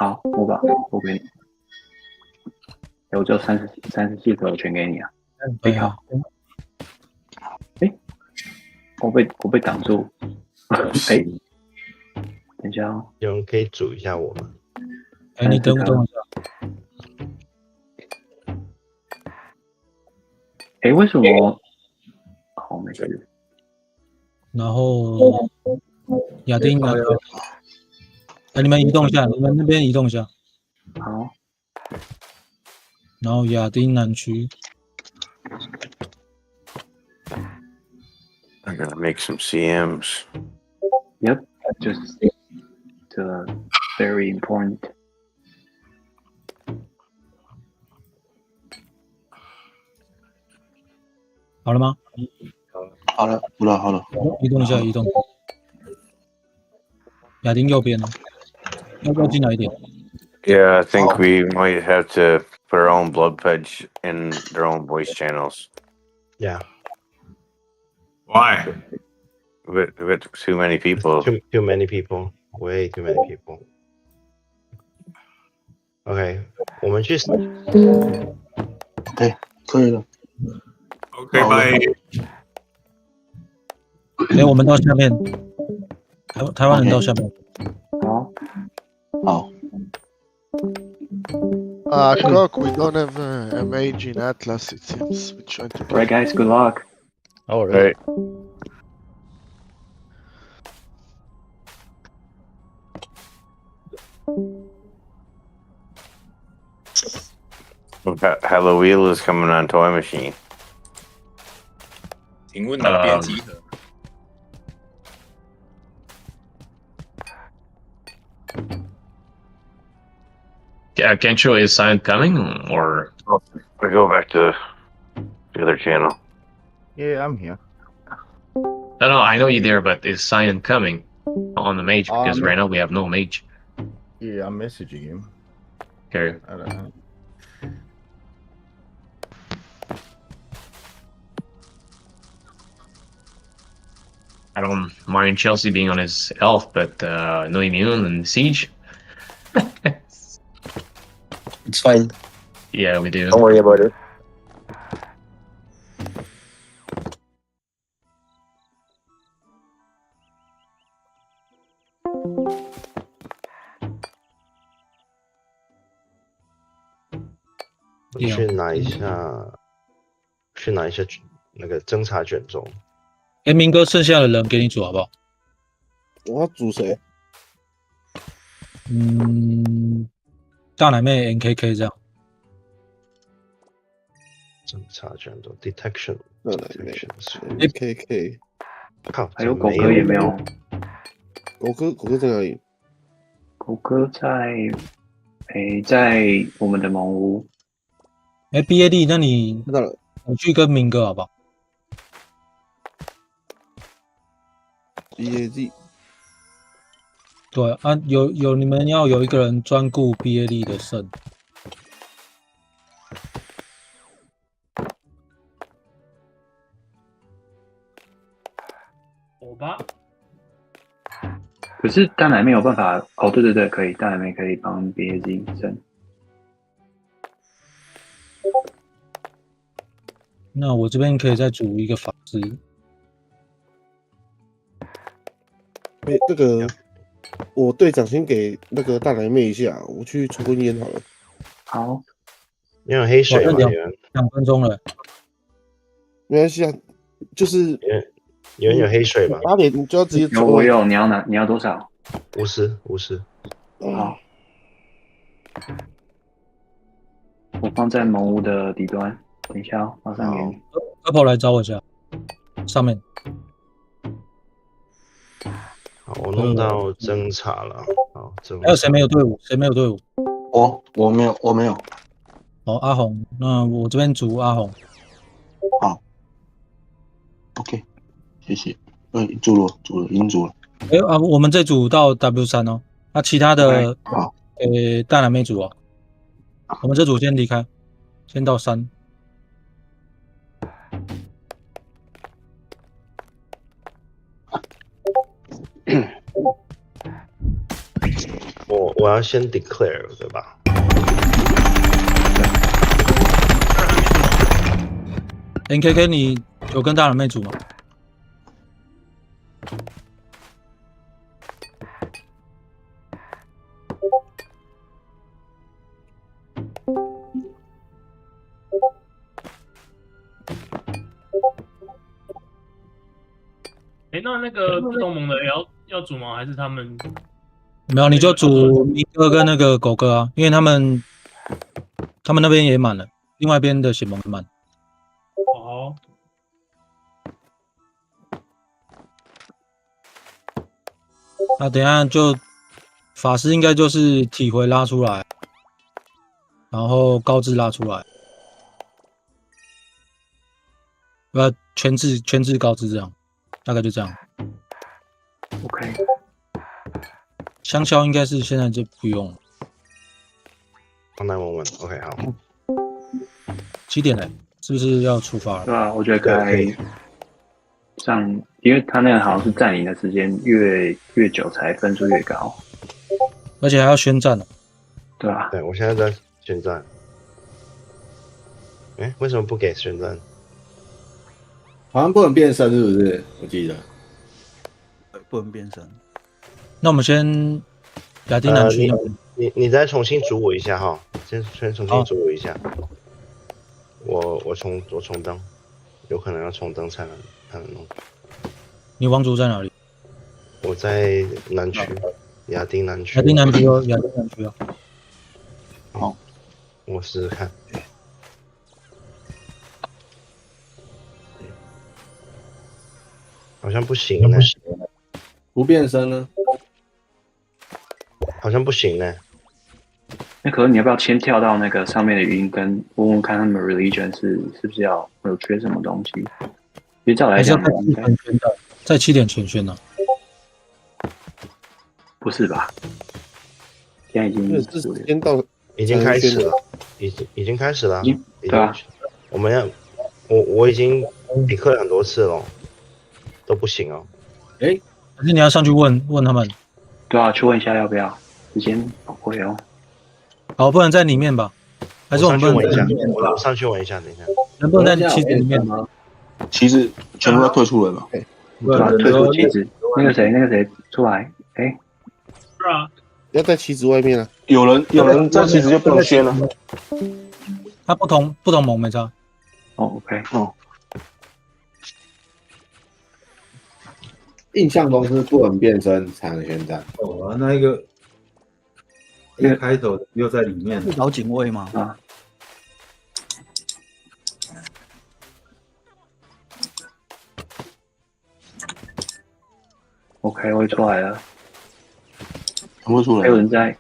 好，我给你，我就37颗全给你啊。对啊，我被挡住。哎，等一下哦。有人可以煮一下我吗？哎，你等一下。哎，为什么？好，没事。然后亚丁南区，哎，你们移动一下，你们那边移动一下。好。然后亚丁南区。I'm gonna make some CMs. Yep, just very important. 好了吗？好了，好了。移动一下，移动。亚丁右边哦，要不要进来一点？ Yeah, I think we might have to put our own blood pledge in their own voice channels. Yeah. Why? With too many people. Too many people. Way too many people. OK， 我们去。哎，可以了。OK， 拜。哎，我们到下面，台湾人到下面。好。Cook, we don't have a mage in Atlas, it seems. We're trying to. Right, guys, good luck. Oh, really? Halloween is coming on Toy Machine. 请问哪边集合？Kencho, is Silent coming or? We go back to the other channel. Yeah, I'm here. No, I know you're there, but is Silent coming on the mage? Because right now we have no mage. Yeah, I'm messaging him. Okay. I don't know. I don't mind Chelsea being on his elf, but no immune and siege. It's fine. Yeah, we do. Don't worry about it. Yeah. 去拿一下那个侦察卷轴。哎，明哥，剩下的人给你煮好不好？我要煮谁？大奶妹 NKK 这样。侦察卷轴 detection。大奶妹 NKK。靠，还有狗哥也没有。狗哥在哪里？狗哥在我们的蒙屋。哎 ，BAD， 那你去跟明哥好不好 ？BAD。对啊，有你们要有一个人专顾 BAD 的肾。我吧。可是大奶妹有办法哦，对，可以，大奶妹可以帮 BAD 升。那我这边可以再组一个法师。哎，这个我队长先给那个大奶妹一下，我去抽根烟好了。好。你有黑水吗？2分钟了。没关系啊，就是有人有黑水吗？8点你就要直接抽。我有，你要多少？50。好。我放在蒙屋的底端，等一下哦，马上给你。Apple 来找我一下，上面。好，我弄到侦查了。好，还有谁没有队伍？谁没有队伍？我没有。哦，阿红，那我这边组阿红。好。OK， 谢谢。组了，已经组了。哎啊，我们这组到 W3哦，那其他的好，大奶妹组哦。我们这组先离开，先到3。我要先 declare 对吧？ NKK， 你有跟大人妹组吗？那个不同盟的要组吗？还是他们？没有，你就组明哥跟那个狗哥啊，因为他们那边也满了，另外一边的血盟也满。哦。那等一下就法师应该就是体回拉出来，然后高智拉出来，全智高智这样，大概就这样。OK， 香蕉应该是现在就不用了。911 OK 好。7点嘞，是不是要出发了？对啊，我觉得该上，因为他那个好像是占领的时间越久才分数越高，而且还要宣战了。对吧？对，我现在在宣战。哎，为什么不给宣战？好像不能变身，是不是？我记得。不能变身。那我们先亚丁南区你再重新组我一下哈，先重新组我一下。我重登，有可能要重登才能弄。你王族在哪里？我在南区，亚丁南区。亚丁南区哦，亚丁南区哦。好，我试试看。好像不行呢。不变身呢？好像不行呢。那可是你要不要先跳到那个上面的语音，跟问问看他们 religion 是不是要有缺什么东西？其实照来讲，在7点前宣呢？不是吧？现在已经先到，已经开始了，已经开始了，对啊。我们要，我已经比克很多次了，都不行哦。哎，可是你要上去问他们。对啊，去问一下要不要，时间不会哦。好，不能在里面吧？还是我们问一下？我上去问一下，等一下。能不能在旗子里面吗？旗子全部要退出了吧？对啊，退出旗子。那个谁出来？哎，是啊，要在旗子外面啊。有人在旗子就不能宣了。他不同盟没差。哦 ，OK， 哦。印象中是不能变身才能宣战。哦，那一个开头又在里面，是找警卫吗？啊。OK， 我出来了。我出来。还有人在。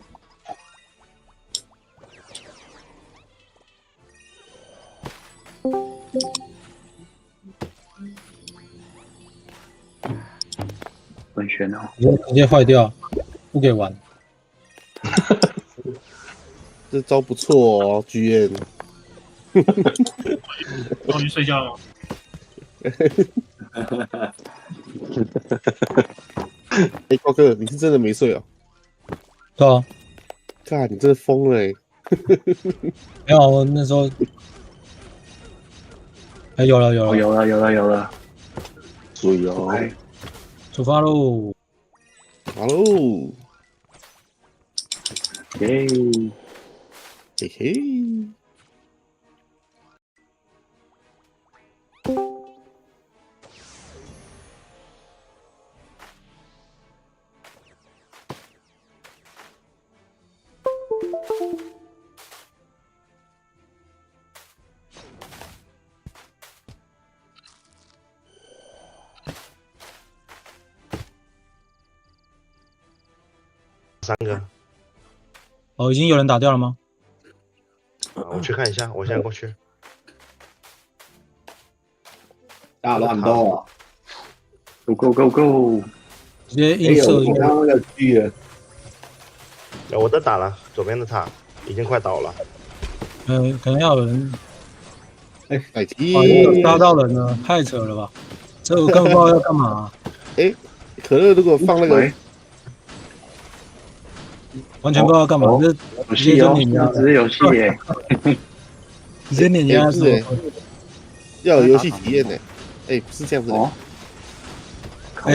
文轩哦，直接坏掉，不给玩。这招不错哦，GM。要去睡觉了吗？哎，高哥，你是真的没睡哦？对啊。看，你真的疯了哎！没有，我那时候。哎，有了。注意哦。出发喽！好喽！耶！嘿嘿。3个。哦，已经有人打掉了吗？我去看一下，我现在过去。大乱斗啊 ！Go！ 直接映射我刚那个狙了。我都打了，左边的塔已经快倒了。可能要有人。哎，杀到人了，太扯了吧！这我根本不知道要干嘛。哎，可乐如果放那个。完全不知道干嘛，这游戏哦，只是游戏耶，直接碾压是要有游戏体验呢。哎，不是这样子。哦，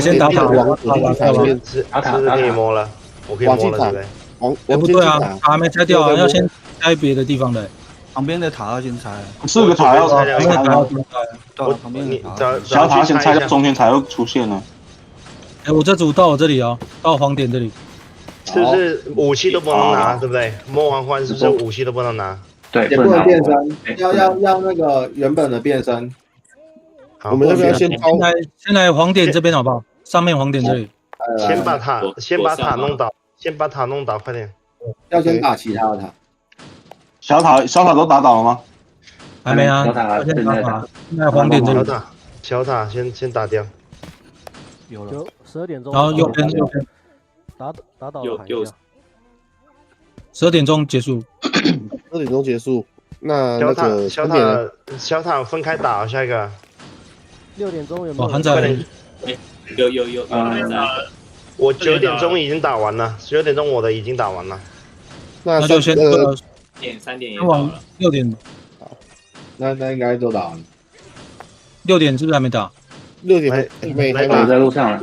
先打塔，塔里面是可以摸了，我可以摸了，对不对？不对啊，塔还没拆掉啊，要先拆别的地方的。旁边的塔要先拆，四个塔要拆，旁边的塔，小塔先拆掉，中间才会出现呢。哎，我这组到我这里哦，到黄点这里。是不是武器都不能拿，对不对？摸完换是不是武器都不能拿？对，不能变身，要那个原本的变身。我们要不要先先来黄点这边好不好？上面黄点这里。先把塔弄倒，快点。要先打其他的塔。小塔都打倒了吗？还没啊，小塔先打塔。现在黄点这里。小塔先打掉。有了，12点钟。然后右边。打倒了海下。12点钟结束。12点钟结束。那那个小塔分开打，下一个。6点钟有没有？韩仔。有。我9点钟已经打完了，9点钟我的已经打完了。那就先3点也到了。6点。那应该都打完了。 6点是不是还没打？6点没在路上了。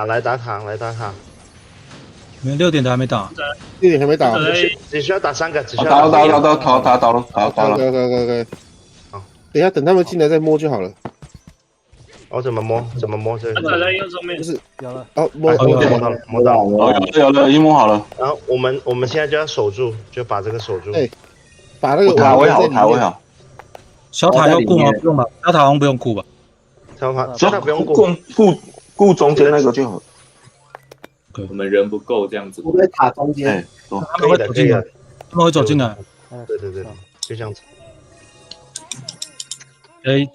来打塔。你们6点的还没打。 6点还没打。只需要打3个，只需要打了。OK。好，等一下等他们进来再摸就好了。我怎么摸？这个在右上面。就是有了。哦，摸到了。有了，已经摸好了。然后我们现在就要守住，就把这个守住。对，把那个塔位好。小塔要顾吗？不用吧，小塔好像不用顾吧。小塔不用顾中间那个就好。我们人不够这样子。我在塔中间。他们会走进来。他们会走进来。对，就这样子。哎，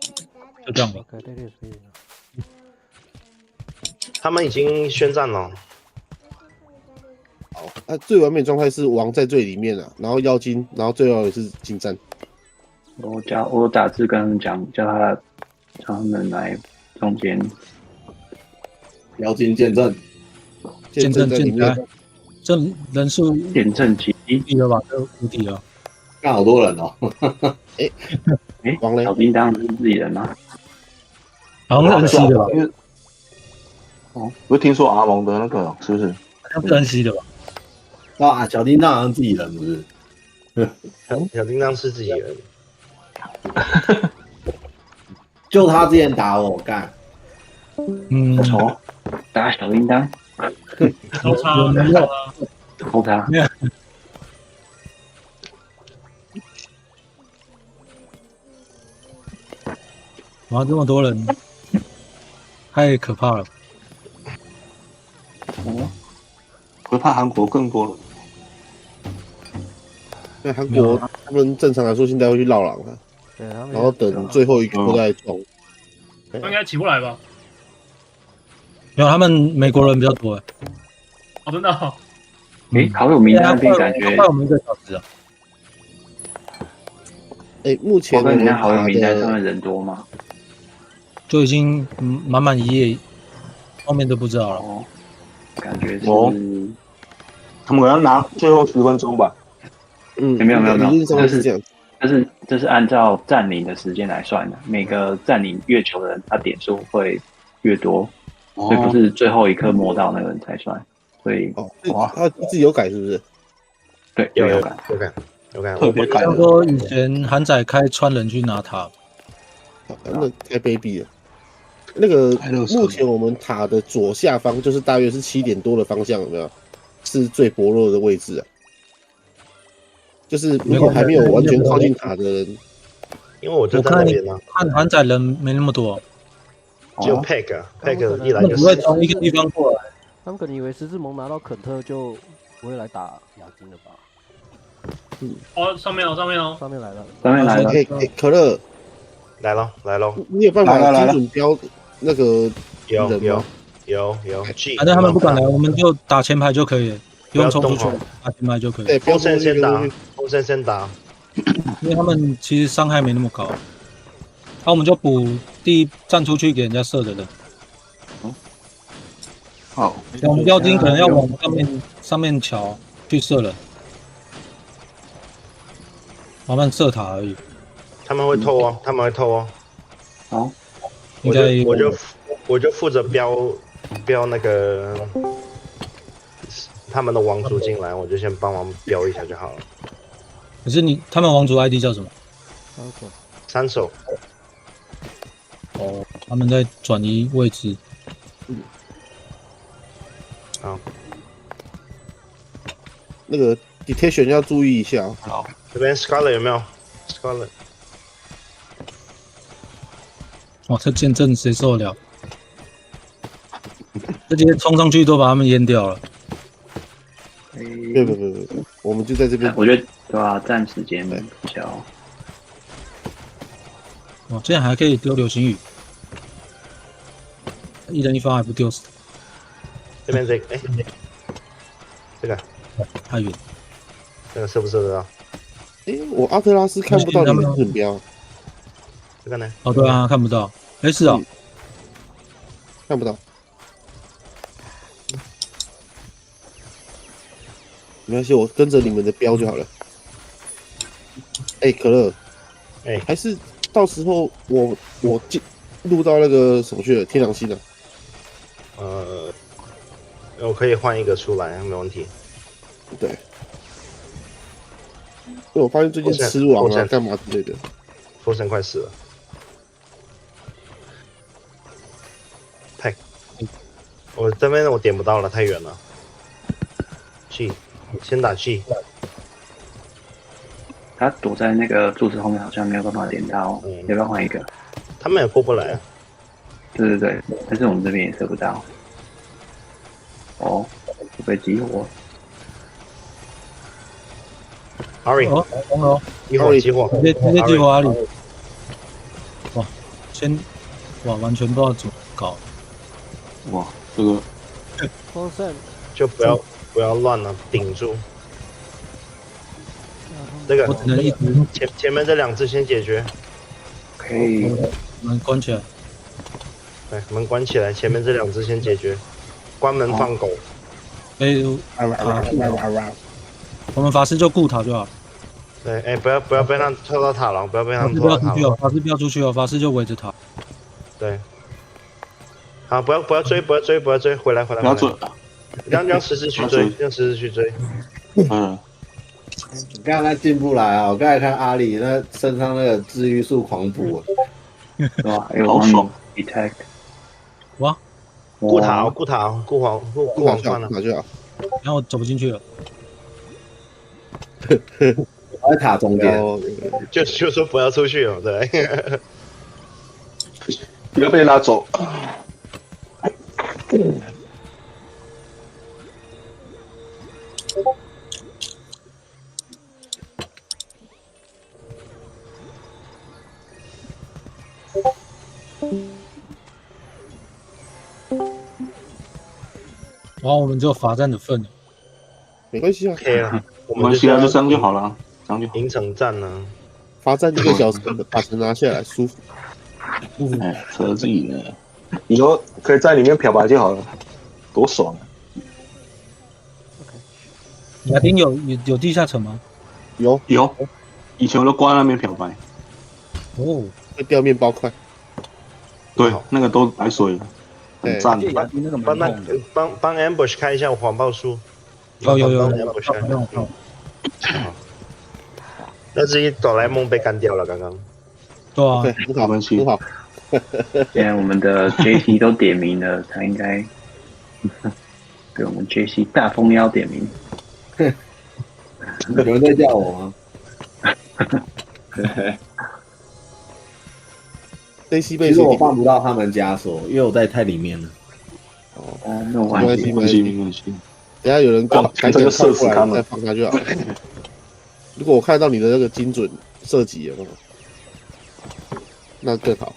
就这样吧。他们已经宣战了。好，那最完美状态是王在最里面啊，然后妖精，然后最后也是近战。我打字跟他们讲，叫他们来中间。妖精见证进来，这人数见证级无敌了吧？这无敌了，干好多人哦。王雷，小叮当是自己人吗？好像是 NC 的吧？哦，不是听说阿蒙的那个是不是？好像是 NC 的吧？啊，小叮当好像自己人不是？小叮当是自己人。就他之前打我干。错，打小叮当。偷他。哇，这么多人，太可怕了。会怕韩国更多了。那韩国他们正常来说现在会去绕狼啊，然后等最后一波再冲。他应该起不来吧？没有，他们美国人比较多哎。哦，真的。好有名单兵感觉。快我们1个小时啊。目前我看好有名单上面人多吗？就已经满1页，后面都不知道了。感觉是。他们可能拿最后10分钟吧。没有，是这样。这是按照占领的时间来算的，每个占领越久的人，他点数会越多，所以不是最后一刻摸到那个人才算。所以他自己有改是不是？对，有改。特别改。像说以前韩仔开川人去拿塔，那太卑鄙了。那个目前我们塔的左下方就是大约是7点多的方向，有没有？是最薄弱的位置啊。就是如果还没有完全靠近塔的人，因为我就在那边呢。看韩仔人没那么多，只有 Peg 一来就不会从一个地方过来。他们可能以为十字盟拿到肯特就不会来打亚军了吧？上面来了。上面来了。可乐来了。你有办法精准标那个人吗？有。反正他们不敢来，我们就打前排就可以了。不用冲出去，打前排就可以。对，风扇先打，因为他们其实伤害没那么高。那我们就补站出去给人家射的人。好，我们妖精可能要往上面瞧。去射人，慢慢射塔而已。他们会偷哦，他们会偷哦。好，我就负责标那个他们的王族进来，我就先帮忙标一下就好了。可是他们王族 ID 叫什么？3手。哦，他们在转移位置。好，那个 detection 要注意一下哦。好，这边 Scarlet 有没有 ？Scarlet。哇，这剑阵谁受得了？这些冲上去都把他们淹掉了。不，我们就在这边。我觉得对吧？占时间比较。哇，这样还可以丢流星雨，一人一发还不丢死。这边这个太远。这个射不射得到？我阿特拉斯看不到你的指标。这个呢？哦，对啊，看不到。是啊，看不到。没关系，我跟着你们的标就好了。可乐，还是到时候我录到那个什么去了？天狼星了。我可以换一个出来，没问题。对，因为我发现最近吃网啊，干嘛之类的。佛神快死了。我这边我点不到了，太远了。G， 先打 G。他躲在那个柱子后面，好像没有办法点到，要不要换一个？他们也过不来。对，但是我们这边也射不到。哦，被激活。Ari，一会儿激活，直接激活阿里。哇，完全不知道怎么搞。哇，这个风扇就不要乱了，顶住。这个我只能一直前面这2只先解决。可以，门关起来。对，门关起来，前面这2只先解决。关门放狗。我们法师就顾塔就好。对，不要被他拖到塔了，不要被他们拖到塔了。法师不要出去哦，法师就围着塔。对。好，不要追，回来。不要追，让十字去追，让十字去追。你看他进不来啊！我刚才看阿里那身上那个治愈术狂补，哇，好爽 ！Detect， 哇，顾塔算了，顾就好。然后我走不进去了。我在塔中间，就说不要出去哦，对。不要被拉走。然后我们就罚站的份了。没关系啊，可以了，没关系啊，就这样就好了，这样就好。赢城战呢？罚站1个小时，把城拿下来，舒服。车自己呢？你说可以在里面漂白就好了，多爽啊！亚丁有地下城吗？有，以前我都挂在那边漂白。哦，会掉面包块。对，那个都白水了，很赞。帮 Ambush 开一下黄报书。有。那只哆啦 A 梦被干掉了，刚刚。对啊，很好。现在我们的 JC 都点名了，他应该对我们 JC 大蜂妖点名。有人在叫我吗？JC 其实我放不到他们枷锁，因为我在太里面了。哦，没有关系。等下有人这个射死他们，再放他就好了。如果我看到你的那个精准射击有没有？那更好。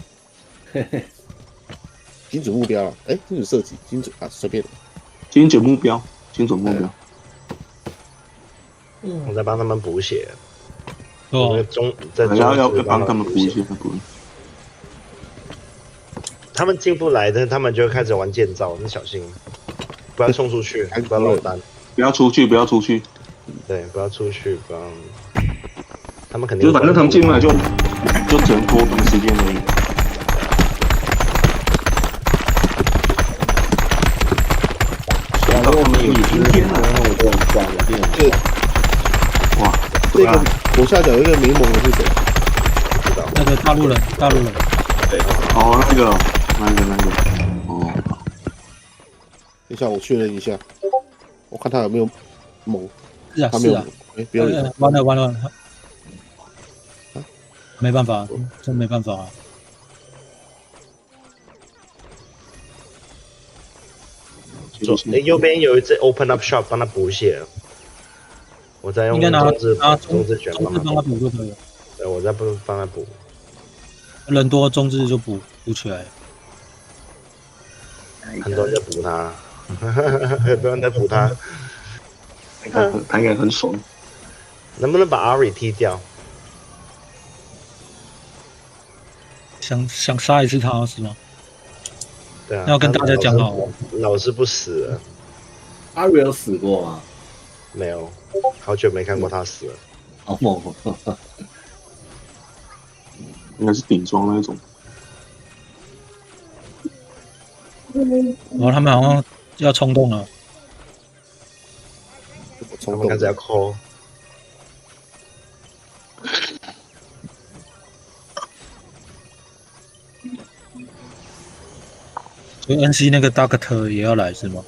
精准目标啊！精准射击，精准啊，随便。精准目标。我在帮他们补血。哦。要帮他们补一些，他们进不来的，他们就开始玩剑招，你小心，不要冲出去，不要落单。不要出去。对，不要出去，不要。他们肯定就是反正他们进来就只能拖短时间而已。然后我们有今天呢，哇，这个左下角有一个迷蒙的是谁？不知道。那个大陆人。对。哦，那个。哦。等一下，我确认一下，我看他有没有蒙。是啊。哎，不要理他。完了。没办法，真没办法啊。右边有一只 open up shop， 帮他补血。我再用中字卷帮他补就可以了。对，我再帮他补。人多中字就补起来。很多人在补他，很多人在补他。他应该很爽。能不能把阿瑞踢掉？想杀一次他是吗？对啊。要跟大家讲好。老是不死了。阿瑞有死过吗？没有，好久没看过他死了。好猛！应该是顶装那种。然后他们好像要冲动了。他们开始要 call。所以 NC 那个 Doctor 也要来是吗？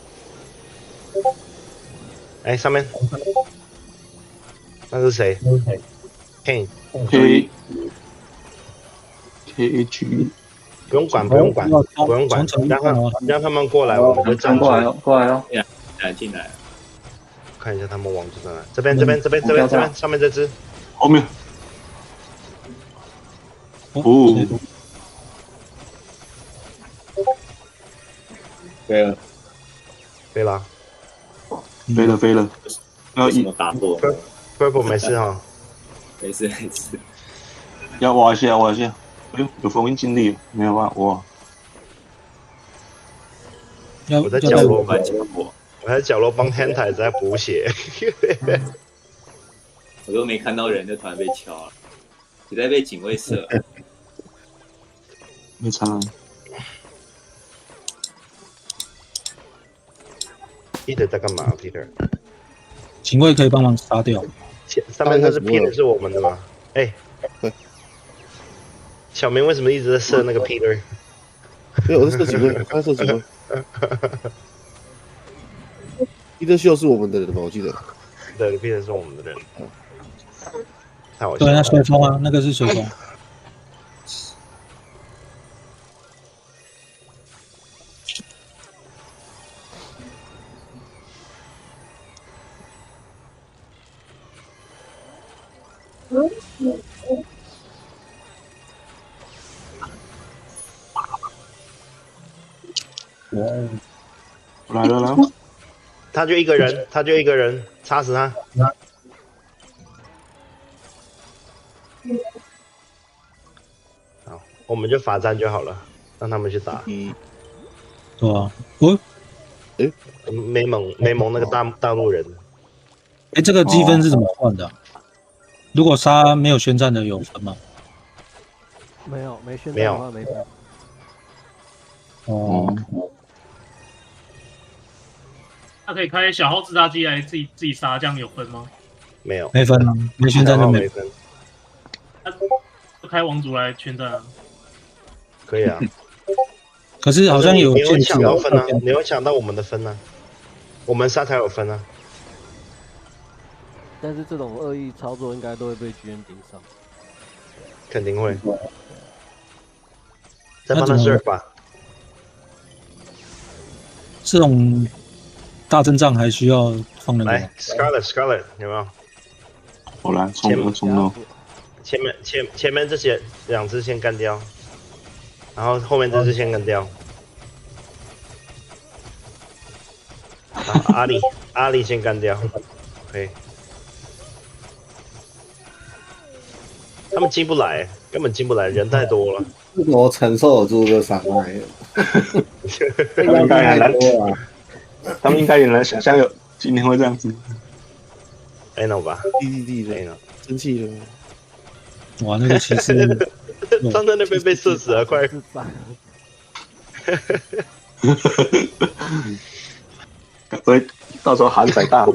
哎，上面那是谁 ？K A G。不用管，让他们过来，我们会站过来哦。进来。看一下他们网址在哪？这边，上面这只。后面。飞了。要什么打破 ？Purple 没事哈。没事。要挖一下。哎呦，有封印尽力，没有办法挖。我在角落帮 Hentai 在补血。我都没看到人，就突然被敲了，直接被警卫射。没差。Peter 在干嘛 ？Peter， 警卫可以帮忙杀掉。上面那是 Peter 是我们的吗？哎，小明为什么一直在射那个 Peter？ 没有，我在射警卫，刚才射警卫。Peter 秀是我们的人吗？我记得。对 ，Peter 是我们的人。对，那随风啊，那个是随风。来了，他就一个人，插死他。好，我们就罚站就好了，让他们去打。对啊，没蒙那个大陆人。哎，这个积分是怎么换的？如果杀没有宣战的有分吗？没有，没宣战的话没分。哦。他可以开小号自杀机来自己杀，这样有分吗？没有，没分啊，没宣战就没分。他开王族来宣战啊？可以啊。可是好像有你有抢到分啊，你有抢到我们的分啊，我们杀才有分啊。但是这种恶意操作应该都会被局员盯上。肯定会。再帮他 serve 吧。这种大阵仗还需要放人吗？来 ，Scarlet 有没有？我来冲了。前面这些两只先干掉，然后后面这只先干掉。阿里先干掉，可以。他们进不来，根本进不来，人太多了。我承受得住这伤害。他们应该也能想象有今天会这样子。Ano 吧，D 的，生气了。哇，那个骑士站在那边被射死了，快！所以到时候韩仔大火。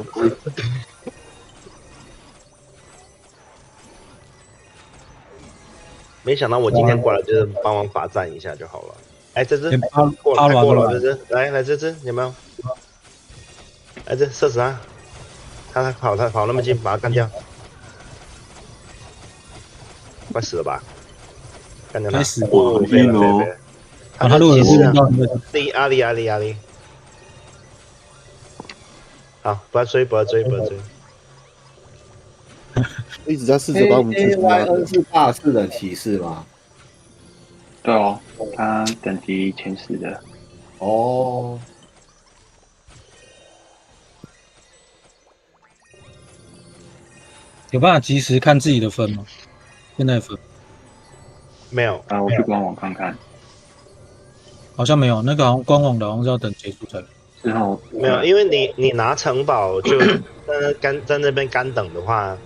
没想到我今天过来就是帮忙罚站一下就好了。哎，这只过了，过了，这只来这只有没有？来这射死他！他跑那么近，把他干掉，快死了吧！干掉他！很晕哦。他如果有遇到阿里，好，不要追，一直在试着把我们击出来。AYN 是大四的骑士吗？对哦，他等级前10的。哦。有办法及时看自己的分吗？现在分没有啊，我去官网看看，好像没有。那个好像官网的好像是要等结束才。之后没有，因为你拿城堡就在那边干等的话，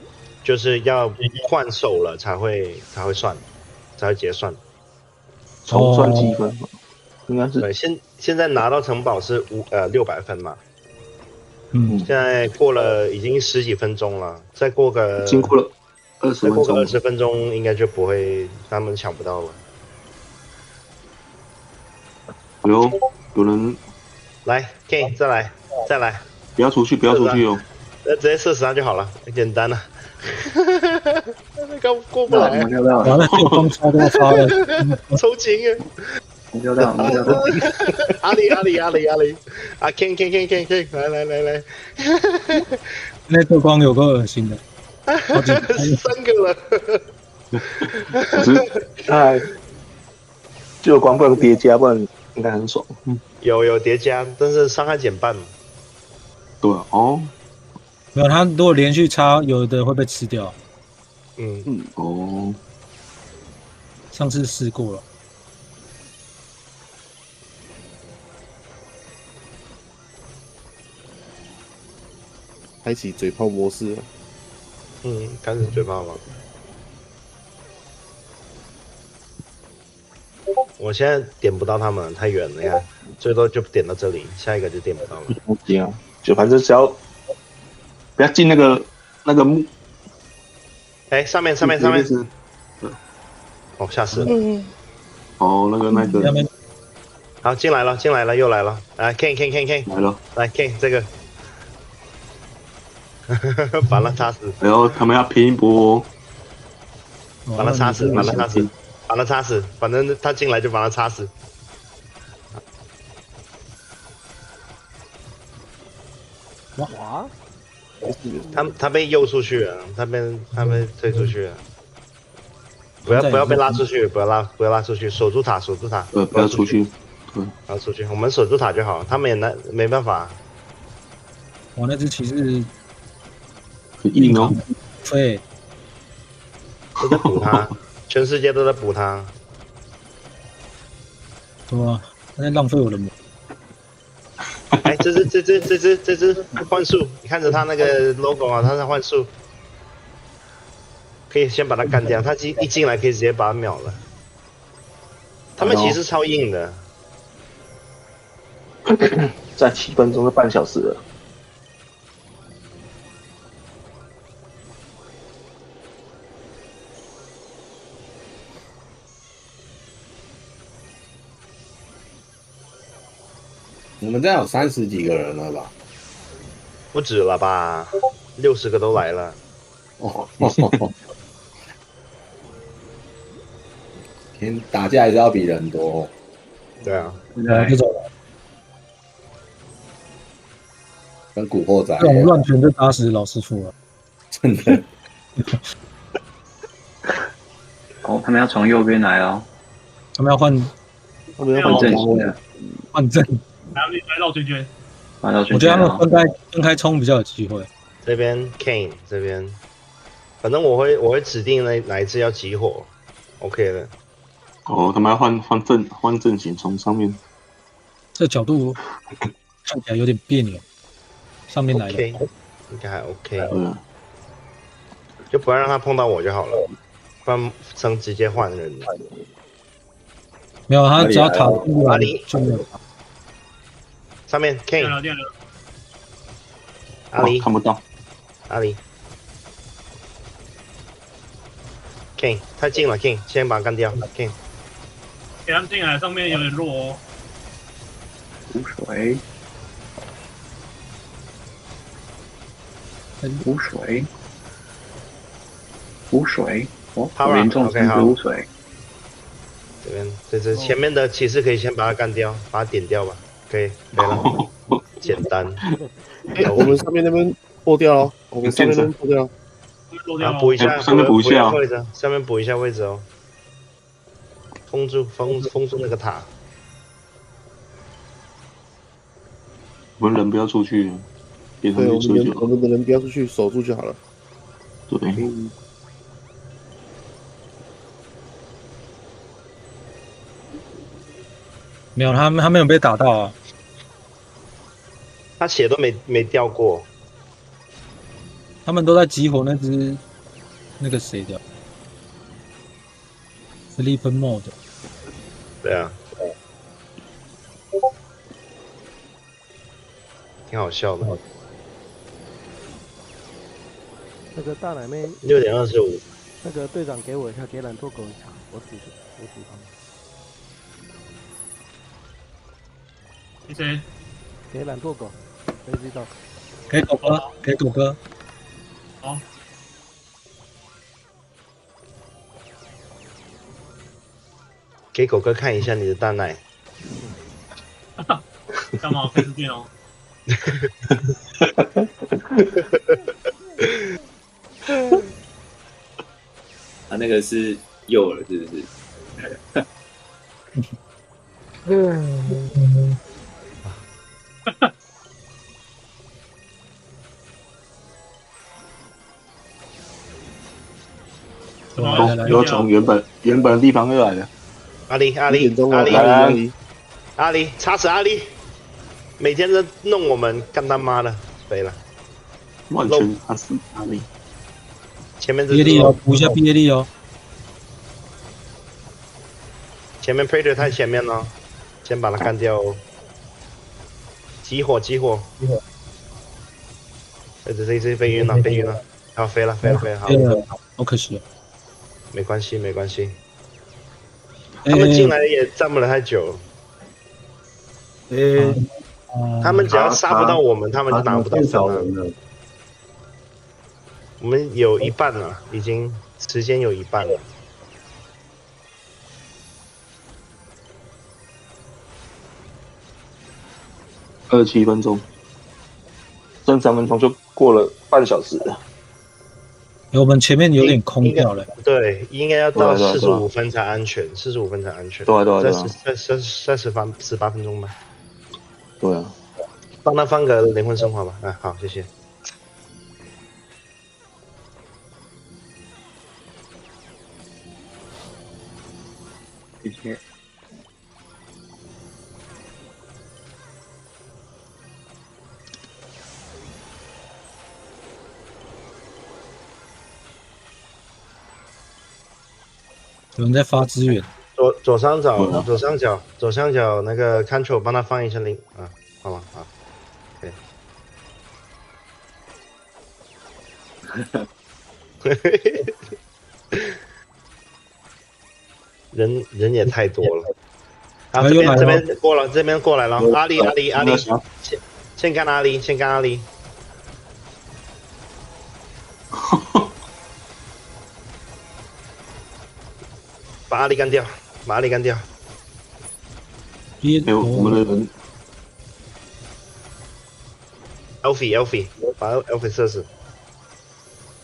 就是要换手了才会算，才会结算。重算积分嘛，应该是。对，现在拿到城堡是600分嘛。现在过了已经10几分钟了，再过个经过了20分钟，再过个20分钟应该就不会，他们抢不到了。有人来 ，K 再来，不要出去哦，直接射死他就好了，很简单了。刚过不来，完了，这光超多发了，抽筋啊！阿里，啊 ，King， 来，那个光有个恶心的，3个了。哎，就光不能叠加，不然应该很爽。有叠加，但是伤害减半。对哦，没有，他如果连续插，有的会被吃掉。哦，上次试过了。开启嘴炮模式了。开始嘴炮了。我现在点不到他们，太远了呀，最多就点到这里，下一个就点不到了。不行啊，就反正只要不要进那个木。哎，上面。哦，吓死了。哦，那个。好，进来了，又来了。来 ，King， 来了，来 King 这个。把他插死！然后他们要拼一波，把他插死！反正他进来就把他插死。哇！他被诱出去了，他被推出去了。不要被拉出去，不要拉出去，守住塔。不要出去，不要出去，我们守住塔就好。他们也没办法。我那只骑士。很硬哦，对，都在补他，全世界都在补他，什么？他在浪费我的魔。哎，这只幻术，你看着他那个 logo 啊，他在幻术，可以先把他干掉。他一进来可以直接把他秒了。他们其实超硬的，在7分钟的半小时了。你们这样有30几个人了吧？不止了吧，60个都来了。天，打架还是要比人多。对啊，这种跟古惑仔这种乱拳就打死老师傅了，真的。哦，他们要从右边来哦，他们要换阵型的，换阵。来绕圈圈，我觉得他们分开冲比较有机会。这边 Kane 这边，反正我会指定哪一只要集火 ，OK 的。哦，他们要换阵型，从上面。这角度看起来有点别扭，上面来的。应该还 OK。就不要让他碰到我就好了，不然生直接换人。没有，他只要塔出来就没有。上面 King， 阿里看不到，阿里 King 太近了 ，King 先把他干掉 ，King。给他们进来，上面有点弱哦。湖水，湖水，湖水，哦，严重是湖水。这边，这前面的骑士可以先把它干掉，把它点掉吧，可以了，简单。我们上面那边破掉了，我们上面那边破掉。啊，补一下，上面补一下位置，上面补一下位置哦。封住那个塔。我们人不要出去，别他对，们出去。我们的人不要出去，守住就好了。对。没有，他没有被打到啊。他血都没掉过。他们都在激活那个谁的 Sleep Mode。对啊。挺好笑的。那个大奶妹6:25。那个队长给我一下，给懒惰狗一下，我补他们。给谁？给懒惰狗，谁知道？给狗哥，给狗哥。好。给狗哥看一下你的大奶。干嘛开始变哦？他那个是诱饵，是不是？又从原本的地方又来了。阿里，插死阿里！每天都弄我们，干他妈的，废了！完全插死阿里。前面毕业力哦，补一下毕业力哦。前面 Prater 太前面了，先把他干掉哦。激活！这被晕了，好，飞了，好。好可惜。没关系。他们进来也站不了太久。他们只要杀不到我们，他们就拿不到分了。我们有一半了，已经时间有一半了。27分钟，剩3分钟就过了半小时了。我们前面有点空掉了。对，应该要到45分才安全，45分才安全。对。再18分钟吧。对啊。帮他放个灵魂升华吧。好，谢谢。谢谢。有人在发资源。左上角那个 control 帮他放一下灵啊，好吧，好。人也太多了。啊，这边过来了，阿里，先干阿里。把阿里干掉。我们的人 Elfie， 把 Elfie 射死。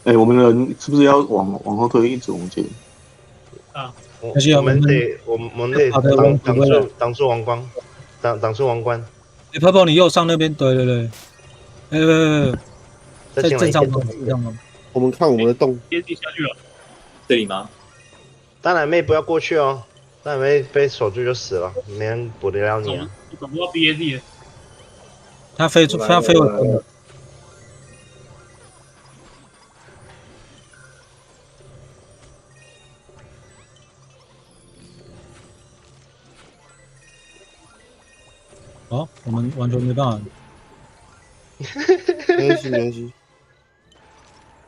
我们的人是不是要往后推一直往前？啊，我们得挡住王冠，挡住王冠。泡泡，你右上那边，对。在正上方。我们看我们的洞。跌地下去了。这里吗？大奶妹不要过去哦，大奶妹被守住就死了，没人补得了你啊。你怎么要 BAD？ 他飞我哦，我们完全没办法。没关系，没关系。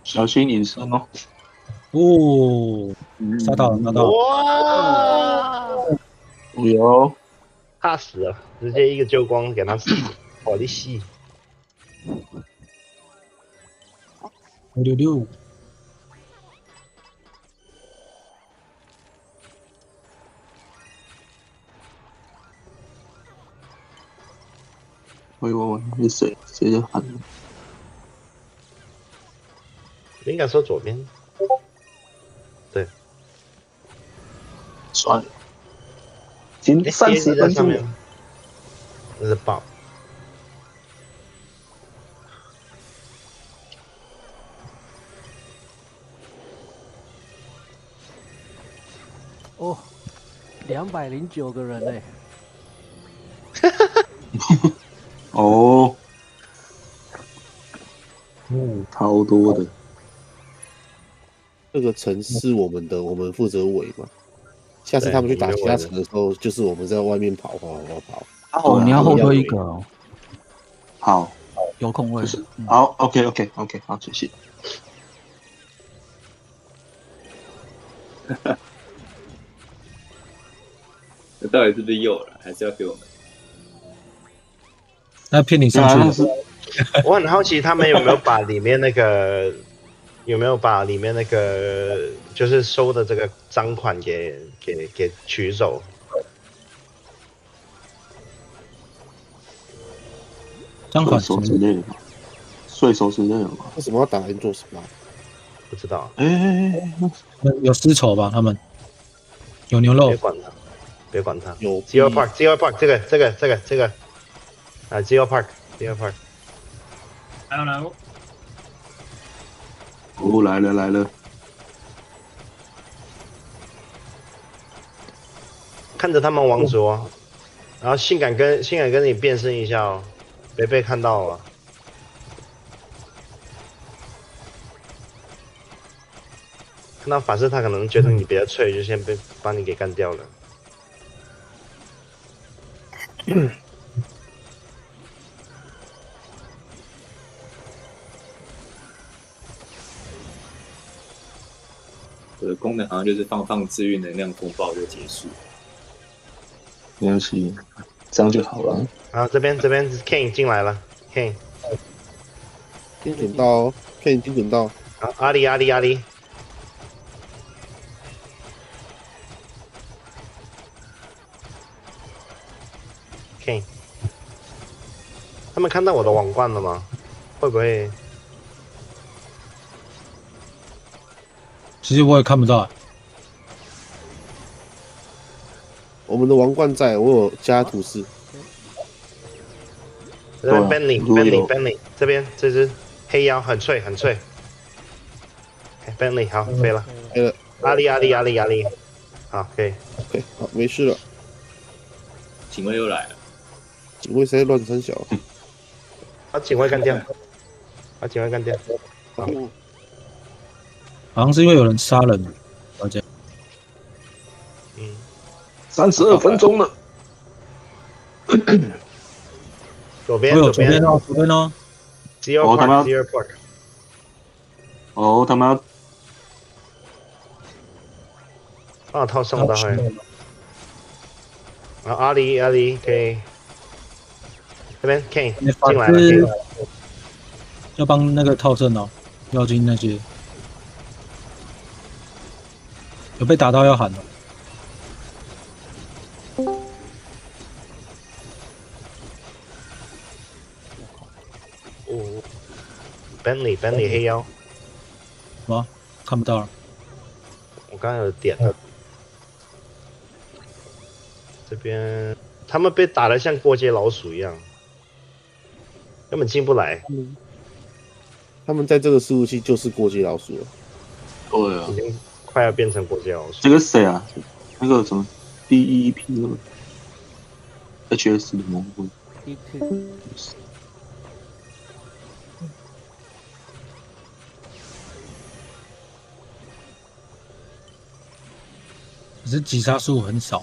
小心隐身哦。哦，杀到了，杀到了。哇！有，怕死了，直接一个救光给他死，我的戏。566。喂，是谁？谁在喊？应该说左边。对。算了。已经30分钟了。这是爆。哦，209个人嘞。哦，超多的。这个城是我们的，我们负责围嘛。下次他们去打其他城的时候，就是我们在外面跑。哦，你要后推一个哦。好，有空位。好 ，OK， 好，谢谢。这到底是不是诱了，还是要给我们？那骗你上去。我很好奇他们有没有把里面那个就是收的这个赃款给取走。赃款税收之类的吧？税收之类的吧？为什么要打 N 做什么？不知道。有丝绸吧？他们有牛肉。别管他。有 Geo Park， 这个啊 Geo Park。来哦。哦，来了。看着他们王卓，然后性感跟你变身一下哦，别被看到了。看到法师他可能觉得你比较脆，就先把你给干掉了。我的功能好像就是放治愈能量风暴就结束。没关系，这样就好了。啊，这边 King 进来了 ，King。精准到哦 ，King 精准到。好，阿里。King。他们看到我的王冠了吗？会不会？其实我也看不到。我们的王冠在，我有加图示。这边 Bentley， 这边这只黑妖很脆。Bentley 好飞了。阿里，好可以。好，没事了。警卫又来了。警卫谁乱三小？把警卫干掉。好。好像是因为有人杀人，了解。32分钟了。左边哦。Geo Park。哦，他们要。帮我套上大会。啊，阿里可以。这边 King 进来了。要帮那个套阵哦，妖精那些。有被打到要喊了。哦 ，Bentley 黑妖。什么？看不到了。我刚刚有点了。这边他们被打得像过街老鼠一样，根本进不来。他们在这个伺服器就是过街老鼠了。对啊。已经快要变成过街老鼠。这个谁啊？那个什么 DEP 那个 HS 的蒙混。只是击杀数很少。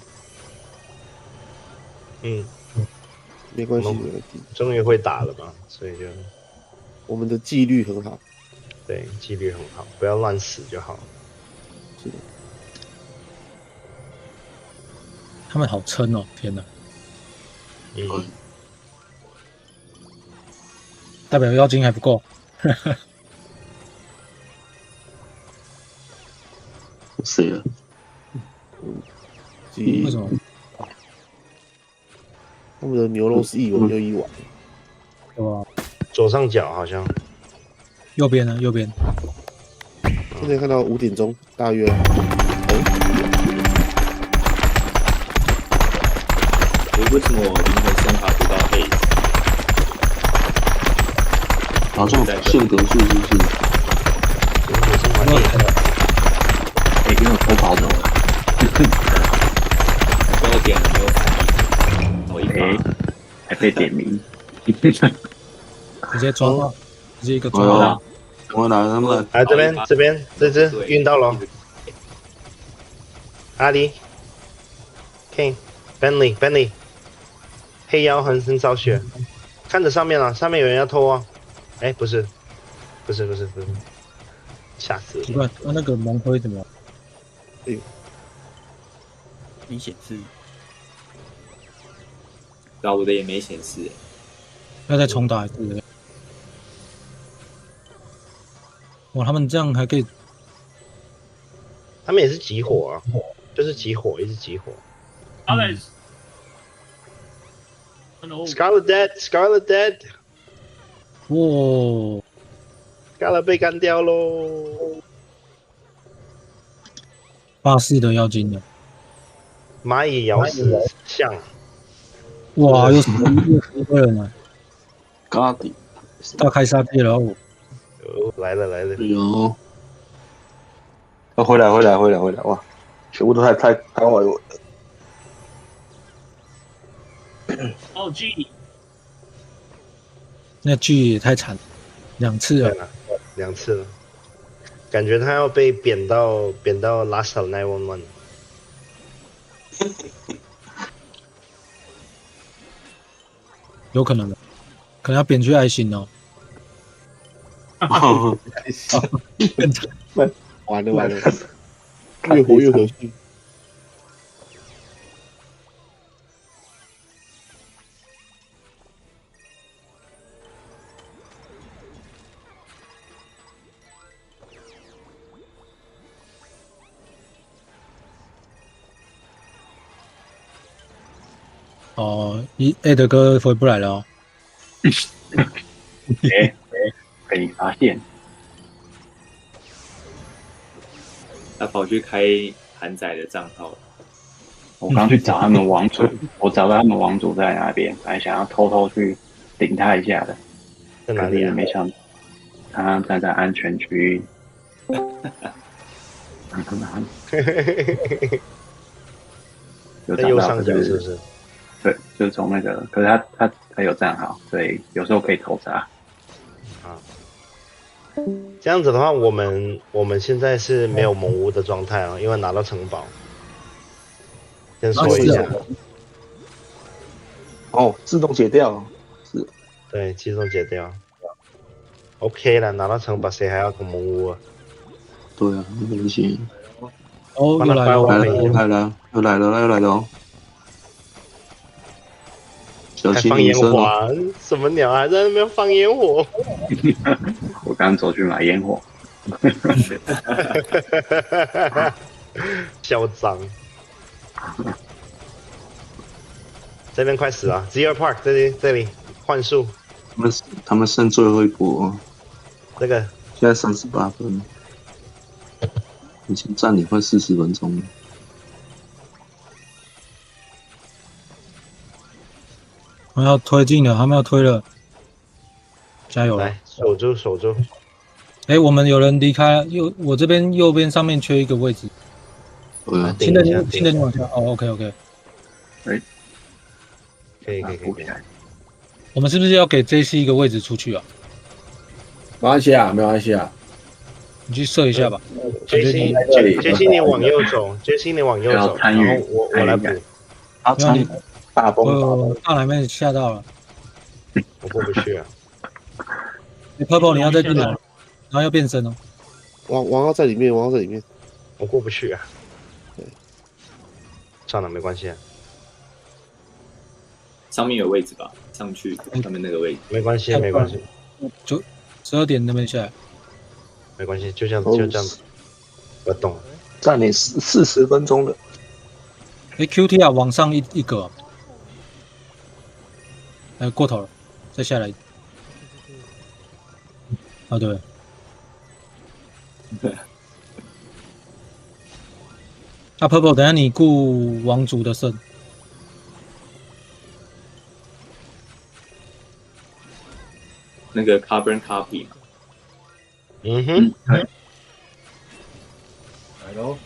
没关系，没关系。终于会打了嘛，所以就我们的纪律很好。对，纪律很好，不要乱死就好。是的。他们好撑哦！天哪，代表妖精还不够。谁了？为什么？他们的牛肉是一碗又一碗。哇！左上角好像。右边呢？右边。现在看到5点钟，大约。为什么我灵魂升卡不到 A？ 好像限格数是不是？给我偷跑走了。帮我点了没有反应？我一发还被点名。直接抓到，直接一个抓到。我来，他们来这边，这只晕到了。阿里 ，King，Bentley，黑妖很少血，看着上面了，上面有人要偷啊！哎，不是，吓死了！奇怪，那个盲灰怎么？哎呦，没显示。然后我的也没显示。要再重打一次。哇，他们这样还可以，他们也是集火啊，就是集火，一直集火。Scarlet dead。哇 ，Scarlet 被干掉喽。84的妖精的，蚂蚁咬死象。哇，又一个人了。嘎底，大开杀戒了哦。来了！有，回来！哇，全部都太坏我。哦 G， 那 G 也太惨了，2次了，2次了，感觉他要被贬到 Last of 911。有可能的，可能要贬去爱心哦。更惨，完了，越活越可惜。哦，Ed 哥回不来了哦。被发现。他跑去开韩仔的账号。我刚去找他们王主，我找到他们王主在那边，本来想要偷偷去顶他一下的，在哪里啊？没想到他站在安全区域。在右上角是不是？对，就是从那个，可是他有站好，所以有时候可以投杀。啊，这样子的话，我们现在是没有蒙屋的状态啊，因为拿到城堡。先说一下。哦，自动解掉。是。对，自动解掉。OK 了，拿到城堡，谁还要蒙屋啊？对啊，没关系。哦，又来了哦！小心放烟花，什么鸟还在那边放烟火？我刚走去买烟火。嚣张！这边快死了 ，Zero Park 这里幻术。他们剩最后一波。这个现在38分。以前占领快40分钟了。他们要推进了，他们要推了，加油！来，守住！哎，我们有人离开，我这边右边上面缺一个位置。新的你往下。哦 ，OK。哎，可以。我们是不是要给 JC 一个位置出去啊？没关系啊。你去射一下吧。杰西，你往右走，然后我来补。他大崩大奶妹吓到了。我过不去啊。Purple 你要再进来，然后要变身哦。王要在里面，王要在里面。我过不去啊。算了，没关系啊。上面有位置吧？上去上面那个位置。没关系，没关系。就12点那边下来。没关系，就这样，就这样子。不要动。占领40分钟了。QT 啊，往上一格。过头了，再下来。啊，对。Purple， 等下你顾王族的胜。那个 carbon copy 嘛。嗯哼。来喽。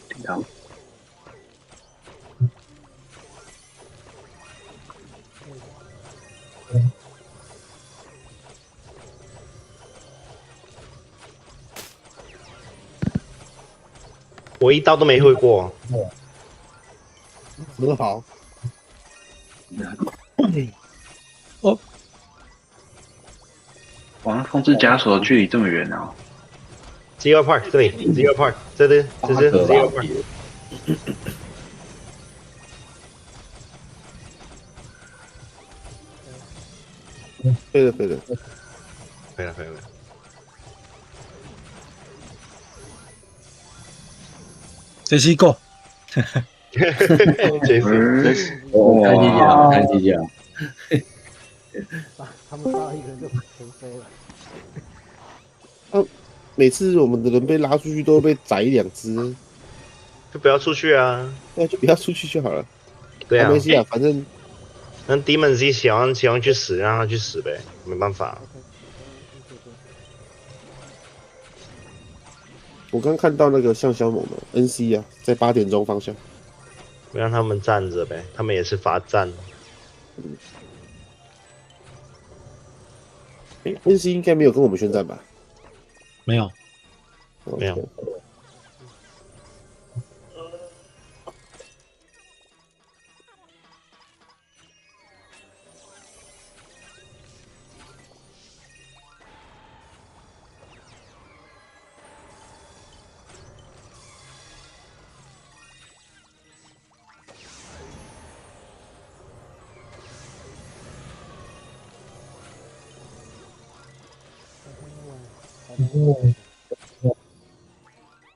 听到。我一刀都没会过。很好。哦，哇，风之枷锁距离这么远啊 ！Zero Park 这里 ，Zero Park 这是 Zero Park。飞了飞了，飞了飞了。这是够。这是。看机甲，看机甲。他们杀一个人就全飞了。每次我们的人被拉出去都会被宰1-2只，就不要出去啊！那就不要出去就好了。对啊，没关系啊，反正那 Demon Z 喜欢去死，让他去死呗，没办法。我刚看到那个像小猛的 NC 啊，在8点钟方向，让他们站着呗，他们也是罚站。NC 应该没有跟我们宣战吧？没有，没有。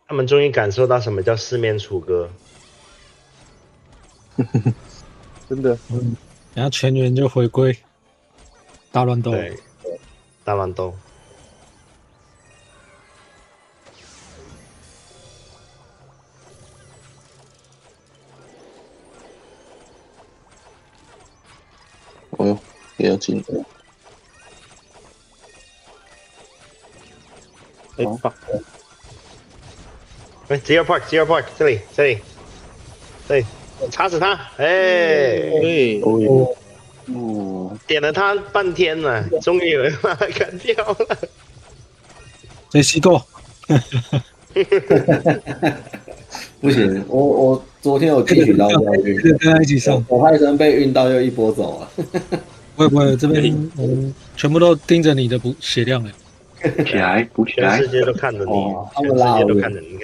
他们终于感受到什么叫四面楚歌，真的。然后全员就回归大乱斗。对，大乱斗。哦，也要进的。哎，fuck！哎 ，Zero Park，Zero Park， 这里，插死他！哎，点了他半天了，终于有人把他干掉了。这西够。不行，我昨天有汲取到教训，跟他一起上，我害生被运到又一波走了。不会，这边我们全部都盯着你的血量哎。起来，补起来！全世界都看着你，全世界都看着你。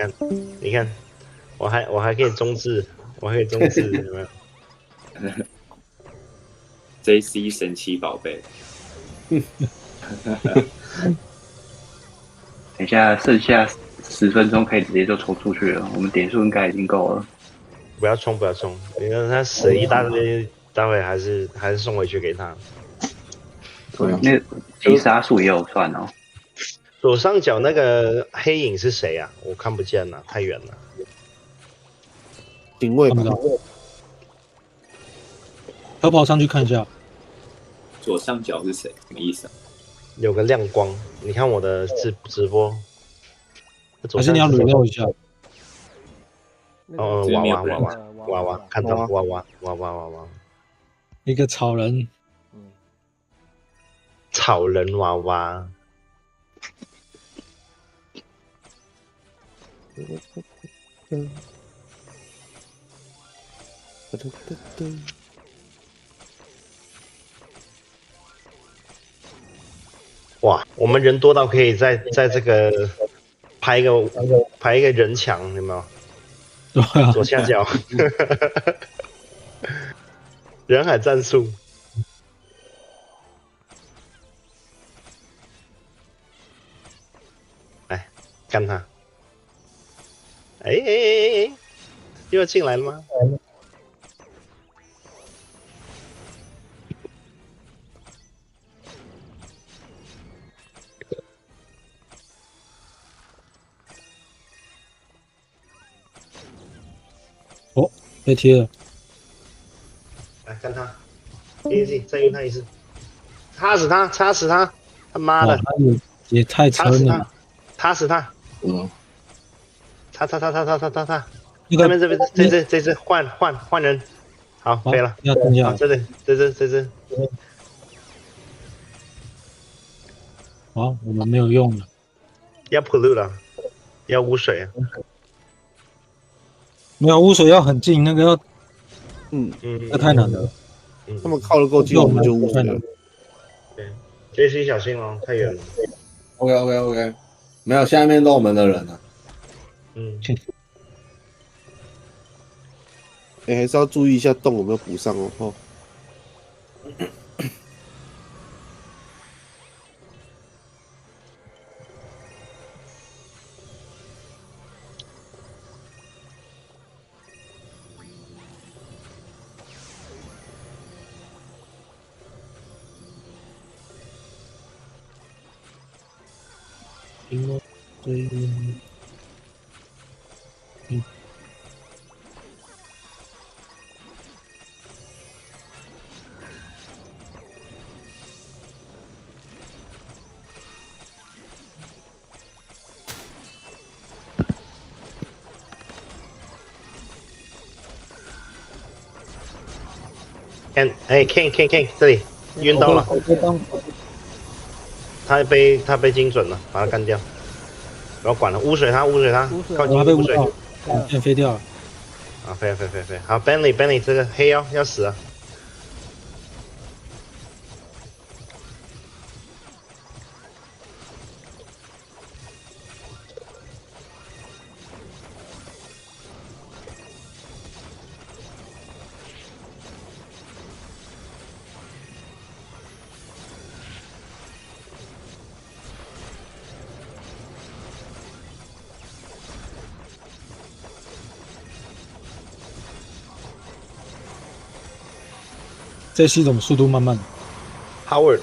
你看，我还可以中置，有没有 ？JC 神奇宝贝。等一下，剩下10分钟可以直接就冲出去了，我们点数应该已经够了。不要冲，因为他死了一大堆，待会还是送回去给他。对，那击杀数也有算哦。左上角那个黑影是谁啊？我看不见了，太远了。警卫吧。要跑上去看一下。左上角是谁？什么意思啊？有个亮光，你看我的直播，还是你要轮漏一下？哦，娃娃，看到娃娃，一个草人，草人娃娃。哇，我们人多到可以在这个排一个人墙，有没有？左下角，人海战术。来干他！哎，又要进来了吗？哦，被贴了。来干他，再用他一次，插死他，他妈的！也太撑了，插死他！插！那个这只换人，好飞了，好这只，好，我们没有用了，要普路了，要污水，没有污水要很近，那个要，那太难了，他们靠得够近，我们就污水了。对 ，JC 小心哦，太远了。OK， 没有，下面都我们的人了。还是要注意一下洞有没有补上哦。King， 这里晕到了，他被精准了，把他干掉，不要管了，污水他，靠近污水，先飞掉了，啊飞，好 Benny 这个黑妖要死了。这系统速度慢慢。Howard，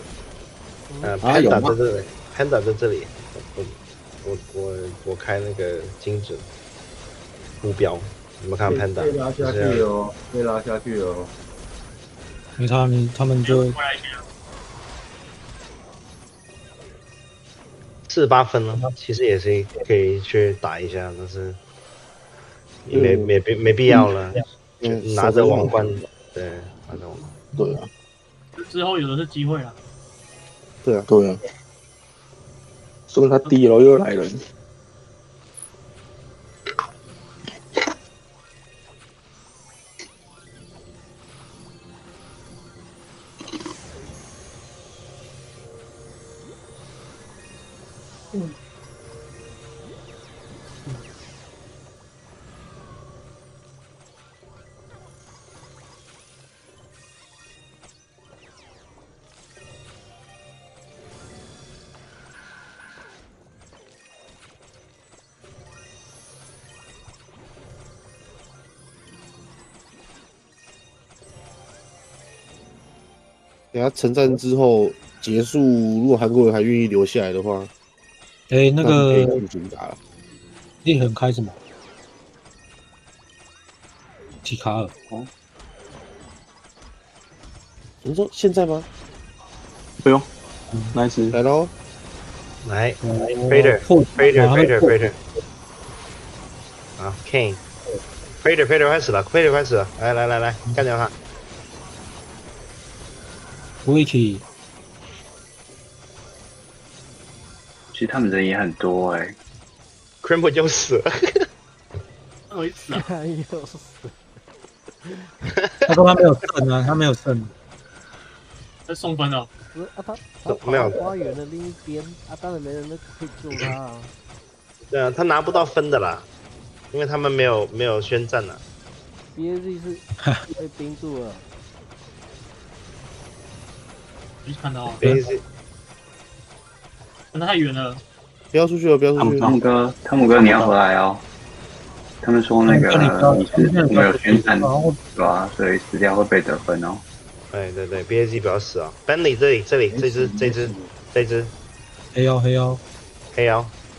Panda 在这里 ，Panda 在这里，我开那个精准目标，你们看 Panda， 被拉下去哦，被拉下去哦。没差，他们就48分了，其实也是可以去打一下，但是也没必要了，拿着王冠，对，拿着王冠。对啊，之后有的是机会啊。对啊，说明他低了又来人。等下城战之后结束，如果韩国人还愿意留下来的话，那个可以进打了。裂痕开什么？提卡尔。你说现在吗？哎呦，nice，来喽，来 ，Fader，啊 ，King，Fader 开始了，Fader 开始了，来，干掉他。Wiki，其实他们人也很多哎、Crimp 就死了，我一死啊！又死。他说他没有剩啊，他没有剩。在送分哦。不是啊，他没有跑到花园的另一边啊，当然没人可以救他啊。对啊，他拿不到分的啦，因为他们没有宣战了。BAZ 是被冰住了。没看到。 BAZ 可能太远了。不要出去了，不要出去。汤姆哥，你要回来哦。他们说那个你是我们有宣战，对吧？所以死掉会被得分哦。哎，对，BAZ 不要死啊 ！Bentley 这里，这只，黑妖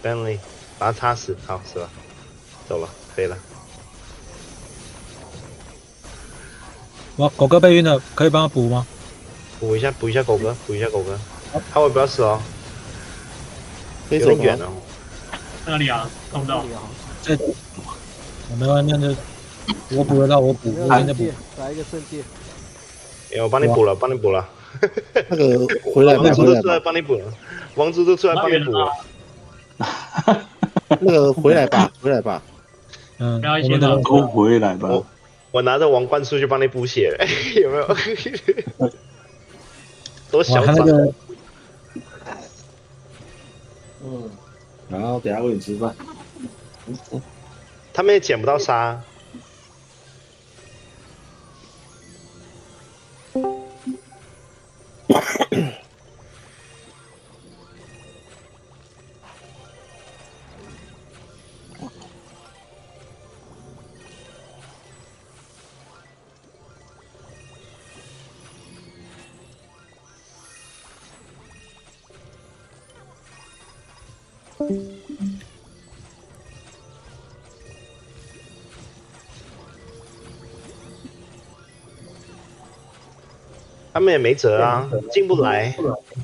，Bentley 把他插死，好死了，走了，飞了。哇，狗哥被晕了，可以帮他补吗？补一下狗哥，他会不要死哦。有点远哦。哪里啊？看不到。这我没关系，就我补得到，我补，我现在补。来一个圣剑。我帮你补了。那个回来吧，王猪都出来帮你补了，王猪都出来帮你补了。那个回来吧。嗯，我们的都回来吧。我拿着王冠出去帮你补血，有没有？多嚣张！然后等下喂你吃饭。他们也捡不到沙。他们也没辙啊，进不来，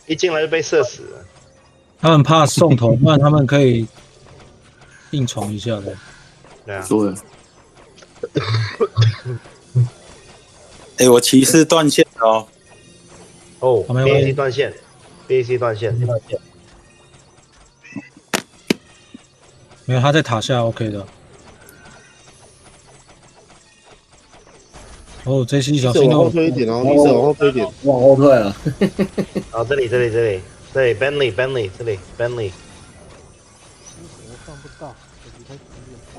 一进来就被射死了。他们怕送头，不然他们可以硬闯一下的。对啊。对。我骑士断线了哦。BAC 断线。没有，他在塔下 OK 的。哦，这是小心往后推一点，然后医生往后推一点，往后退了。哦，这里 Bentley 这里 Bentley。我放不到，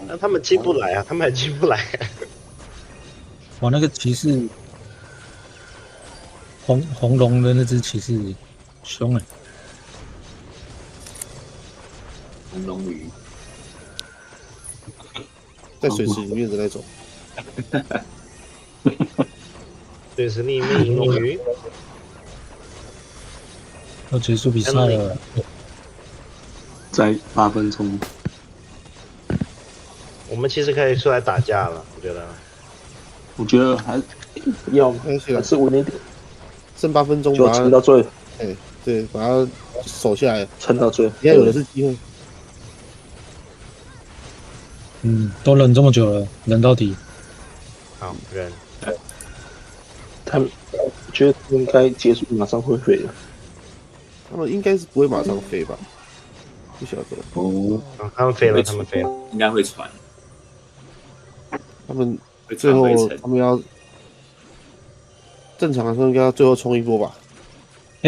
那他们进不来啊，他们还进不来。哇，那个骑士红龙的那只骑士凶哎。红龙鱼。在水池里面的那种。水池里面银龙鱼。要结束比赛了。在8分钟。我们其实可以出来打架了，我觉得还要还是稳一点。剩8分钟，就撑到最后。哎，对，把它守下来，撑到最后。应该有的是机会。都忍这么久了，忍到底。好，忍。他们觉得应该结束，马上会飞的。他们应该是不会马上飞吧？不晓得。哦，他们飞了，应该会传。他们最后他们要正常来说应该要最后冲一波吧？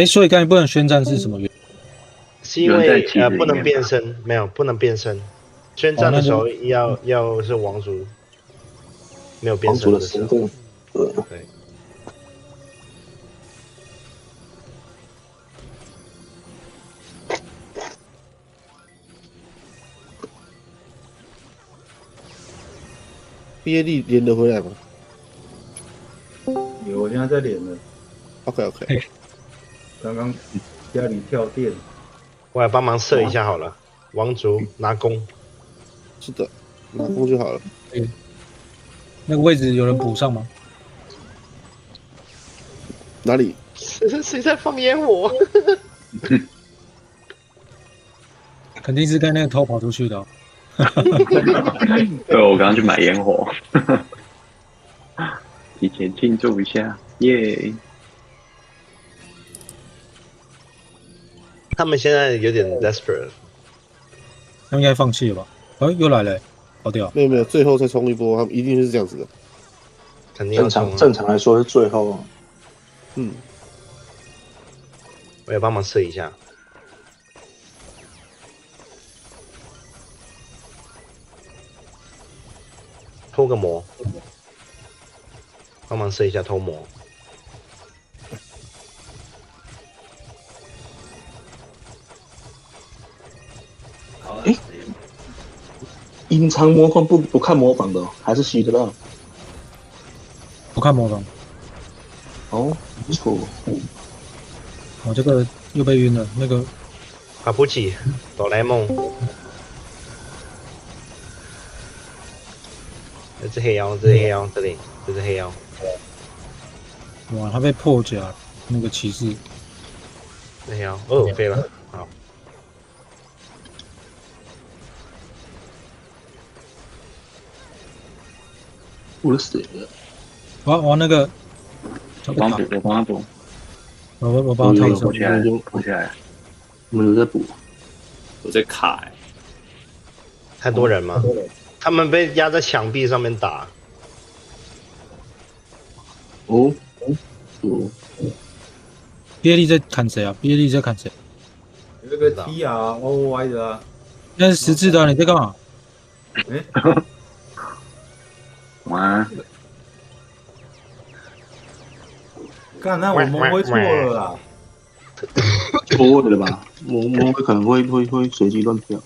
所以刚才不能宣战是什么原因？是因为不能变身，没有不能变身。宣战的时候要是王族没有变身的时候，对。BAD 连得回来吗？有，我现在在连了。OK。刚刚家里跳电，我来帮忙射一下好了。王族拿弓。是的，拿弓就好了。那个位置有人补上吗？哪里？谁在放烟火？肯定是跟那个偷跑出去的、哦。对，我刚刚去买烟火，提前庆祝一下，耶！他们现在有点 desperate， 他们应该放弃了吧？哎，又来了、欸，好屌！没有，最后再冲一波，他们一定是这样子的。肯定要冲。正常来说是最后。嗯，我要帮忙试一下。偷个魔，帮忙试一下偷魔。哎，隐藏魔方不看模仿的、哦，还是洗得到？不看模仿。哦，不错。我这个又被晕了，那个卡布奇、哆啦 A 梦，这只黑妖，这里，这只黑妖。哇，他被破甲了，那个骑士。黑妖，哦，飞了，好。我死了！我那个，我帮他补，我帮他补起来，补起来。我们有在补，我在卡、欸，太多人吗？他们被压在墙壁上面打。哦。毕业力在砍谁啊？毕业力在砍谁？有个 TROY 的啊。那是十字的、啊，你在干嘛？哇！看，那我们会错了啦。不会的吧？我们可能会随机乱跳。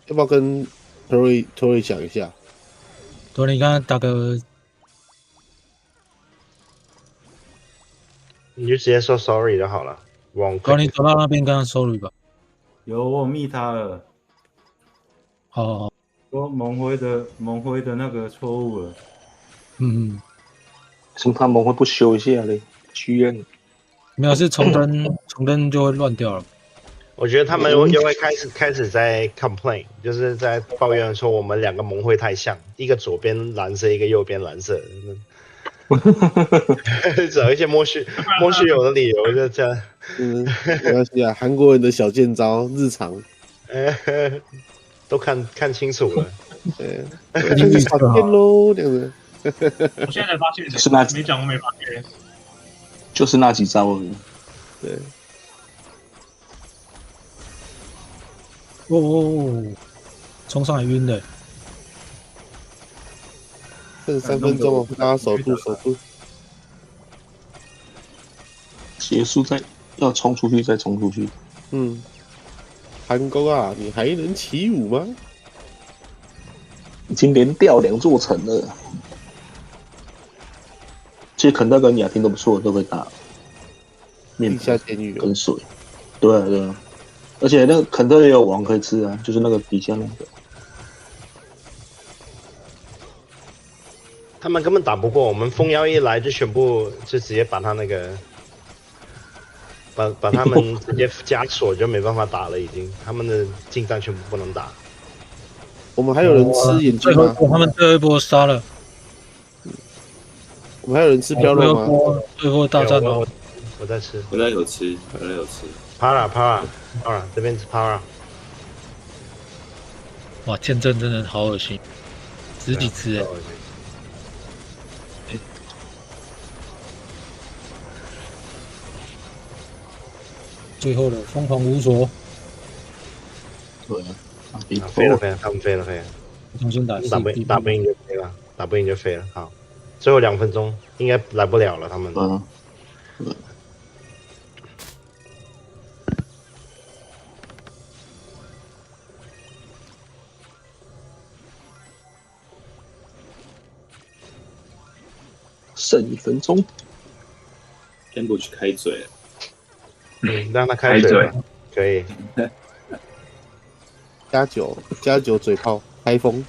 要不要跟 Tory 讲一下？对，你刚刚打个，你就直接说 sorry 就好了。你走到那边跟他 sorry 吧。有，我密他了。好。说蒙灰的那个错误了。嗯。什么他们会不修一下嘞？剧院没有，是重登就会乱掉了。我觉得他们又会开始在 complain， 就是在抱怨说我们两个盟会太像，一个左边蓝色，一个右边蓝色，找一些莫须有的理由就这样。没关系啊，韩国人的小剑招日常，都看清楚了。好剑喽，这样子。我现在才发现，是那没讲我没发现，就是那几招而已。对。哦，冲上来晕的。剩3分钟哦，大家守住。结束再要冲出去再冲出去。嗯，韩国啊，你还能起舞吗？已经连掉2座城了。其实肯特跟雅婷都不错，都会打地下监狱跟水。对啊。而且那个肯特也有王可以吃啊，就是那个底下那个。他们根本打不过我们，蜂妖一来就全部就直接把他那个，把他们直接枷锁，就没办法打了，已经他们的近战全部不能打。我们还有人吃眼睛吗？他们最后一波杀了。我们还有人吃飘肉吗？最后大战哦。我在吃，回来有吃。Para，这边是 Para。哇，剑阵真的好恶心，10几只哎。最后的疯狂无所。对啊，飞了，他们飞了。重新打不赢就飞了，打不赢就飞了。好，最后2分钟应该来不了了，他们。剩1分钟。先不去开嘴了。让他开嘴，可以。加酒嘴炮，开封。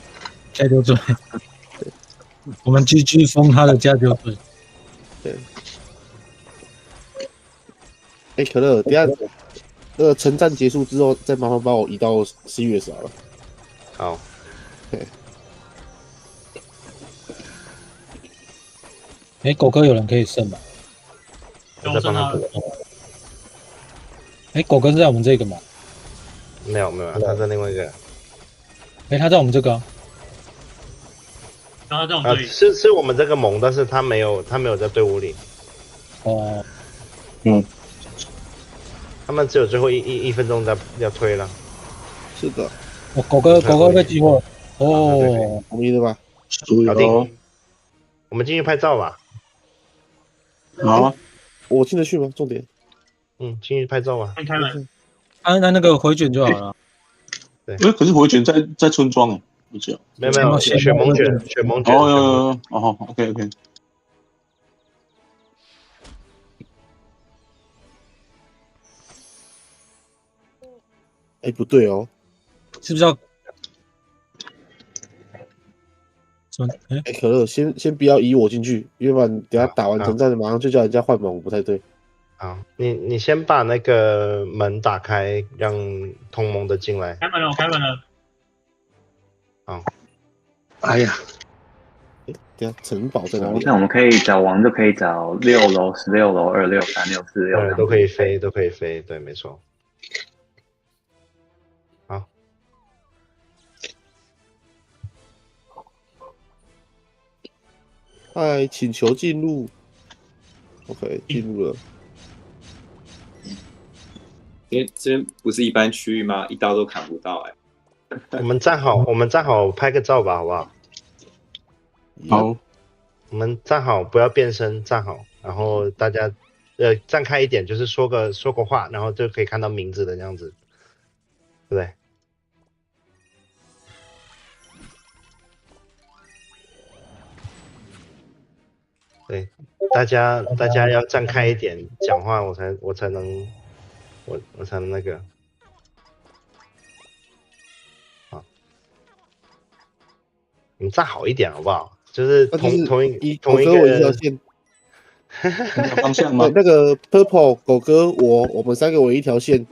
开多嘴。我们继续封他的家就对。对。哎，可乐，等一下那个城战结束之后，再麻烦帮我移到11月10号了。好。哎，狗哥有人可以剩吗？我再帮他补。哎，狗哥是在我们这个吗？没有，他在另外一个。哎，他在我们这个啊。他在我们这里。是我们这个盟，但是他没有在队伍里。哦。他们只有最后一分钟要推了。是的。哦，狗哥被激活了。哦，同意的吧？搞定。我们进去拍照吧。好啊。我进得去吗？重点。进去拍照吧。开门。按那个回卷就好了。对。可是回卷在村庄哎，不知道。没有，雪盟卷。哦，OK。哎，不对哦，是不是要？哎，可乐，先不要移我进去，要不然等下打完城战马上就叫人家换盟，不太对。好，你先把那个门打开，让同盟的进来。开门了，我开门了。好。哎呀，等下城堡在哪里？那我们可以找王，就可以找6楼、16楼、26、36、46，都可以飞，对，没错。好。嗨，请求进入。OK， 进入了。因为这边不是一般区域吗？一刀都砍不到我们站好拍个照吧，好不好？好。我们站好，不要变身，站好，然后大家站开一点，就是说个话，然后就可以看到名字的这样子，对不对？对，大家要站开一点，讲话我才能那个。好，你们站好一点好不好？就是同一个线。方向吗？那个 Purple 狗哥我们3个围一条线，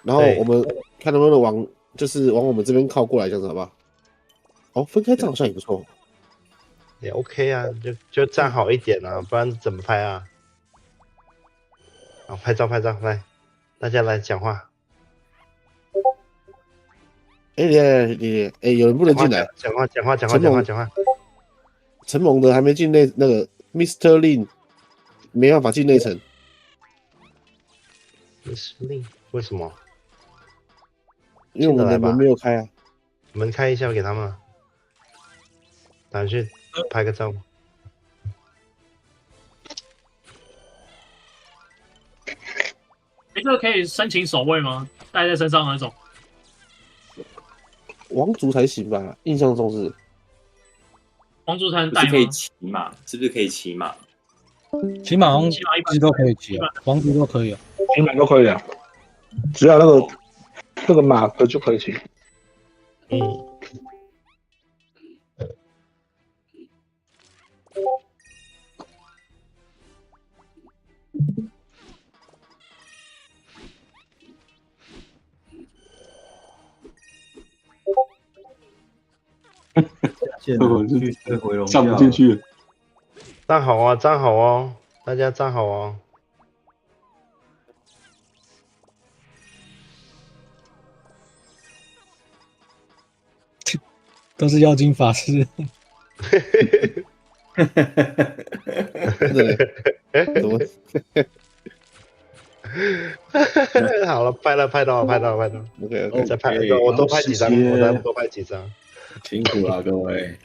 然后我们看能不能往我们这边靠过来，这样子好不好？哦，分开站好像也不错。也 OK 啊，就站好一点啊，不然怎么拍啊？好，拍照，来，大家来讲话。哎，有人不能进来。讲话。陈猛的还没进那个 Mr. Lin 没办法进内城。Mr. Lin 为什么？因为我们的门没有开啊。门开一下给他们。打去拍个照。这个可以申请守卫吗？带在身上那种？王族才行吧？印象中是。王族才能带吗？可以骑马？是不是可以骑马？骑马一直都可以骑啊，王族都可以啊，骑马都可以啊，只要那个马的就可以骑。上不进去。站好哦，大家站好哦。都是妖精法师。怎么？好了，拍到。OK， 再拍，我多拍几张，辛苦了各位。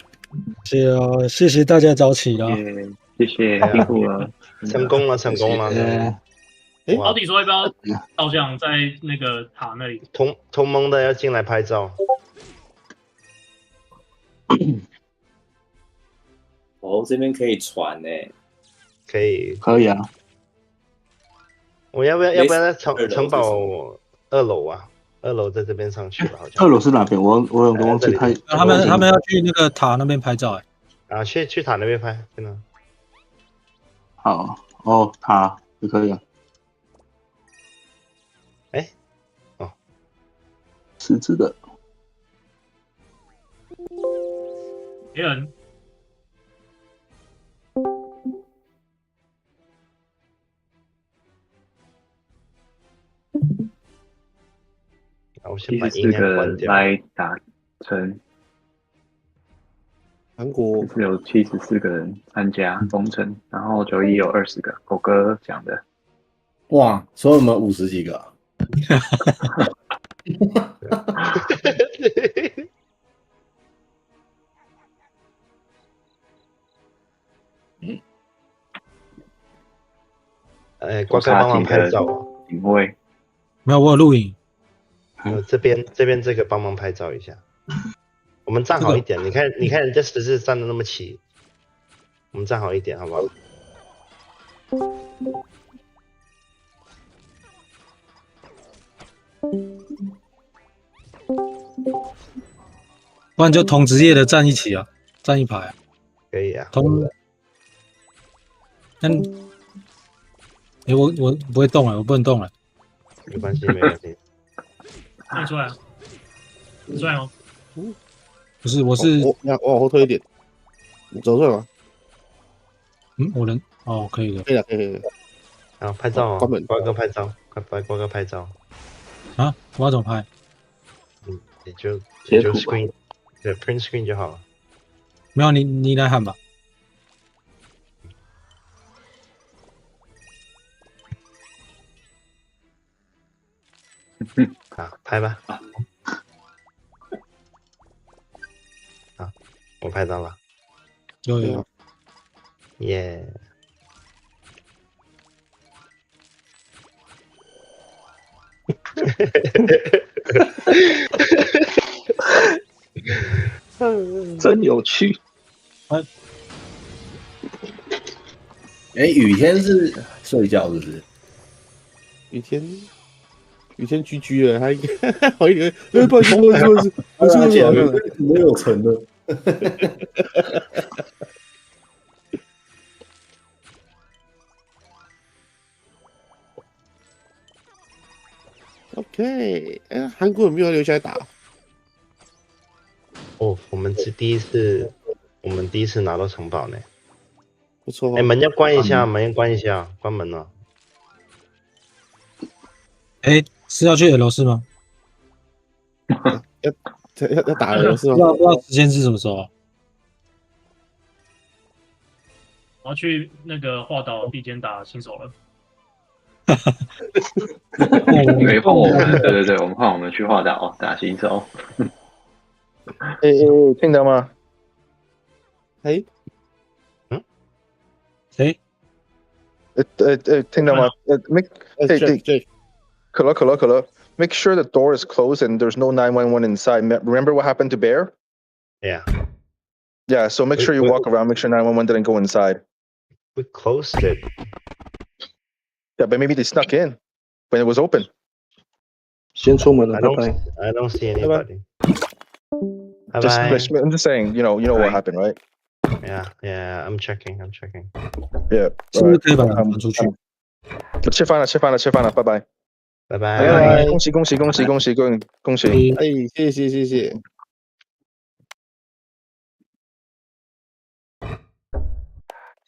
是啊，谢谢大家早起啦，谢谢，辛苦了，成功了。老底说要不要照相在那个塔那里？同盟的要进来拍照。这边可以传欸。可以啊。我要不要在城堡2楼啊？2楼在这边上去了，好像。2楼是哪边？我有个忘记拍。他们要去那个塔那边拍照啊，去塔那边拍，真的。好，哦，塔就可以了。哎，哦，十字的。别人我先把音量关掉。来打成韩国是有74个人参加封城，然后91有20个，狗哥讲的。哇，所以我们50几个。瓜哥帮忙拍照啊！警卫没有，我有录影。这边这个帮忙拍照一下。我们站好一点，你看人家十字站的那么齐，我们站好一点，好不好？不然就同职业的站一起啊，站一排啊。可以啊。我不会动了，我不能动了。没关系，没关系。那你出来啊？你出来吗？不是，我是我往后退一点，你走出来吗？我能哦，可以的，可以了，可以。好，拍照哦，关门，瓜哥拍照，瓜哥拍照。啊，我要怎么拍？你就 screen， 对 ，print screen 就好了。没有，你来喊吧。好，拍吧。好，我拍到了。有。耶。真有趣。雨天是睡觉是不是？雨天居了，还好一点。不好意思，不是，没有成的。OK，韩国有没有留下来打？哦，我们第一次拿到城堡呢，不错。门要关一下，门要关一下，关门了。是要去 L 4吗？要打 L 4吗？不知道时间是什么时候啊？我要去那个华岛地间打新手了。没换我们，对，我们换我们去华岛打新手。听到吗？谁？听到吗可乐 ，make sure the door is closed and there's no 911 inside. Remember what happened to Bear? Yeah. Yeah, so make sure you walk around, make sure 911 didn't go inside. We closed it. Yeah, but maybe they snuck in when it was open. 先出门了， I don't see anybody. Bye Just, bye. I'm just saying, you know what happened, right? Yeah, I'm checking. Yeah. 是不是可以把他们出去？吃饭了，拜拜。拜拜。恭喜！谢谢。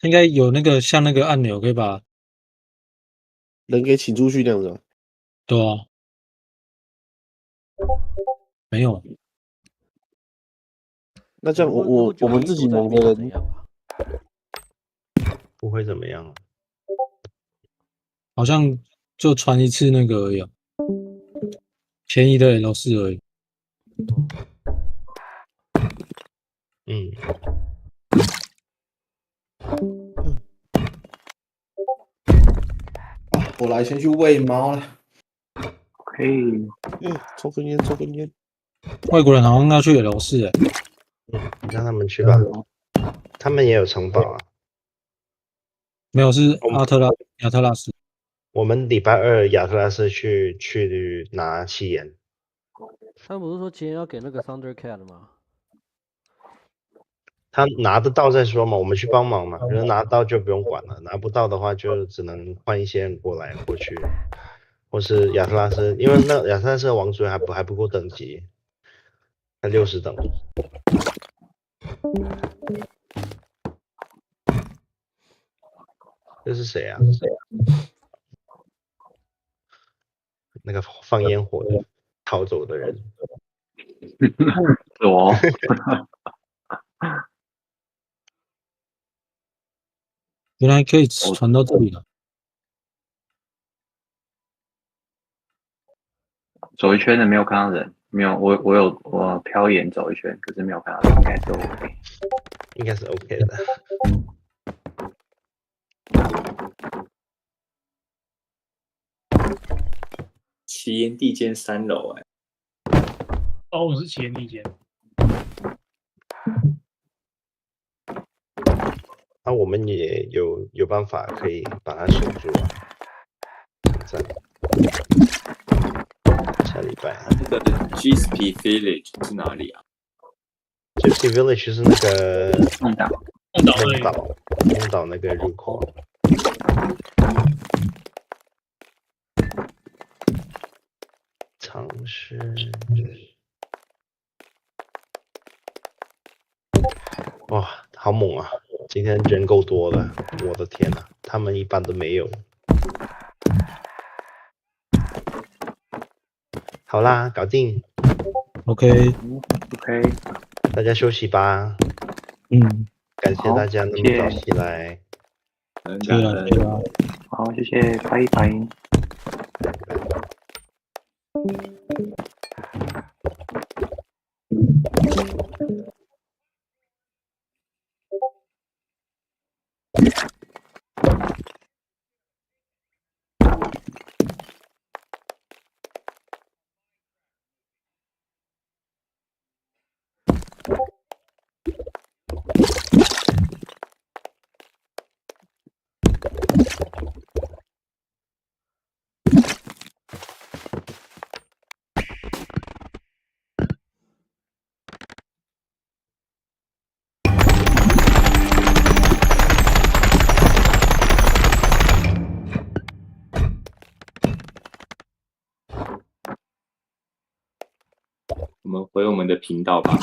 应该有那个像那个按钮，可以把人给请出去那样子。对啊，没有。那这样我们自己蒙的人不会怎么样。好像就传一次那个而已，便宜的 L 4而已。我来先去喂猫了。可以。抽根烟。外国人好像要去 L 4让他们去吧，他们也有城堡啊。没有，是亚特拉斯。我们礼拜2亚特拉斯去拿气焰。他们不是说今天要给那个 Thundercat 吗？他拿得到再说嘛，我们去帮忙嘛。如果拿到就不用管了，拿不到的话就只能换一些人过来过去，或是亚特拉斯，因为那亚特拉斯的王族还不够等级，才60等。这是谁啊？那个放烟火的逃走的人。我原来可以传到这里了。走一圈的没有看到人，没有我瞟眼走一圈，可是没有看到人，应该是 OK， 应该是 OK 的。奇岩地间3楼哎。哦，我是奇岩地间。那我们也有办法可以把它守住啊。赞。下礼拜。这个 GSP Village 是哪里啊 ？GSP Village 是那个梦岛那个入口。尝试。哇，好猛啊！今天人够多的，我的天哪，他们一般都没有。好啦，搞定。OK， 大家休息吧。感谢大家那么早起来。好，谢谢，拜拜。我们回我们的频道吧。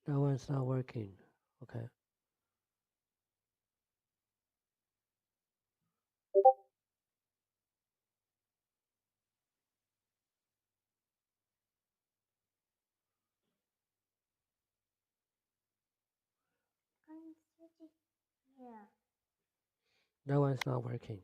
That one's not working. Okay. That one's not working.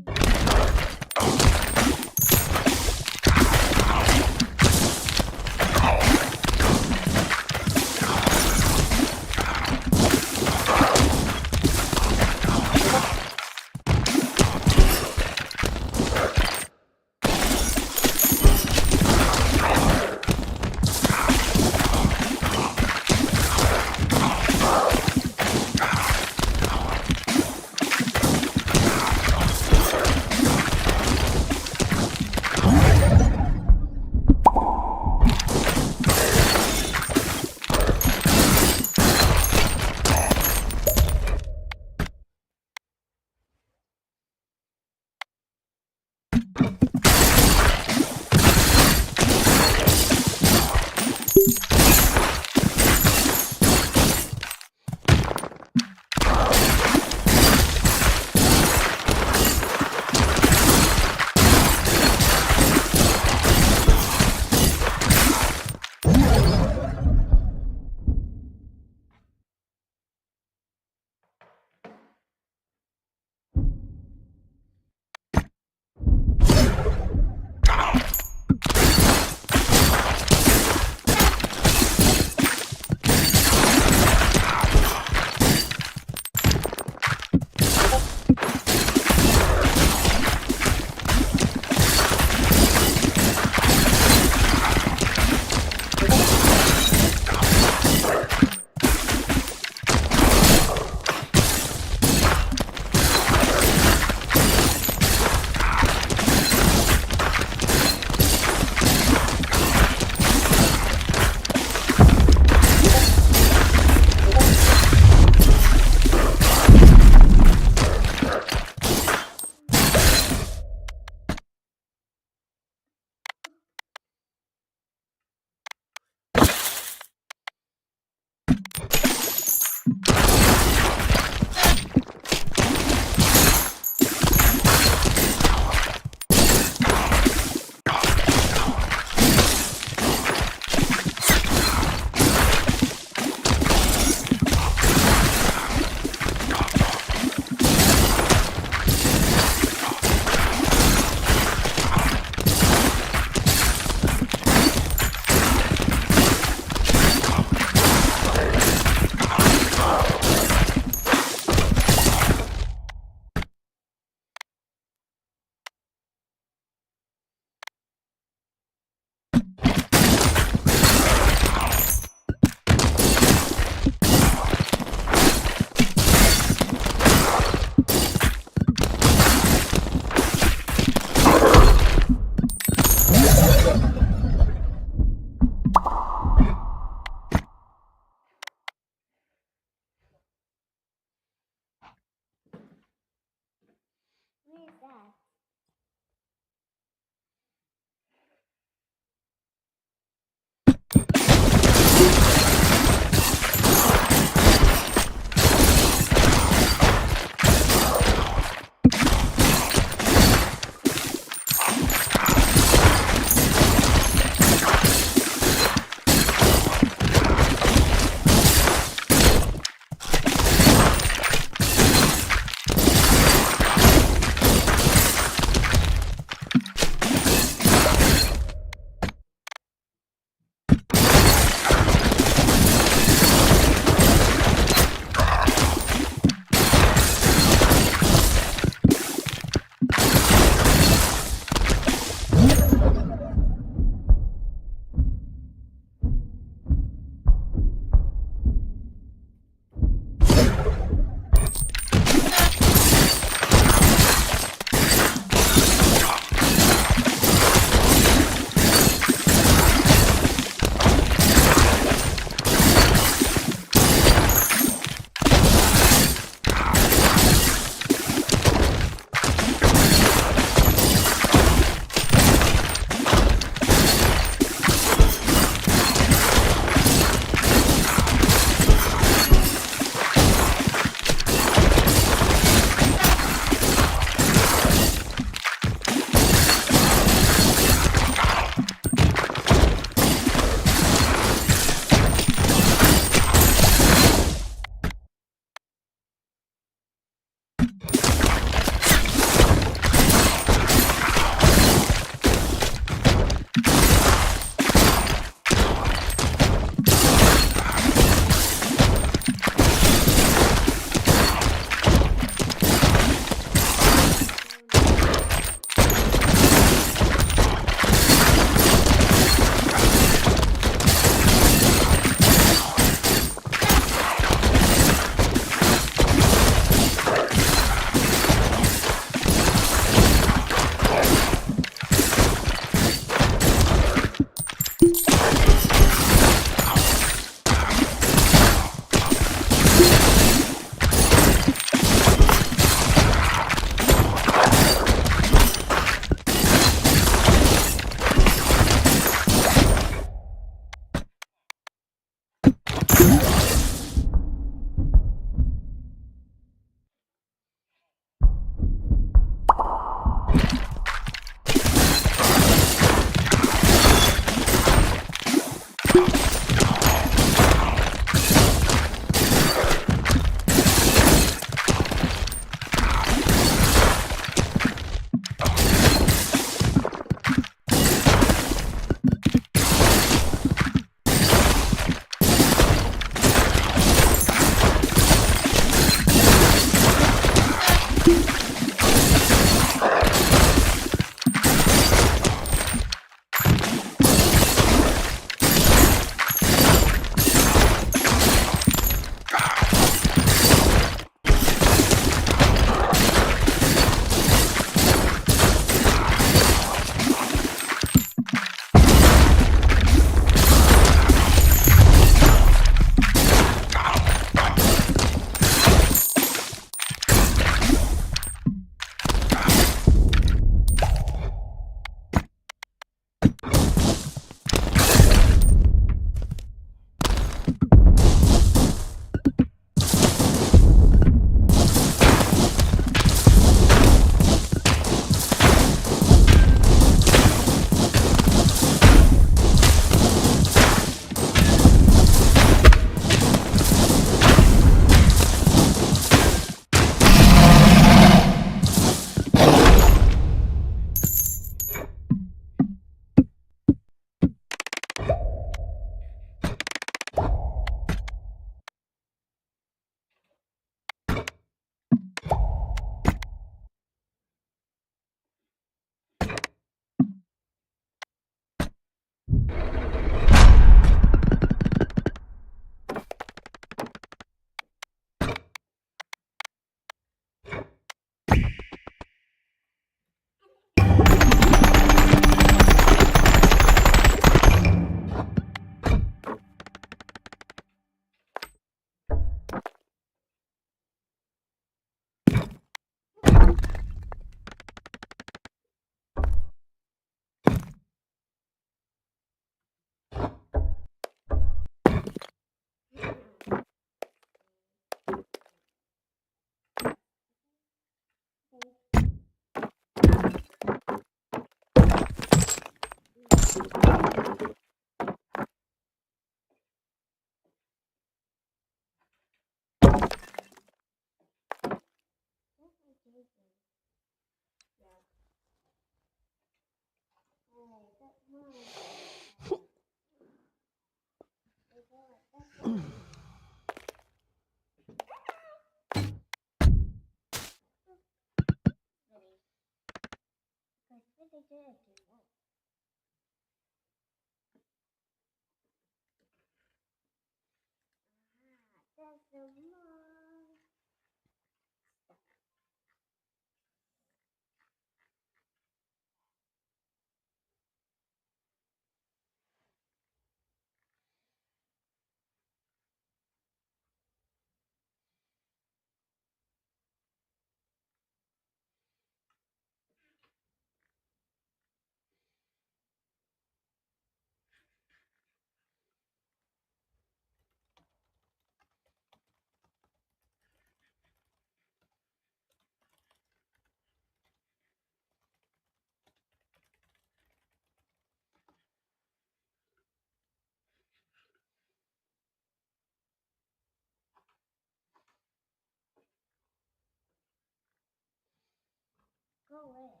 Go away.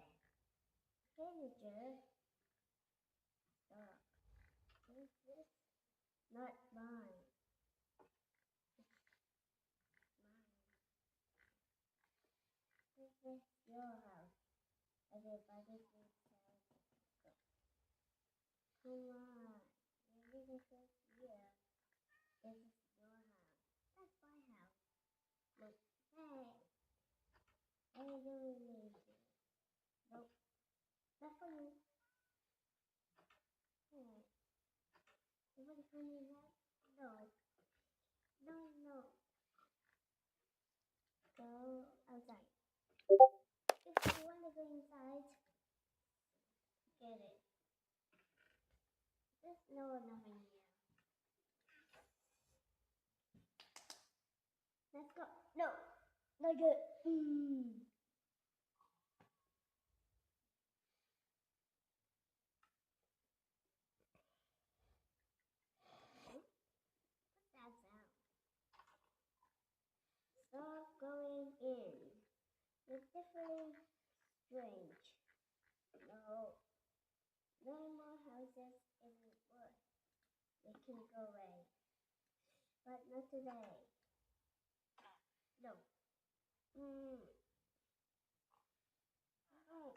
Villager. Stop. Is this not mine? It's mine. This is your house. Everybody thinks go. Come on. Maybe this is here. This is your house. That's my house. Look. Hey. I don't need you. Nope. Not for you. Hey. Nobody for me yet? No. No. Go outside. If you want to go inside, get it. There's no nothing here. Let's go. No. Not good. What's that sound? Stop going in. It's different strange. No. No more houses isn't wood. They can go away. But not today. No. Oh.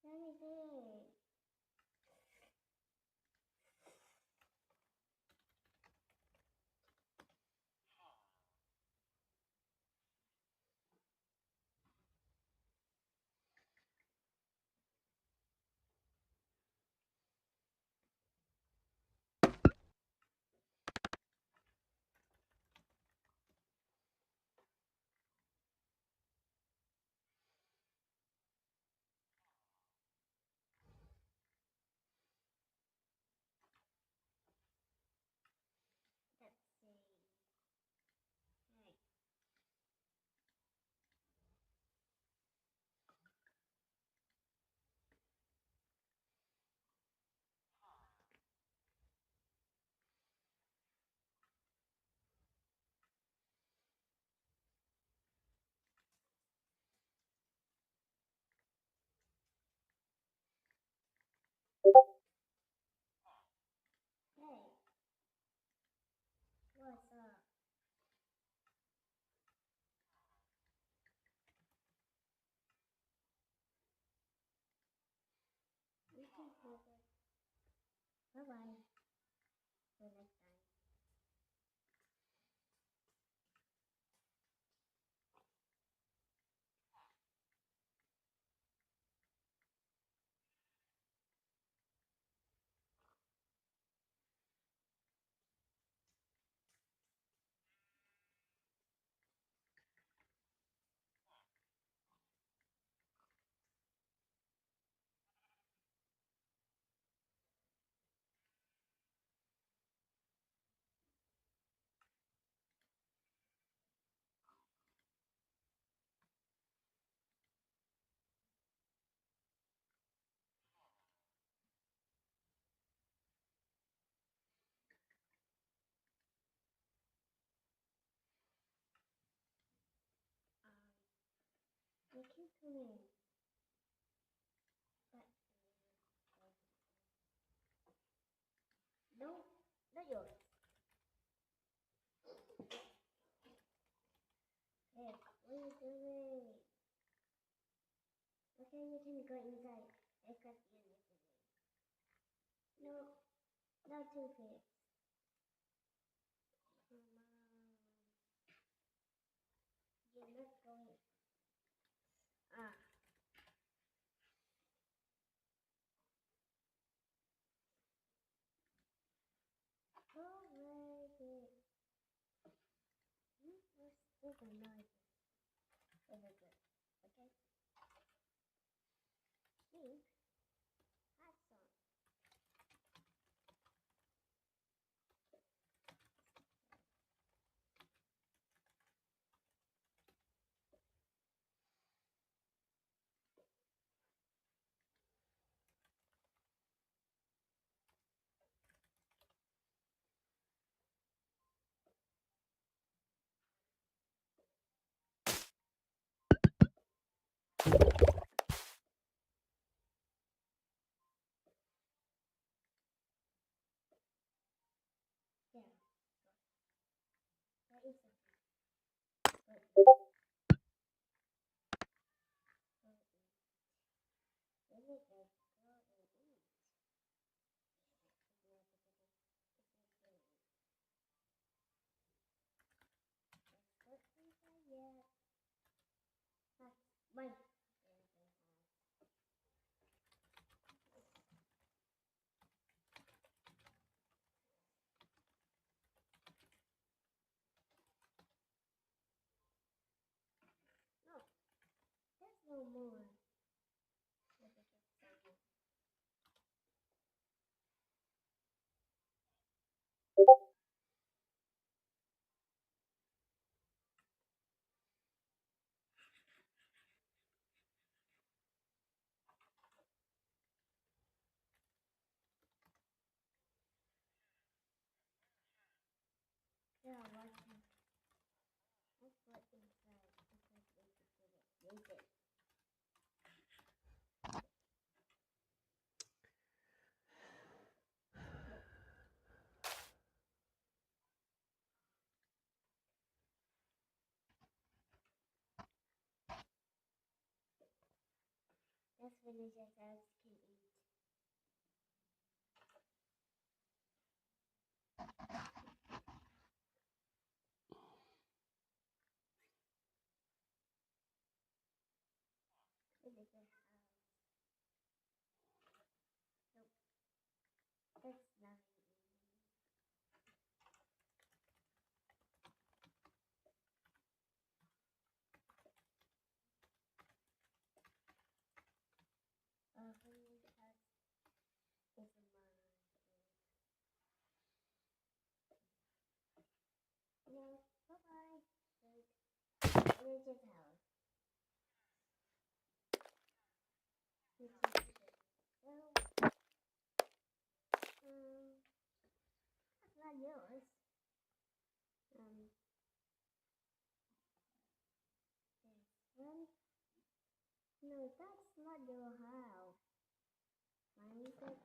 Let me see. Let's see. Hey. Hey. What's up? We can hold it. Bye-bye. Till next time. They can come in. But no, not yours. Hey, what are you doing? Let's Okay, you can go inside. I got you yesterday. No, not too fast. You're not going. Ah. Alright. This is nice. Very good. Okay. Pink. Hot song. Yeah. That is a good. Let me go and eat. Let's go inside yet. That's mine. No, there's no more. Let me get some more. Yeah, watching. Let's put inside because they could put it. They did. Let's finish it so I can eat. Finish it. Nope. That's not honey has is mine. No, bye-bye. Wait. Finish it house. Which is it? No. That's not yours. This one. No, that's not your house. Mine is your house.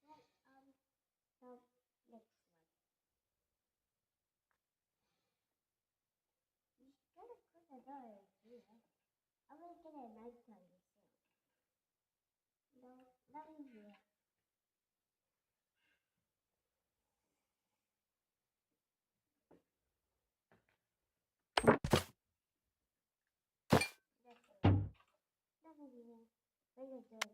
That's not the next one. You gotta put the door here. I will get a nice one soon. No, not in here. That's in here. Very good.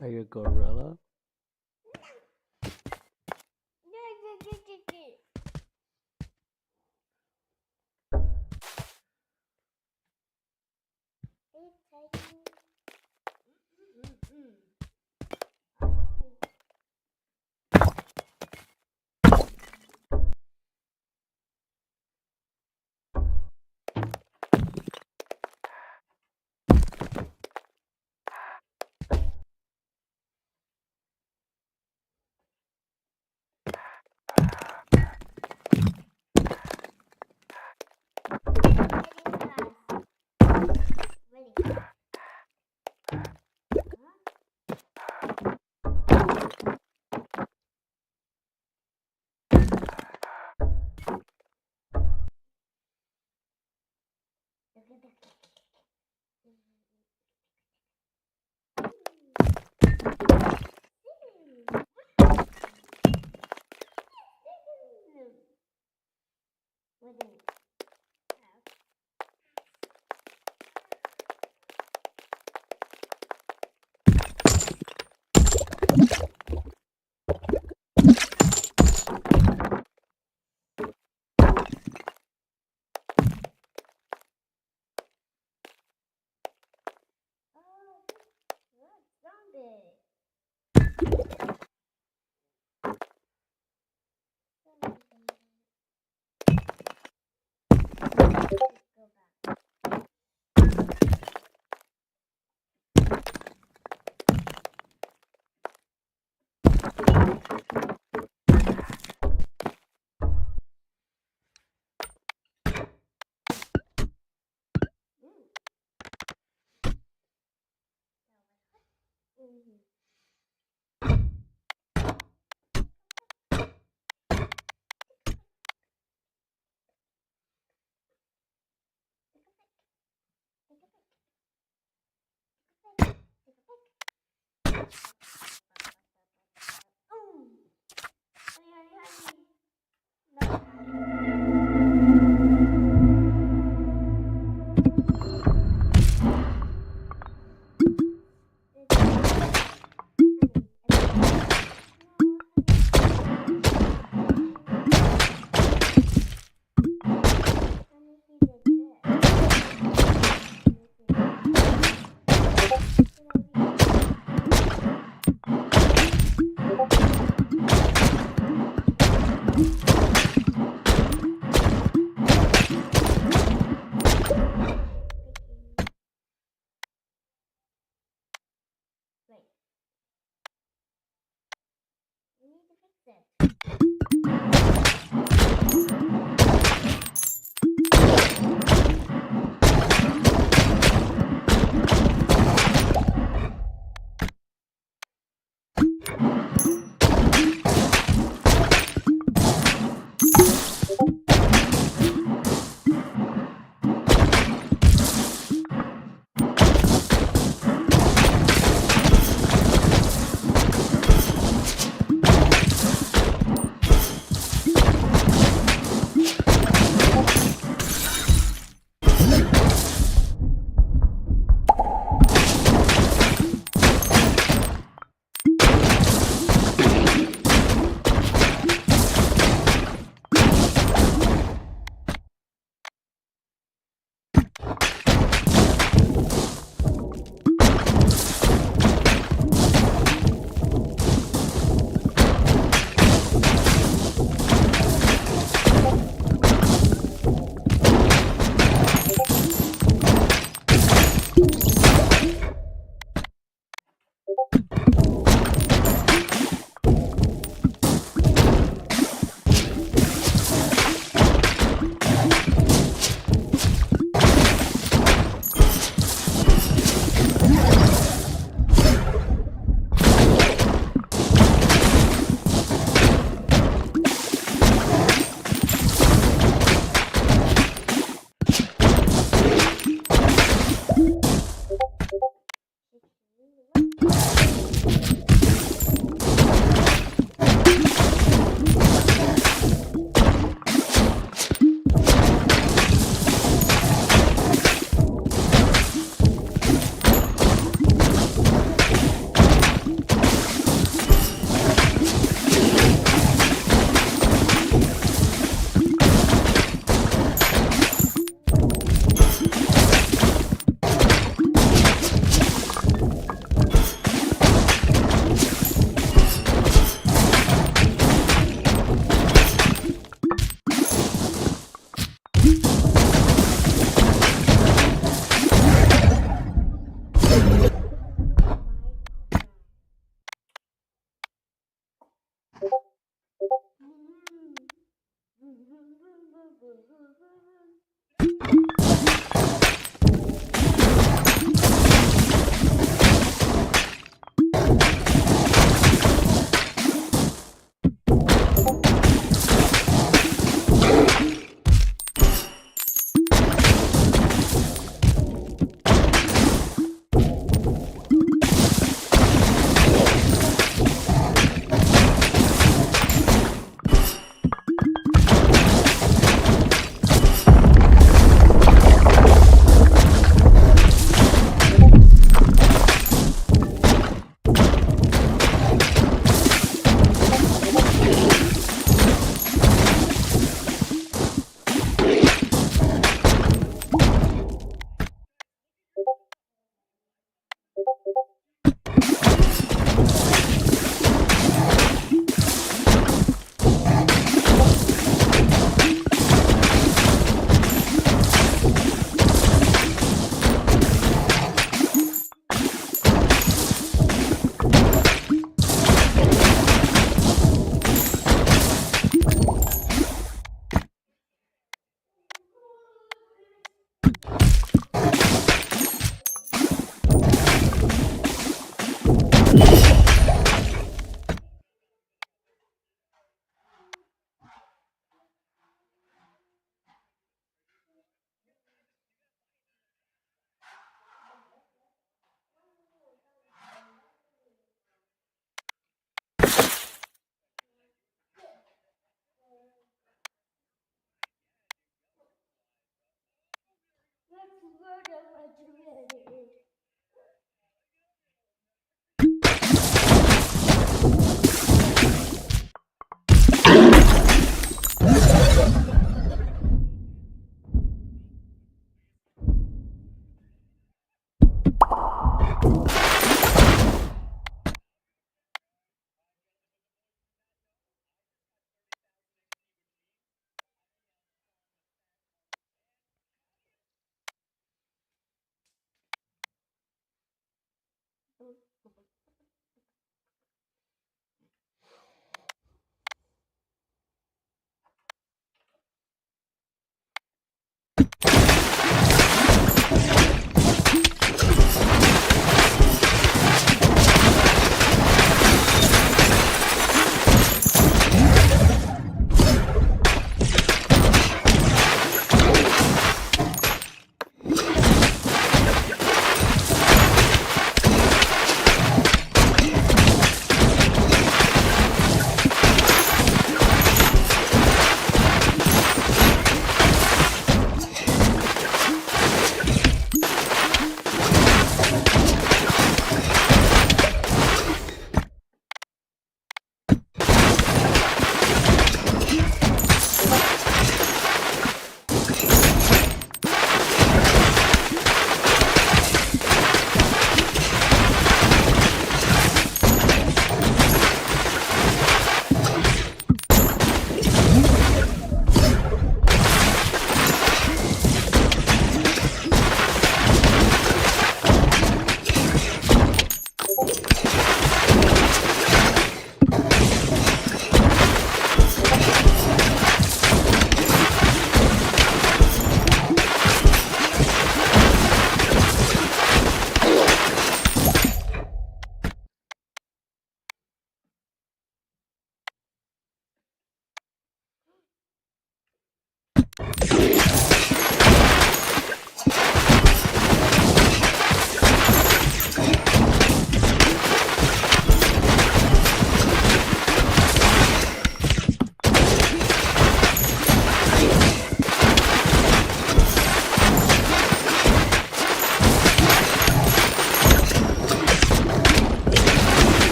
Like a gorilla?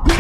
you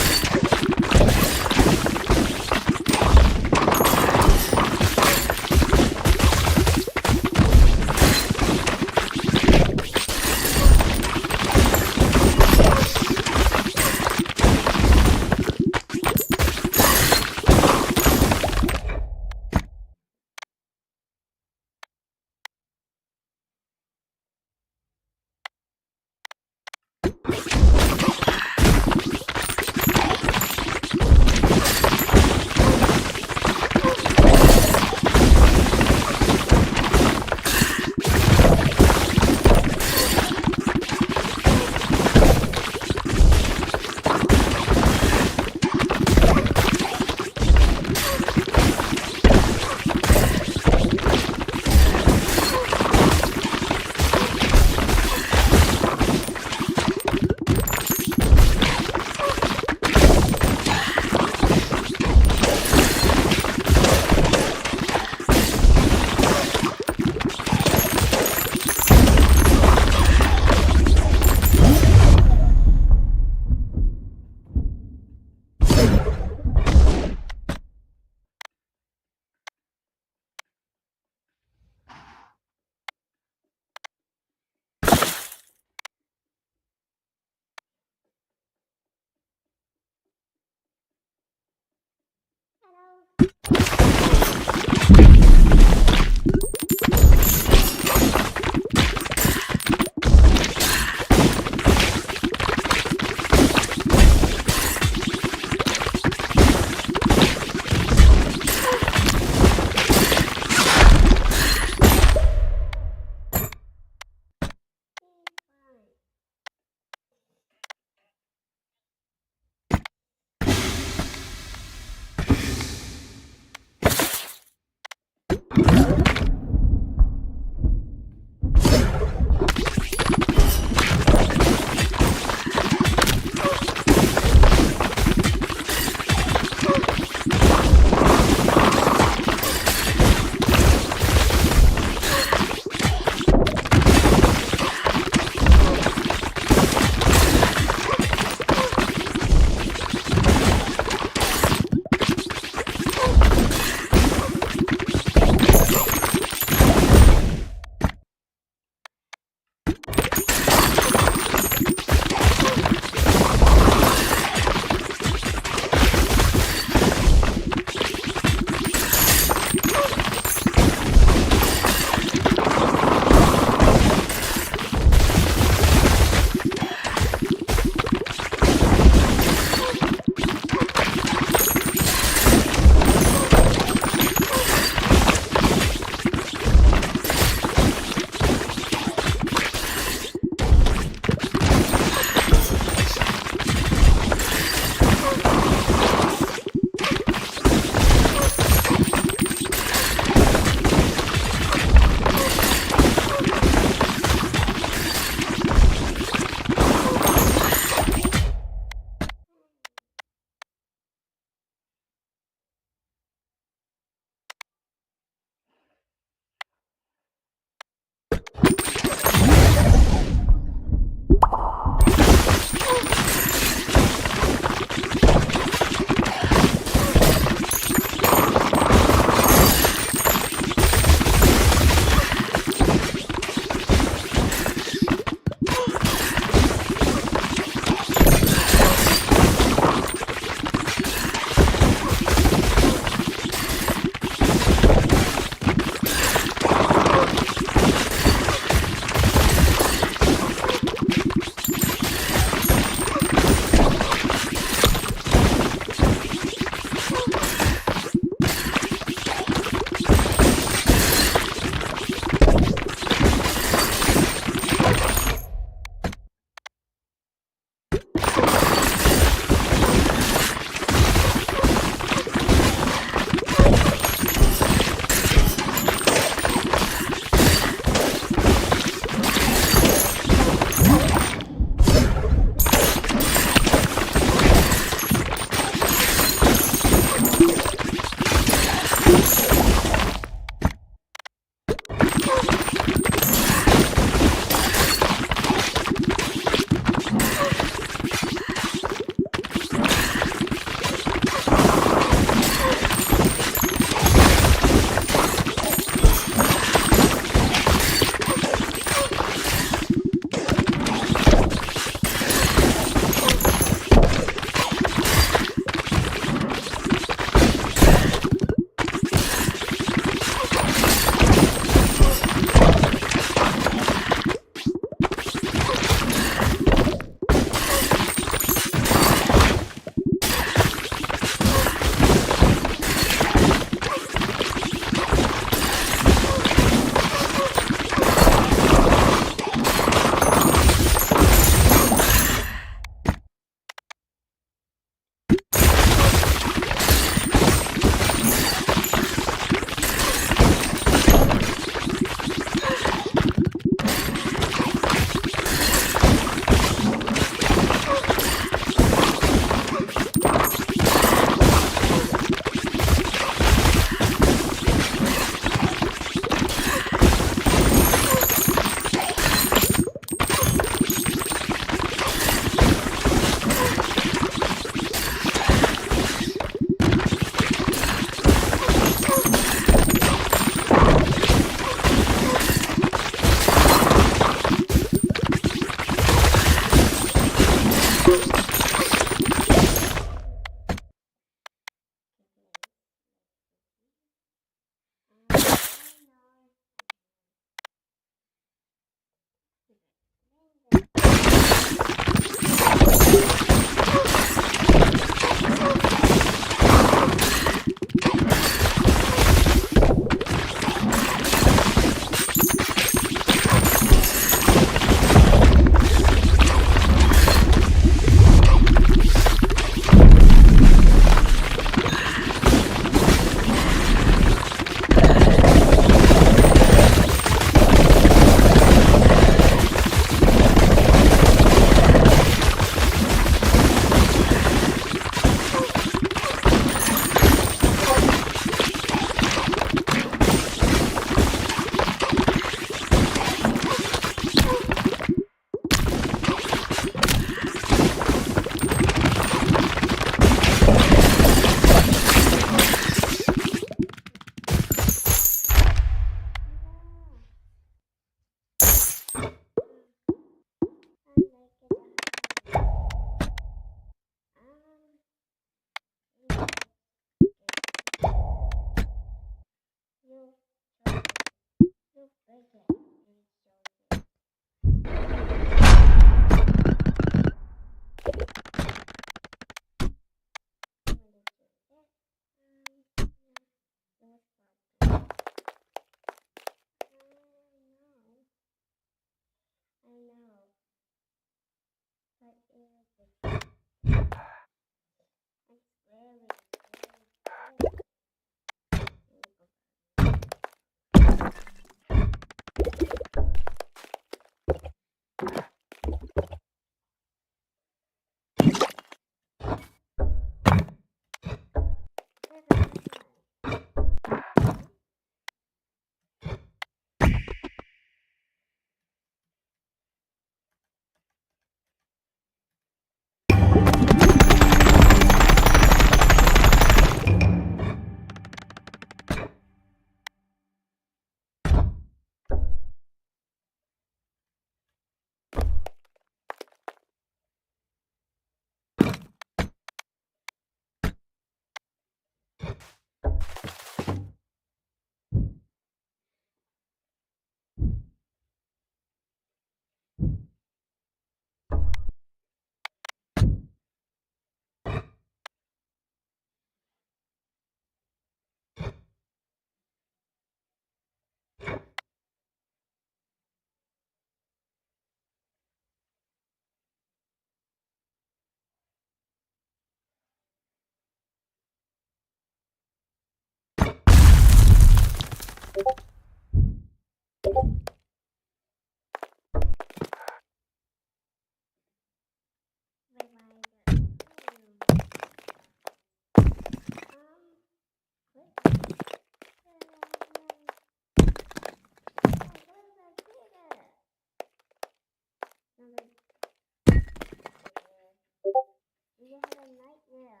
You had a nightmare.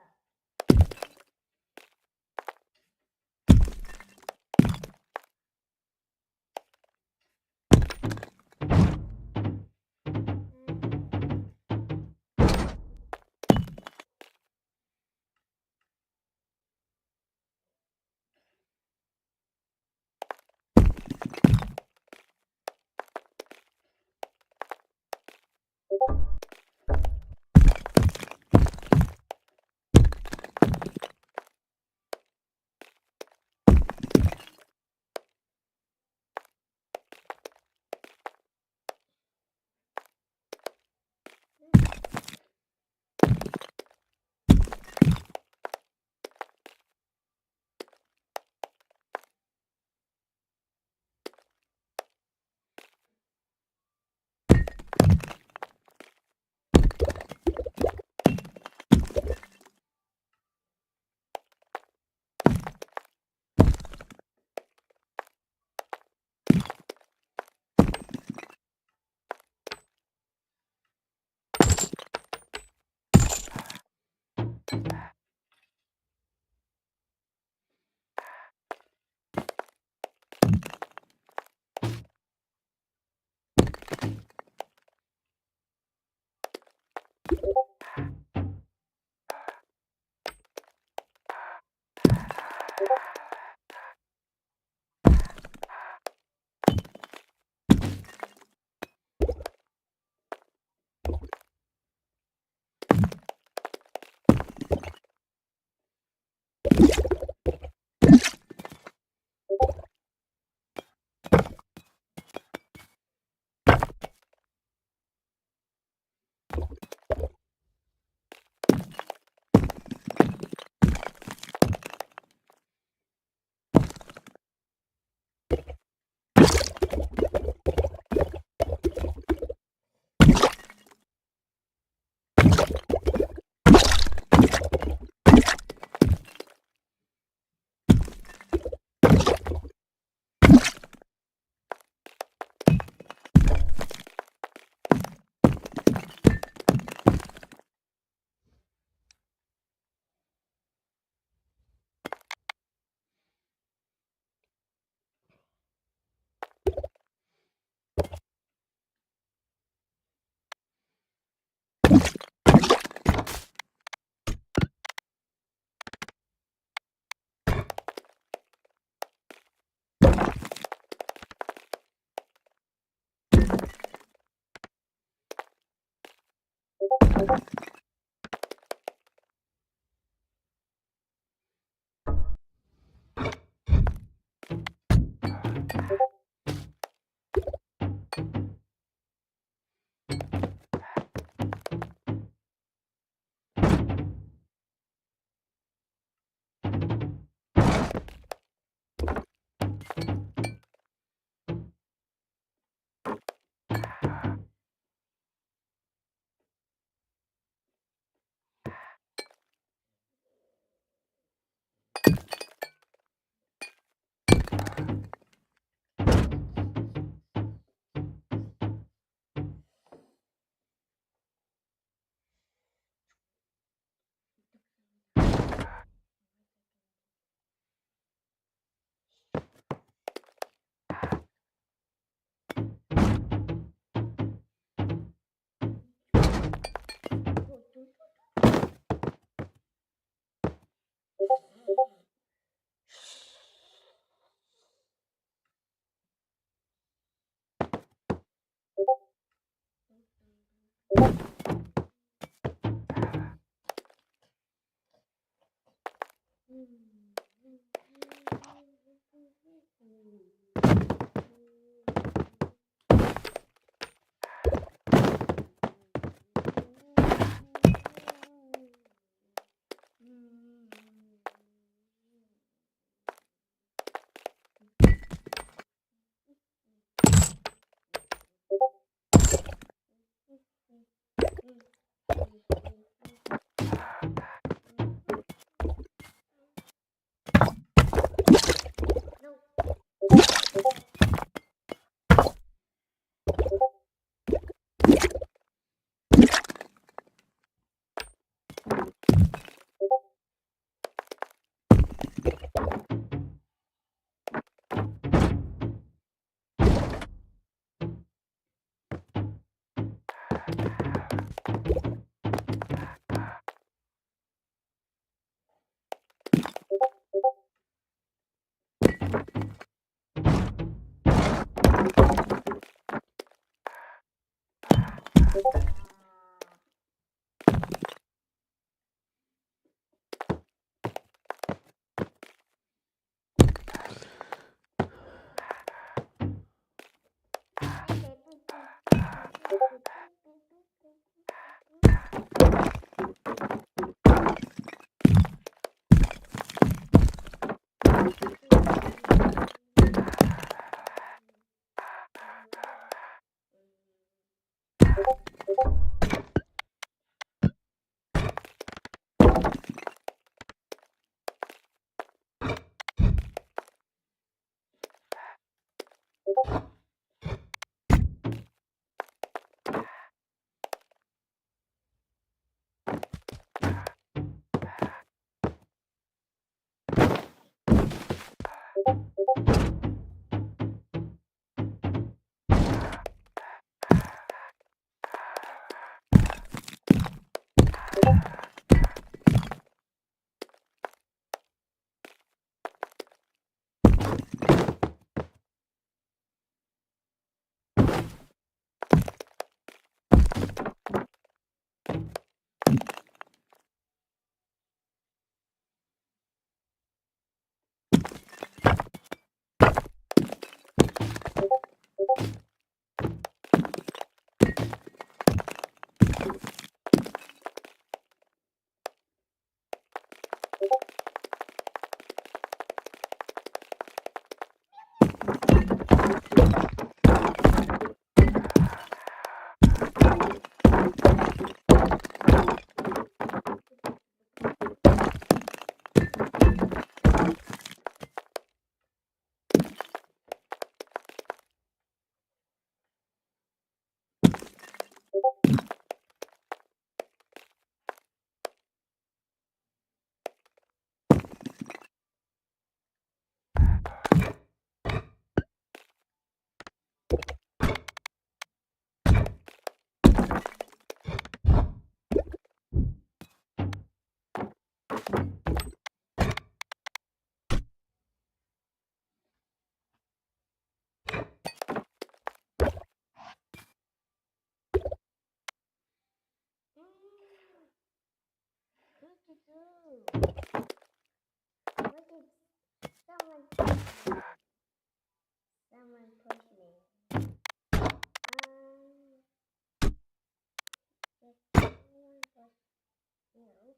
Someone push me. If someone push you, let's go from here.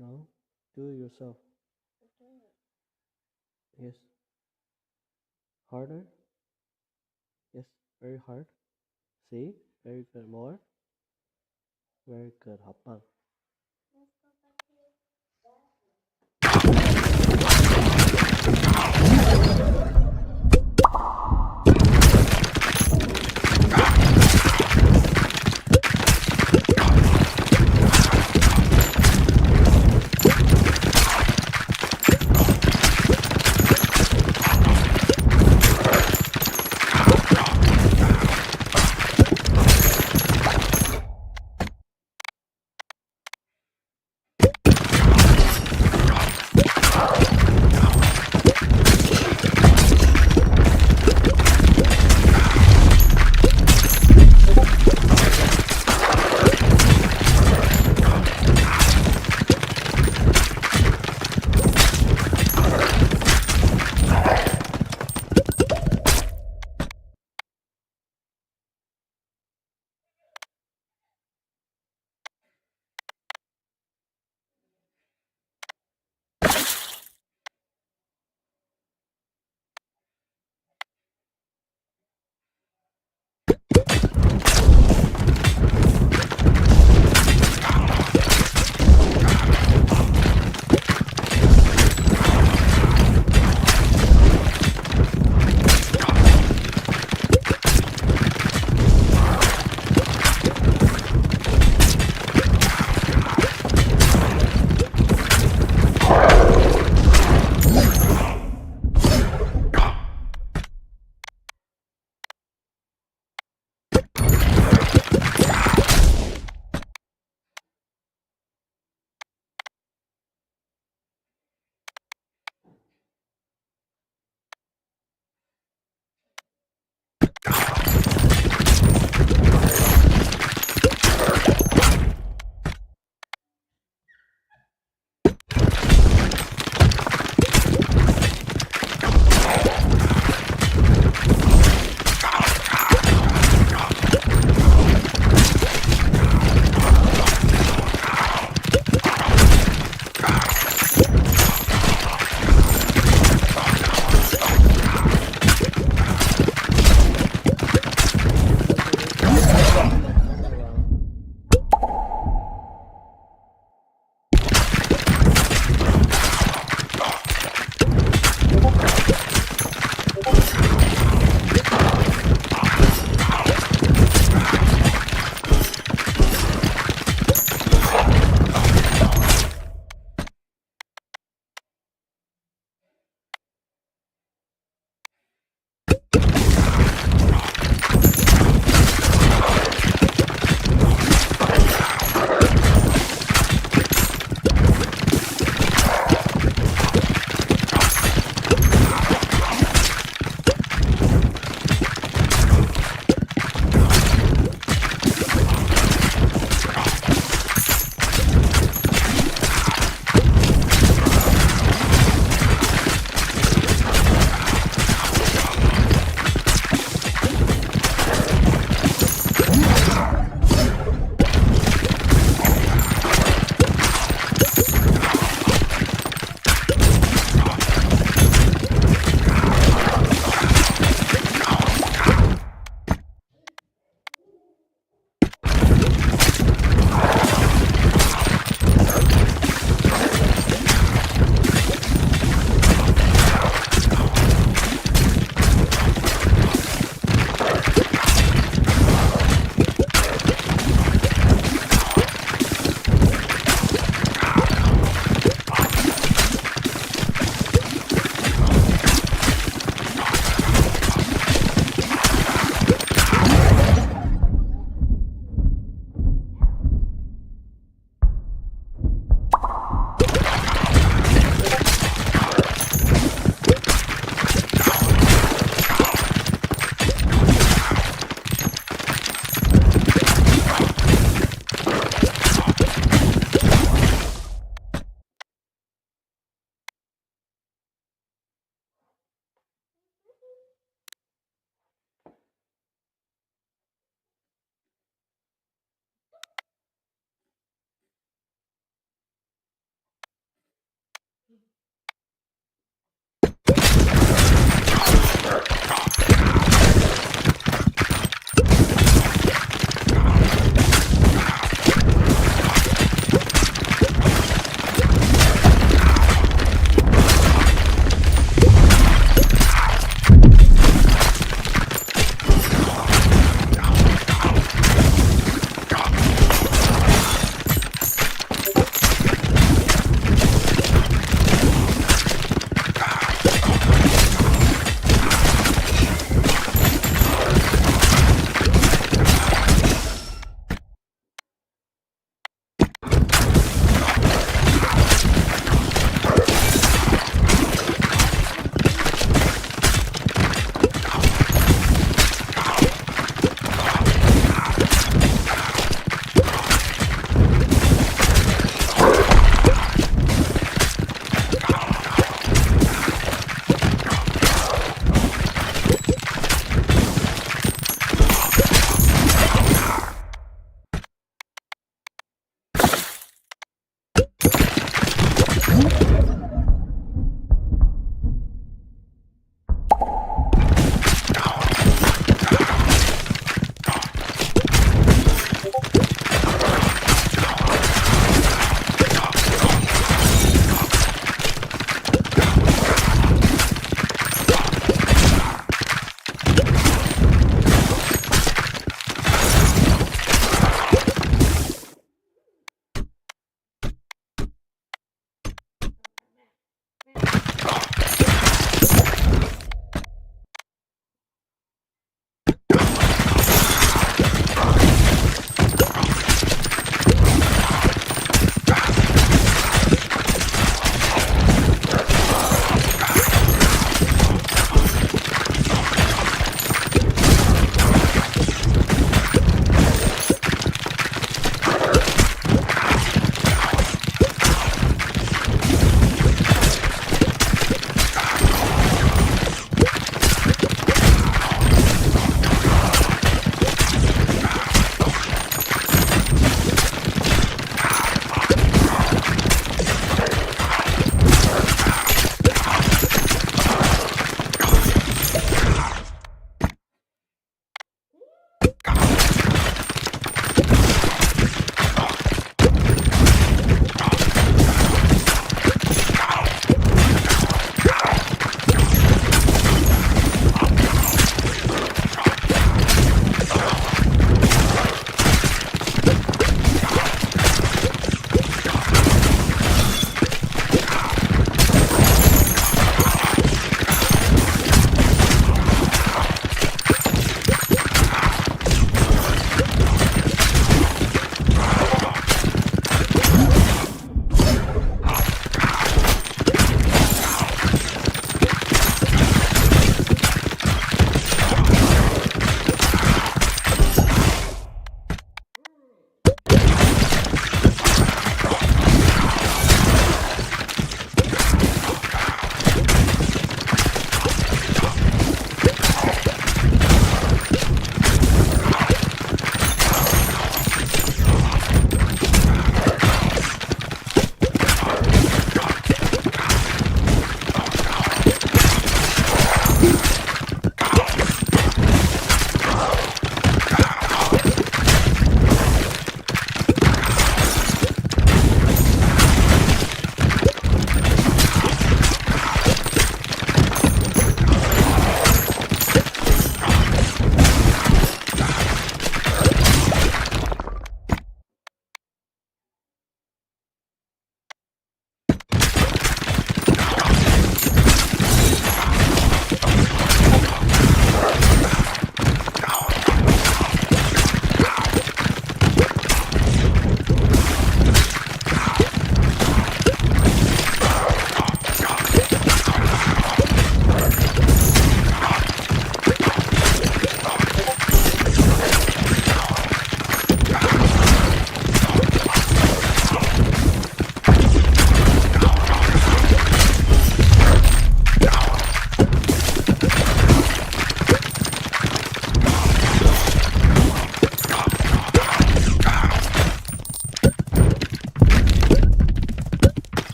No, do it yourself. Yes. Harder. Yes, very hard. See, very good. More. Very good. 好棒。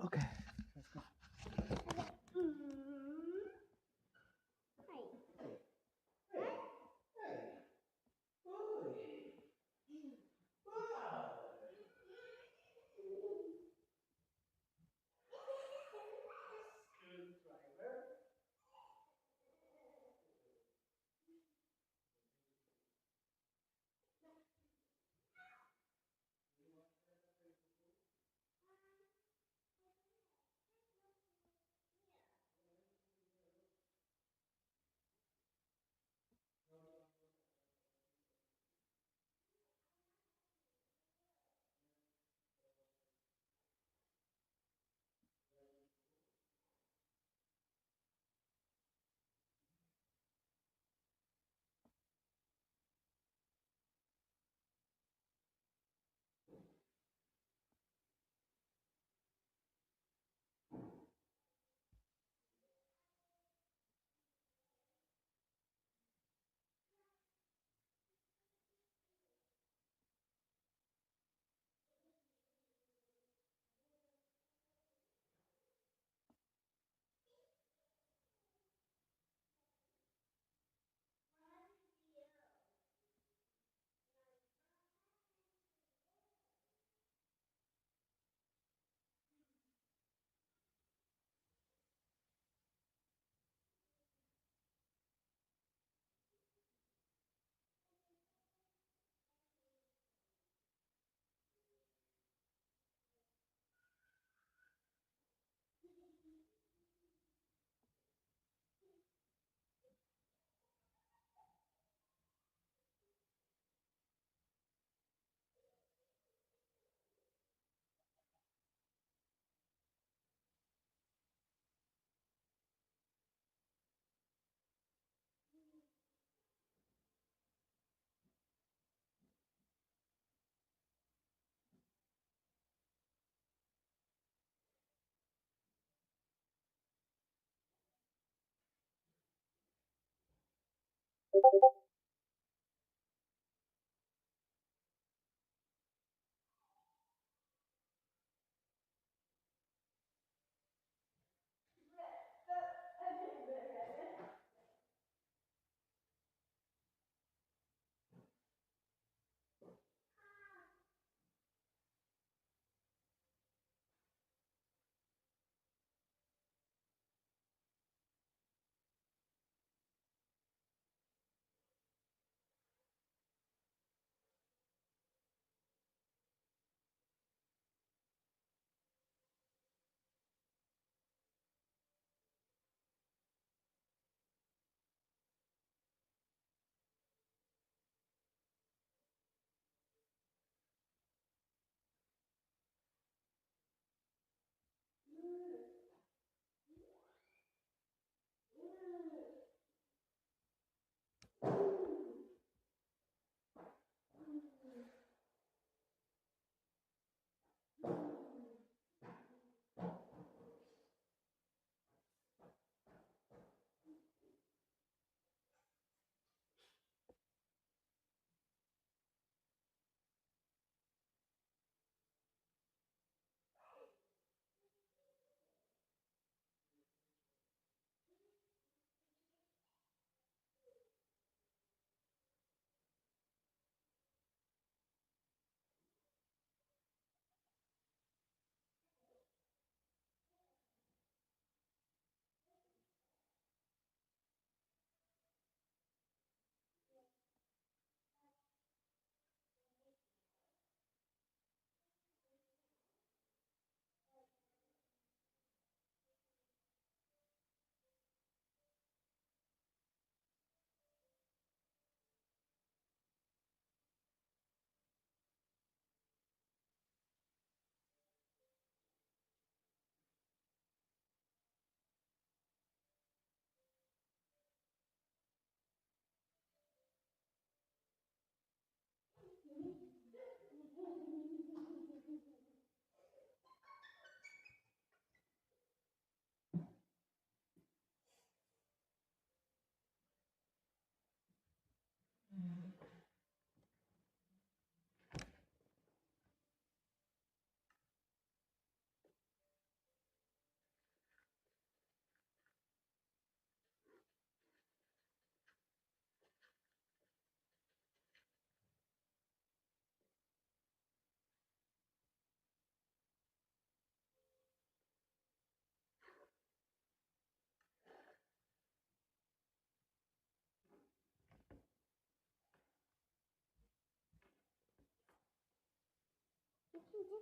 Okay.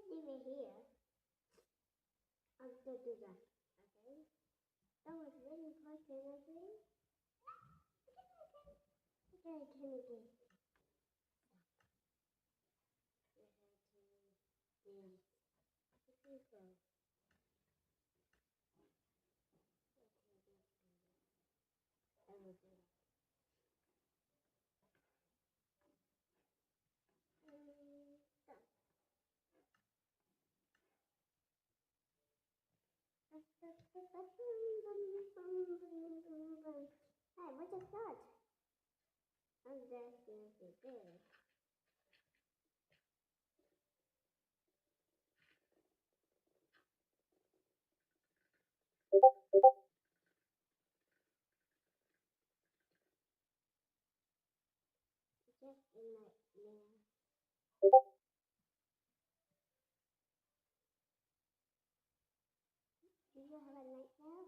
leave it here. I'll still do that. Okay? That was really important, okay? Okay, Timothy. I will do that. Done. Hey, what is that? I'm just going to do it. Just in my ear. Do you have a nightmare?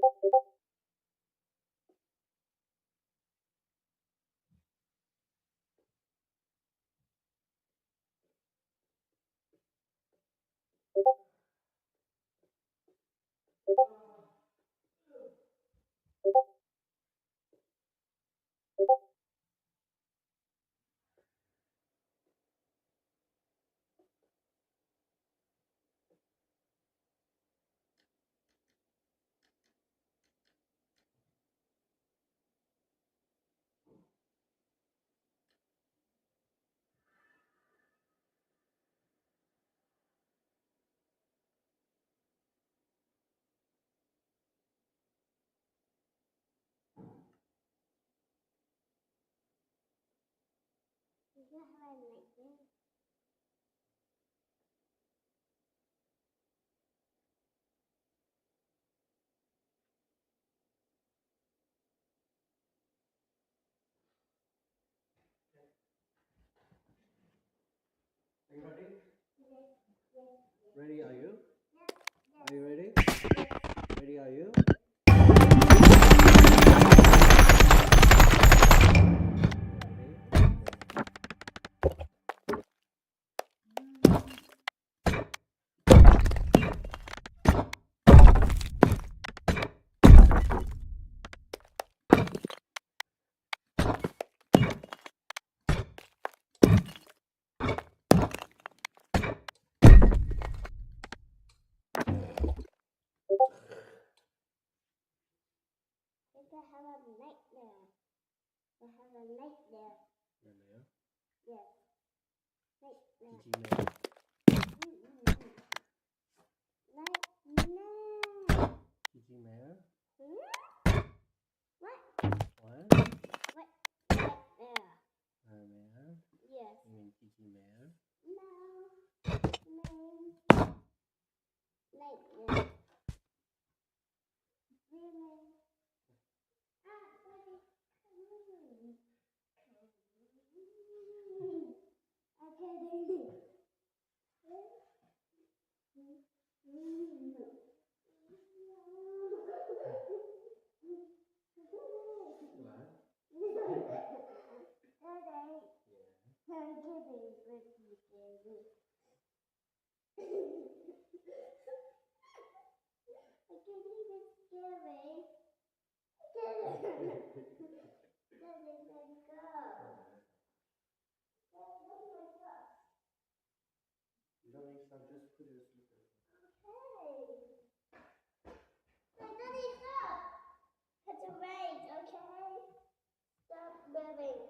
You got hard like this. Are you ready? Yes, yes, yes. Ready, are you? Yes, yes. Are you ready? Ready, are you? If I have a nightmare. I have a nightmare. Nightmare? Yes. Nightmare. Nightmare. Nightmare. Nightmare? What? What? What? Nightmare. Nightmare? Yes. You mean nightmare? No. Name. Nightmare. Really? Buddy, come on. Okay. You don't need some, just put it asleep. Daddy, stop! It's a rain, okay? Stop moving.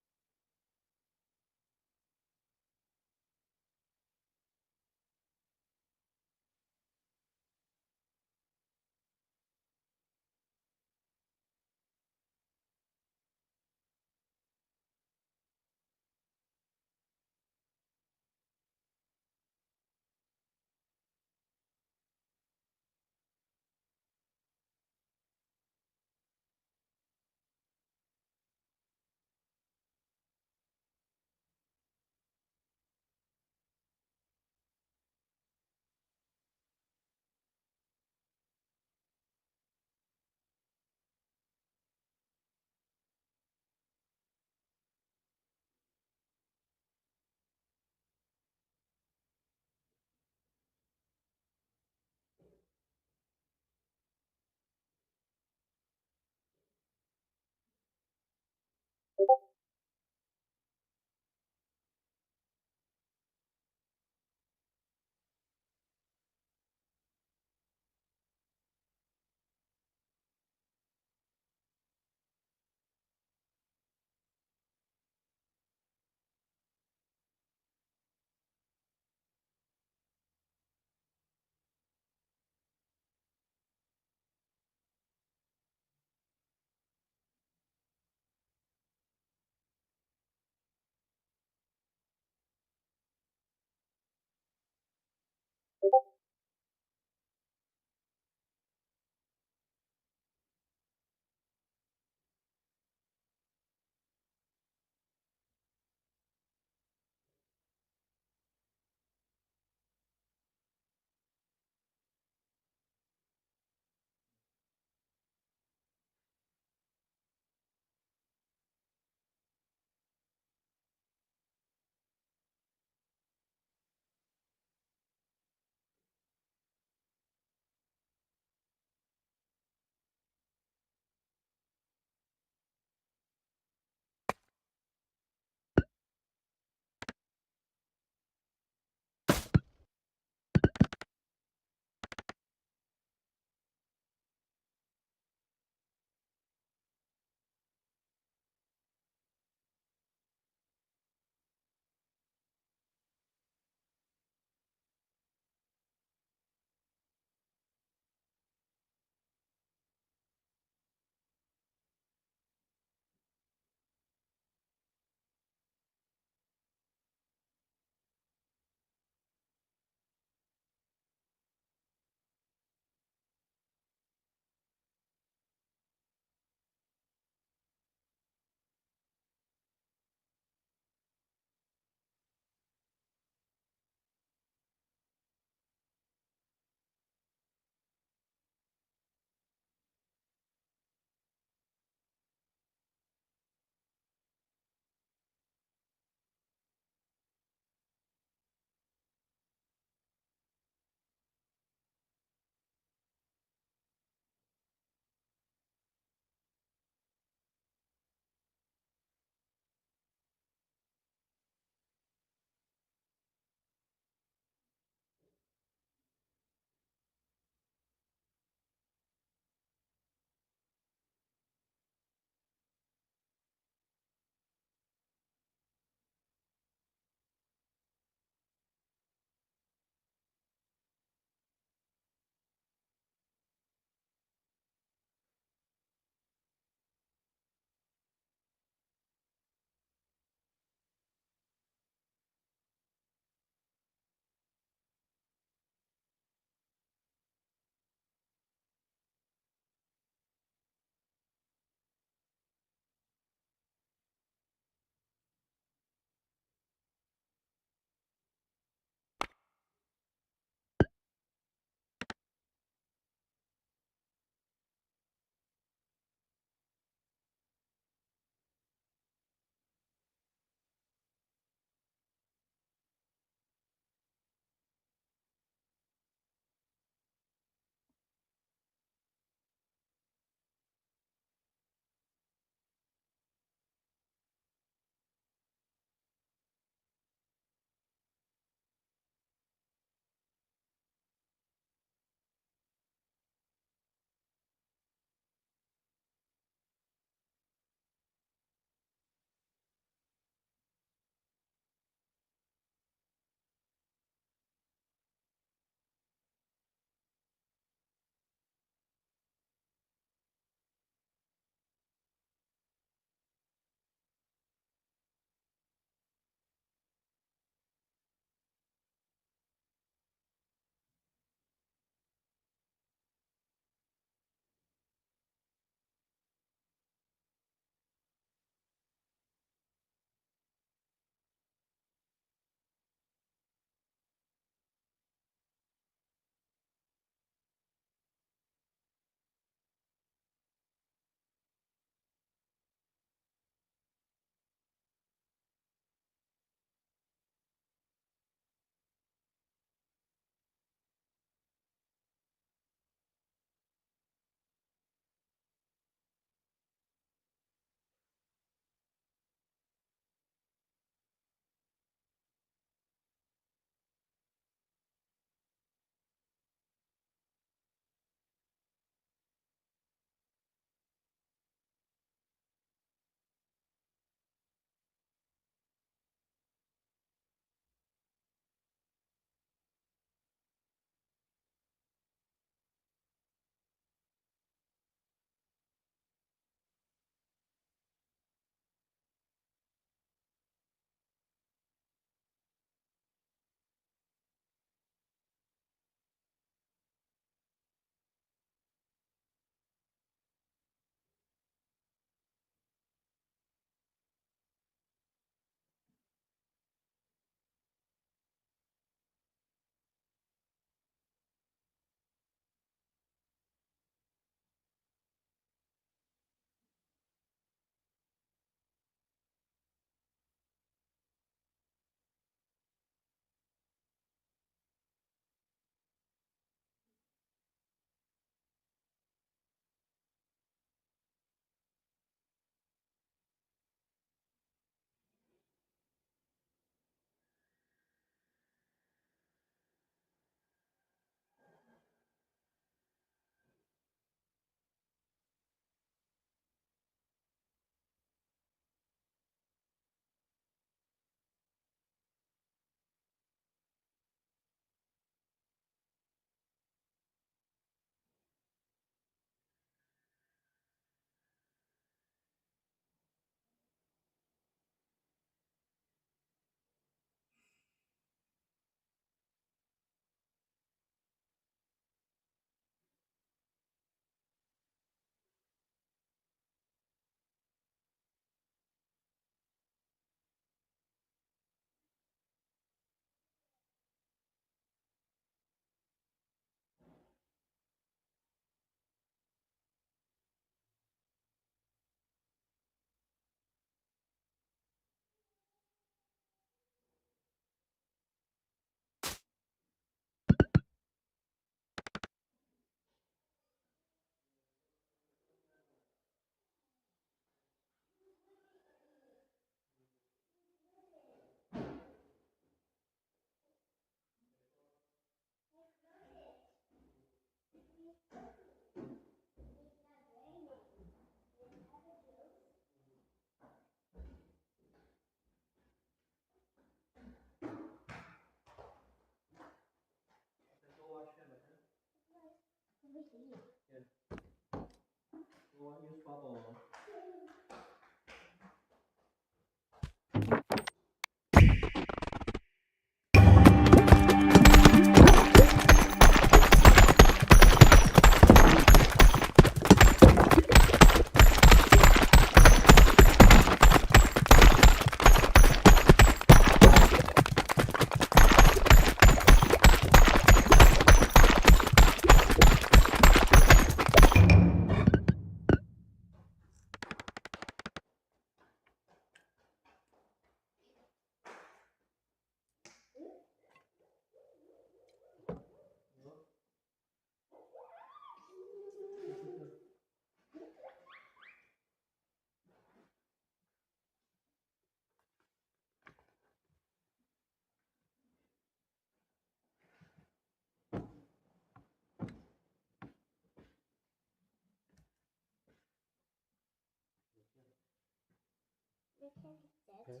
Okay.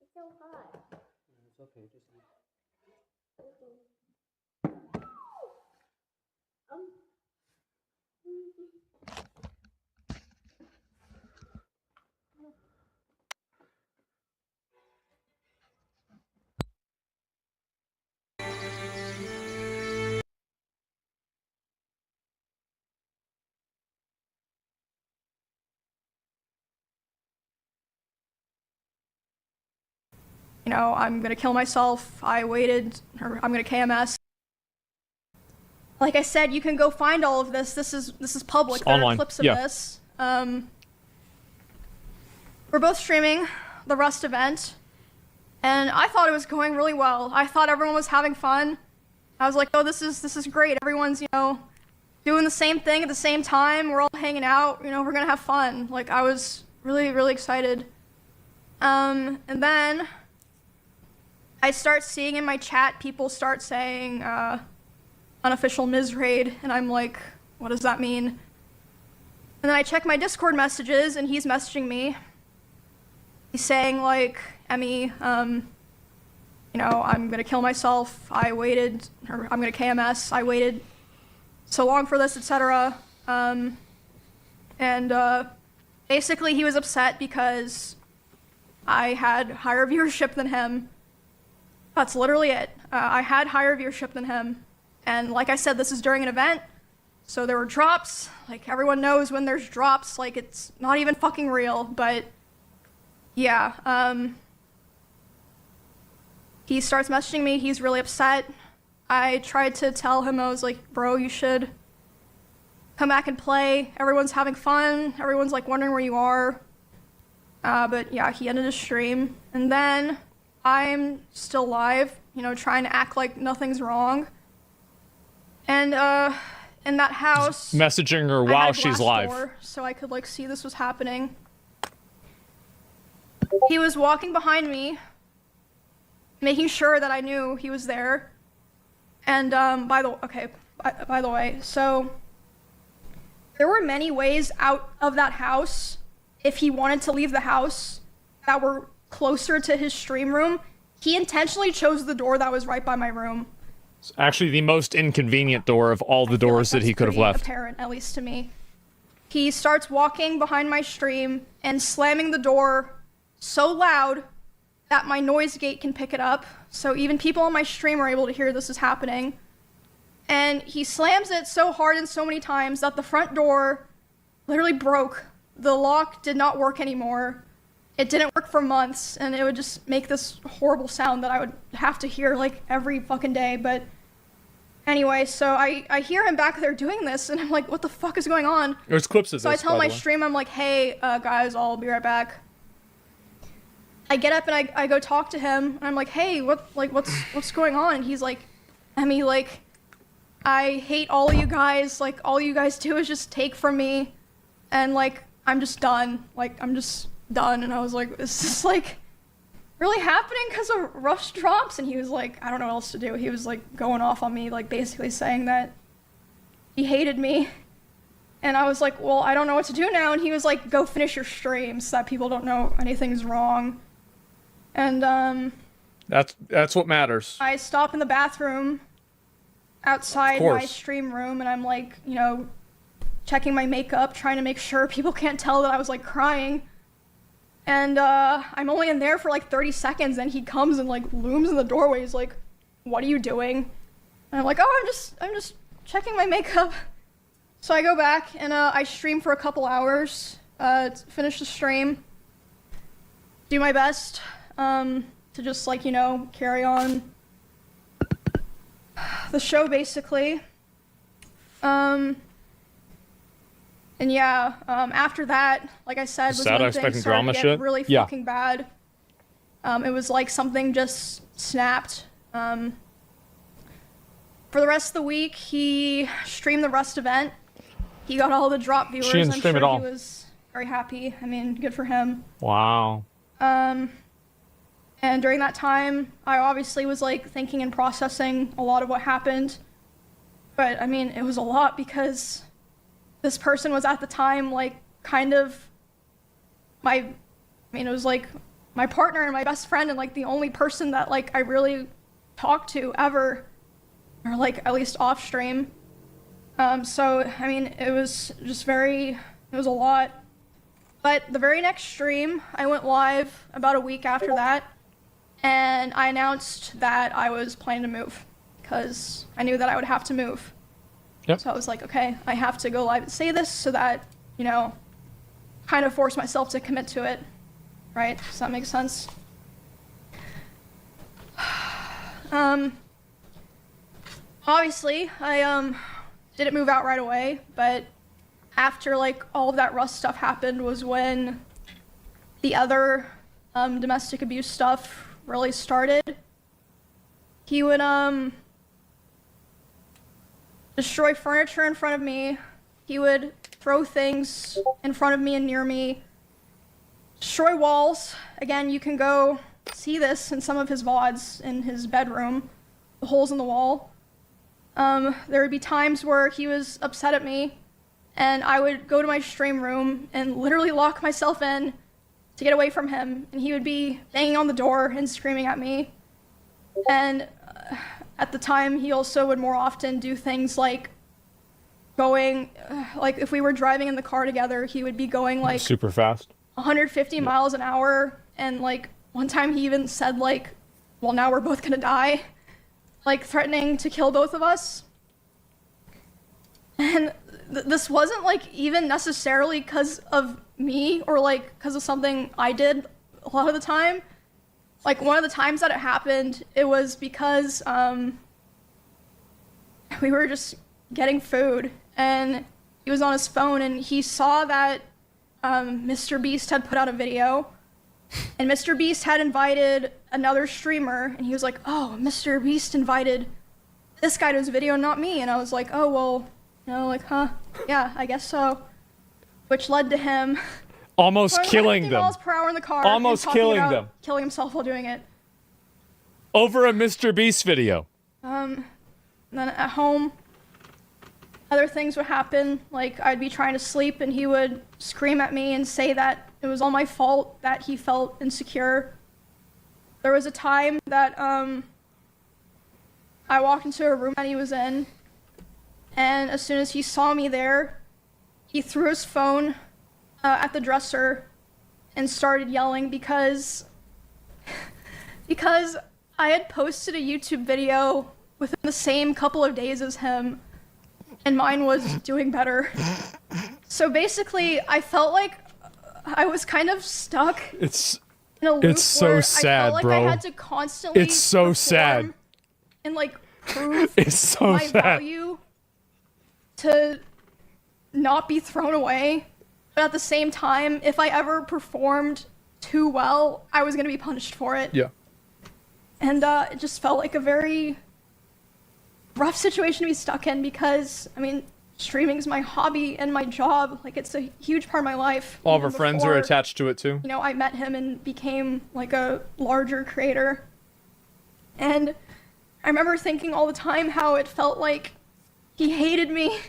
It's so hot. It's okay, just eat. You know, I'm gonna kill myself. I waited, or I'm gonna KMS. Like I said, you can go find all of this. This is public. There are clips of this. We're both streaming the Rust event, and I thought it was going really well. I thought everyone was having fun. I was like, oh, this is great. Everyone's, you know, doing the same thing at the same time. We're all hanging out. You know, we're gonna have fun. Like, I was really, really excited. And then I start seeing in my chat people start saying unofficial Ms. raid, and I'm like, what does that mean? And then I check my Discord messages, and he's messaging me. He's saying like, Emmy, you know, I'm gonna kill myself. I waited, or I'm gonna KMS. I waited so long for this, etc. Basically he was upset because I had higher viewership than him. That's literally it. I had higher viewership than him. And like I said, this is during an event, so there were drops. Like, everyone knows when there's drops, like, it's not even fucking real, but yeah. He starts messaging me, he's really upset. I tried to tell him, I was like, bro, you should come back and play. Everyone's having fun. Everyone's like wondering where you are. But yeah, he ended his stream. And then I'm still live, you know, trying to act like nothing's wrong. And in that house, messaging her I while had a she's glass live. door, so I could like see this was happening. He was walking behind me, making sure that I knew he was there. And by the way, so there were many ways out of that house if he wanted to leave the house that were closer to his stream room. He intentionally chose the door that was right by my room. It's actually the most inconvenient door of all the doors that he could have left. Apparent, at least to me. He starts walking behind my stream and slamming the door so loud that my noise gate can pick it up. So even people on my stream are able to hear this is happening. And he slams it so hard and so many times that the front door literally broke. The lock did not work anymore. It didn't work for months, and it would just make this horrible sound that I would have to hear like every fucking day. But anyway, so I hear him back there doing this, and I'm like, what the fuck is going on? There's clips of So this, I tell by my the way. stream, I'm like, hey, guys, I'll be right back. I get up and I go talk to him, and I'm like, hey, what's going on? And he's like, Emmy, like, I hate all of you guys. Like, all you guys do is just take from me, and like, I'm just done. Like, I'm just done. And I was like, is this like really happening because of rush drops? And he was like, I don't know what else to do. He was like going off on me, like basically saying that he hated me. And I was like, well, I don't know what to do now. And he was like, go finish your stream so that people don't know anything's wrong. And That's what matters. I stop in the bathroom outside my stream room, and I'm like, you know, checking my makeup, trying to make sure people can't tell that I was like crying. And I'm only in there for like 30 seconds, and he comes and like looms in the doorway. He's like, what are you doing? And I'm like, oh, I'm just checking my makeup. So I go back and I stream for a couple hours, finish the stream, do my best to just like, you know, carry on the show basically. And yeah, after that, like I said, was when things started to get really fucking bad. It was like something just snapped. For the rest of the week, he streamed the Rust event. He got all the drop viewers. She didn't stream at all. He was very happy. I mean, good for him. Wow. And during that time, I obviously was like thinking and processing a lot of what happened. But I mean, it was a lot because this person was at the time like kind of it was like my partner and my best friend and like the only person that like I really talked to ever, or like at least off stream. So I mean, it was just it was a lot. But the very next stream, I went live about a week after that, and I announced that I was planning to move because I knew that I would have to move. Yep. So I was like, okay, I have to go live and say this so that, you know, kind of force myself to commit to it, right? Does that make sense? Obviously, I didn't move out right away, but after like all of that Rust stuff happened was when the other domestic abuse stuff really started. He would destroy furniture in front of me. He would throw things in front of me and near me. Destroy walls. Again, you can go see this in some of his VODs in his bedroom, the holes in the wall. There would be times where he was upset at me, and I would go to my stream room and literally lock myself in to get away from him, and he would be banging on the door and screaming at me. And at the time, he also would more often do things like going, like if we were driving in the car together, he would be going like super fast, 150 miles an hour, and like one time he even said like, well, now we're both gonna die, like threatening to kill both of us. And this wasn't like even necessarily because of me or like because of something I did a lot of the time. Like one of the times that it happened, it was because we were just getting food and he was on his phone and he saw that Mr. Beast had put out a video, and Mr. Beast had invited another streamer, and he was like, oh, Mr. Beast invited this guy to his video, not me. And I was like, oh, well, you know, like, huh, yeah, I guess so. Which led to him almost killing them. miles per hour in the car. Almost killing them. Killing himself while doing it. Over a Mr. Beast video. Then at home, other things would happen. Like I'd be trying to sleep and he would scream at me and say that it was all my fault that he felt insecure. There was a time that I walked into a room that he was in, and as soon as he saw me there, he threw his phone at the dresser and started yelling because I had posted a YouTube video within the same couple of days as him, and mine was doing better. So basically, I felt like I was kind of stuck in a loop it's so where sad, I felt like bro. I had to constantly It's so sad. perform and like prove It's so my sad. value to not be thrown away. But at the same time, if I ever performed too well, I was gonna be punished for it. Yeah. And it just felt like a very rough situation to be stuck in because, I mean, streaming is my hobby and my job. Like, it's a huge part of my life. All of our Even friends are before, attached to it too. You know, I met him and became like a larger creator. And I remember thinking all the time how it felt like he hated me,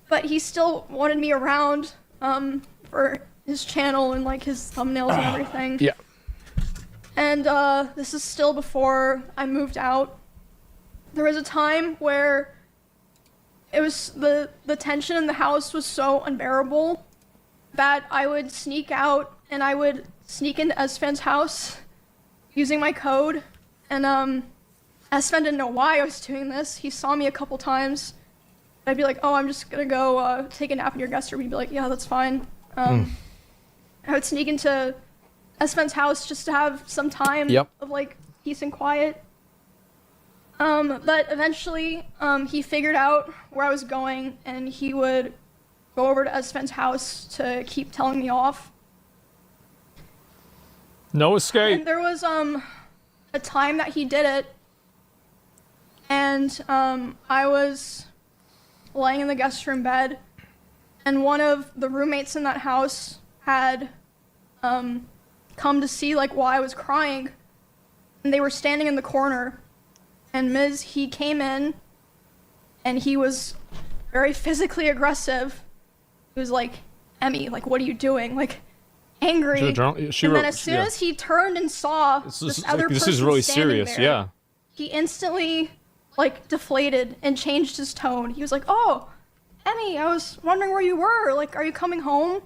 but he still wanted me around for his channel and like his thumbnails and everything. Yeah. And this is still before I moved out. There was a time where it was the tension in the house was so unbearable that I would sneak out and I would sneak into Esfan's house using my code. And Esfan didn't know why I was doing this. He saw me a couple times. I'd be like, oh, I'm just gonna go take a nap in your guest room. He'd be like, yeah, that's fine. I would sneak into Esfan's house just to have some time of like peace and quiet. But eventually, he figured out where I was going, and he would go over to Esfan's house to keep telling me off. No escape. And there was a time that he did it, and I was laying in the guest room bed, and one of the roommates in that house had come to see like why I was crying, and they were standing in the corner, and he came in, and he was very physically aggressive. He was like, Emmy, like, what are you doing? Like, angry. And then as soon as he turned and saw this other person is really standing serious, there, he instantly like deflated and changed his tone. He was like, oh, Emmy, I was wondering where you were. Like, are you coming home?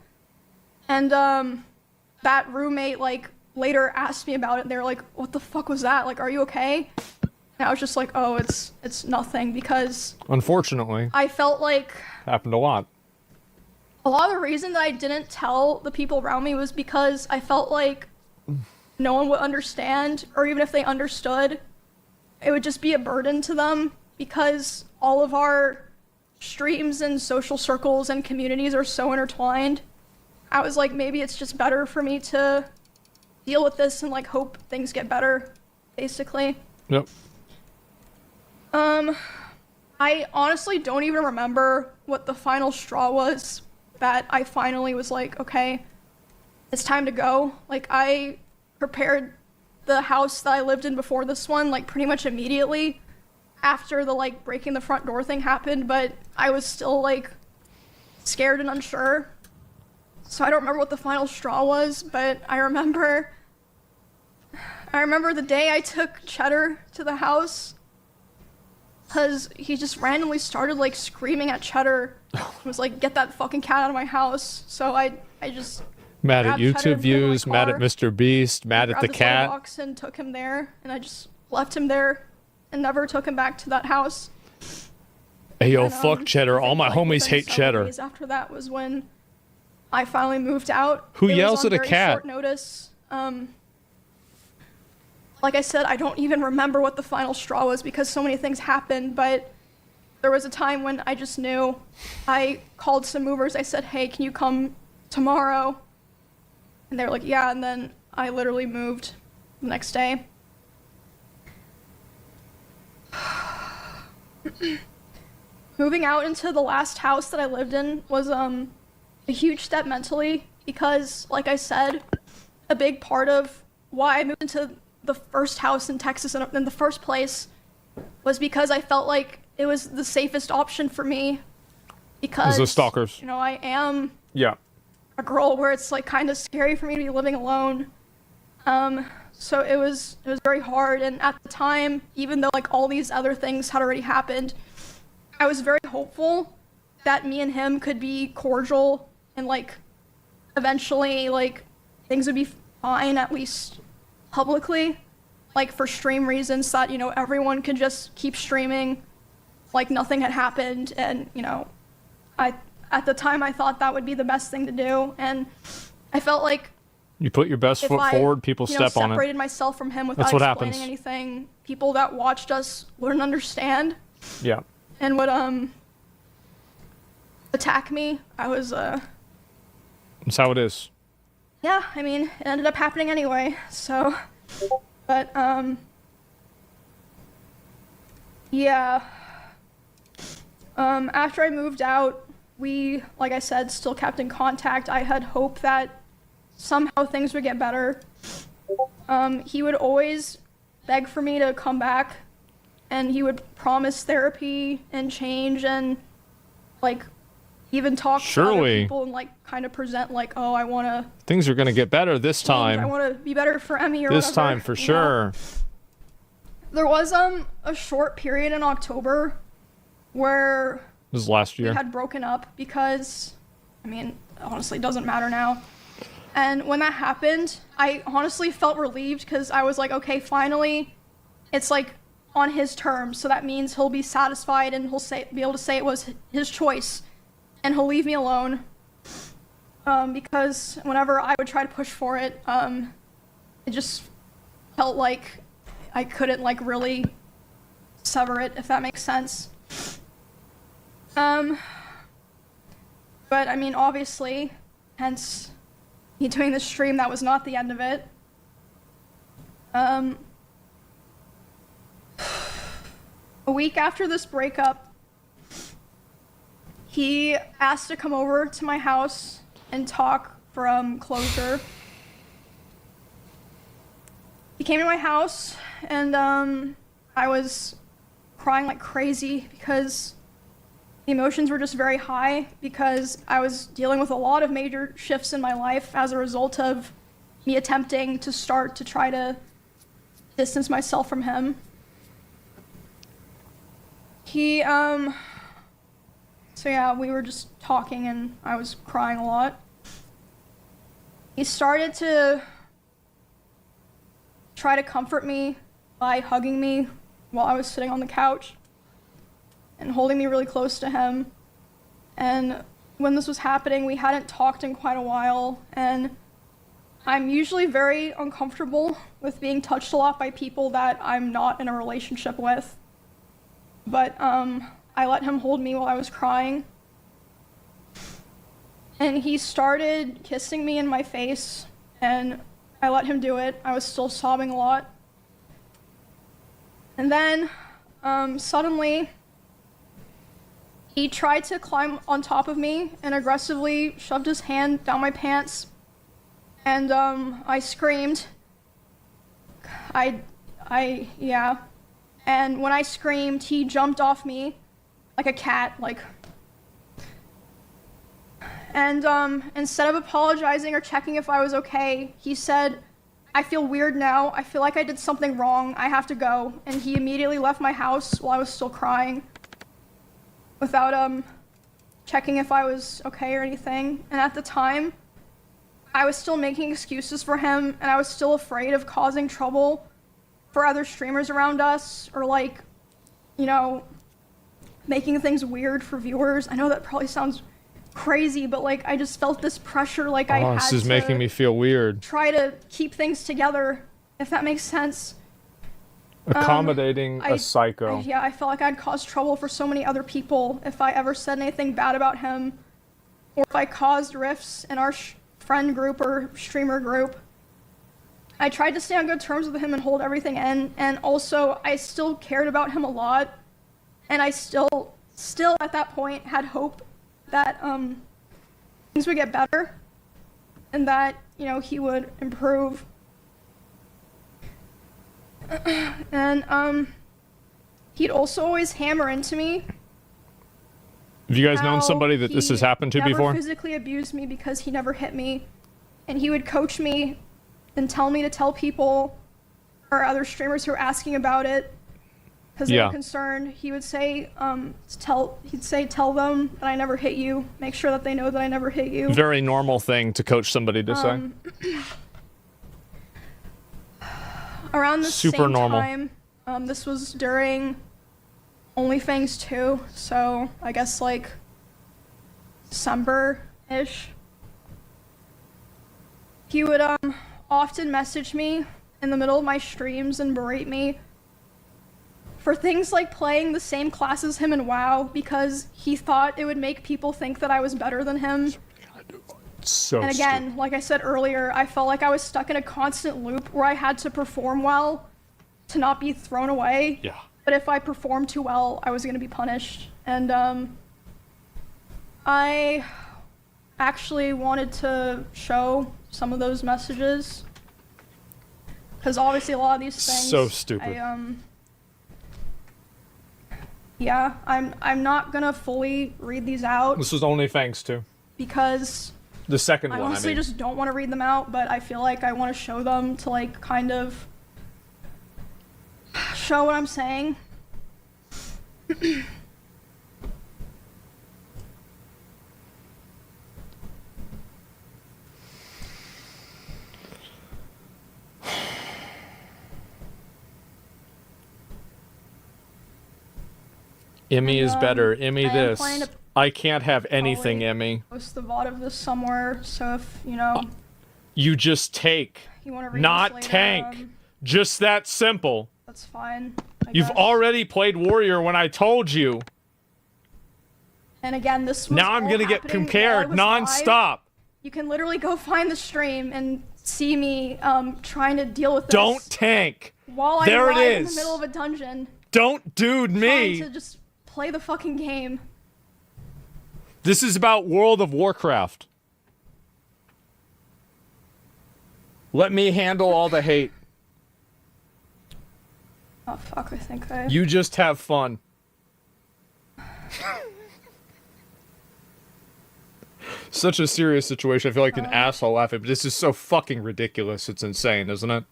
And that roommate like later asked me about it, and they were like, what the fuck was that? Like, are you okay? And I was just like, oh, it's nothing, because unfortunately I felt like happened a lot. A lot of the reason that I didn't tell the people around me was because I felt like no one would understand, or even if they understood, it would just be a burden to them, because all of our streams and social circles and communities are so intertwined. I was like, maybe it's just better for me to deal with this and like hope things get better, basically. Yep. I honestly don't even remember what the final straw was that I finally was like, okay, it's time to go. Like, I prepared the house that I lived in before this one, like, pretty much immediately after the, like, breaking the front door thing happened, but I was still, like, scared and unsure. So I don't remember what the final straw was, but I remember the day I took Cheddar to the house, because he just randomly started, like, screaming at Cheddar. He was like, get that fucking cat out of my house. So I just mad at grabbed Cheddar YouTube and put him in my views, mad at car, Mr. Beast, mad at the grabbed his cat. box and took him there, and I just left him there and never took him back to that house. Hey, yo, And, fuck Cheddar. All my like, homies within hate several Cheddar. days after that was when I finally moved out. Who It was yells on at a very cat? Short notice. Like I said, I don't even remember what the final straw was because so many things happened, but there was a time when I just knew. I called some movers. I said, hey, can you come tomorrow? And they were like, yeah, and then I literally moved the next day. Moving out into the last house that I lived in was a huge step mentally because, like I said, a big part of why I moved into the first house in Texas in the first place was because I felt like it was the safest option for me because, the stalkers. you know, I am Yeah. a girl where it's like kind of scary for me to be living alone. So it was very hard, and at the time, even though like all these other things had already happened, I was very hopeful that me and him could be cordial and like eventually like things would be fine, at least publicly, like for stream reasons, that, you know, everyone could just keep streaming like nothing had happened. And, you know, at the time I thought that would be the best thing to do, and I felt like You put your best if foot I, forward, people you know, step on separated it. myself from him without That's what explaining happens. anything, people that watched us wouldn't understand Yeah. and would attack me. I was That's how it is. yeah, I mean, it ended up happening anyway, so, but, yeah, after I moved out, we, like I said, still kept in contact. I had hope that somehow things would get better. He would always beg for me to come back, and he would promise therapy and change and like even talk to other Surely. people and like kind of present like, oh, I want to Things are gonna get better this I time. want to be better for Emmy or This whatever, time for you know? sure. There was a short period in October where This is last we year. had broken up because, I mean, honestly, it doesn't matter now. And when that happened, I honestly felt relieved because I was like, okay, finally, it's like on his terms. So that means he'll be satisfied and he'll be able to say it was his choice, and he'll leave me alone. Because whenever I would try to push for it, it just felt like I couldn't like really sever it, if that makes sense. But I mean, obviously, hence me doing this stream, that was not the end of it. A week after this breakup, he asked to come over to my house and talk for closure. He came to my house and I was crying like crazy because the emotions were just very high because I was dealing with a lot of major shifts in my life as a result of me attempting to start to try to distance myself from him. So yeah, we were just talking and I was crying a lot. He started to try to comfort me by hugging me while I was sitting on the couch and holding me really close to him. And when this was happening, we hadn't talked in quite a while, and I'm usually very uncomfortable with being touched a lot by people that I'm not in a relationship with. But I let him hold me while I was crying. And he started kissing me in my face, and I let him do it. I was still sobbing a lot. And then, suddenly, he tried to climb on top of me and aggressively shoved his hand down my pants. And, I screamed. Yeah. And when I screamed, he jumped off me like a cat, like. And, instead of apologizing or checking if I was okay, he said, I feel weird now. I feel like I did something wrong. I have to go. And he immediately left my house while I was still crying without, checking if I was okay or anything. And at the time, I was still making excuses for him, and I was still afraid of causing trouble for other streamers around us, or like, you know, making things weird for viewers. I know that probably sounds crazy, but like I just felt this pressure, like I had This is to making me feel weird. try to keep things together, if that makes sense. Accommodating a psycho. Yeah, I felt like I'd cause trouble for so many other people if I ever said anything bad about him, or if I caused rifts in our friend group or streamer group. I tried to stay on good terms with him and hold everything in, and also I still cared about him a lot, and I still at that point had hope that things would get better and that, you know, he would improve. And he'd also always hammer into me. Have you guys known how somebody that this has happened to he before? never physically abused me because he never hit me, and he would coach me and tell me to tell people or other streamers who were asking about it because they were concerned. He would say, tell them that I never hit you. Make sure that they know that I never hit you. Very normal thing to coach somebody to say. Around the Super same normal. time, this was during OnlyFans 2, so I guess like December-ish. He would often message me in the middle of my streams and berate me for things like playing the same class as him in WoW because he thought it would make people think that I was better than him. So And again, like I said earlier, I felt like I was stuck in a constant loop where I had to perform well to not be thrown away. Yeah. But if I performed too well, I was going to be punished. And I actually wanted to show some of those messages because obviously a lot of these things So stupid. Yeah, I'm not gonna fully read these out This was only thanks to because the second I one. honestly just don't want to read them out, but I feel like I want to show them to like kind of show what I'm saying. Emmy is better. Emmy I am this. planning to I can't have anything, Emmy. post the VOD of this somewhere, so if, you know, You just take. you want to read Not this later, tank. Just that simple. that's fine. I You've guess. already played Warrior when I told you. And again, this was Now I'm all gonna get happening compared while I was non-stop. live. You can literally go find the stream and see me trying to deal with this. Don't tank. While I'm There it live in the is. middle of a dungeon, Don't dude trying me. to just play the fucking game. This is about World of Warcraft. Let me handle all the hate. Oh fuck, I think I... You just have fun. Such a serious situation. I feel like an asshole laughing, but this is so fucking ridiculous. It's insane, isn't it?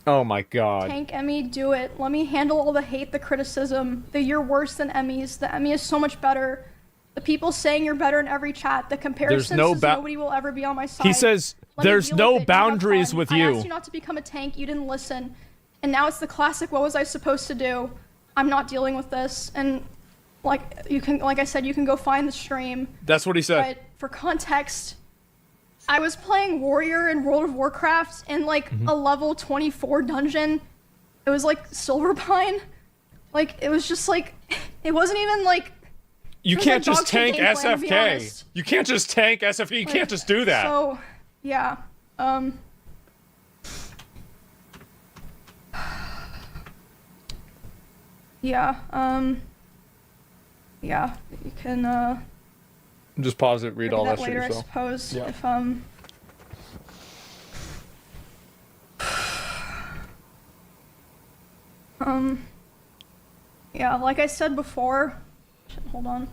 Oh my god. Tank Emmy, do it. Let me handle all the hate, the criticism. The you're worse than Emmys. The Emmy is so much better. The people saying you're better in every chat. The comparisons no says ba- nobody will ever be on my side. He says Let me there's deal no with it. You have boundaries fun. with I you. asked you not to become a tank. You didn't listen. And now it's the classic, what was I supposed to do? I'm not dealing with this. And like I said, you can go find the stream. That's what he said. But for context, I was playing Warrior in World of Warcraft in like Mm-hmm. a level 24 dungeon. It was like Silverpine. Like, it was just like, it wasn't even like... You it was can't like just dog shit tank gameplay, to be SFK. honest. You can't just tank SFK. You Like, can't just do that. So, yeah. Yeah, yeah, you can, Just pause it, read all that shit later, I yourself. suppose, Yeah. if, yeah, like I said before, shit, hold on.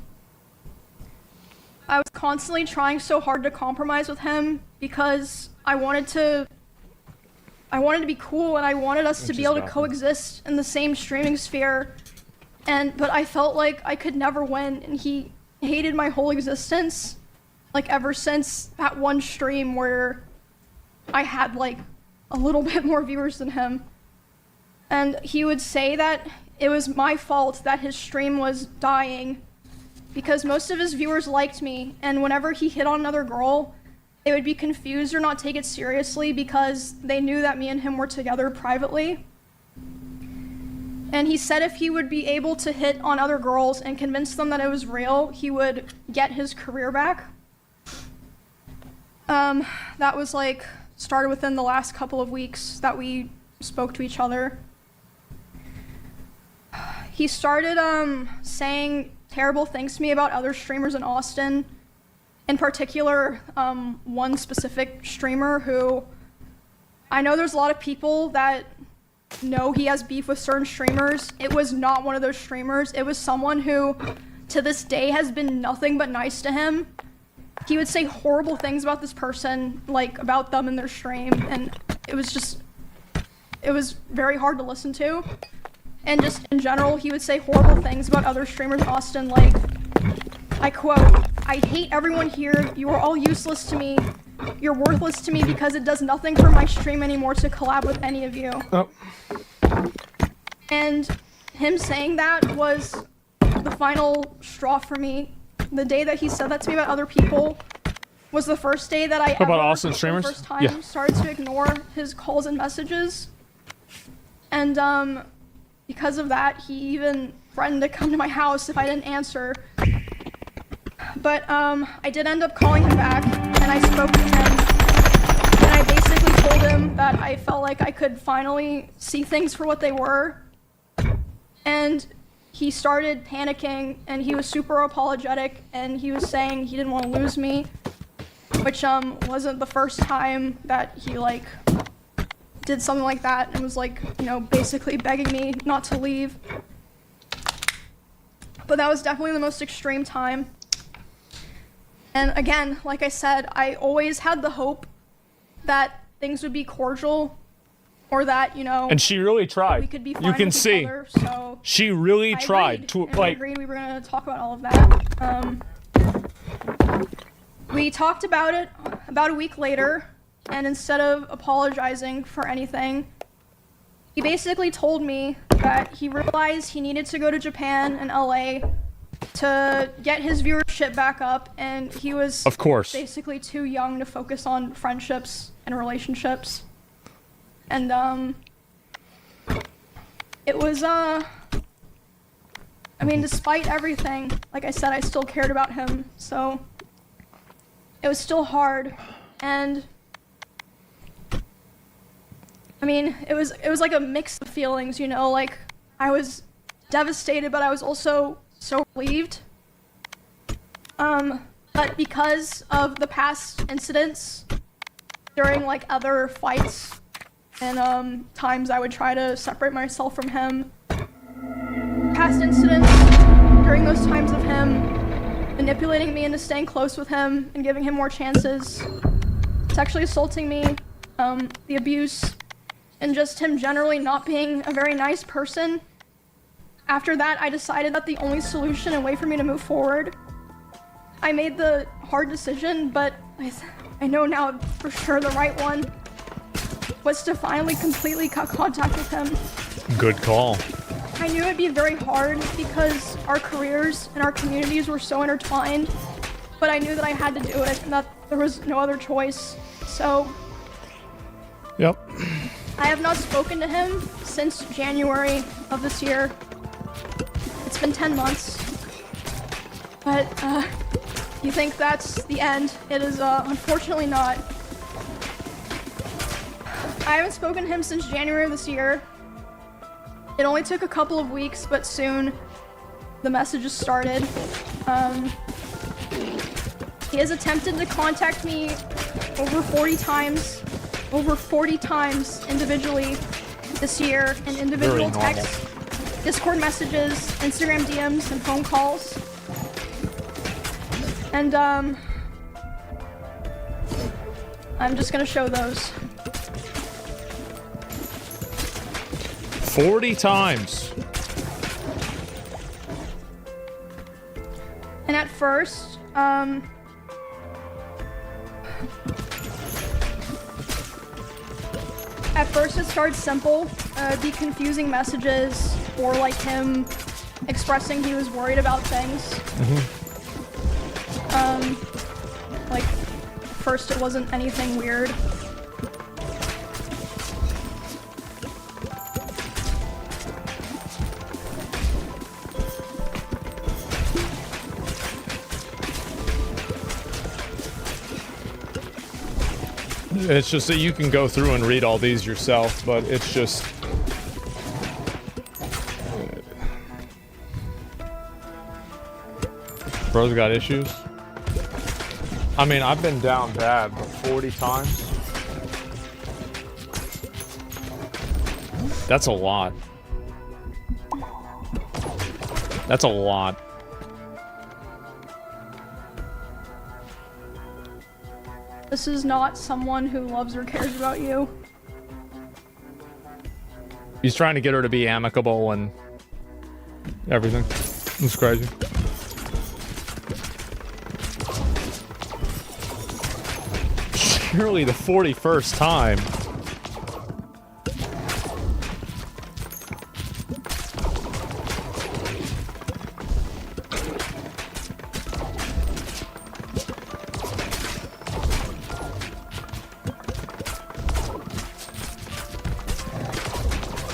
I was constantly trying so hard to compromise with him because I wanted to be cool and I wanted us to Which be is able to nothing. coexist in the same streaming sphere. But I felt like I could never win, and he hated my whole existence, like ever since that one stream where I had like a little bit more viewers than him. And he would say that it was my fault that his stream was dying because most of his viewers liked me, and whenever he hit on another girl, they would be confused or not take it seriously because they knew that me and him were together privately. And he said if he would be able to hit on other girls and convince them that it was real, he would get his career back. That was like, started within the last couple of weeks that we spoke to each other. He started saying terrible things to me about other streamers in Austin. In particular, one specific streamer who, I know there's a lot of people that know he has beef with certain streamers. It was not one of those streamers. It was someone who, to this day, has been nothing but nice to him. He would say horrible things about this person, like about them in their stream, and it was very hard to listen to. And just in general, he would say horrible things about other streamers in Austin, like, I quote, "I hate everyone here. You are all useless to me. You're worthless to me because it does nothing for my stream anymore to collab with any of you." Oh. And him saying that was the final straw for me. The day that he said that to me about other people was the first day that I What about ever, Austin for streamers? the first time, Yeah. started to ignore his calls and messages. And because of that, he even threatened to come to my house if I didn't answer. But I did end up calling him back, and I spoke to him, and I basically told him that I felt like I could finally see things for what they were. And he started panicking, and he was super apologetic, and he was saying he didn't want to lose me, which wasn't the first time that he like did something like that and was like, you know, basically begging me not to leave. But that was definitely the most extreme time. And again, like I said, I always had the hope that things would be cordial, or that, you know, And she really tried. we could be fine You can with each see. other, so She really I tried agreed, to and I like. agreed we were gonna talk about all of that. We talked about it about a week later, and instead of apologizing for anything, he basically told me that he realized he needed to go to Japan and LA to get his viewership back up, and he was Of course. basically too young to focus on friendships and relationships. And it was I mean, despite everything, like I said, I still cared about him, so it was still hard. And I mean, it was like a mix of feelings, you know, like I was devastated, but I was also so relieved. But because of the past incidents during like other fights and times I would try to separate myself from him, past incidents during those times of him manipulating me into staying close with him and giving him more chances, sexually assaulting me, the abuse, and just him generally not being a very nice person. After that, I decided that the only solution and way for me to move forward, I made the hard decision, but I know now for sure the right one, was to finally completely cut contact with him. Good call. I knew it'd be very hard because our careers and our communities were so intertwined, but I knew that I had to do it and that there was no other choice. So Yep. I have not spoken to him since January of this year. It's been 10 months. But you think that's the end. It is unfortunately not. I haven't spoken to him since January of this year. It only took a couple of weeks, but soon the messages started. He has attempted to contact me over 40 times individually this year in individual Very normal. texts, Discord messages, Instagram DMs, and phone calls. And I'm just gonna show those. 40 times. And at first, it started simple, the confusing messages, or like him expressing he was worried about things. Like, first it wasn't anything weird. It's just that you can go through and read all these yourself, but it's just... Bro's got issues. I mean, I've been down bad, but 40 times? That's a lot. That's a lot. This is not someone who loves or cares about you. He's trying to get her to be amicable and everything. It's crazy. Surely the 41st time.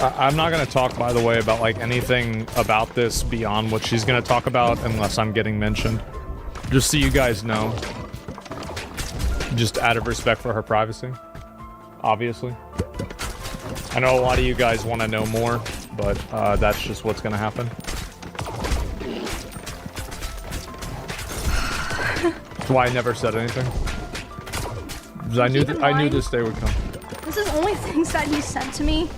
I'm not going to talk, by the way, about like anything about this beyond what she's going to talk about unless I'm getting mentioned. Just so you guys know. Just out of respect for her privacy. Obviously. I know a lot of you guys want to know more, but that's just what's going to happen. That's why I never said anything. Because I knew this day would come. This is only things that he sent to me.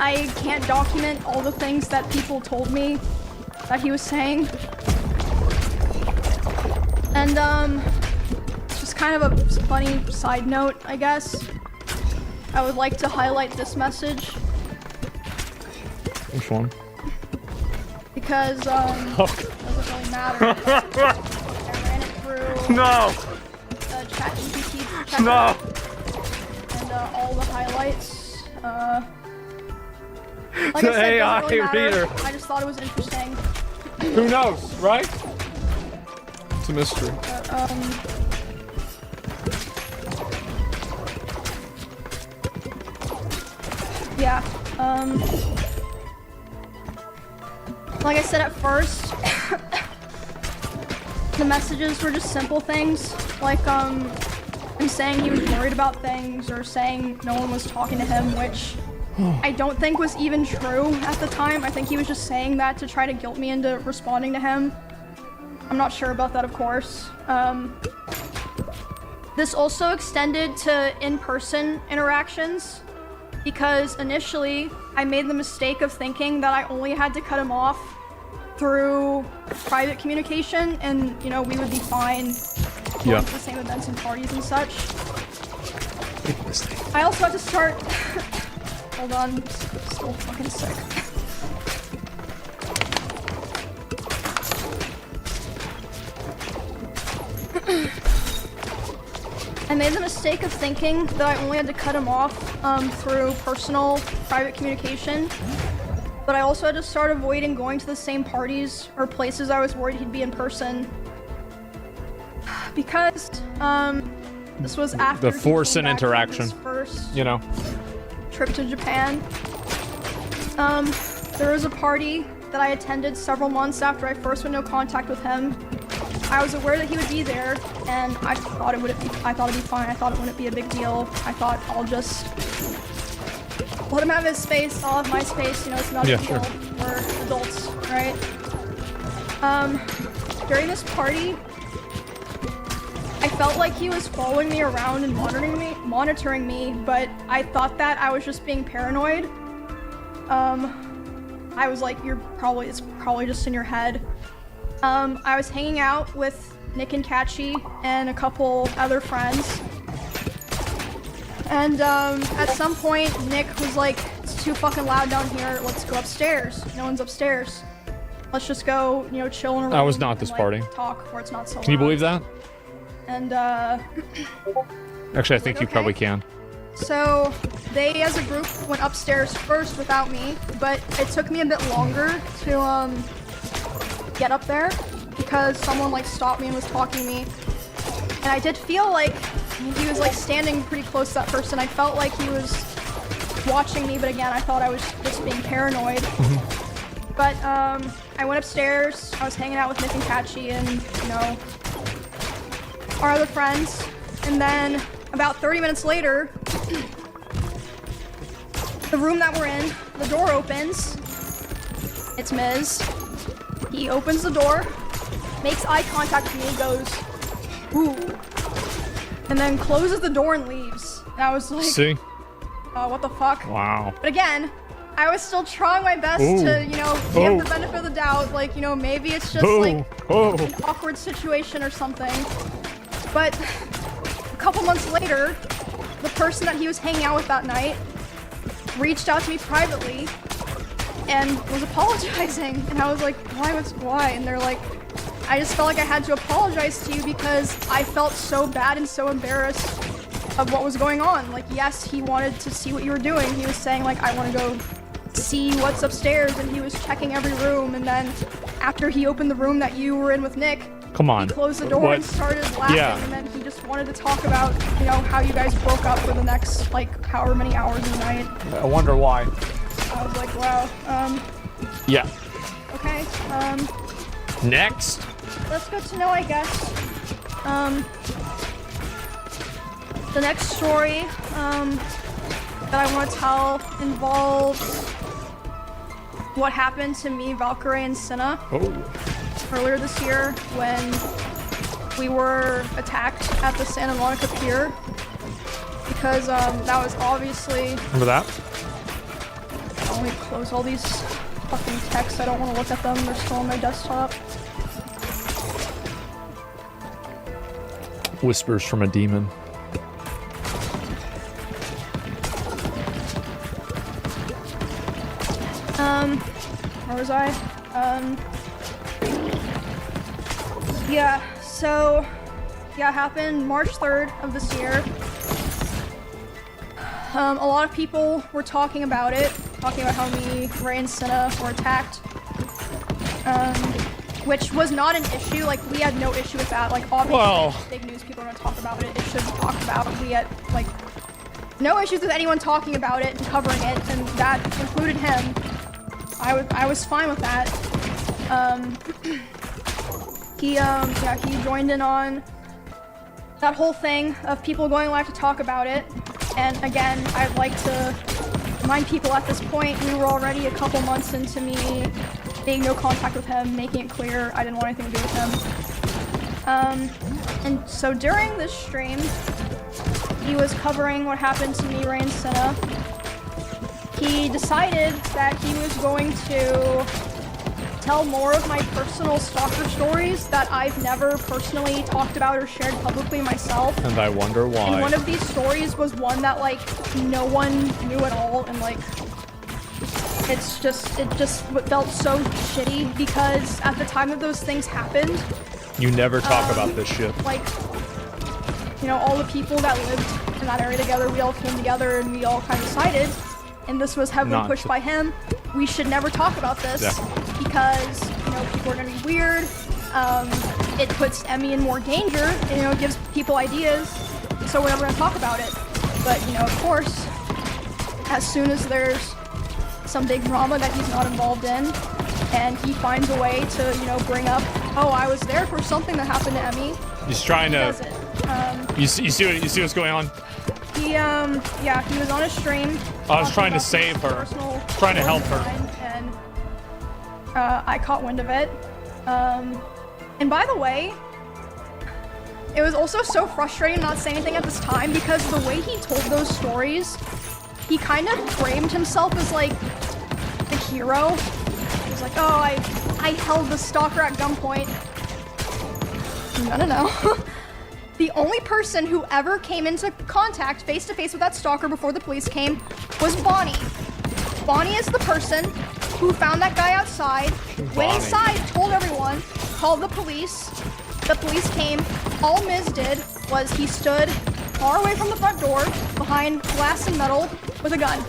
I can't document all the things that people told me. that he was saying. And just kind of a funny side note, I guess. I would like to highlight this message. Which one? Because it doesn't really matter. I ran it through No! ChatGPT checker. No! And all the highlights. Like The I said, it AI doesn't really matter. reader. I just thought it was interesting. Who knows, right? It's a mystery. But, yeah, like I said at first, the messages were just simple things, like, him saying he was worried about things, or saying no one was talking to him, which I don't think was even true at the time. I think he was just saying that to try to guilt me into responding to him. I'm not sure about that, of course. This also extended to in-person interactions, because initially I made the mistake of thinking that I only had to cut him off through private communication, and you know, we would be fine going to the same events and parties and such. I also had to start hold on, I'm still fucking sick. I made the mistake of thinking that I only had to cut him off through personal, private communication, but I also had to start avoiding going to the same parties or places I was worried he'd be in person. Because this was after The force and interaction. first You know. trip to Japan. There was a party that I attended several months after I first went into contact with him. I was aware that he would be there, and I thought it'd be fine. I thought it wouldn't be a big deal. I thought I'll just let him have his space, I'll have my space, you know, it's not a big deal. We're adults, right? During this party, I felt like he was following me around and monitoring me, but I thought that I was just being paranoid. I was like, it's probably just in your head. I was hanging out with Nick and Catchy and a couple other friends. And at some point, Nick was like, it's too fucking loud down here, let's go upstairs. No one's upstairs. Let's just go, you know, chill in a room. I was not at this party. Talk where it's not so loud. Can you believe that? And Actually, I think you probably can. so they as a group went upstairs first without me, but it took me a bit longer to get up there because someone like stopped me and was talking to me. And I did feel like he was like standing pretty close to that person. I felt like he was watching me, but again, I thought I was just being paranoid. But I went upstairs, I was hanging out with Nick and Catchy and, you know, our other friends. And then about 30 minutes later, the room that we're in, the door opens. It's Miz. He opens the door, makes eye contact with me, goes, ooh, and then closes the door and leaves. And I was like, See? What the fuck? Wow. But again, I was still trying my best to, you know, give the benefit of the doubt. Like, you know, maybe it's just like an awkward situation or something. But a couple months later, the person that he was hanging out with that night reached out to me privately and was apologizing. And I was like, why? And they're like, I just felt like I had to apologize to you because I felt so bad and so embarrassed of what was going on. Like, yes, he wanted to see what you were doing. He was saying, like, I want to go see what's upstairs, and he was checking every room. And then after he opened the room that you were in with Nick, Come on. he closed the door and started laughing. Yeah. And then he just wanted to talk about, you know, how you guys broke up for the next, like, however many hours of the night. I wonder why. I was like, wow. Yeah. Okay. Next. That's good to know, I guess. The next story that I want to tell involves what happened to me, Valkyrie, and Cinna earlier this year when we were attacked at the Santa Monica Pier. Because that was obviously... Remember that? Let me close all these fucking texts. I don't want to look at them. They're still on my desktop. Whispers from a demon. Where was I? Yeah, so, yeah, it happened March 3rd of this year. A lot of people were talking about it, talking about how me, Ray, and Cinna were attacked. Which was not an issue, like, we had no issue with that. Like, obviously, big news, people are gonna talk about it, it should be talked about. We had, like, no issues with anyone talking about it and covering it, and that included him. I was fine with that. He joined in on that whole thing of people going live to talk about it. And again, I'd like to remind people at this point, we were already a couple months into me being no contact with him, making it clear I didn't want anything to do with him. And so during this stream, he was covering what happened to me, Ray, and Cinna. He decided that he was going to tell more of my personal stalker stories that I've never personally talked about or shared publicly myself. And I wonder why. And one of these stories was one that, like, no one knew at all, and, like, it just felt so shitty because at the time that those things happened, You never talk about this shit. like, you know, all the people that lived in that area together, we all came together and we all kind of decided, and this was heavily pushed by him, we should never talk about this because, you know, people are gonna be weird, it puts Emmy in more danger, and, you know, it gives people ideas, so we're never gonna talk about it. But, you know, of course, as soon as there's some big drama that he's not involved in, and he finds a way to, you know, bring up, oh, I was there for something that happened to Emmy. He's trying to. He does it. You see what's going on? Yeah, he was on a stream. I was trying to save her, trying to help her. And I caught wind of it. And by the way, it was also so frustrating not saying anything at this time because the way he told those stories, he kind of framed himself as like the hero. He was like, oh, I held the stalker at gunpoint. No. The only person who ever came into contact face-to-face with that stalker before the police came was Bonnie. Bonnie is the person who found that guy outside, went inside, told everyone, called the police. The police came. All Miz did was he stood far away from the front door, behind glass and metal, with a gun.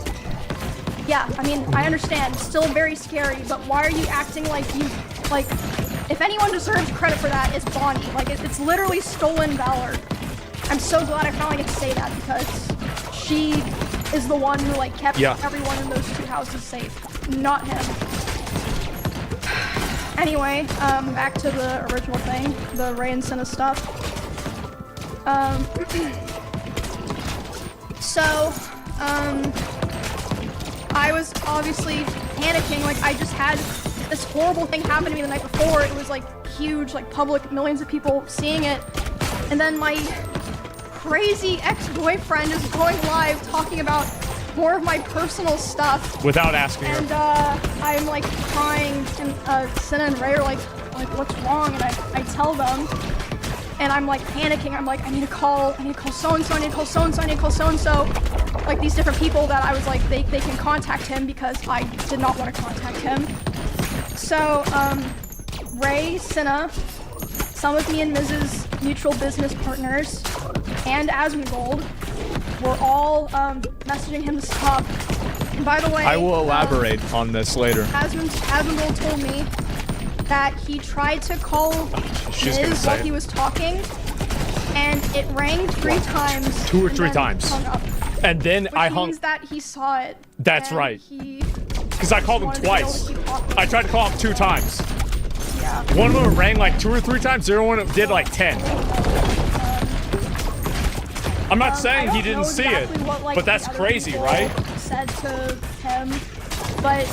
Yeah, I mean, I understand, still very scary, but why are you acting like you, like, if anyone deserves credit for that, it's Bonnie. Like, it's literally stolen valor. I'm so glad I finally get to say that because she is the one who, like, kept everyone in those two houses safe, not him. Anyway, back to the original thing, the Ray and Cinna stuff. I was obviously panicking, like, I just had this horrible thing happen to me the night before. It was, like, huge, like, public, millions of people seeing it. And then my crazy ex-boyfriend is going live talking about more of my personal stuff. Without asking her. And, I'm, like, crying, and, Cinna and Ray are like, what's wrong? And I tell them, and I'm, like, panicking. I'm like, I need to call so-and-so, I need to call so-and-so, I need to call so-and-so. Like, these different people that I was like, they can contact him because I did not want to contact him. So, Ray, Cinna, some of me and Miz's mutual business partners, and Asmongold were all, messaging him to stop. And by the way, I will elaborate on this later. Asmongold told me that he tried to call Miz while he was talking, and it rang 3 times. 2 or 3 times. Hung up. And then Which I hung. means that he saw it. That's right. Because I called him twice. I tried to call him 2 times. Yeah. One of them rang like 2 or 3 times. The other one did like 10. I'm not saying he didn't see it, but that's crazy, right? Said to him, but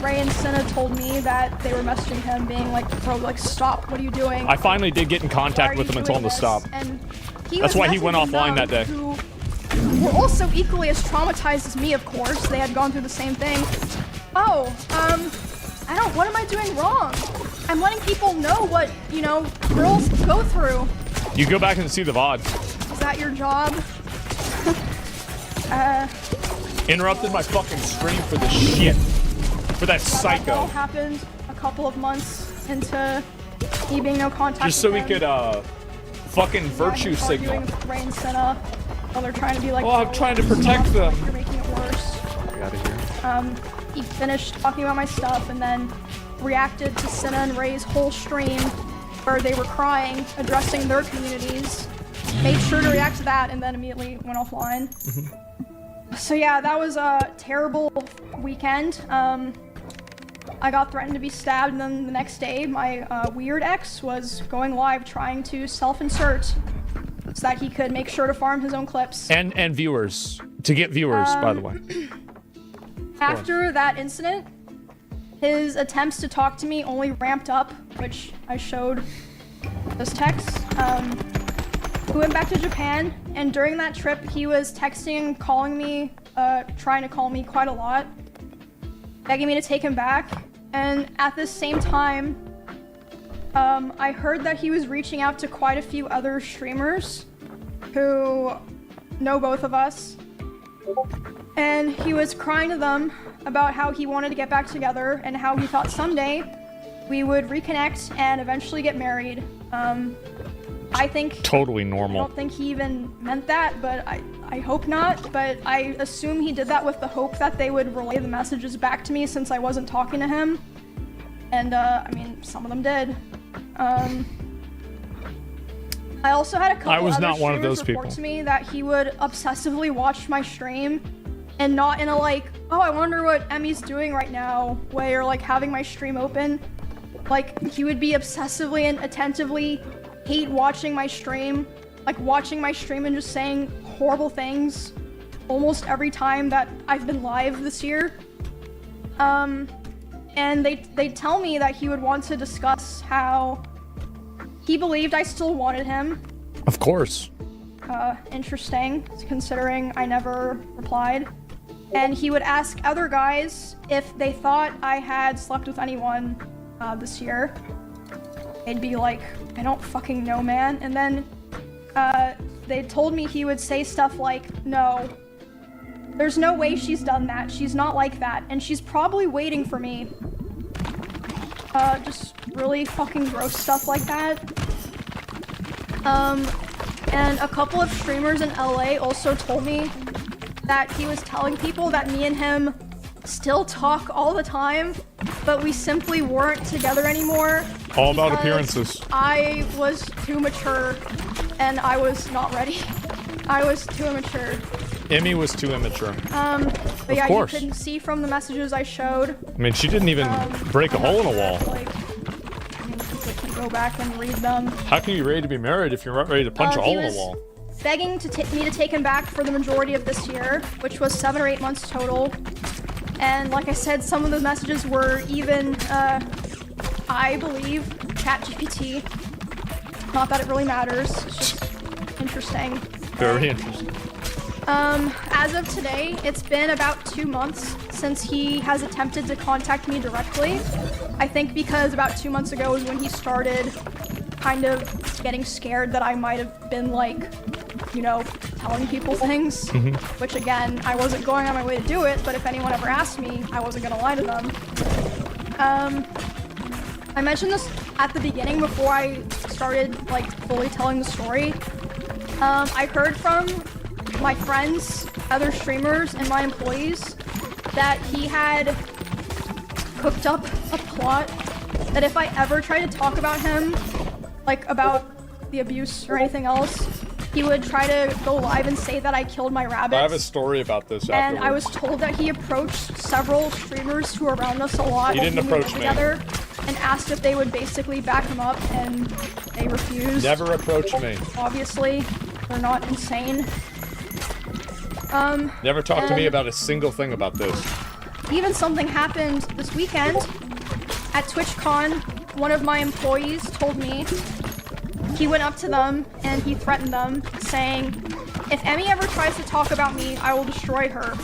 Ray and Cinna told me that they were messaging him, being like, "Bro, like, stop! What are you doing?" I finally did get in contact with him and told him to stop. And that's why he went offline that day. Were also equally as traumatized as me, of course. They had gone through the same thing. Oh, what am I doing wrong? I'm letting people know what, you know, girls go through. You go back and see the VOD. Is that your job? Interrupted my fucking stream for the shit. For that That psycho. all happened a couple of months into me being no contact Just so with we him. could, fucking virtue He's signal. arguing with Rain Senna while they're trying to be like, Well, I'm trying to protect them. You're making it worse. Get out of here. He finished talking about my stuff and then reacted to Senna and Ray's whole stream where they were crying, addressing their communities. Made sure to react to that and then immediately went offline. So yeah, that was a terrible weekend. I got threatened to be stabbed, and then the next day, my weird ex was going live trying to self-insert so that he could make sure to farm his own clips. And viewers. To get viewers, by the way. After that incident, his attempts to talk to me only ramped up, which I showed those texts. We went back to Japan, and during that trip, he was texting, calling me, trying to call me quite a lot, begging me to take him back. And at the same time, I heard that he was reaching out to quite a few other streamers who know both of us. And he was crying to them about how he wanted to get back together and how he thought someday we would reconnect and eventually get married. I think... Totally I normal. don't think he even meant that, but I hope not. But I assume he did that with the hope that they would relay the messages back to me since I wasn't talking to him. And, I mean, some of them did. I also had a couple I was other not one of streamers those report people. to me that he would obsessively watch my stream and not in a like, oh, I wonder what Emmy's doing right now way, or like having my stream open. Like, he would be obsessively and attentively hate watching my stream, like watching my stream and just saying horrible things almost every time that I've been live this year. And they tell me that he would want to discuss how he believed I still wanted him. Of course. Interesting, considering I never replied. And he would ask other guys if they thought I had slept with anyone this year. They'd be like, I don't fucking know, man. And then they told me he would say stuff like, no, there's no way she's done that. She's not like that. And she's probably waiting for me. Just really fucking gross stuff like that. And a couple of streamers in LA also told me that he was telling people that me and him still talk all the time, but we simply weren't together anymore. All about because appearances. I was too mature and I was not ready. I was too immature. Emmy was too immature. But yeah, you course. couldn't see from the messages I showed. I mean, she didn't even break a hole in a wall. Like, I mean, people can go back and read them. How can you be ready to be married if you're not ready to punch a He hole in was a wall? begging to me to take him back for the majority of this year, which was 7 or 8 months total. And like I said, some of the messages were even, I believe, ChatGPT. Not that it really matters, it's just interesting. Very interesting. As of today, it's been about 2 months since he has attempted to contact me directly. I think because about 2 months ago is when he started kind of getting scared that I might have been like, you know, telling people things, which again, I wasn't going on my way to do it, but if anyone ever asked me, I wasn't gonna lie to them. I mentioned this at the beginning before I started like fully telling the story. I heard from my friends, other streamers, and my employees that he had cooked up a plot that if I ever tried to talk about him, like about the abuse or anything else, he would try to go live and say that I killed my rabbits. I have a story about this And I afterwards. was told that he approached several streamers who were around us a lot He didn't when we lived approach me. together and asked if they would basically back him up, and they refused. Never approach me. Obviously, they're not insane. Never talk to me and about a single thing about this. Even something happened this weekend at TwitchCon. One of my employees told me he went up to them and he threatened them, saying, if Emmy ever tries to talk about me, I will destroy her.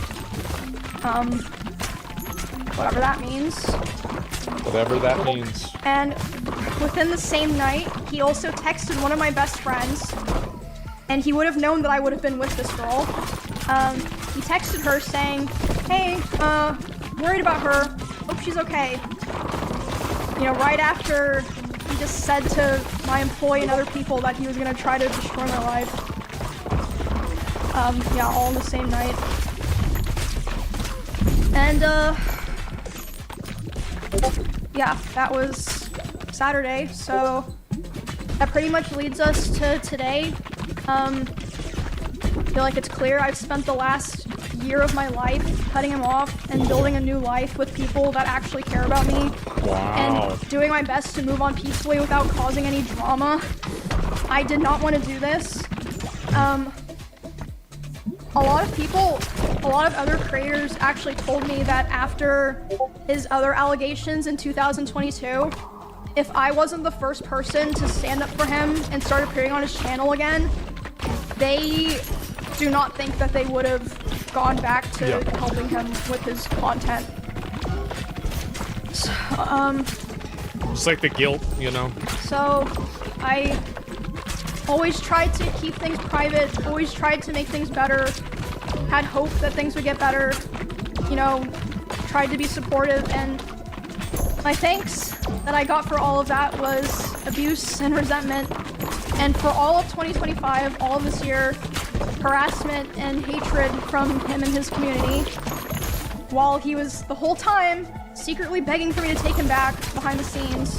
whatever that means. Whatever that means. And within the same night, he also texted one of my best friends, and he would have known that I would have been with this girl. He texted her saying, "Hey, worried about her, hope she's okay." You know, right after he just said to my employee and other people that he was gonna try to destroy my life. Yeah, all on the same night. And, yeah, that was Saturday, so that pretty much leads us to today. I feel like it's clear I've spent the last year of my life cutting him off and building a new life with people that actually care about me. Wow. And doing my best to move on peacefully without causing any drama. I did not want to do this. A lot of other creators actually told me that after his other allegations in 2022, if I wasn't the first person to stand up for him and start appearing on his channel again, they do not think that they would have gone back to helping him with his content. So, It's like the guilt, you know? So, I always tried to keep things private, always tried to make things better, had hope that things would get better, you know, tried to be supportive, and my thanks that I got for all of that was abuse and resentment, and for all of 2025, all of this year, harassment and hatred from him and his community, while he was the whole time secretly begging for me to take him back behind the scenes.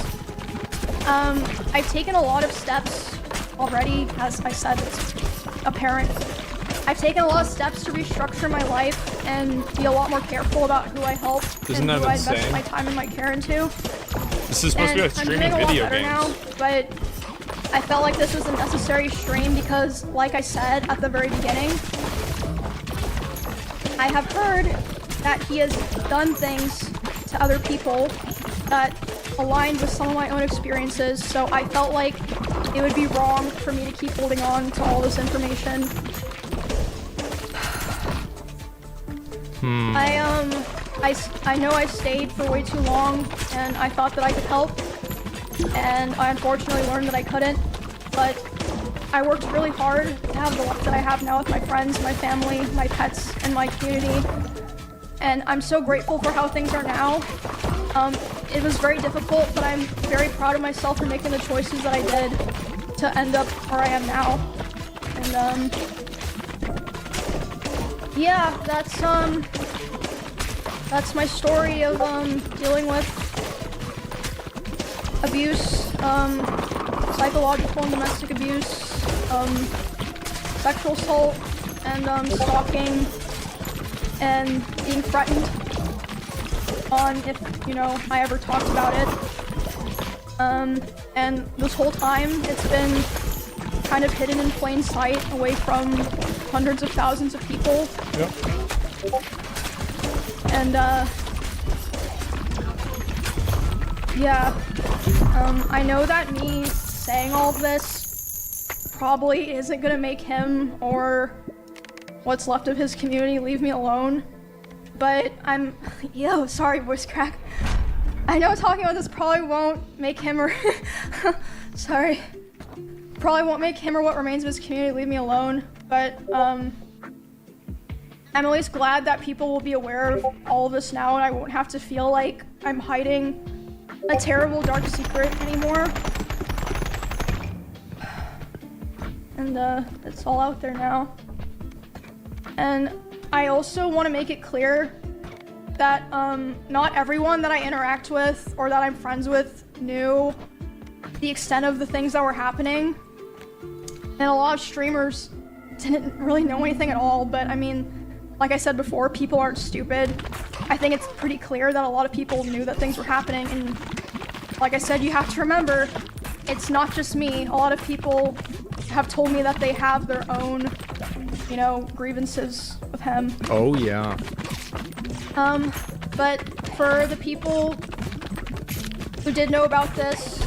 I've taken a lot of steps already, as I said, it's apparent. I've taken a lot of steps to restructure my life and be a lot more careful about who I help Isn't and who that I invest insane? my time and my care into. This is supposed to be like I'm streaming doing a lot video better games. now, but I felt like this was a necessary stream because, like I said at the very beginning, I have heard that he has done things to other people that aligned with some of my own experiences, so I felt like it would be wrong for me to keep holding on to all this information. I know I stayed for way too long, and I thought that I could help, and I unfortunately learned that I couldn't, but I worked really hard to have the life that I have now with my friends, my family, my pets, and my community, and I'm so grateful for how things are now. It was very difficult, but I'm very proud of myself for making the choices that I did to end up where I am now. And, yeah, that's my story of, dealing with abuse, psychological and domestic abuse, sexual assault, and, stalking, and being threatened on if, you know, I ever talked about it. And this whole time, it's been kind of hidden in plain sight, away from hundreds of thousands of people. Yep. And, yeah. I know that me saying all of this probably isn't gonna make him or what's left of his community leave me alone, but yo, sorry, voice crack. I know talking about this probably won't make him or, sorry, probably won't make him or what remains of his community leave me alone, but, I'm at least glad that people will be aware of all of this now and I won't have to feel like I'm hiding a terrible dark secret anymore. And, it's all out there now. And I also want to make it clear that, not everyone that I interact with or that I'm friends with knew the extent of the things that were happening. And a lot of streamers didn't really know anything at all, but I mean, like I said before, people aren't stupid. I think it's pretty clear that a lot of people knew that things were happening, and like I said, you have to remember, it's not just me. A lot of people have told me that they have their own, you know, grievances with him. Oh, yeah. But for the people who did know about this,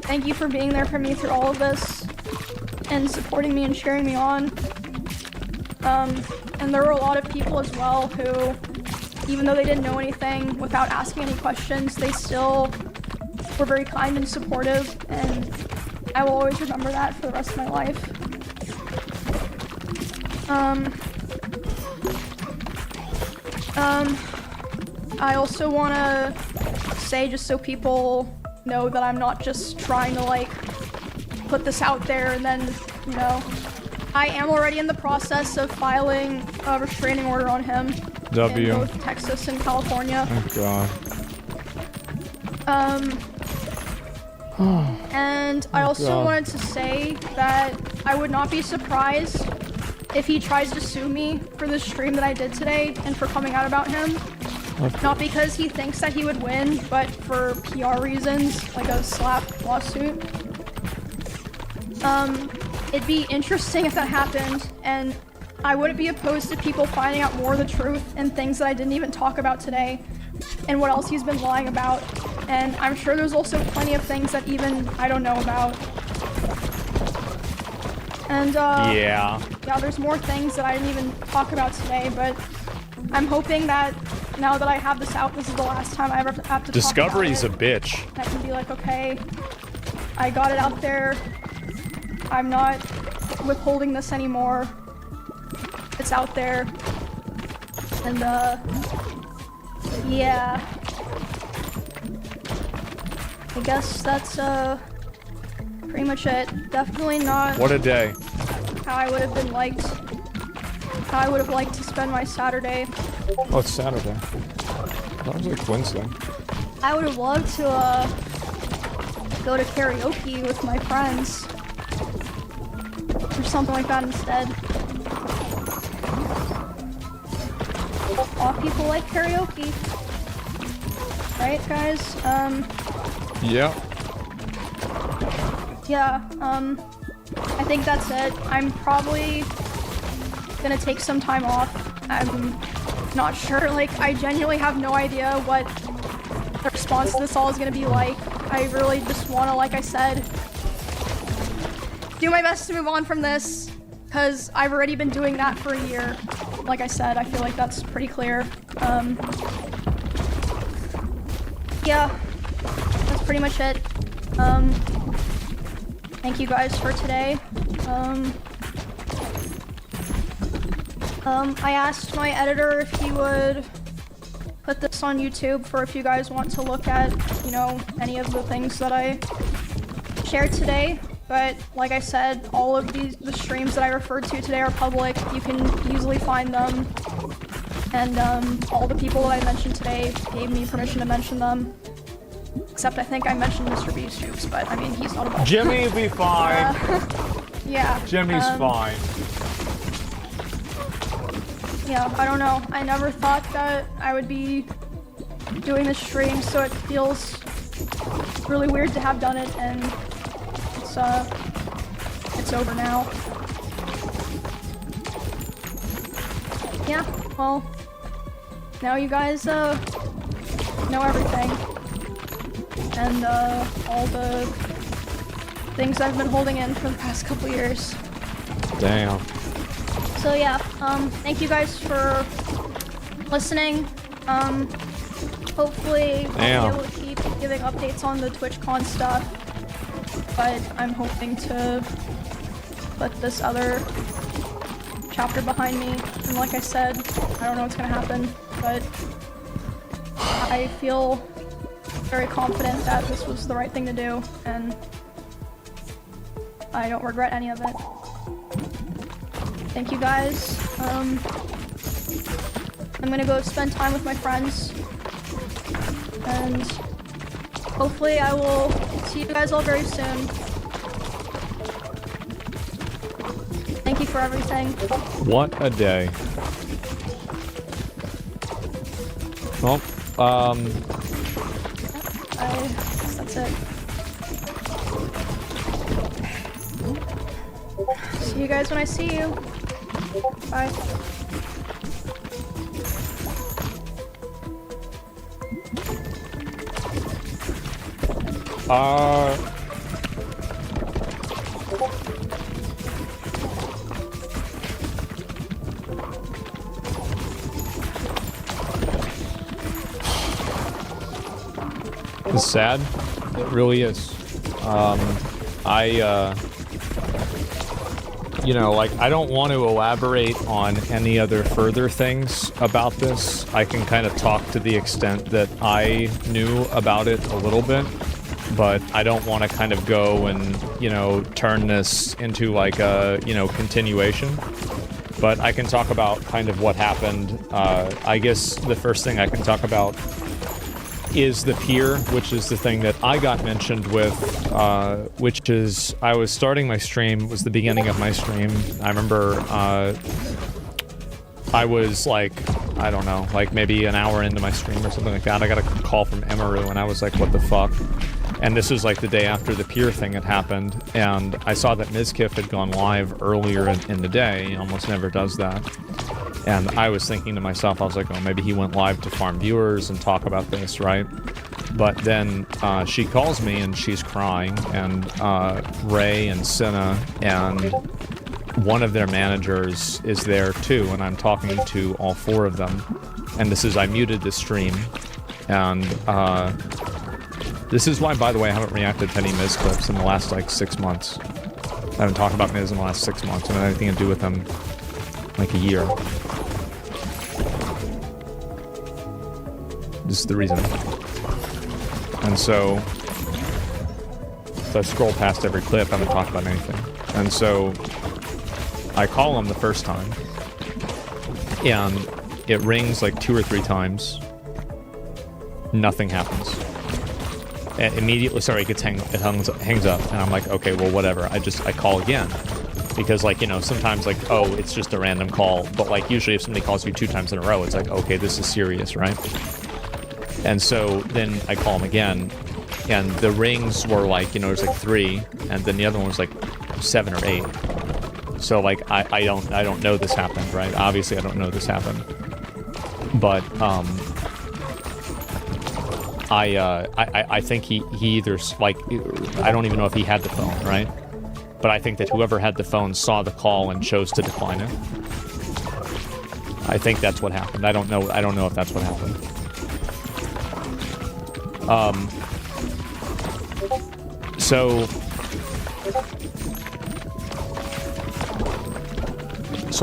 thank you for being there for me through all of this and supporting me and cheering me on. And there were a lot of people as well who even though they didn't know anything, without asking any questions, they still were very kind and supportive, and I will always remember that for the rest of my life. I also want to say, just so people know, that I'm not just trying to like put this out there and then, you know, I am already in the process of filing a restraining order on him in both Texas and California. Oh god. And I also wanted to say that I would not be surprised if he tries to sue me for the stream that I did today and for coming out about him. Okay. Not because he thinks that he would win, but for PR reasons, like a slap lawsuit. It'd be interesting if that happened, and I wouldn't be opposed to people finding out more of the truth and things that I didn't even talk about today, and what else he's been lying about. And I'm sure there's also plenty of things that even I don't know about. And yeah, there's more things that I didn't even talk about today, but I'm hoping that now that I have this out, this is the last time I ever have to Discovery's talk a bitch. I can be like, okay, I got it out there. I'm not withholding this anymore. It's out there. And yeah. I guess that's pretty much it. Definitely not What a day. how I would have been liked. How I would have liked to spend my Saturday. Oh, it's Saturday. That was like Wednesday. I would have loved to go to karaoke with my friends. Or something like that instead. All people like karaoke. Right, guys? Yeah. Yeah, I think that's it. I'm probably gonna take some time off. I'm not sure, like, I genuinely have no idea what the response to this all is gonna be like. I really just wanna, like I said, do my best to move on from this, because I've already been doing that for a year. Like I said, I feel like that's pretty clear. Yeah, that's pretty much it. Thank you guys for today. I asked my editor if he would put this on YouTube for if you guys want to look at, you know, any of the things that I shared today. But like I said, all of the streams that I referred to today are public. You can easily find them. And all the people that I mentioned today gave me permission to mention them. Except I think I mentioned Mr. Beast Oops, but I mean, he's not a Jimmy will be fine. Yeah. Jimmy's fine. Yeah, I don't know. I never thought that I would be doing this stream, so it feels really weird to have done it, and it's over now. Yeah, well, now you guys know everything. And all the things I've been holding in for the past couple years. Damn. So yeah, thank you guys for listening. Hopefully I'll be able to keep giving updates on the TwitchCon stuff, but I'm hoping to put this other chapter behind me. And like I said, I don't know what's gonna happen, but I feel very confident that this was the right thing to do, and I don't regret any of it. Thank you guys. I'm gonna go spend time with my friends, and hopefully I will see you guys all very soon. Thank you for everything. What a day. Well, I guess that's it. See you guys when I see you. Bye. It's sad. It really is. You know, like, I don't want to elaborate on any other further things about this. I can kind of talk to the extent that I knew about it a little bit, but I don't want to kind of go and, you know, turn this into like a, you know, continuation. But I can talk about kind of what happened. I guess the first thing I can talk about is the pier, which is the thing that I got mentioned with, which is, I was starting my stream, it was the beginning of my stream. I remember, I was like, I don't know, like maybe an hour into my stream or something like that. I got a call from Emaru and I was like, what the fuck? And this was like the day after the pier thing had happened, and I saw that Mizkif had gone live earlier in the day. He almost never does that. And I was thinking to myself, I was like, oh, maybe he went live to farm viewers and talk about this, right? But then she calls me and she's crying, and Ray and Cinna and one of their managers is there too, and I'm talking to all four of them. And this is, I muted the stream, and this is why, by the way, I haven't reacted to any Miz clips in the last, like, 6 months. I haven't talked about Miz in the last 6 months. I haven't had anything to do with them, like, a year. This is the reason. And so I scroll past every clip, I haven't talked about anything. And so I call him the first time, and it rings, like, 2 or 3 times. Nothing happens. Immediately, sorry, it hangs up, and I'm like, okay, well, whatever. I call again, because, like, you know, sometimes, like, oh, it's just a random call, but, like, usually if somebody calls you 2 times in a row, it's like, okay, this is serious, right? And so then I call him again, and the rings were like, you know, there's like 3, and then the other one was like 7 or 8. So, like, I don't know this happened, right? Obviously, I don't know this happened, but I think he either, like, I don't even know if he had the phone, right? But I think that whoever had the phone saw the call and chose to decline it. I think that's what happened. I don't know if that's what happened. So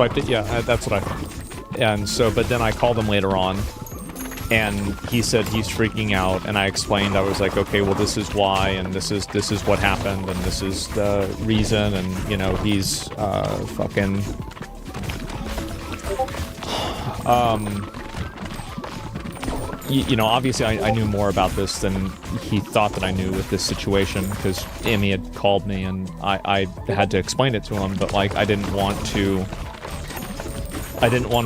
I think, yeah, that's what I think. And so, but then I called him later on, and he said he's freaking out, and I explained, I was like, okay, well, this is why, and this is what happened, and this is the reason, and, you know, he's fucking you know, obviously I knew more about this than he thought that I knew with this situation, because Emmy had called me and I had to explain it to him, but, like, I didn't want to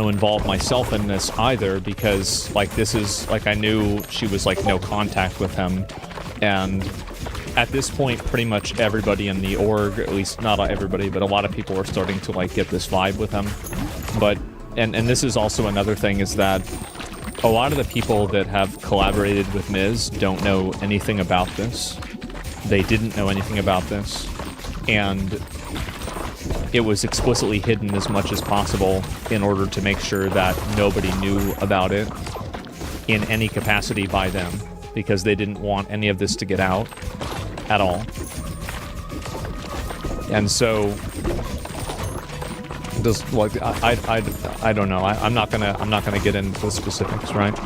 involve myself in this either, because, like, this is, like, I knew she was, like, no contact with him, and at this point pretty much everybody in the org, at least not everybody, but a lot of people are starting to, like, get this vibe with him. But and this is also another thing, is that a lot of the people that have collaborated with Miz don't know anything about this. They didn't know anything about this, and it was explicitly hidden as much as possible in order to make sure that nobody knew about it in any capacity by them, because they didn't want any of this to get out at all. And so, just, like, I don't know. I'm not gonna get into the specifics, right?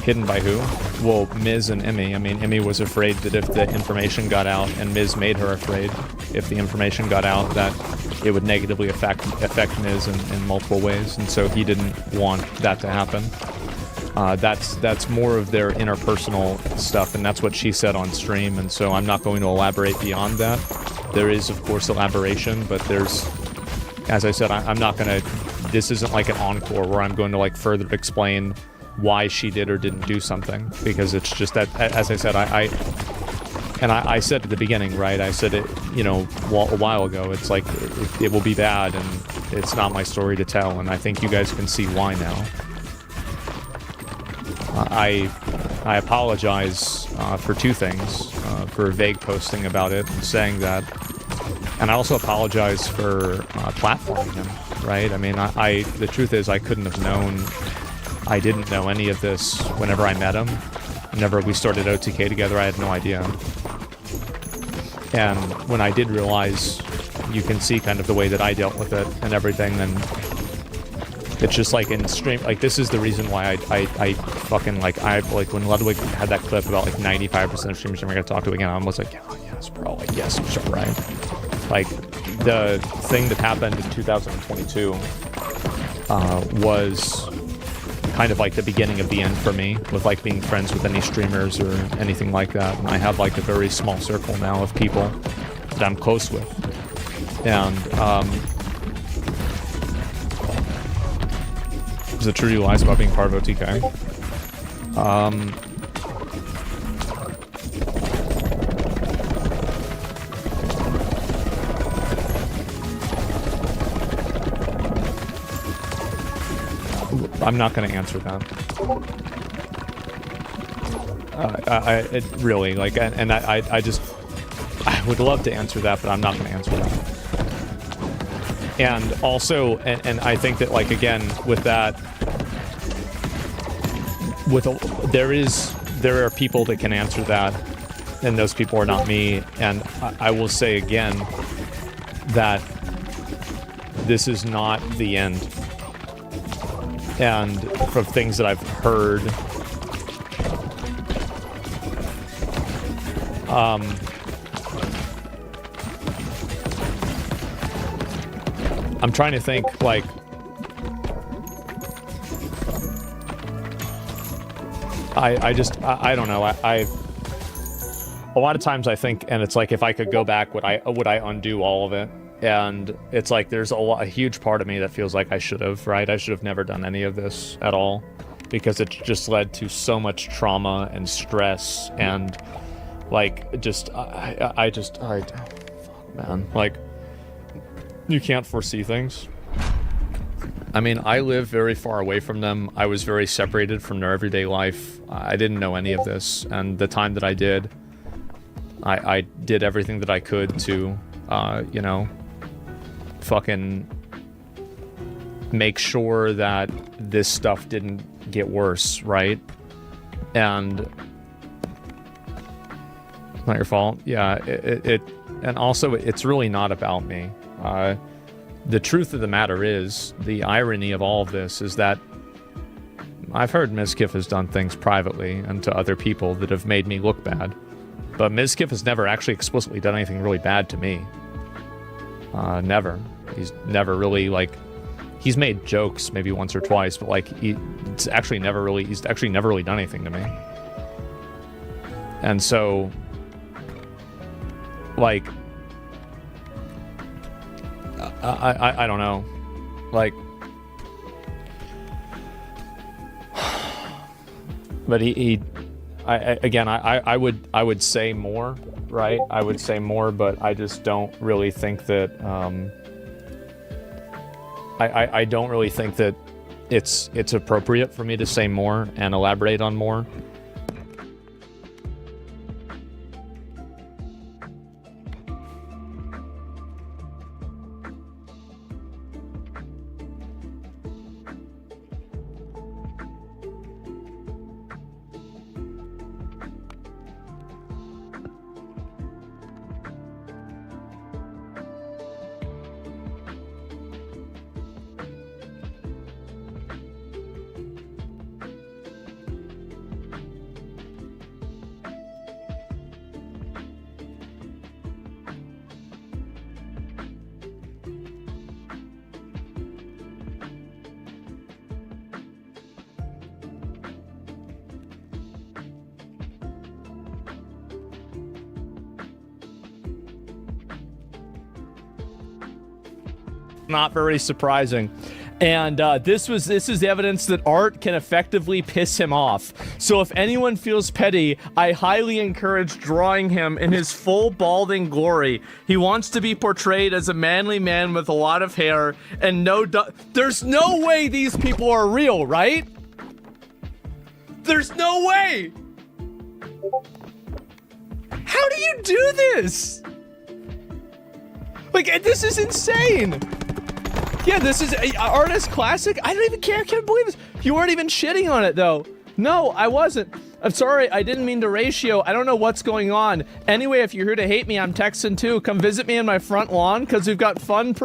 Hidden by who? Well, Miz and Emmy. I mean, Emmy was afraid that if the information got out, and Miz made her afraid, if the information got out, that it would negatively affect Miz in multiple ways, and so he didn't want that to happen. That's more of their interpersonal stuff, and that's what she said on stream, and so I'm not going to elaborate beyond that. There is, of course, elaboration, but there's, as I said, I'm not going to, this isn't like an encore where I'm going to, like, further explain why she did or didn't do something, because it's just that, as I said, I said at the beginning, right, I said it, you know, a while ago, it's like, it will be bad, and it's not my story to tell, and I think you guys can see why now. I apologize for 2 things, for vague posting about it and saying that, and I also apologize for platforming him, right? I mean, the truth is I couldn't have known, I didn't know any of this whenever I met him, whenever we started OTK together, I had no idea. And when I did realize, you can see kind of the way that I dealt with it and everything, then it's just like in stream, like this is the reason why I fucking like when Ludwig had that clip about like 95% of streamers never gonna talk to again, I was like, oh, yes, bro, like yes, sure, right. Like the thing that happened in 2022 was kind of like the beginning of the end for me with like being friends with any streamers or anything like that. And I have like a very small circle now of people that I'm close with. And is it true you lies about being part of OTK? I'm not going to answer that. It really, like, and I just, I would love to answer that, but I'm not going to answer that. And also, and I think that, like, again, with that, there are people that can answer that, and those people are not me. And I will say again that this is not the end. And from things that I've heard, I'm trying to think, like, I don't know, I a lot of times I think, and it's like, if I could go back, would I undo all of it? And it's like, there's a huge part of me that feels like I should have, right? I should have never done any of this at all, because it just led to so much trauma and stress and, like, just, fuck, man. Like, you can't foresee things. I mean, I live very far away from them. I was very separated from their everyday life. I didn't know any of this, and the time that I did, I did everything that I could to, you know, fucking make sure that this stuff didn't get worse, right? And not your fault. Yeah, and also it's really not about me. The truth of the matter is, the irony of all of this is that I've heard Mizkif has done things privately and to other people that have made me look bad, but Mizkif has never actually explicitly done anything really bad to me. Never. He's never really, like, he's made jokes maybe once or twice, but like he's actually never really done anything to me. And so, like, I don't know, like, but I would say more, right? I would say more, but I just don't really think that, I don't really think that it's appropriate for me to say more and elaborate on more. Not very surprising. And this is evidence that art can effectively piss him off. So if anyone feels petty, I highly encourage drawing him in his full balding glory. He wants to be portrayed as a manly man with a lot of hair and there's no way these people are real, right? There's no way! How do you do this? Like, this is insane! Yeah, this is an artist classic. I don't even care. I can't believe this. You weren't even shitting on it, though. No, I wasn't. I'm sorry, I didn't mean to ratio. I don't know what's going on. Anyway, if you're here to hate me, I'm texting too. Come visit me in my front lawn because we've got fun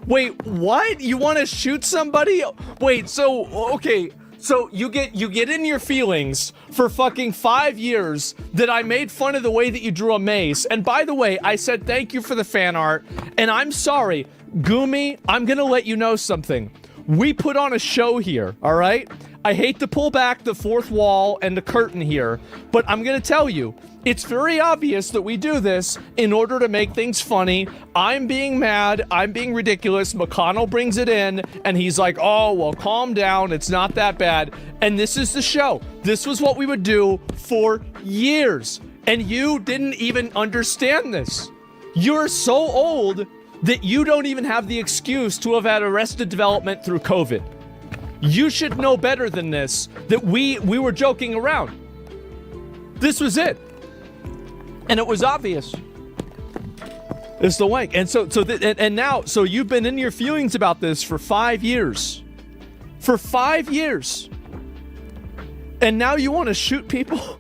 Wait, what? You want to shoot somebody? Wait, so, okay. So you get in your feelings for fucking 5 years that I made fun of the way that you drew a mace. And by the way, I said thank you for the fan art. And I'm sorry, Gumi, I'm gonna let you know something. We put on a show here, all right? I hate to pull back the fourth wall and the curtain here, but I'm gonna tell you, it's very obvious that we do this in order to make things funny. I'm being mad, I'm being ridiculous, McConnell brings it in, and he's like, oh, well, calm down, it's not that bad. And this is the show. This was what we would do for years, and you didn't even understand this. You're so old that you don't even have the excuse to have had Arrested Development through COVID. You should know better than this, that we were joking around. This was it. And it was obvious. It's the wank. And so you've been in your feelings about this for 5 years. For 5 years. And now you want to shoot people?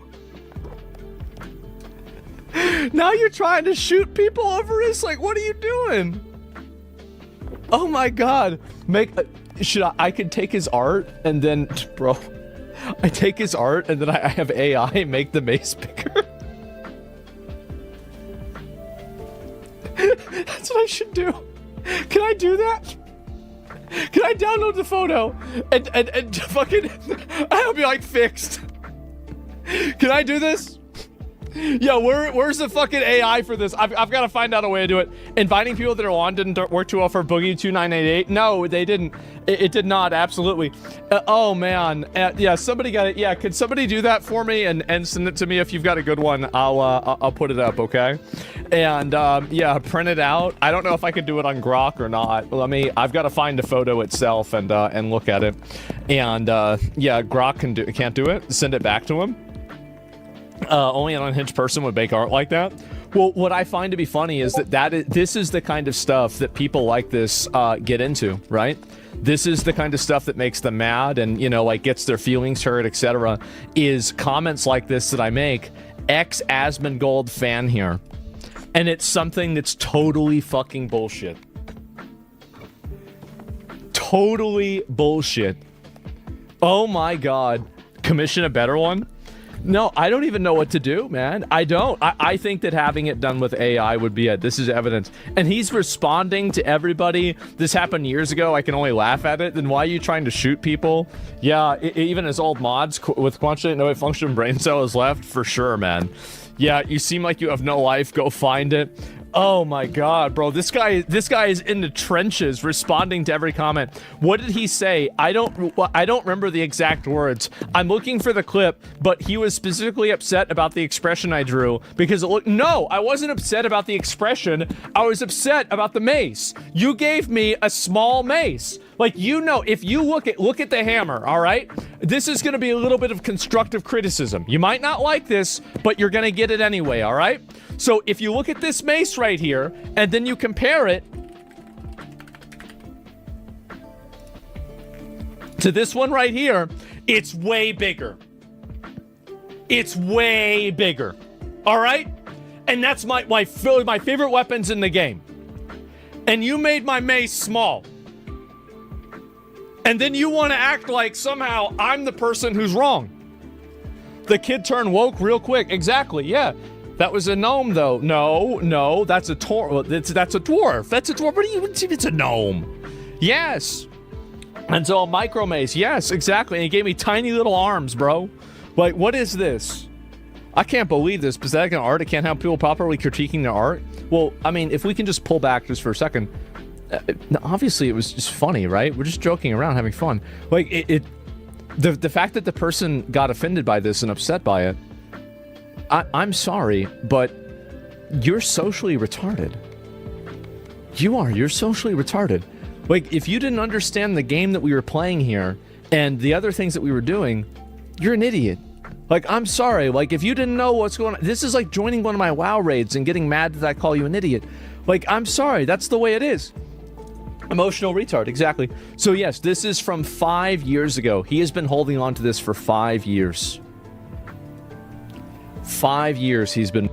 Now you're trying to shoot people over this? Like, what are you doing? Oh my God. I could take his art and then, bro, I take his art and then I have AI make the mace bigger. That's what I should do. Can I do that? Can I download the photo and fucking, I'll be like fixed. Can I do this? Yeah, where's the fucking AI for this? I've got to find out a way to do it. Inviting people that are on didn't work too well for Boogie 2988. No, they didn't. It did not. Absolutely. Oh man. Yeah, somebody got it. Yeah, could somebody do that for me and send it to me if you've got a good one? I'll put it up. Okay. And yeah, print it out. I don't know if I could do it on Grok or not. I've got to find the photo itself and look at it. And yeah, Grok can't do it. Send it back to him. Only an unhinged person would make art like that. Well, what I find to be funny is this is the kind of stuff that people like this get into, right? This is the kind of stuff that makes them mad and, you know, like gets their feelings hurt, etc. Is comments like this that I make. Asmongold fan here. And it's something that's totally fucking bullshit. Totally bullshit. Oh my God. Commission a better one? No, I don't even know what to do, man. I don't. I think that having it done with AI would be it. This is evidence. And he's responding to everybody. This happened years ago. I can only laugh at it. Then why are you trying to shoot people? Yeah, even as old mods with quantitative no function brain cell is left, for sure, man. Yeah, you seem like you have no life. Go find it. Oh my God, bro. This guy is in the trenches responding to every comment. What did he say? I don't remember the exact words. I'm looking for the clip, but he was specifically upset about the expression I drew because it looked, no, I wasn't upset about the expression. I was upset about the mace. You gave me a small mace. Like, you know, if you look at the hammer, all right? This is going to be a little bit of constructive criticism. You might not like this, but you're going to get it anyway, all right? So if you look at this mace right here, and then you compare it to this one right here, it's way bigger. It's way bigger, all right? And that's my favorite weapons in the game. And you made my mace small. And then you want to act like somehow I'm the person who's wrong. The kid turned woke real quick. Exactly, yeah. That was a gnome, though. No, that's a dwarf. That's a dwarf. That's a dwarf. What do you see? It's a gnome. Yes. And so a micro mace. Yes, exactly. And he gave me tiny little arms, bro. Like, what is this? I can't believe this. Pathetic art. I can't have people properly critiquing their art. Well, I mean, if we can just pull back just for a second. Obviously, it was just funny, right? We're just joking around, having fun. Like, the fact that the person got offended by this and upset by it, I'm sorry, but you're socially retarded. You're socially retarded. Like, if you didn't understand the game that we were playing here and the other things that we were doing, you're an idiot. Like, I'm sorry. Like, if you didn't know what's going on, this is like joining one of my WoW raids and getting mad that I call you an idiot. Like, I'm sorry. That's the way it is. Emotional retard, exactly. So yes, this is from 5 years ago. He has been holding on to this for 5 years. 5 years he's been...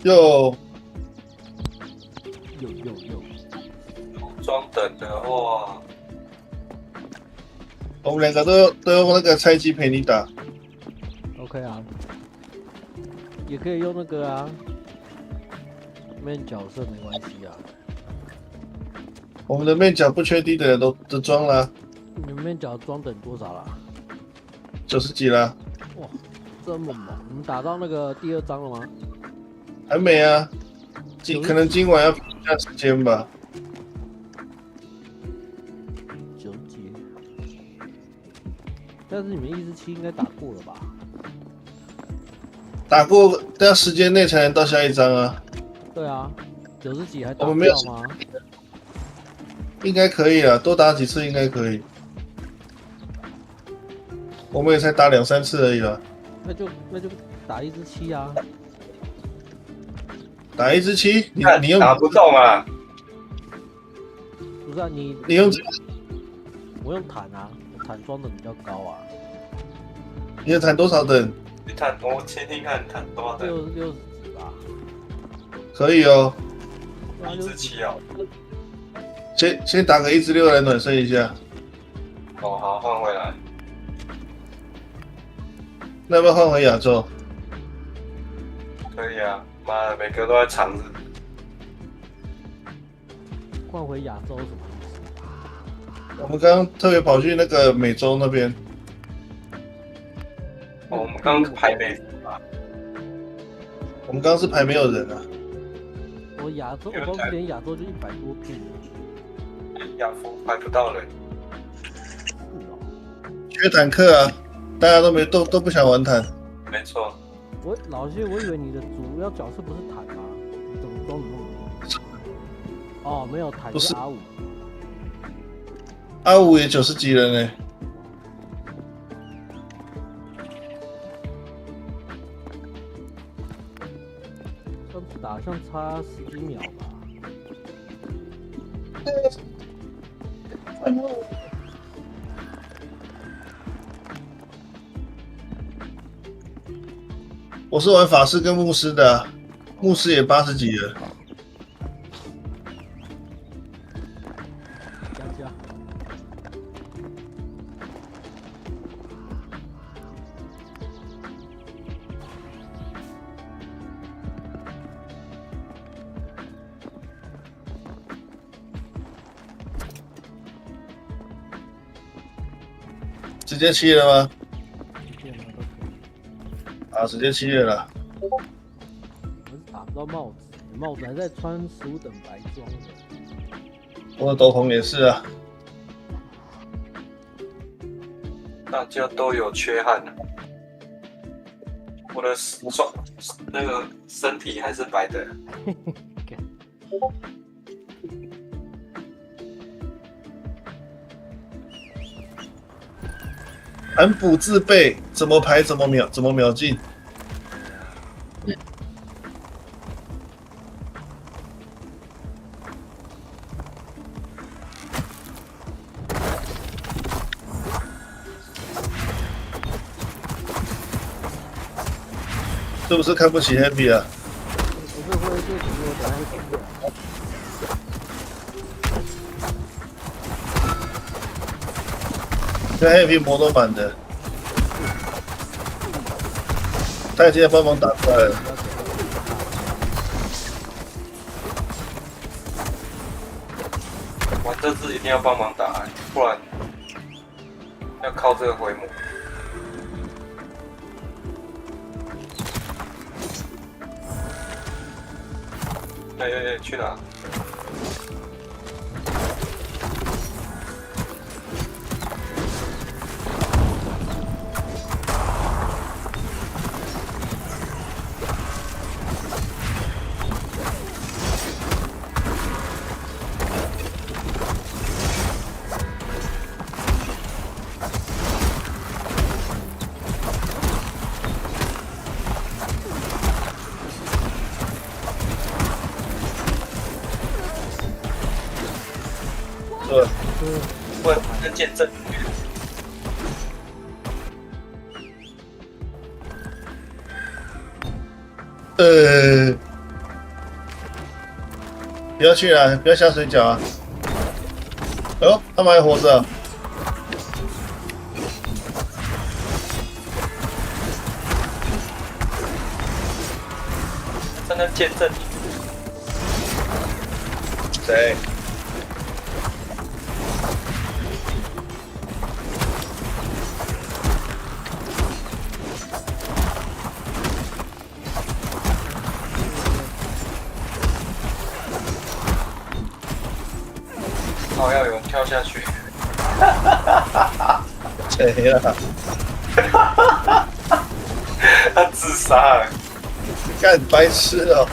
有装等的话，我们两个都用那个菜鸡陪你打。OK 啊，也可以用那个啊，面角色没关系啊。我们的面角不缺低的都装了。你们面角装等多少啦？ 90几啦。哇，这么猛！你们打到那个第2章了吗？还没啊，可能今晚要比一下时间吧。 9几，但是你们117应该打过了吧？打过，但要时间内才能到下一章啊。对啊，90几还打我们没有不到吗？应该可以啊，多打几次应该可以。我们也才打2、3次而已啊。那就打117啊。打117，你用打不动啊？不是啊，你用我用坦啊，我坦装的比较高啊。你的坦多少等？你坦我听听看，坦多少等？60几吧。可以哦。 117哦。先打个1至6来暖身一下。哦，好，换回来。那要不要换回亚洲？可以啊，妈的，每个都在抢着。换回亚洲什么意思？我们刚刚特别跑去那个美洲那边。哦，我们刚刚排没啊？我们刚刚是排没有人啊。我亚洲，我光是连亚洲就100多片了。亚服排不到人。缺坦克啊！大家都不想玩坦。没错。老谢，我以为你的主要角色不是坦吗？你怎么装那么低？哦，没有坦是 R5。R5也90几人呢。上次打好像差10几秒吧。我是玩法师跟牧师的、啊，牧师也80几了。加。直接7了吗？啊，直接7月了。我是打不到帽子，帽子还在穿15等白装的。我的斗篷也是啊。大家都有缺憾的。我的那个身体还是白的。寒补自备，怎么排怎么秒进。是不是看不起 Happy 啊？我是会就只我等下会的。这 Happy 魔都满的，他已经在帮忙打出来了。玩这次一定要帮忙打，不然要靠这个回魔。哎，去哪？问跟见证。不要去啊！不要下水饺啊！哎呦，他们还活着、啊。真的见证。谁？好，要有人跳下去。谁呀？他自杀了，干白痴哦！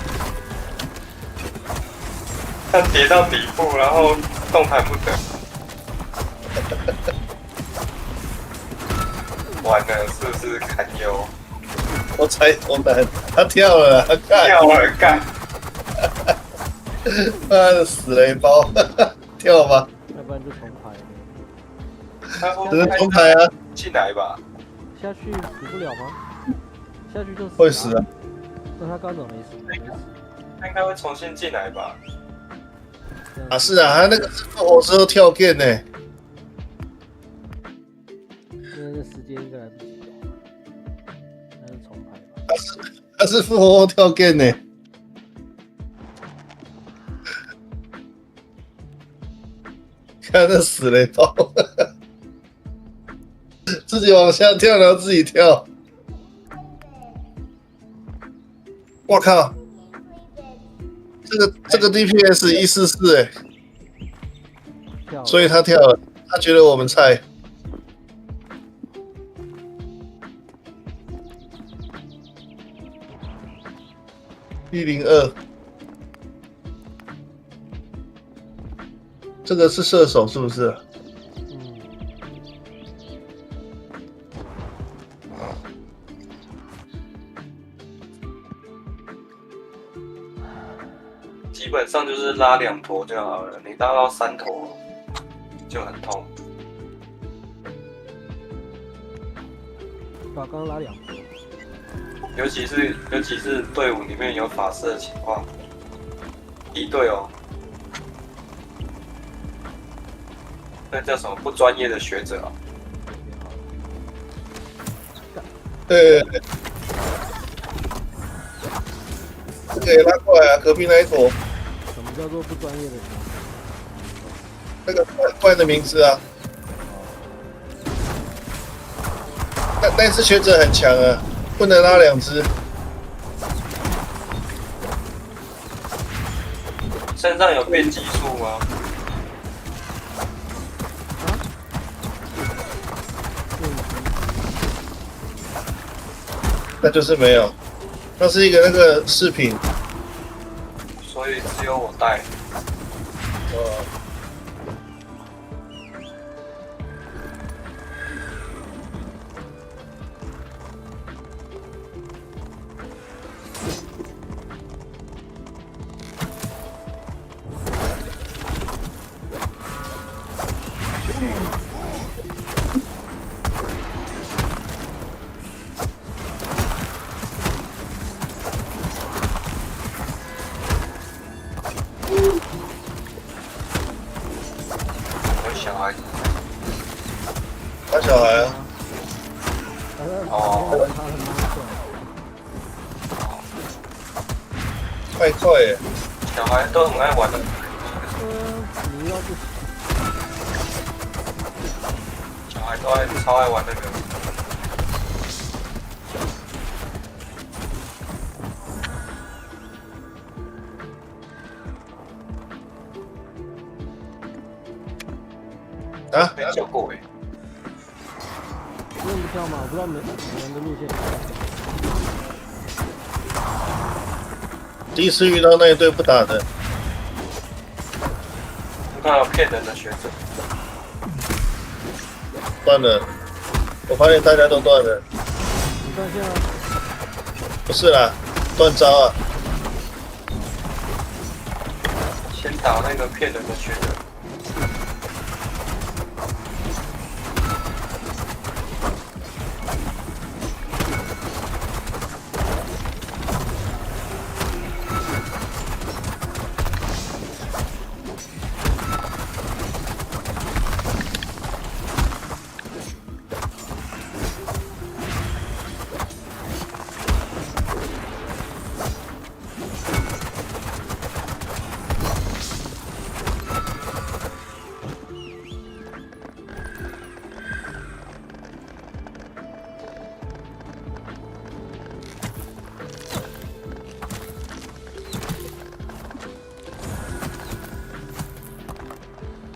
他跌到底部，然后动弹不得。完了，是不是堪忧？我猜我难，他跳了，干跳了干！妈的死雷包，跳吧，要不然就重排。只能重排啊！进来吧。下去死不了吗？下去就死。会死啊！那他刚怎么没死？没死。他应该会重新进来吧？啊是啊，他那个是复活之后跳 game 呢。那个时间应该来不及了，那是重排吧？他是复活后跳 game 呢。看那死雷包，自己往下跳，然后自己跳。我靠！这个 DPS 144哎，所以他跳了，他觉得我们菜。102，这个是射手是不是？基本上就是拉2坨就好了，你拉到3坨就很痛。把刚刚拉2坨。尤其是队伍里面有法师的情况，敌对哦，那叫什么不专业的学者啊？对，这个也拉过来啊，隔壁那一坨。什么叫做不专业的？那个怪的名字啊。那只学者很强啊。不能拉2只，身上有变级数吗？那就是没有，那是一个那个饰品，所以只有我带。打小孩啊！哦，太快耶！小孩都很爱玩的。你要不小孩都超爱玩那个。啊？没跳过哎。不用不跳嘛，我不知道每人的路线。第一次遇到那一队不打的。看到骗人的学者。断了，我发现大家都断了。你断线啊？不是啦，断招啊！先打那个骗人的学者。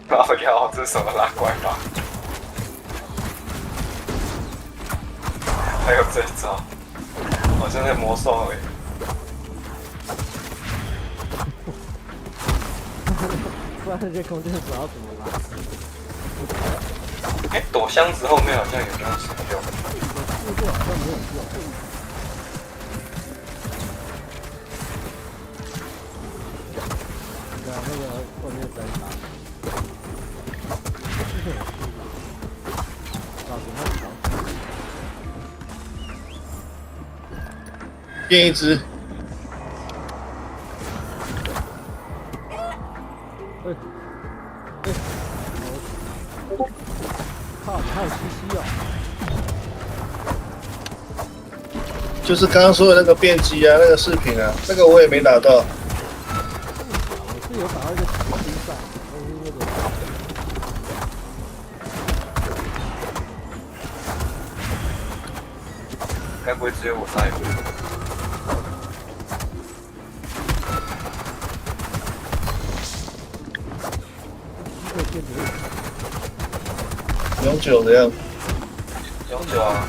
靠腰，这是什么拉怪法？还有这一招，好像在魔兽而已。不然这空间不知道怎么拉。哎，躲箱子后面好像有东西用。试过好像没有用。对啊，那个后面在打。变一只。靠，你还有西西哦！就是刚刚说的那个变机啊，那个视频啊，那个我也没打到。我是有打到一个西西上，但是那个。该不会只有我在乎？永久的样子。永久啊，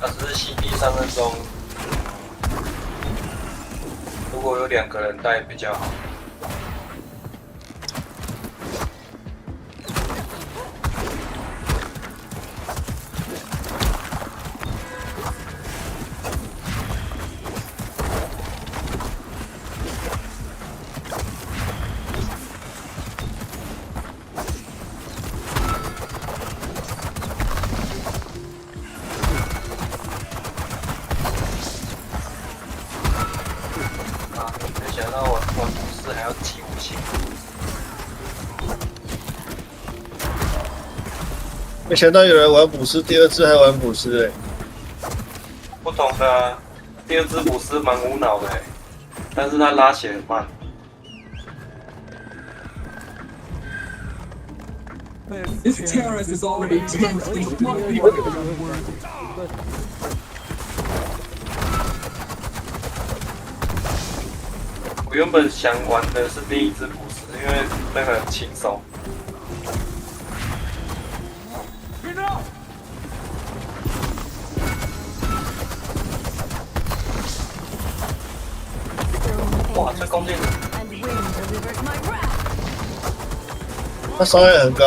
那只是 CD 3分钟。如果有2个人带比较好。没想到有人玩捕师，第二次还玩捕师不同的啊，第二只捕师蛮无脑的但是他拉血很慢。This terrorist is already 10 我原本想玩的是第一只捕师，因为那个很轻松。哇，这弓箭，他伤害很高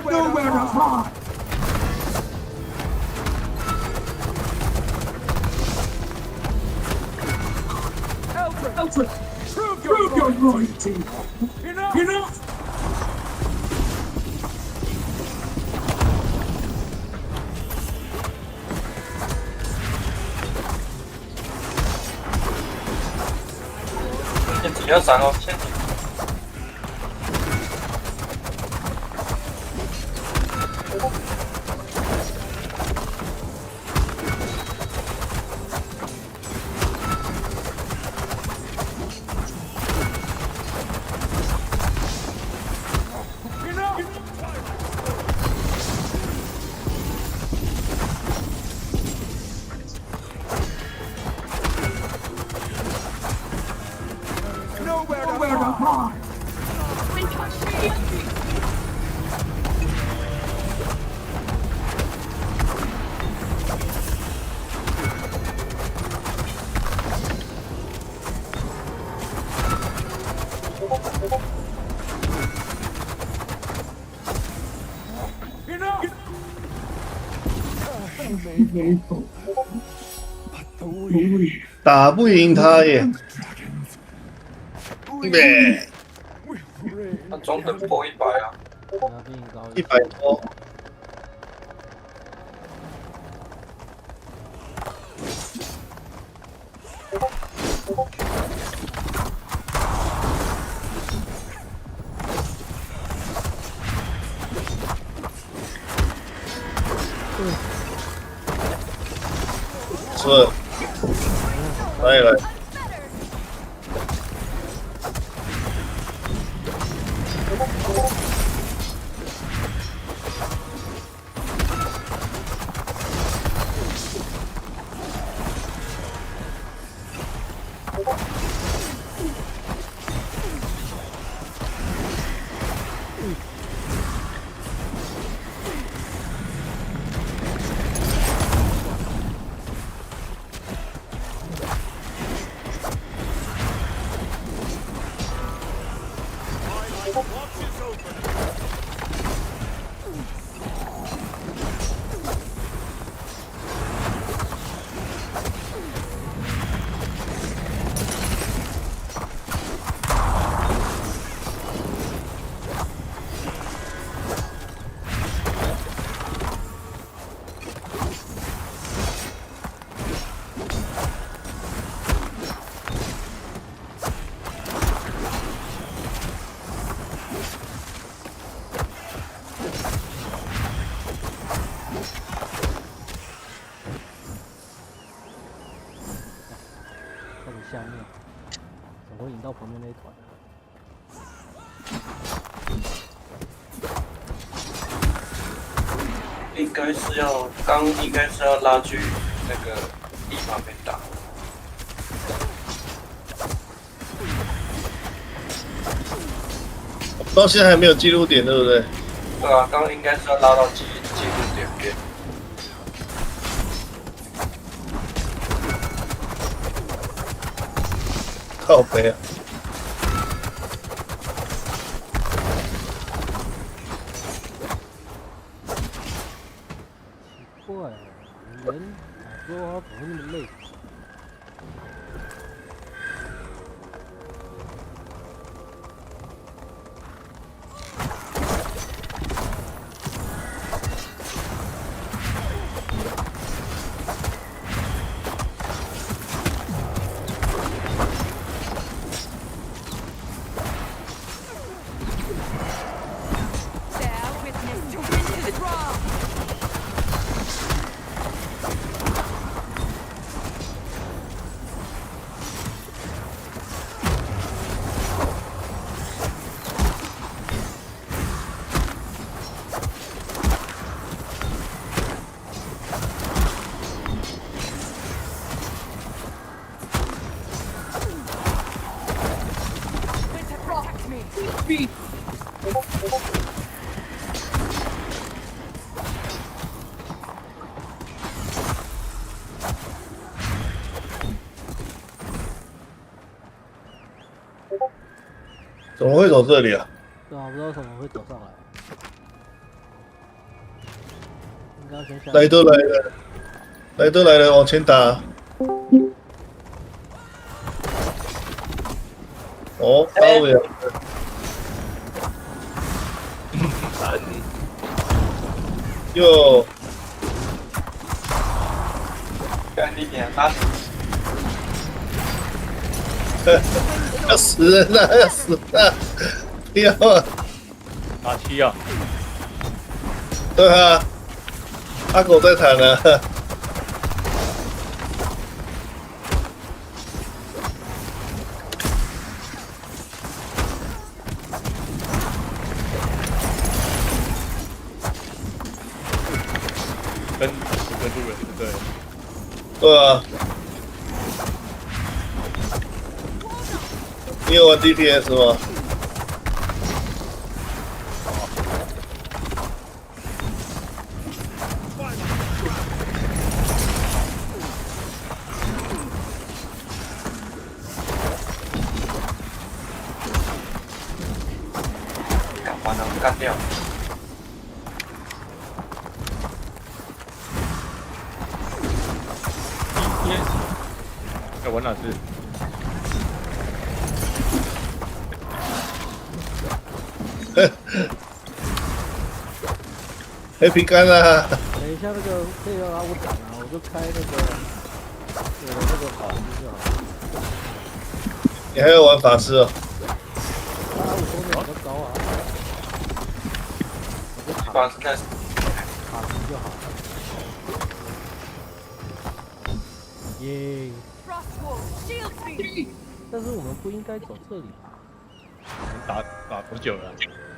Nowhere to hide. Eldred, prove your loyalty. Enough. 先体要闪哦，先体。Nowhere to hide. Enough. 打不赢他耶！对，他中等破100啊，100多。是，来来。在你下面，怎么会引到旁边那一团？应该是要拉去那个地方被打。到现在还没有记录点，对不对？对啊，刚刚应该是要拉到记录点边。靠北啊！奇怪，人打说话怎么会那么累？怎么会走这里啊？对啊，不知道怎么会走上来。应该要先下。来都来了，来都来了，往前打。哦，高了。哟。干你娘啊！要死人了，要死了！不要啊！打七啊！对啊，阿狗在弹呢。跟路人对。对啊。你有玩 DPS 吗？把他们干掉。哎，文老师。黑皮干啊！等一下那个可以让我挡啊，我就开那个我的那个法师就好。你还要玩法师哦？啊，我说的比较高啊。法师在法师就好。耶！但是我们不应该走这里吧？打多久了？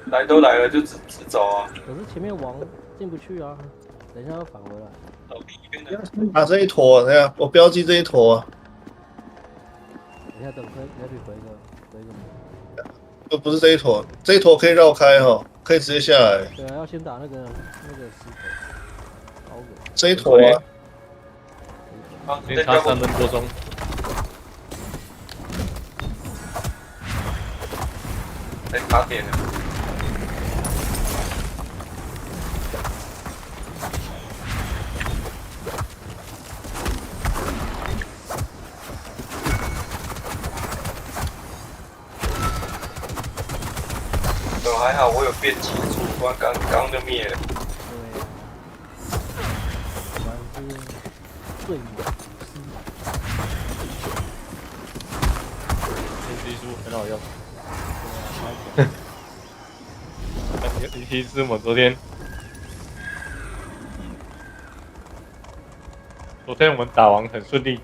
来都来了就直走啊！可是前面王进不去啊，等一下要返回来。打这一坨，等下我标记这一坨啊。等一下等Happy回一个。不是这一坨，这一坨可以绕开哈，可以直接下来。对啊，要先打那个石头。这一坨啊。先差3分多钟。哎，打点了。有还好，我有变级组，不然刚就灭了。对啊，变级术很好用。其实我昨天我们打完很顺利，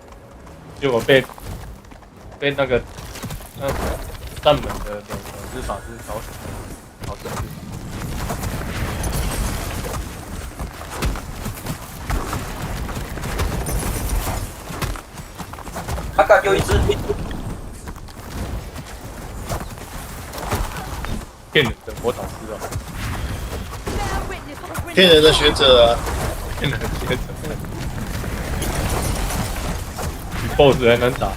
结果被那个站门的两只法师搞死，好生气。阿嘎又一只，骗人的魔导师哦，骗人的学者啊，骗人的学者，比 BOSS 还难打。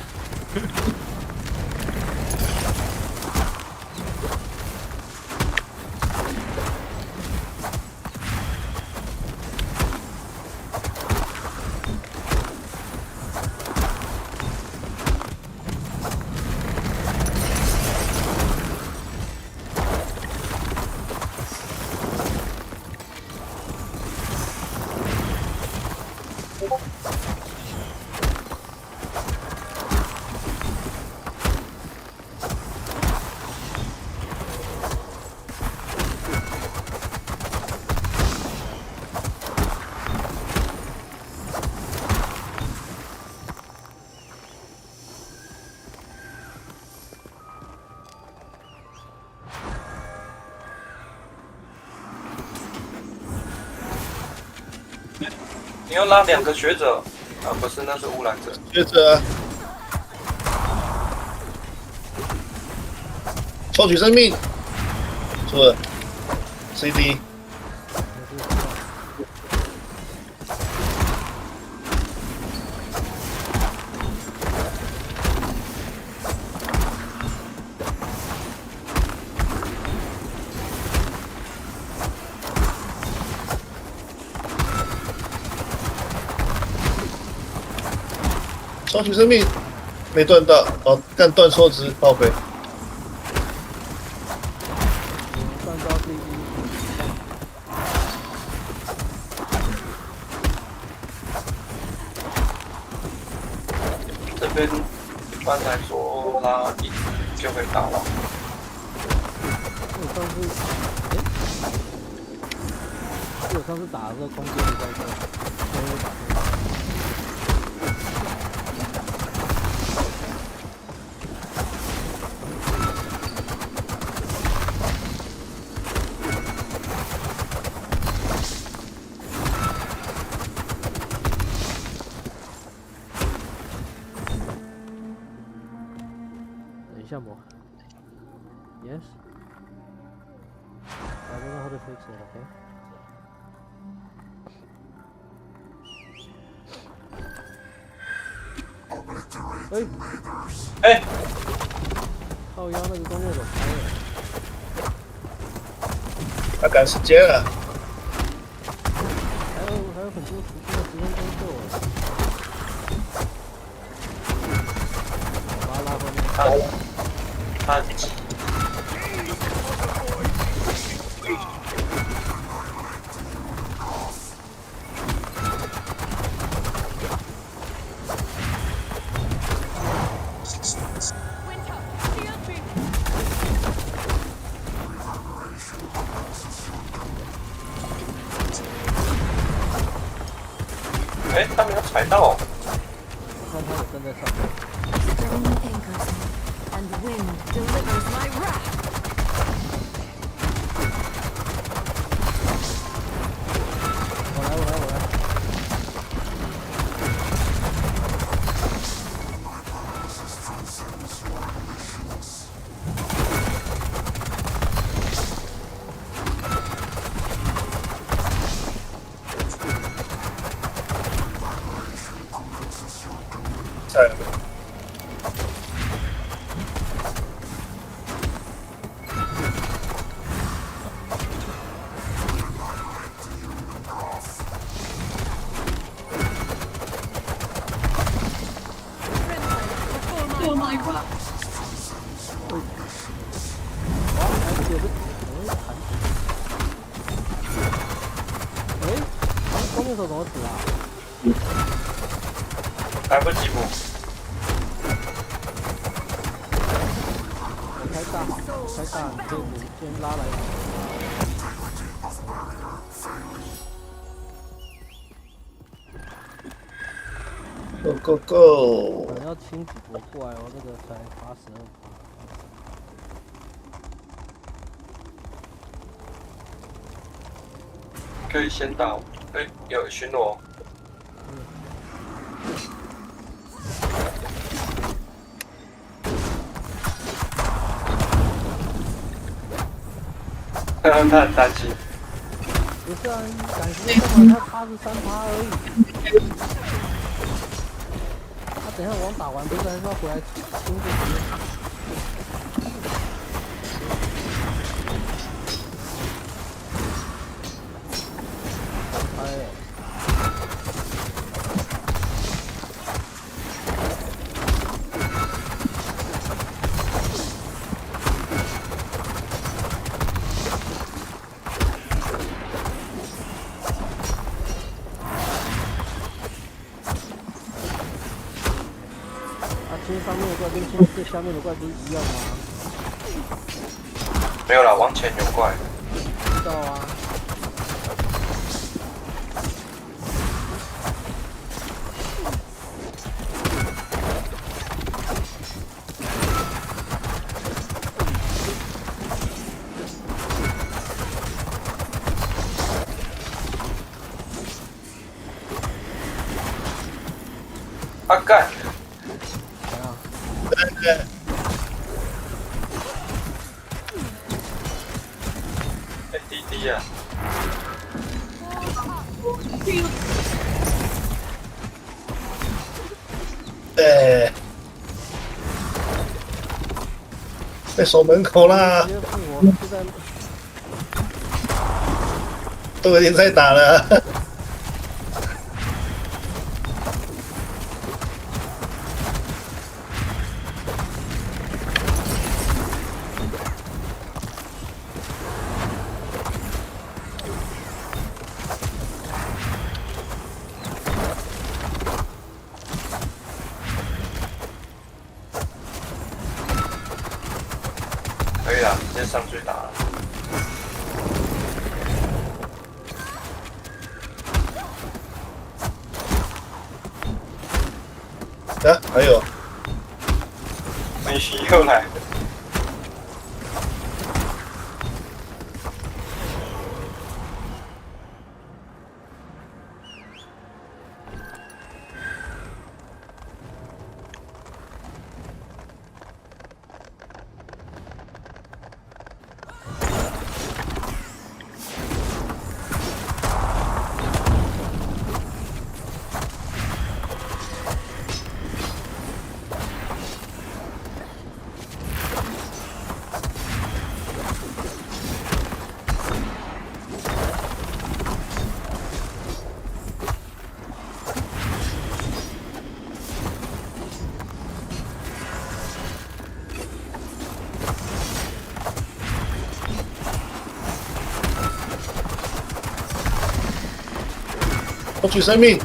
你要拉2个学者啊，不是，那是污染者。学者，抽取生命，错了 ，CD。抽取生命，没断到，哦，但断错值，报废。断招第一。这边一般来说拉1就会打完。我上次打的时候空间比较多，所以我打不到。等一下磨。Yes. I don't know how to fix it. Okay. 哎，靠腰那个弓箭手开了，他赶时间了。还有很多时间工作。把他拉回来。他他没有踩到。我看他有跟在上面。我来。那时候怎么死啊？来不及补。我开大，你可以先拉来。Go go go！ 可能要清几波过来哦，那个才82%。可以先到，有巡逻。他很担心。不是啊，赶时间干嘛？他83%而已。他等一下网打完，不是还是要回来清这些？上面的怪跟这下面的怪不是一样吗？没有啦，往前有怪。知道啊。啊干！滴啊！被守门口啦！都已经在打了。可以了，直接上去打了。啊，还有，梅西又来了。获取生命。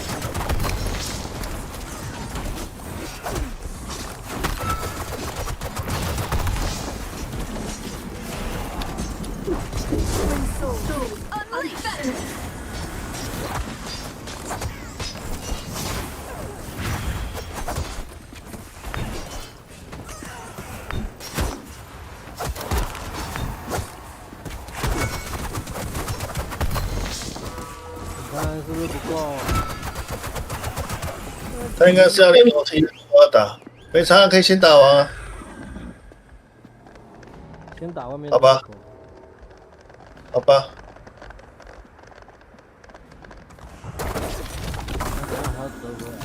看是不是不够？他应该是要连楼梯都要打，没差，可以先打完啊。先打外面。好吧，好吧。等下还要折回来。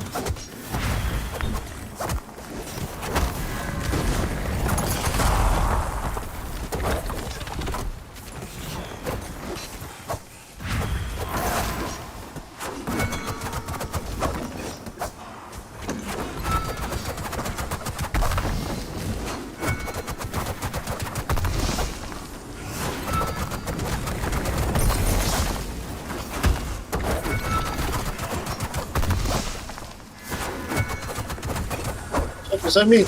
生命。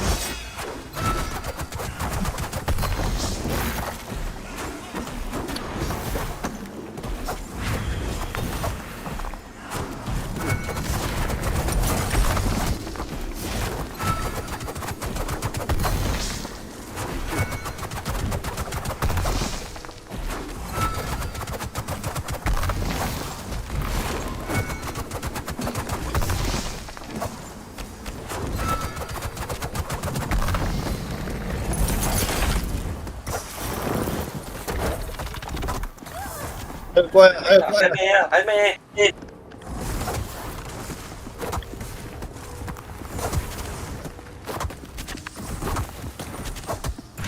乖，还有乖，还没啊，还没。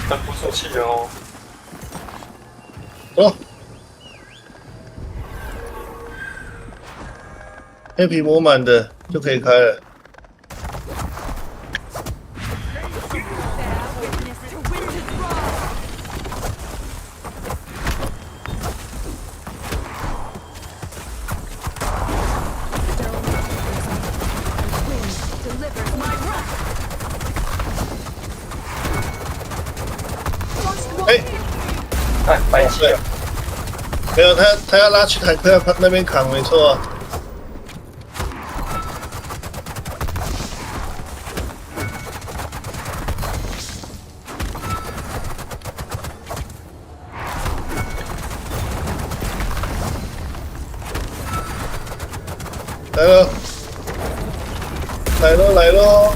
喷不出气哦。走。黑皮磨满的就可以开了。哎，白气了。没有，他要拉去坦克那边扛，没错啊。来了，来喽，来喽！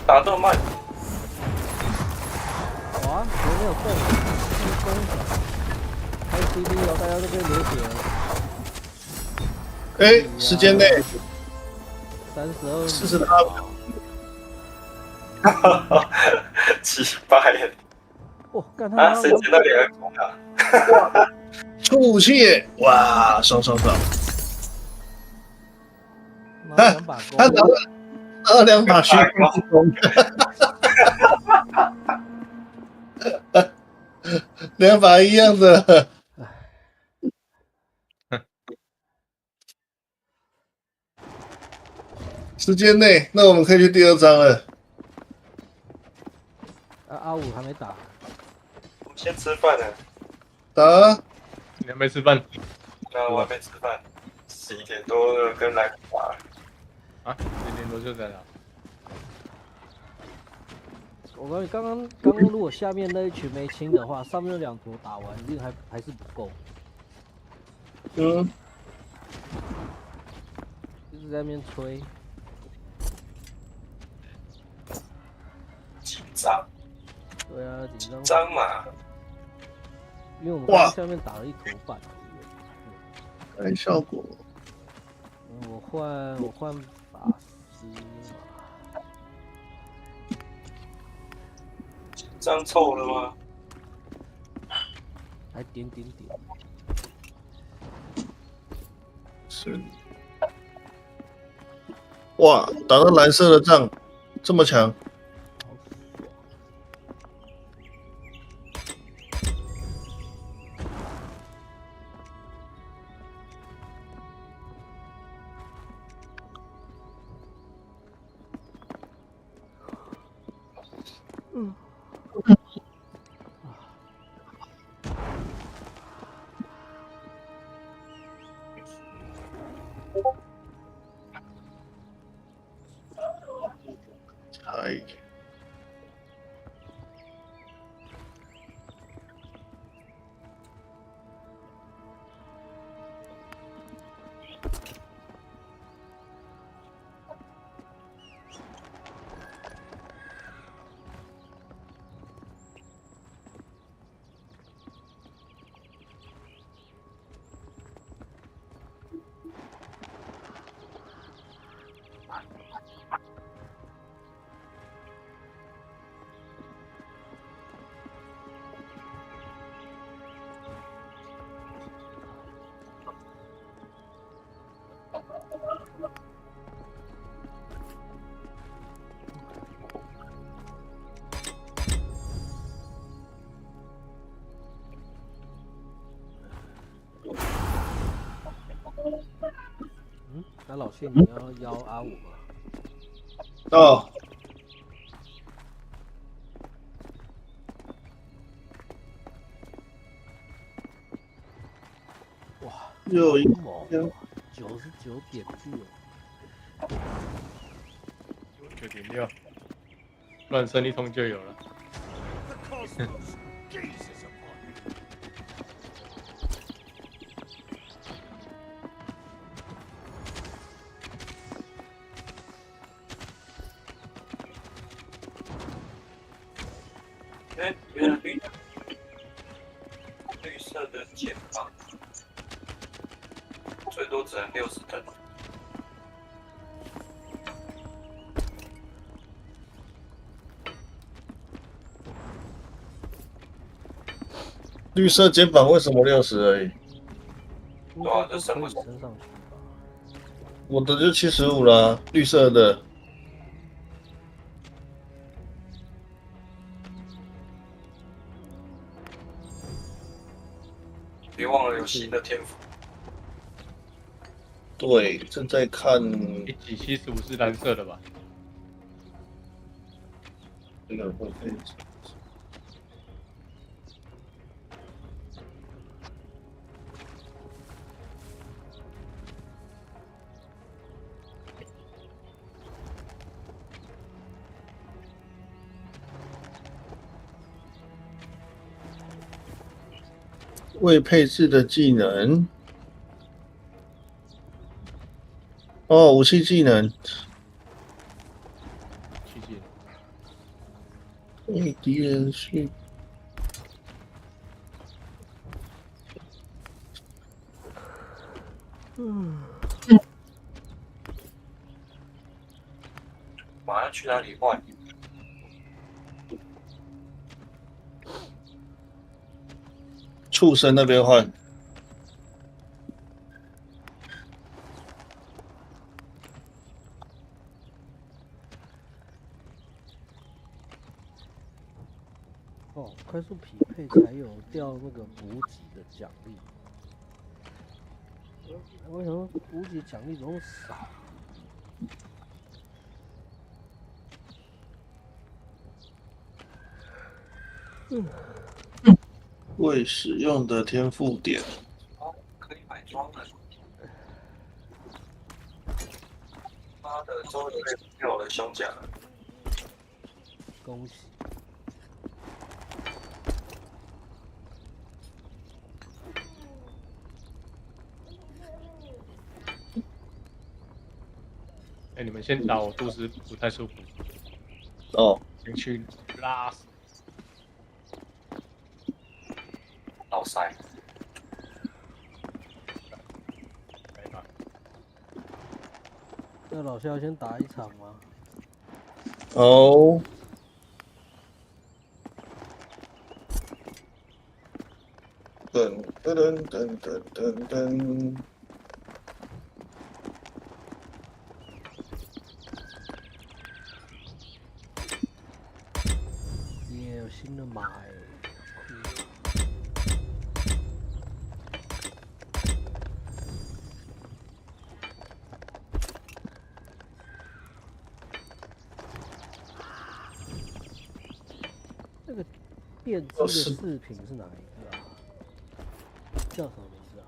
打这么慢？哇，有没有动？开 CD 哦，大家都可以流血了。哎，时间内32 48秒。哈哈，击败了。哦，干他啊，谁捡到2个孔啊？哇，出武器耶！哇，爽！他拿了2把虚空2把一样的。时间内，那我们可以去第2章了。阿五还没打。我先吃饭了。打。你还没吃饭？那我还没吃饭，11点多了，跟来打了。啊，11点多就在哪？我告诉你，刚刚如果下面那一群没清的话，上面2坨打完，一定还是不够。嗯。一直在那边吹。紧张。对啊，紧张嘛。因为我们刚下面打了1坨半。看效果。我换法师嘛。张臭了吗？还点。是。哇，打到蓝色的仗，这么强。哎。那老谢，你要邀阿五吗？哦。哇，又一猛，99.6。9.6，乱升一通就有了。原来绿色的肩膀最多只能60等。绿色肩膀为什么60而已？对啊，这升不升上去。我的就75啦，绿色的。别忘了有新的天赋。对，正在看。1级75是蓝色的吧？这个会可以。未配置的技能。哦，武器技能。为敌人去。马上去哪里换？畜生那边换。哦，快速匹配才有掉那个补给的奖励。我想说补给奖励怎么少？未使用的天赋点。哦，可以买装了。妈的，终于被掉了胸甲了。恭喜！哎，你们先打，我肚子不太舒服。哦。先去拉屎。老塞。那老谢要先打一场吗？哦。噔噔噔噔噔噔。也有新的马哎。这个电机的饰品是哪一个啊？叫什么名字啊？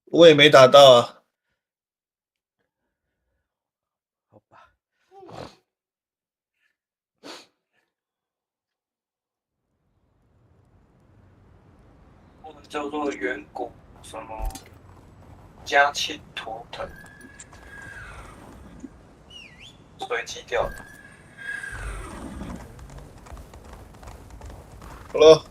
我也没打到啊。好吧。叫做远古什么嘉庆图腾，随机掉的。好了。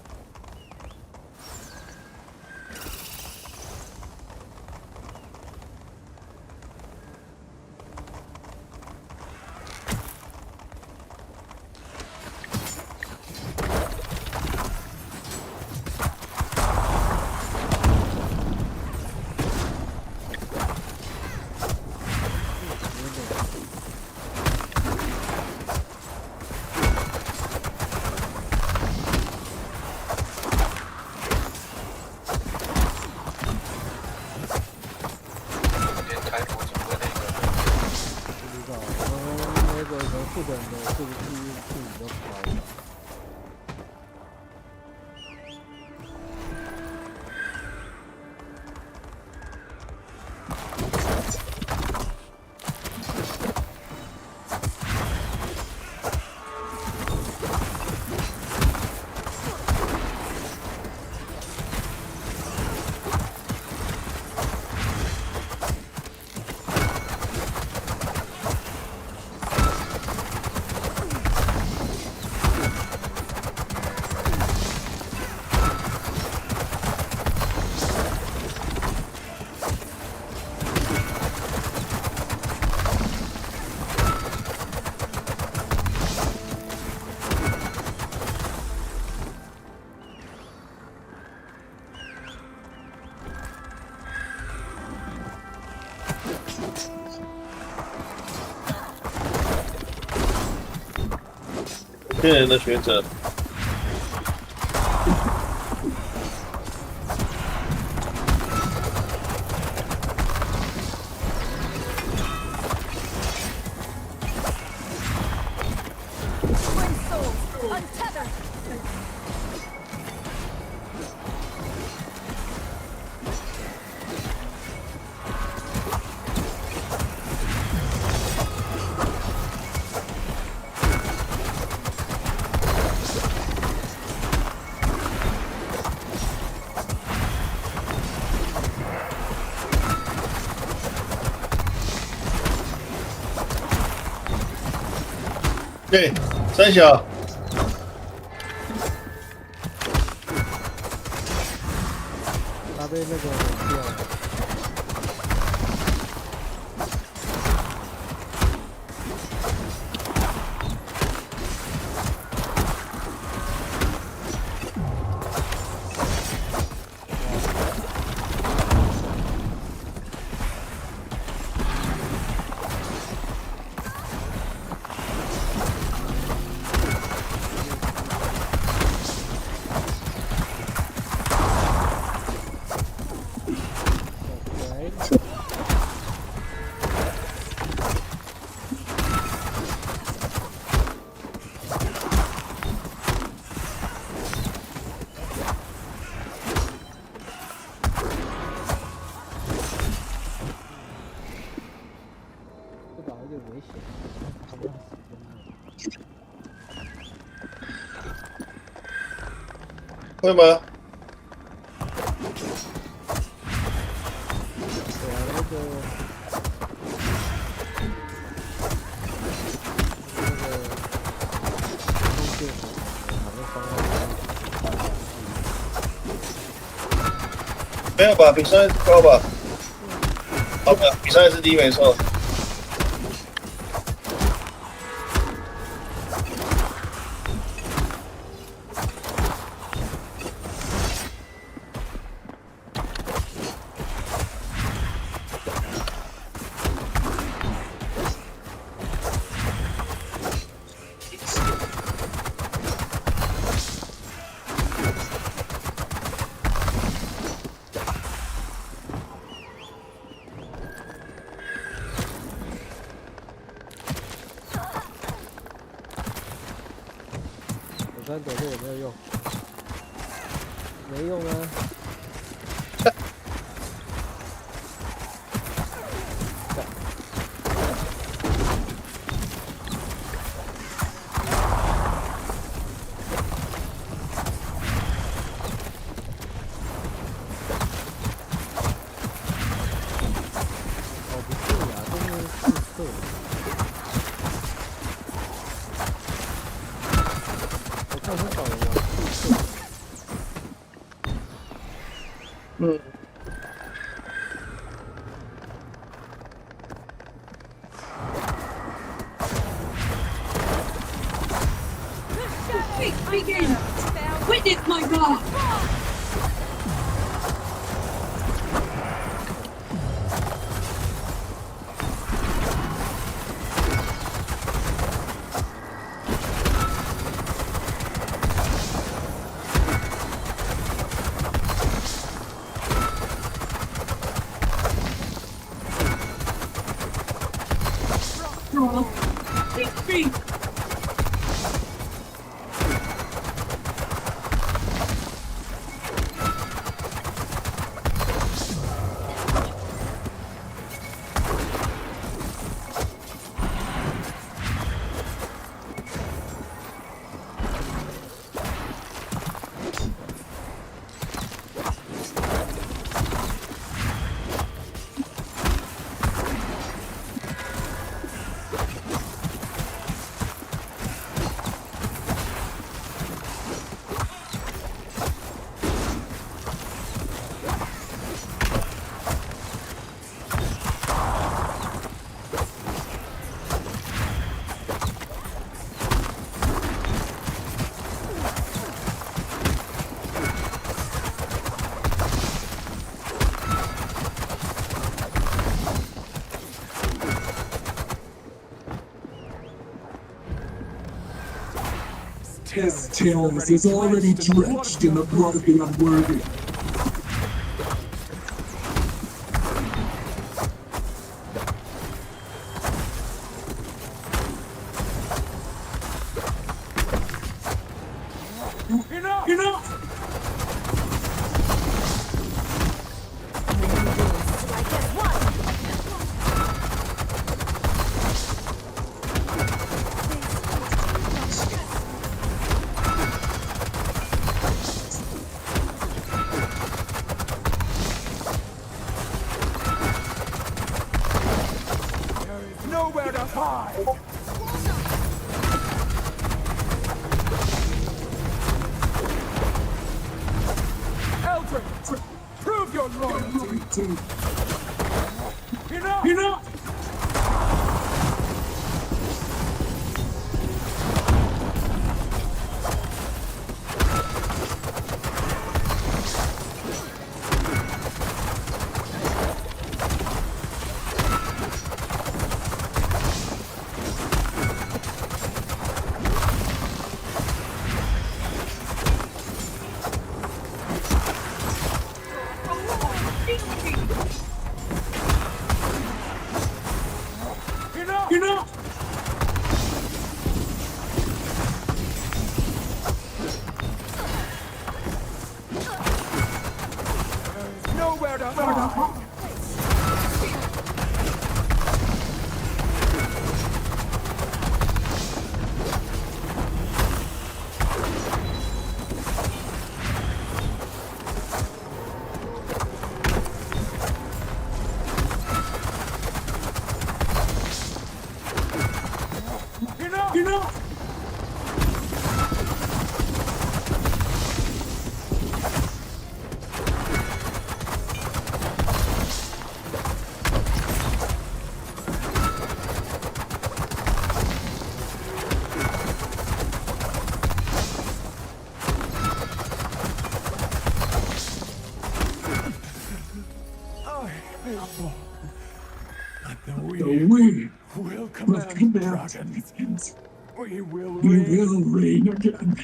天人的学者。对，三小。他被那个毁掉了。会吗？没有吧，比上一次高吧？好的，比上一次低没错。山躲退有没有用？没用啊。Witness my God! It's me! Tails is already drenched in the blood of the unworthy. Enough! Enough! Nowhere to hide! Eldritch, prove your loyalty! Enough! Enough! Enough! Enough! Nowhere to hide! Enough! Enough! We will command dragons. We will reign again.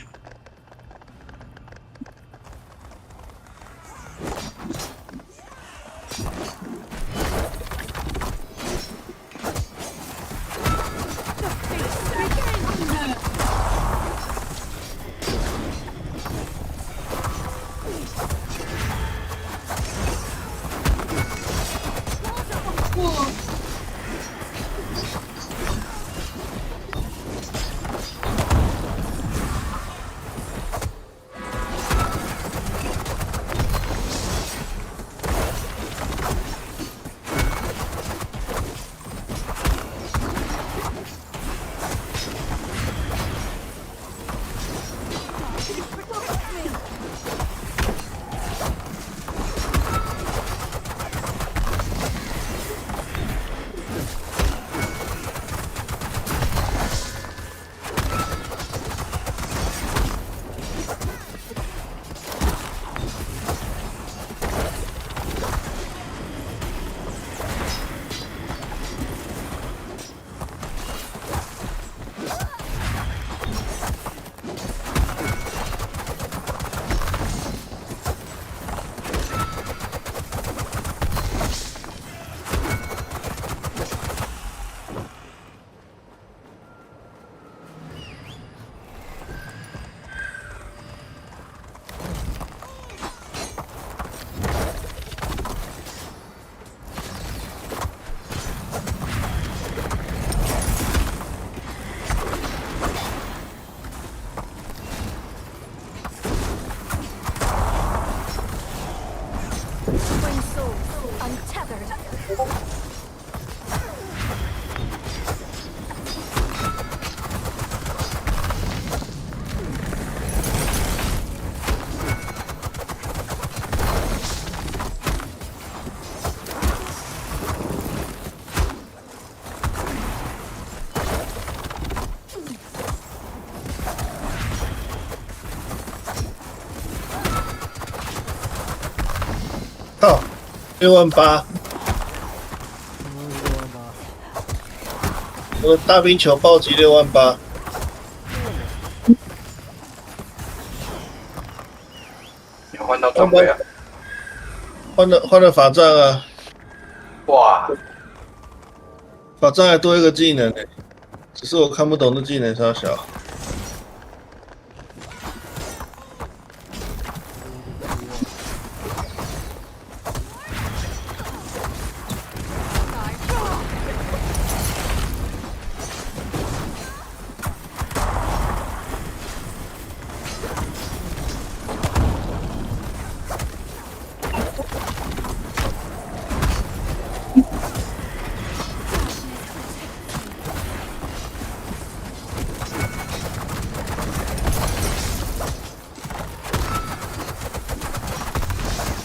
68000，我的大冰球暴击68000。你换到装备啊？换了法杖啊！哇，法杖还多一个技能呢，只是我看不懂那技能稍小。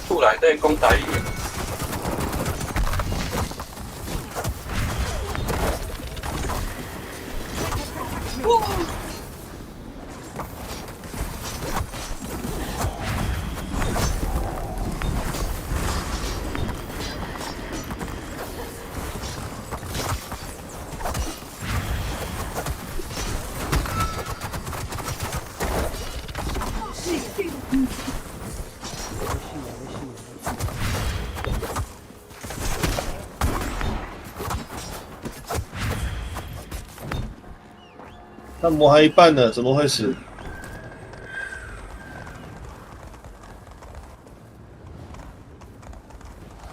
出来对攻打一点。他磨还一半呢，怎么会死？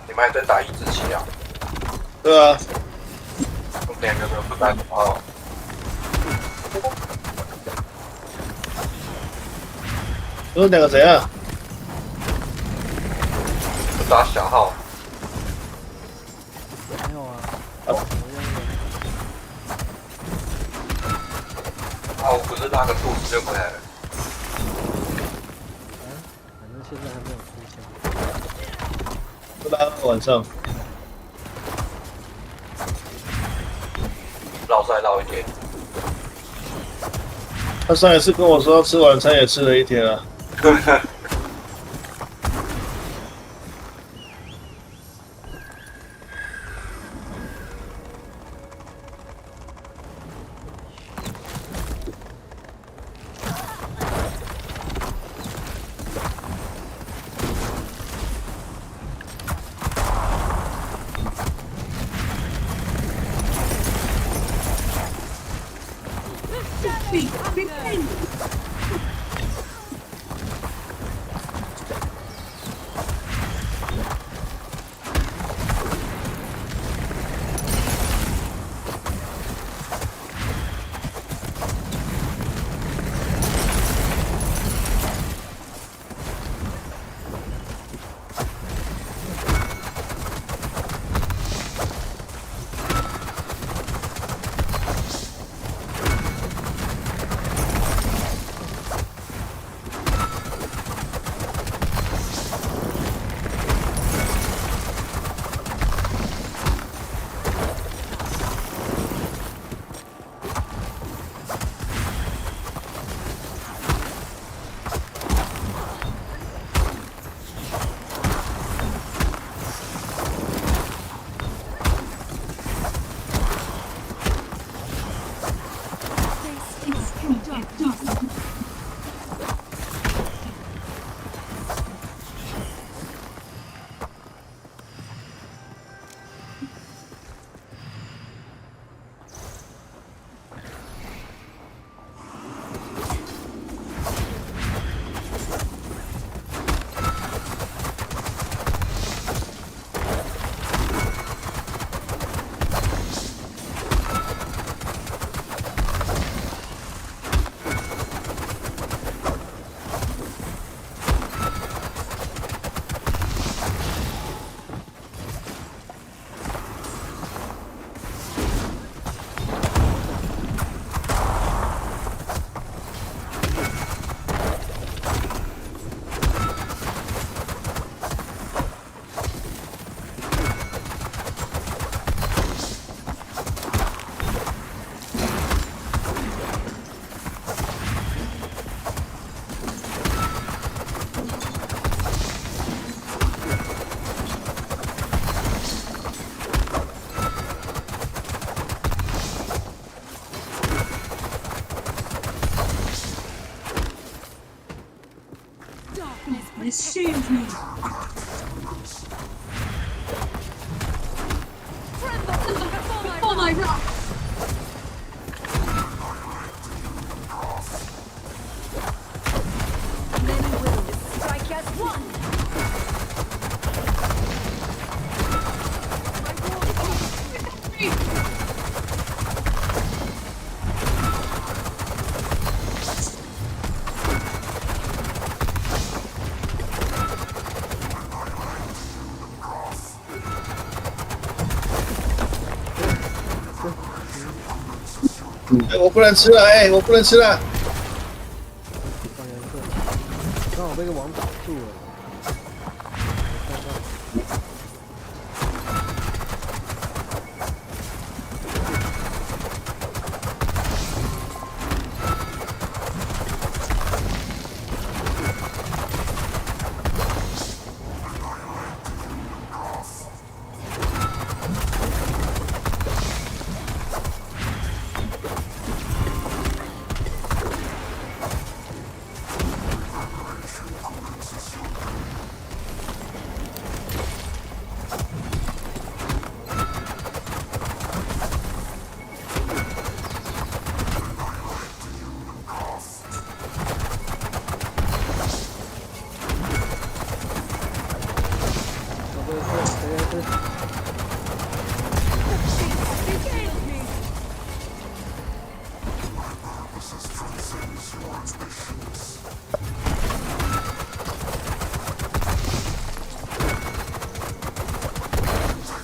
你们还在打抑制器啊？对啊，我2个都不打炮。有2个怎样？不打小号。没有啊。啊，我不是拉个肚子就回来了。反正现在还没有出现。就拉到晚上。绕再绕一天。他上一次跟我说要吃晚餐，也吃了一天啊。This shames me. Before my wrath. Many will strike as one.我不能吃了，我不能吃了。刚好被个网挡住了。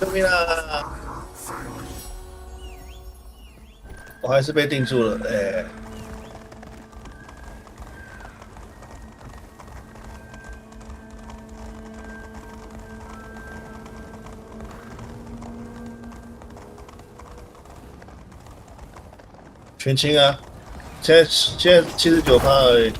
救命啊！我还是被定住了，全清啊！现在79%而已。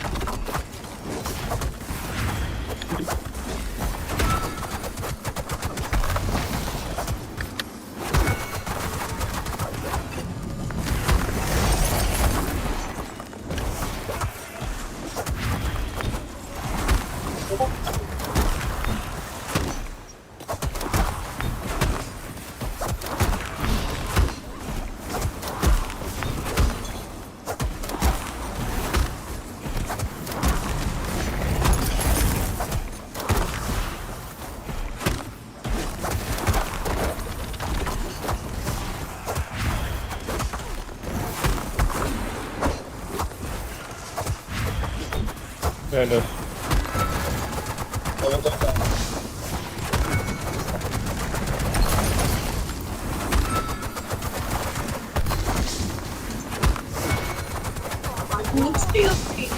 对的。我们走吧。Won't steal me.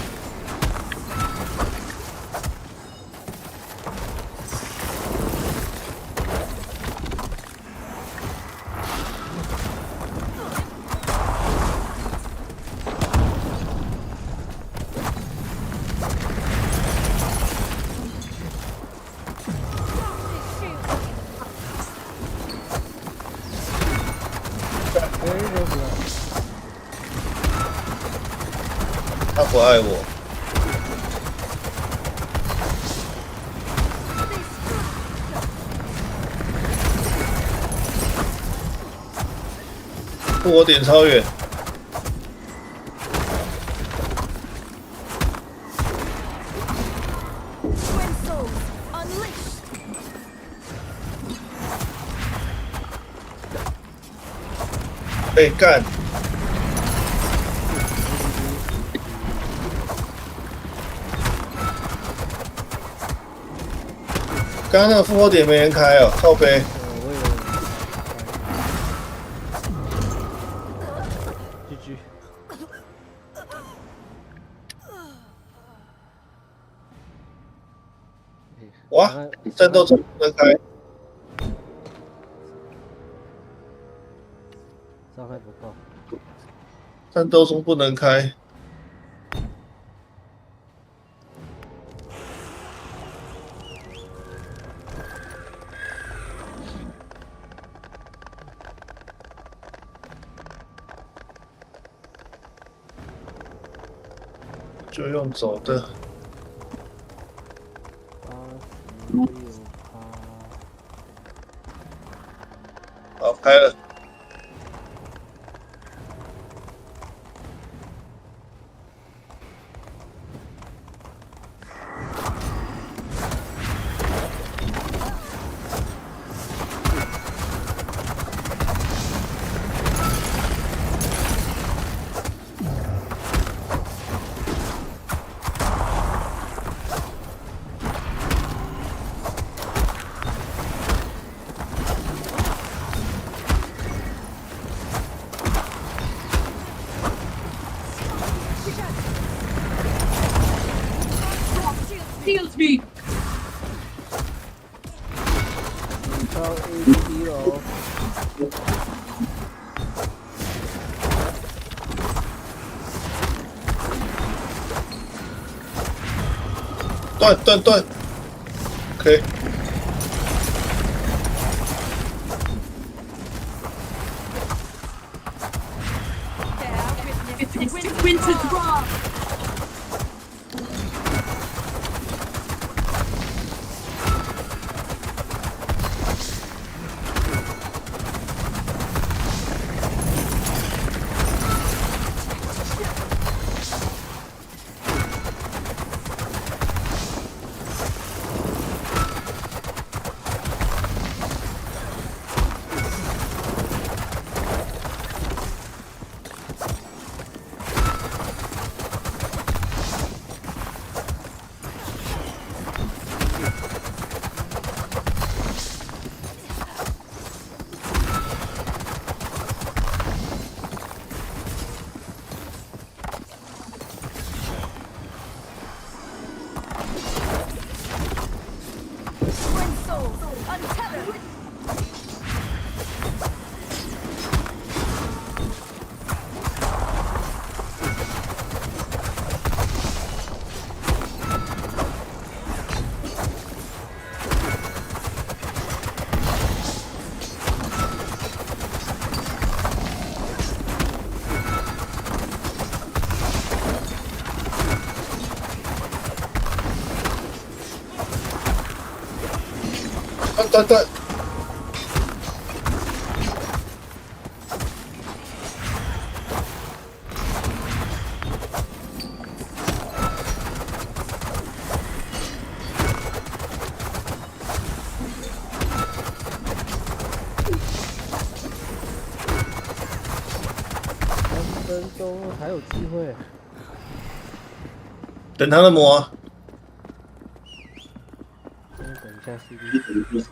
他不爱我。复活点超远。被干！刚刚那个复活点没人开哦，靠背。GG。哇，战斗中不能开。伤害不够。战斗中不能开。就用走的。开了。Heals me. Tell AD hero. 断，可以。It's winter drop. 断。3分钟还有机会。等他的魔。等一下 CD。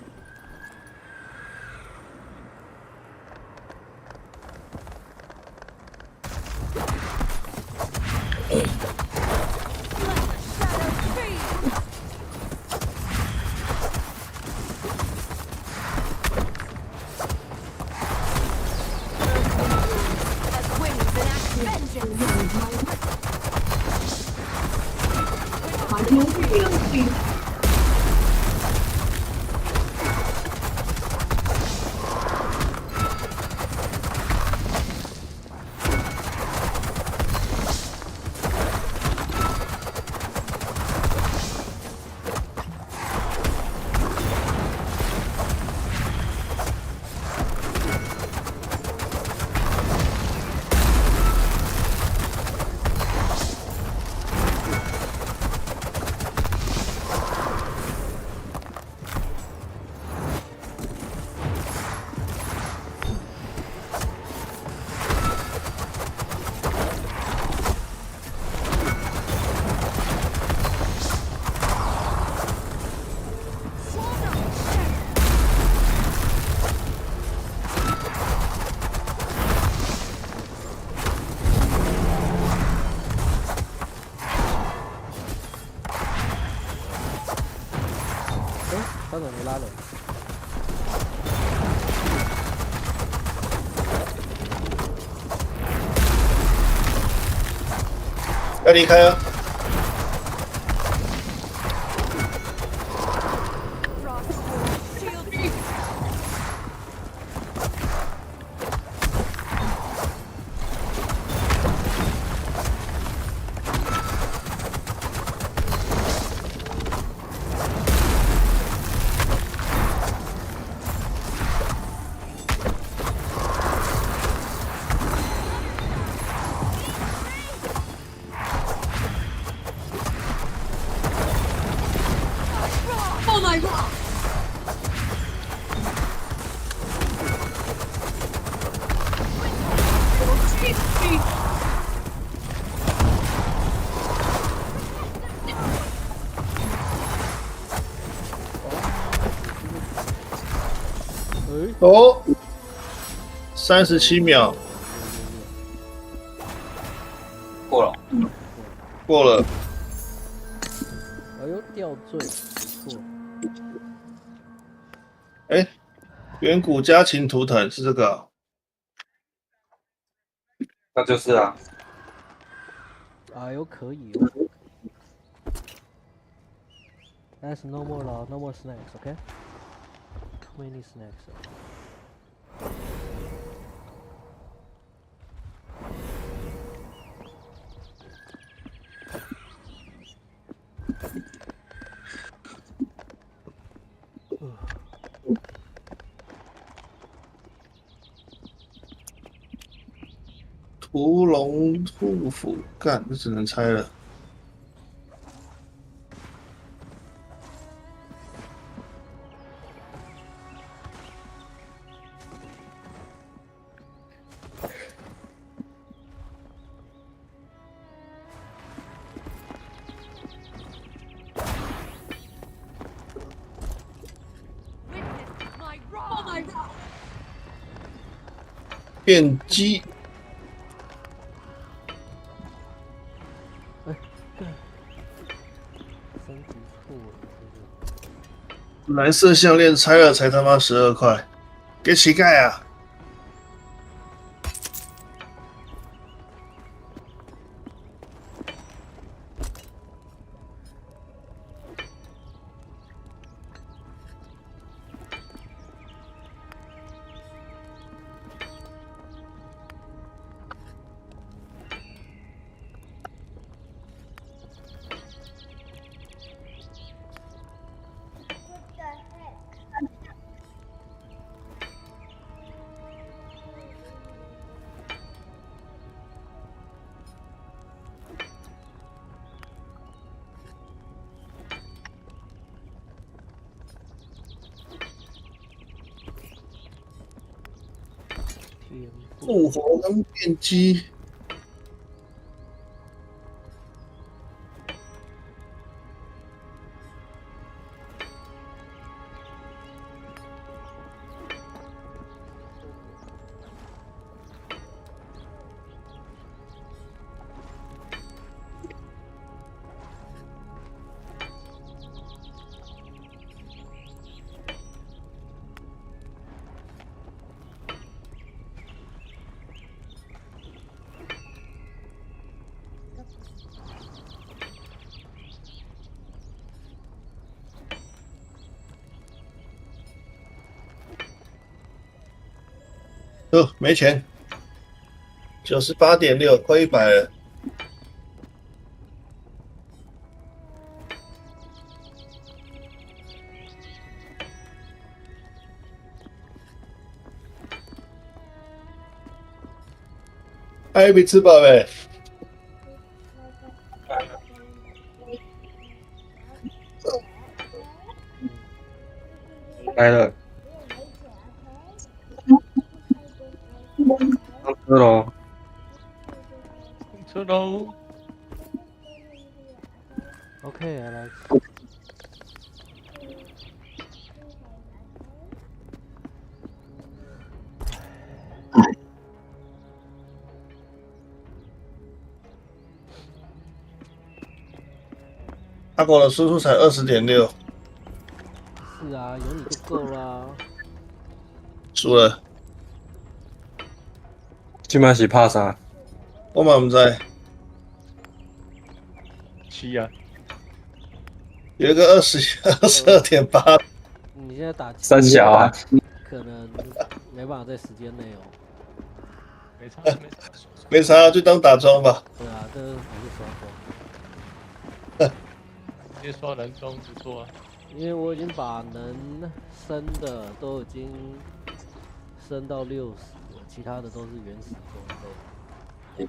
他怎么没拉人？要离开啊！ For my rock!哦，37秒，过了，过了。哎呦，吊坠，不错。哎，远古家禽图腾是这个啊、那就是啊。哎呦，可以哦。That's no more no more snacks, okay? Too many snacks. 屠龙兔斧，干，这只能拆了。变鸡。升级错了，蓝色项链拆了才他妈12块，给乞丐啊！复活跟变鸡。没钱，98.6，快100了。还有一笔吃饱没？来了。上车喽！上车喽 OK， 来。阿狗的输出才20.6。是啊，有你就够啦。输了。今晚是拍啥？我嘛不知。7啊。有一个22.8。你现在打三小啊，可能没办法在时间内哦。没差，没差，就当打桩吧。对啊，这还是刷装。直接刷人装不错啊。因为我已经把能升的都已经升到60了，其他的都是原始装备。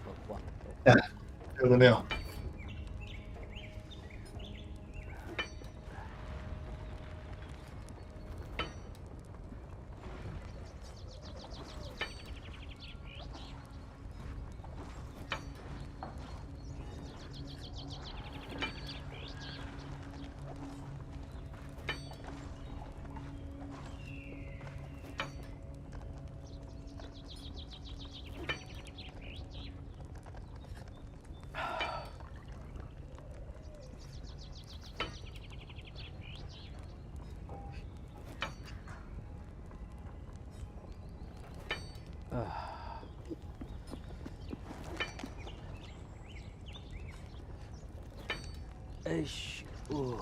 有个料。哎嘘，哦。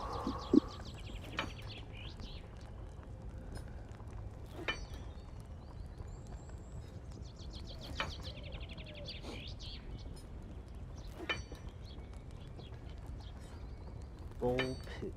Ball pit。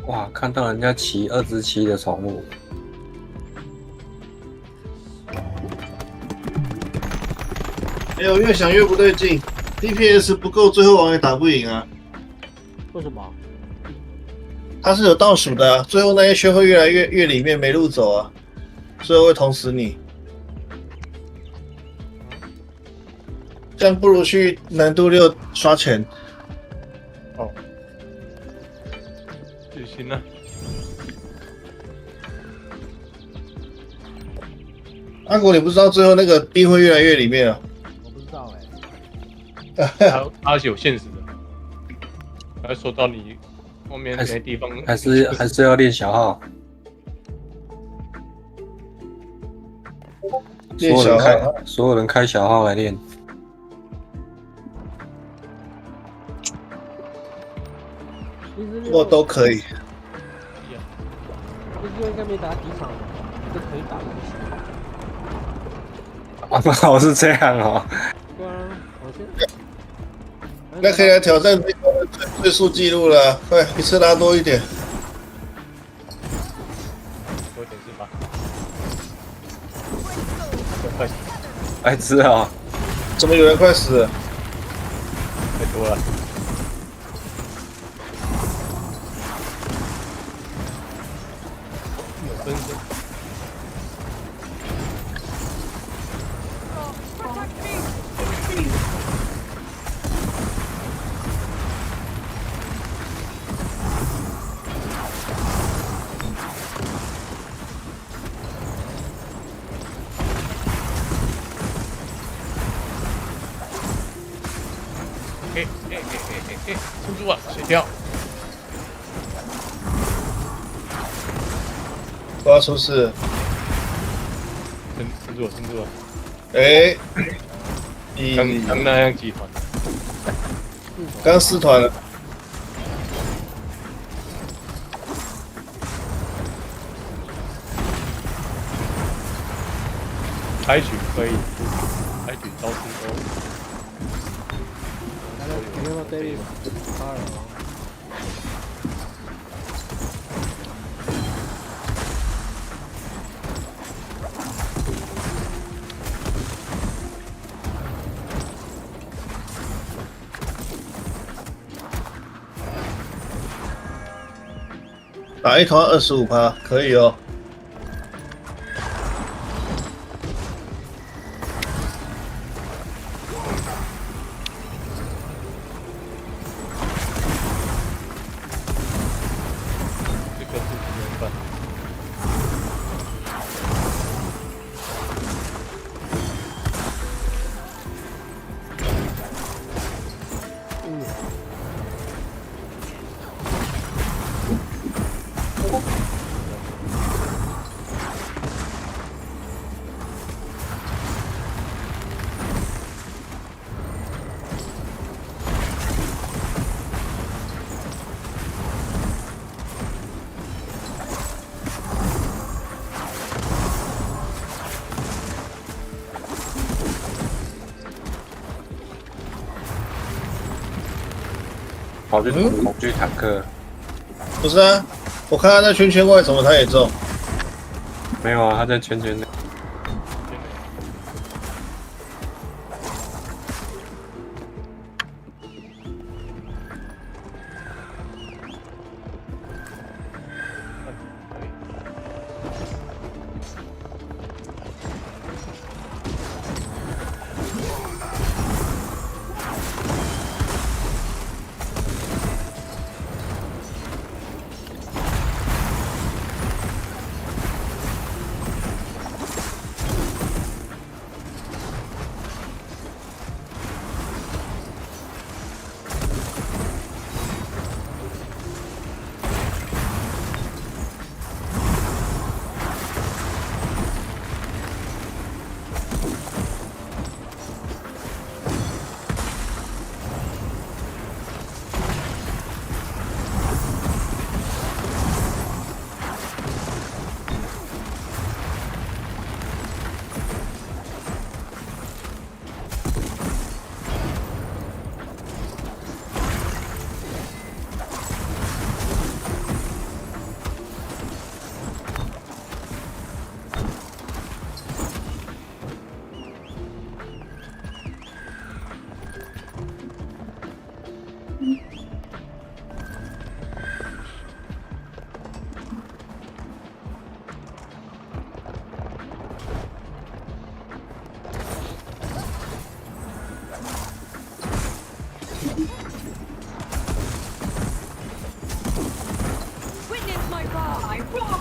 哇，看到人家骑2只7的宠物，没有，越想越不对劲 ，DPS 不够，最后王也打不赢啊。为什么？它是有倒数的啊，最后那些圈会越来越里面没路走啊，最后会捅死你。这样不如去难度6刷钱。哦。就行了。阿果，你不知道最后那个冰会越来越里面啊？我不知道它是有限时的，它会说到你后面没地方。还是要练小号。所有人开小号来练。我都可以。这应该没打几场，就可以打游戏。哦，是这样哦。对啊，我先。那可以来挑战最速记录了，快一次拉多一点。多一点是吧？快死！白痴啊！怎么有人快死了？太多了。有分身。撑住啊！谁跳？我要出事！撑住了，撑住了！哎，刚那样集团，刚4团了。开局可以，开局招式都。没有对立8人王。打一团25%，可以哦。跑去恐惧坦克。不是啊，我看他在圈圈外，怎么他也中？没有啊，他在圈圈内。Witness my bar, I rock!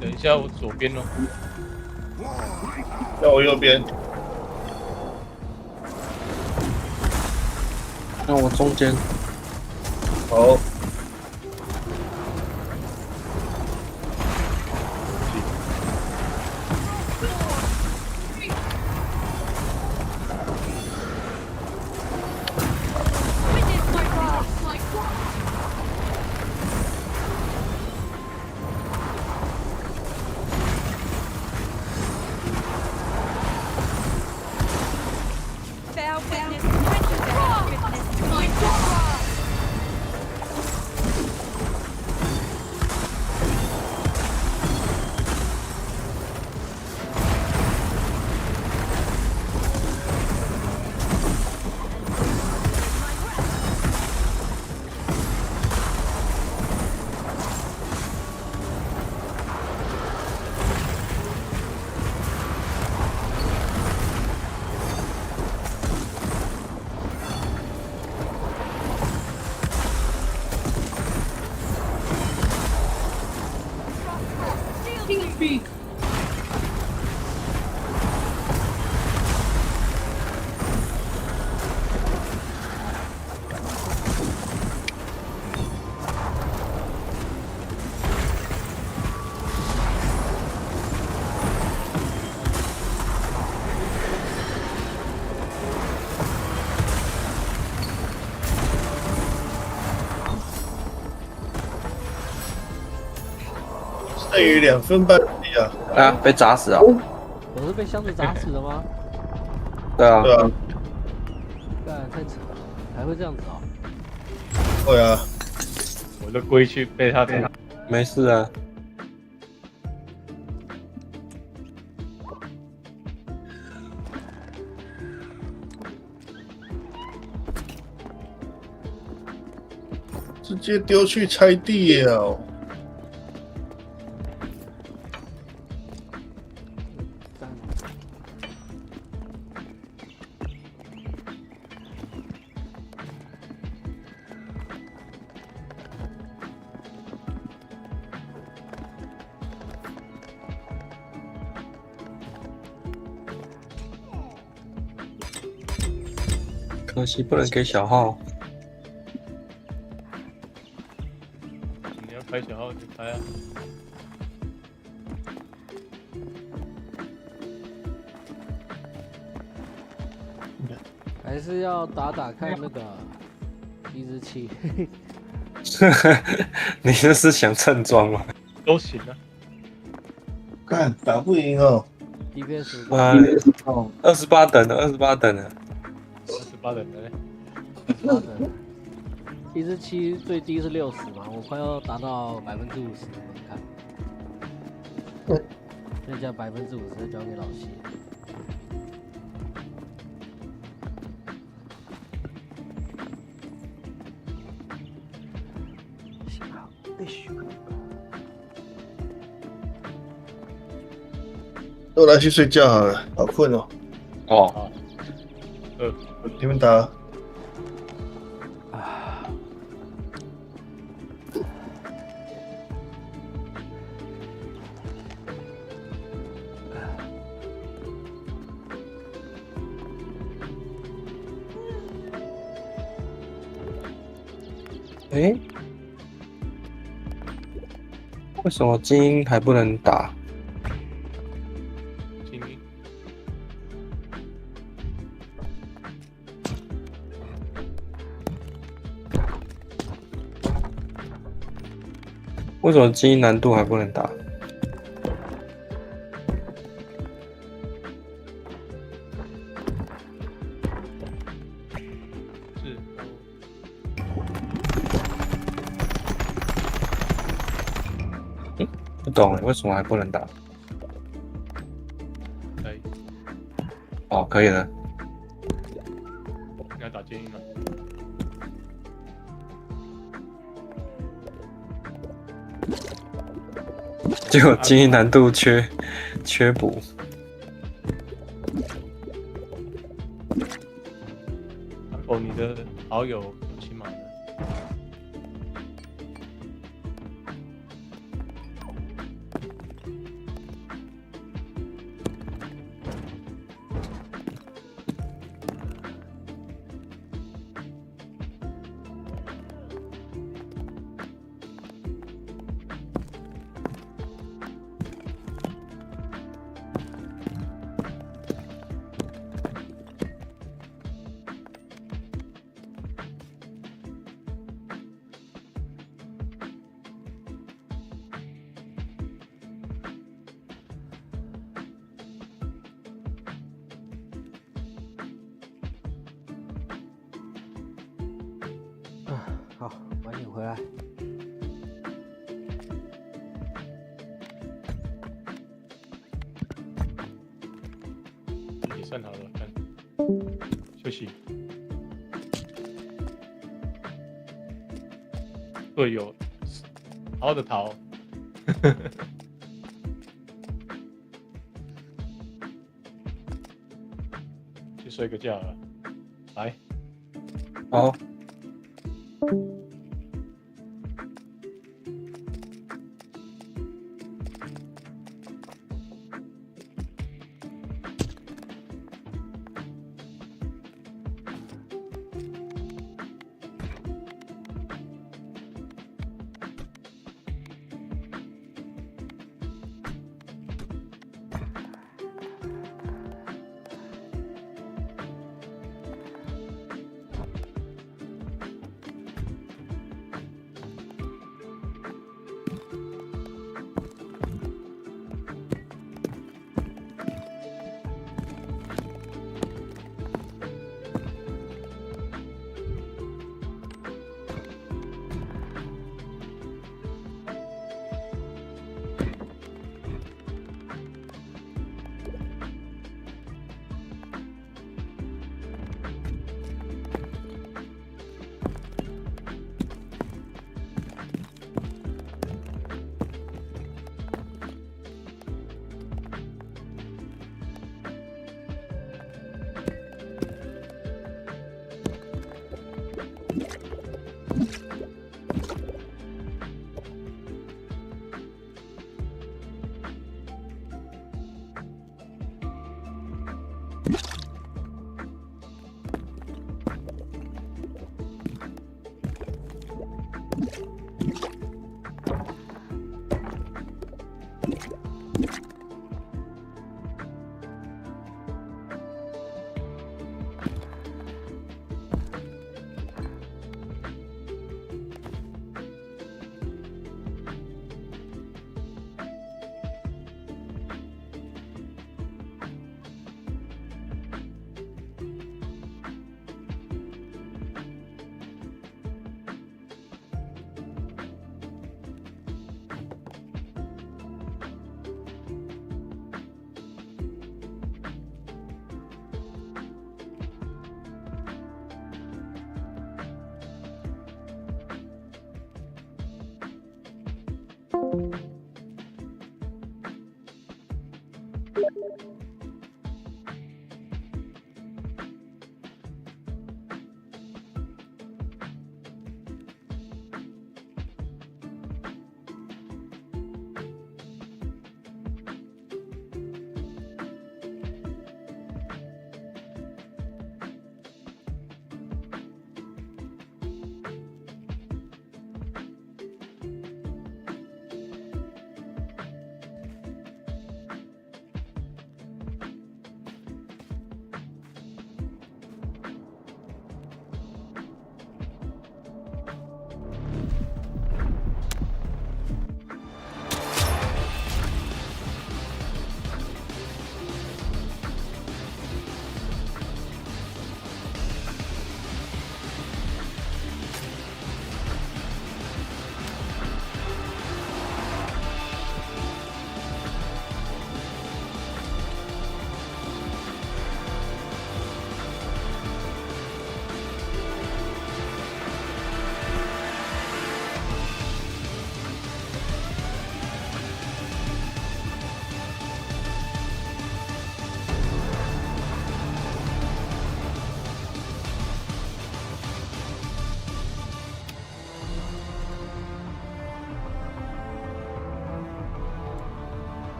等一下，我左边哦。在我右边。那我中间。好。剩余2分半力啊！啊，被砸死啊！我是被箱子砸死的吗？对啊。对啊。干太扯了，还会这样子啊？会啊。我的龟去被他打。没事啊。直接丢去拆地了。可惜不能给小号。你要开小号就开啊。还是要打看那个117。你这是想蹭装吗？都行啊。干打不赢哦。 DPS 28等的，28等的，28等的嘞。 28等。117最低是60嘛，我快要达到50%了，你看。剩下50%交给老谢。幸好被许可。 我来去睡觉好了，好困哦。哦。你们打。哎，为什么精英还不能打？ 为什么精英难度还不能打？是。不懂为什么还不能打？可以。哦，可以了。应该打精英了。 结果精英难度缺补。哦，你的好友骑马的。晚点回来。也算好了，看休息。队友，好好的逃。去睡个觉了，来。好。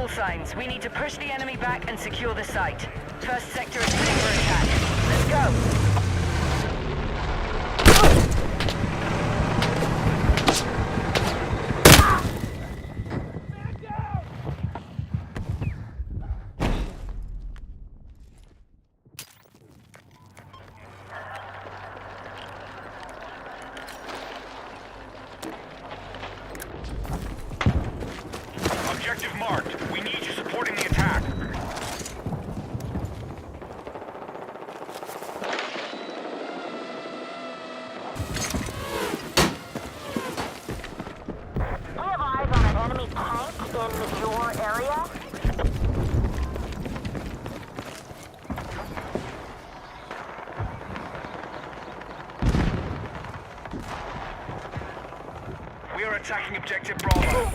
vital signs. We need to push the enemy back and secure the site. First sector is ready for attack. Let's go! Objective marked. We need you supporting the attack. We have eyes on an enemy tank in your area. We are attacking objective Bravo.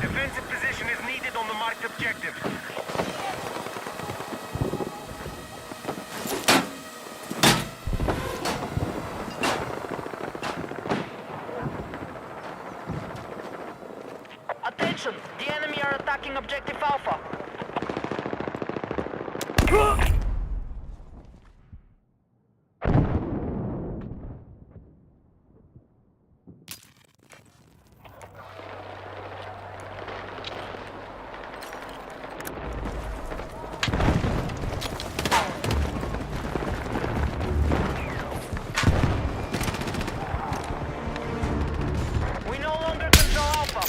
Defensive position is needed on the marked objective. Attention! The enemy are attacking objective Alpha. We no longer control Alpha.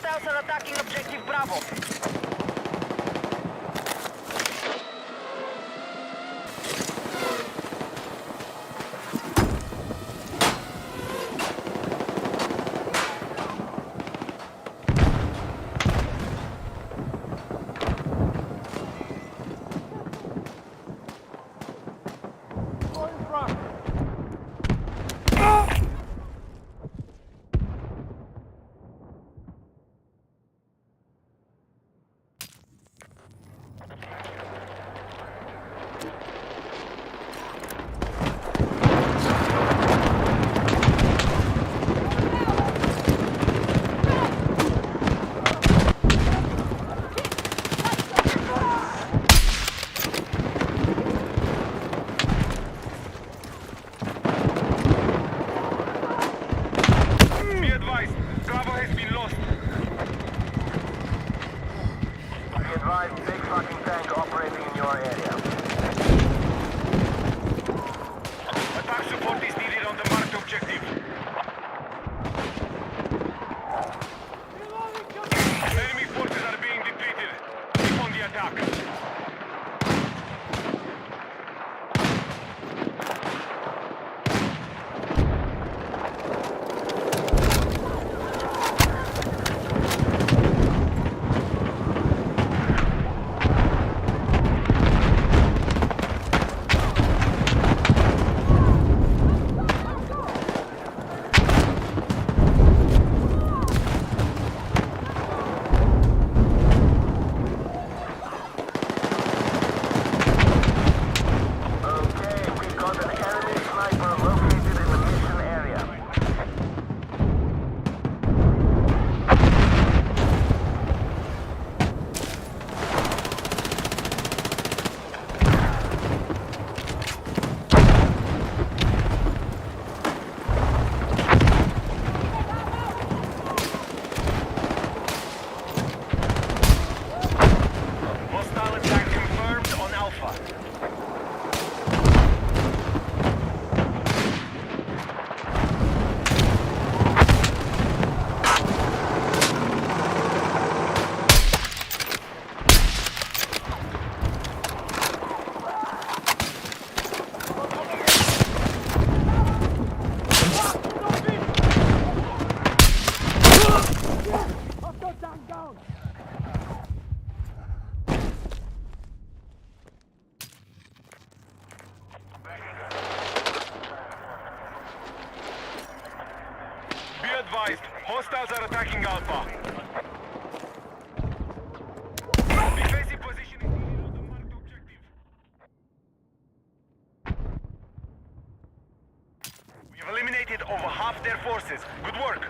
Hostiles are attacking objective Bravo. Hostiles are attacking Alpha. Defensive position is needed on the marked objective. We've eliminated over half their forces. Good work.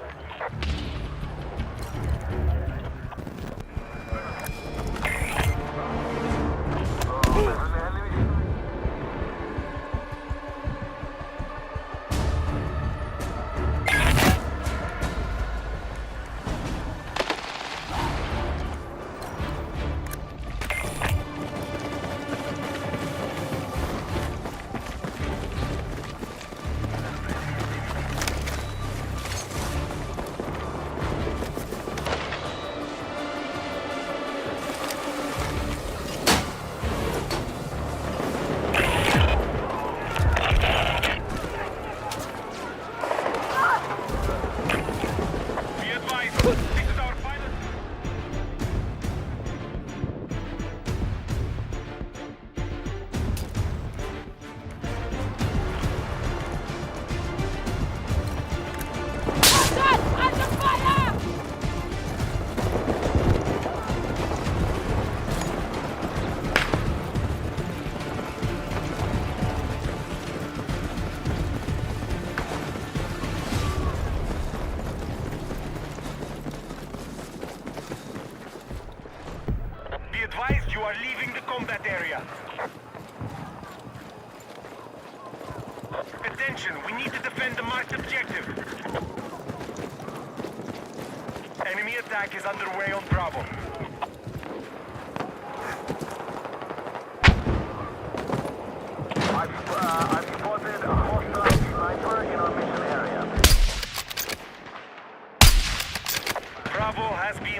You are leaving the combat area. Attention, we need to defend the marked objective. Enemy attack is underway on Bravo. I've spotted a hostile sniper in our mission area. Bravo has been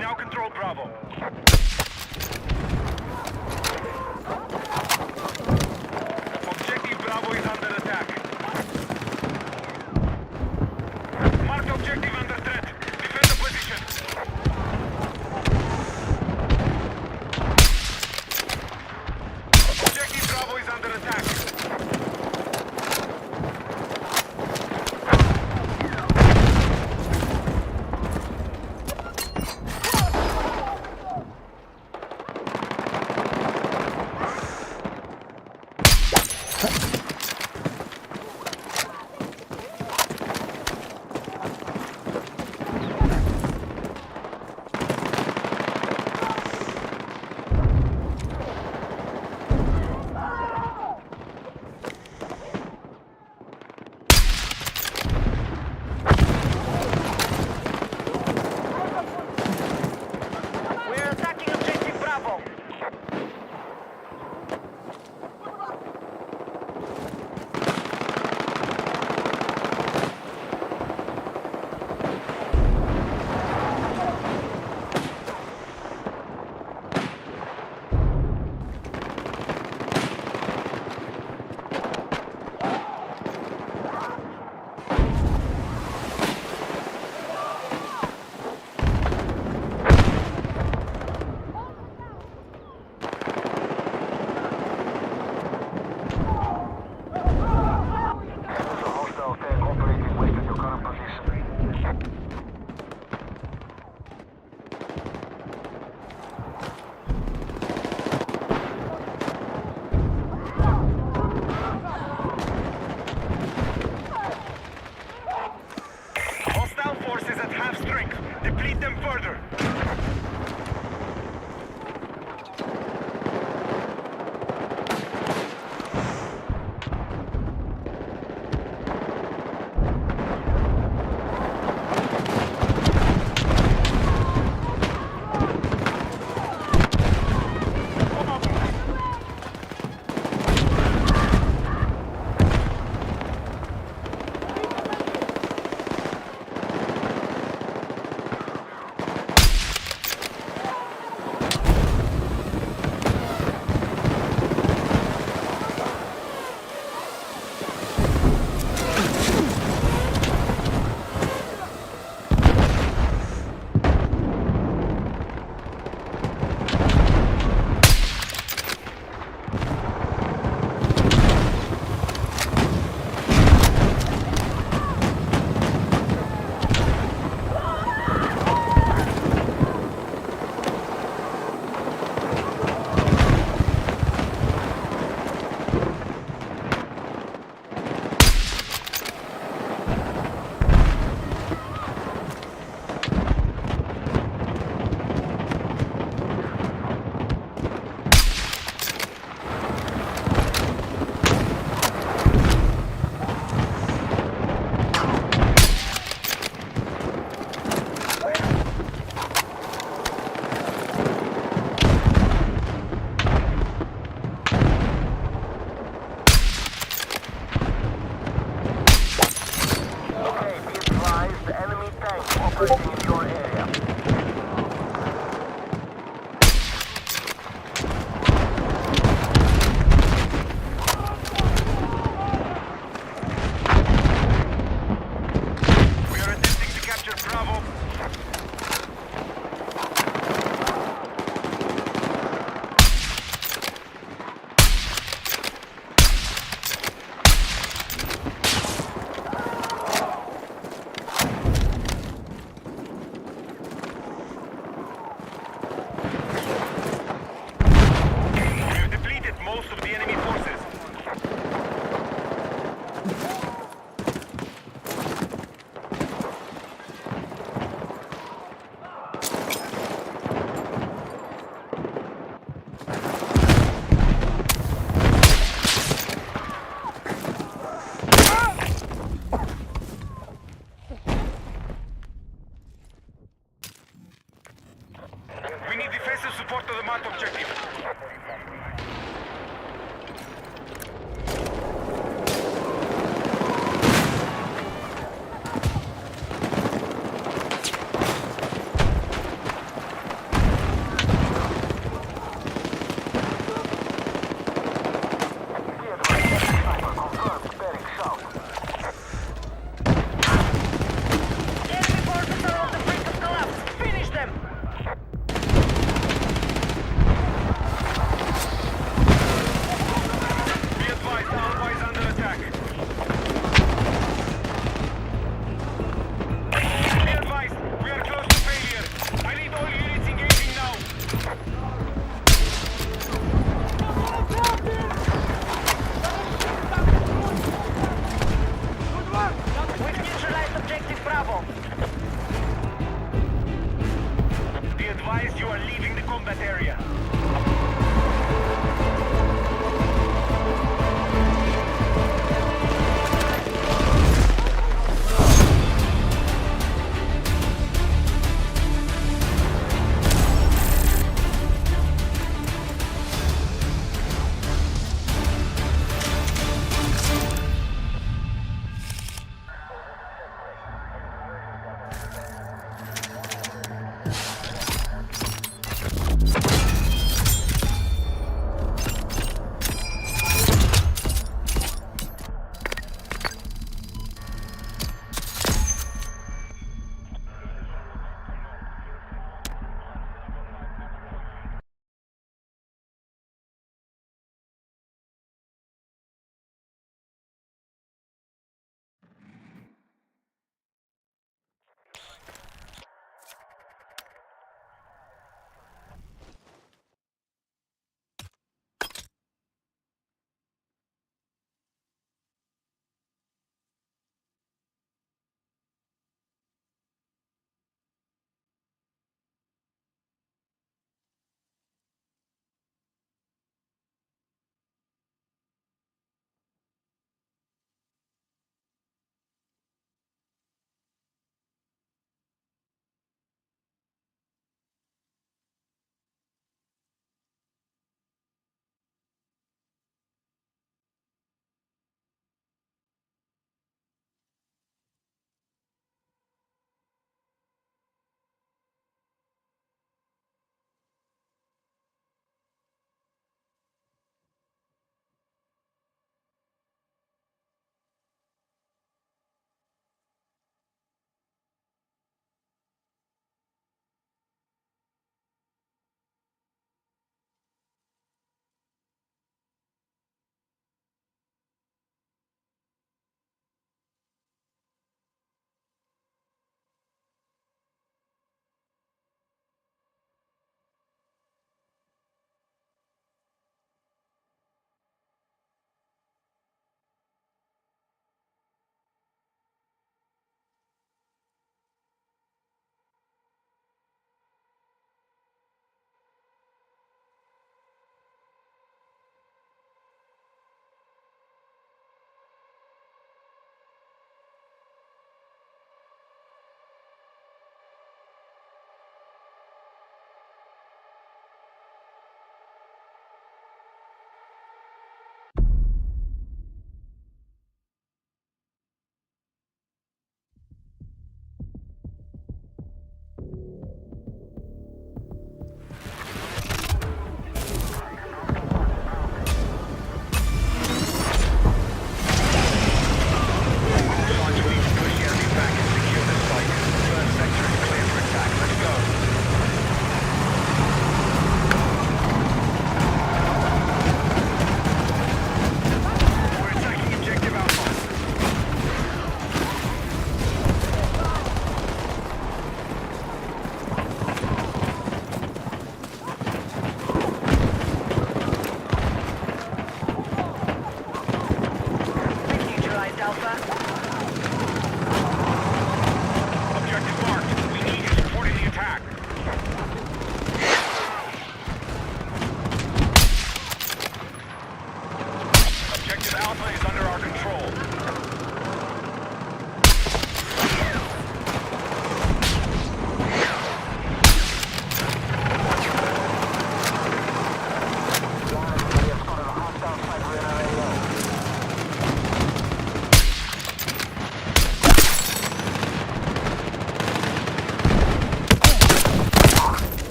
now control Bravo. Objective Bravo is under attack. Marked objective under threat. Defend the position. Objective Bravo is under attack. We're attacking objective Bravo. Hostile tank operating west of your current position. Hostile forces at half strength. Deplete them further.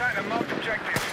attack the marked objective.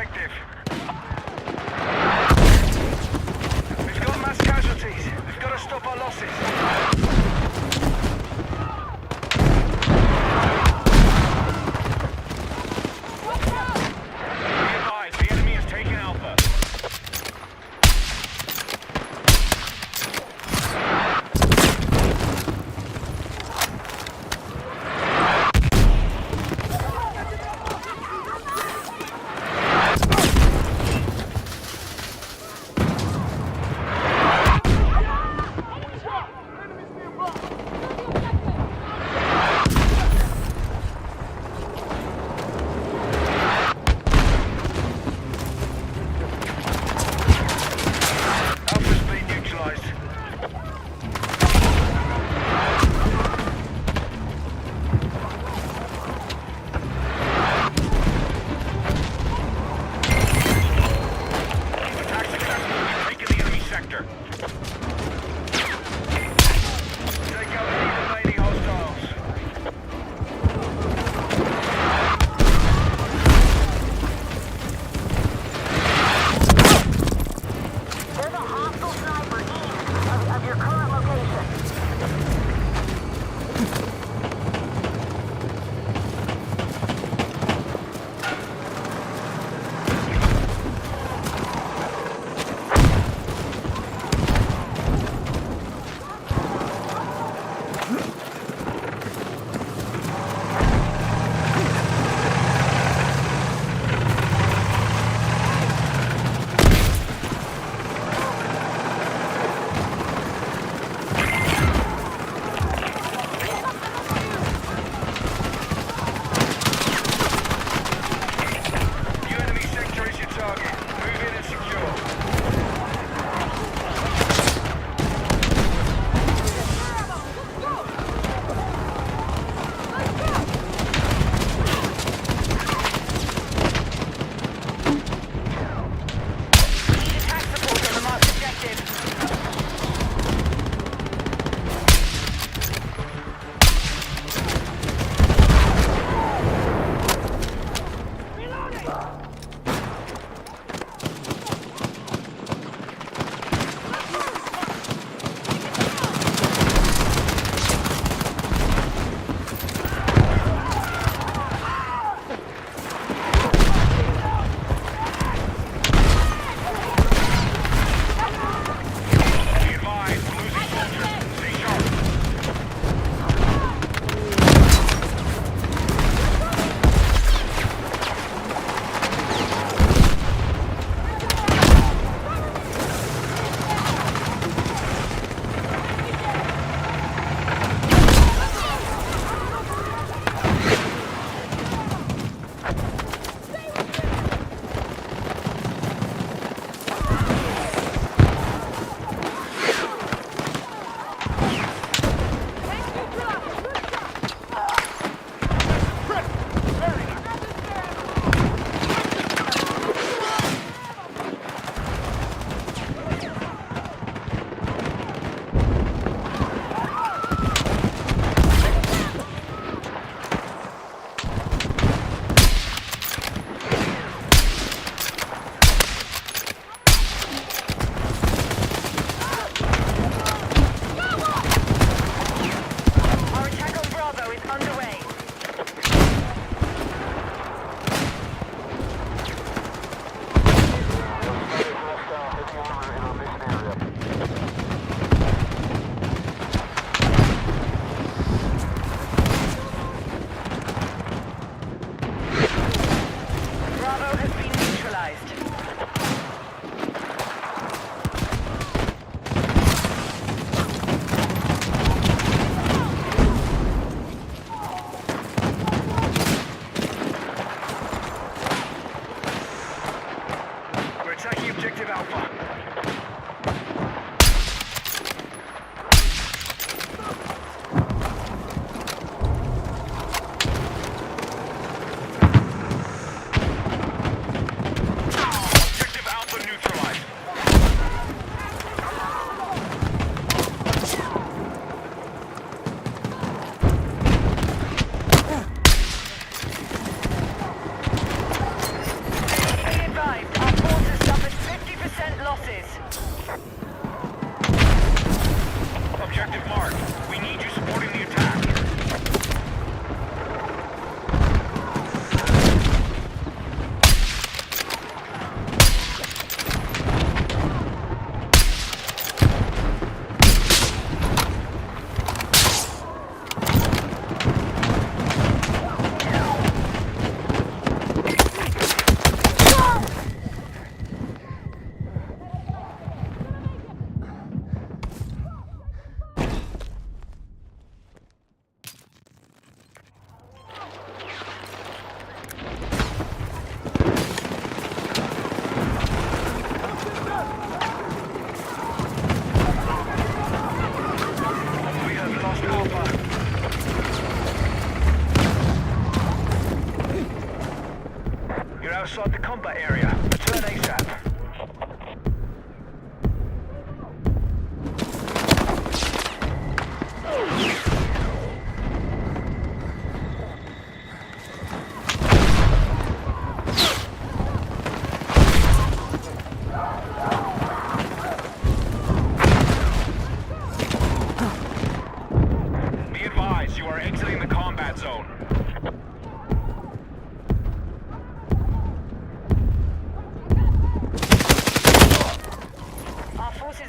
objective. We've got mass casualties. We've got to stop our losses. The enemy has taken Alpha.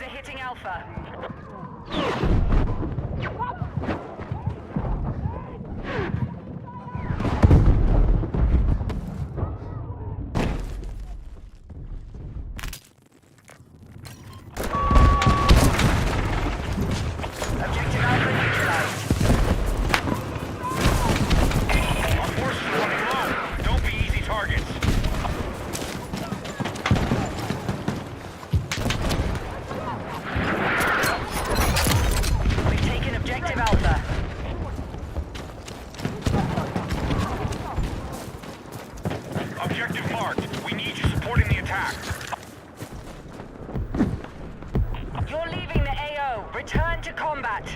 Forces are hitting Alpha. Objective Alpha neutralized. Our forces are running low. Don't be easy targets. We've taken Objective Alpha. Objective marked. We need you supporting the attack. You're leaving the AO. Return to combat.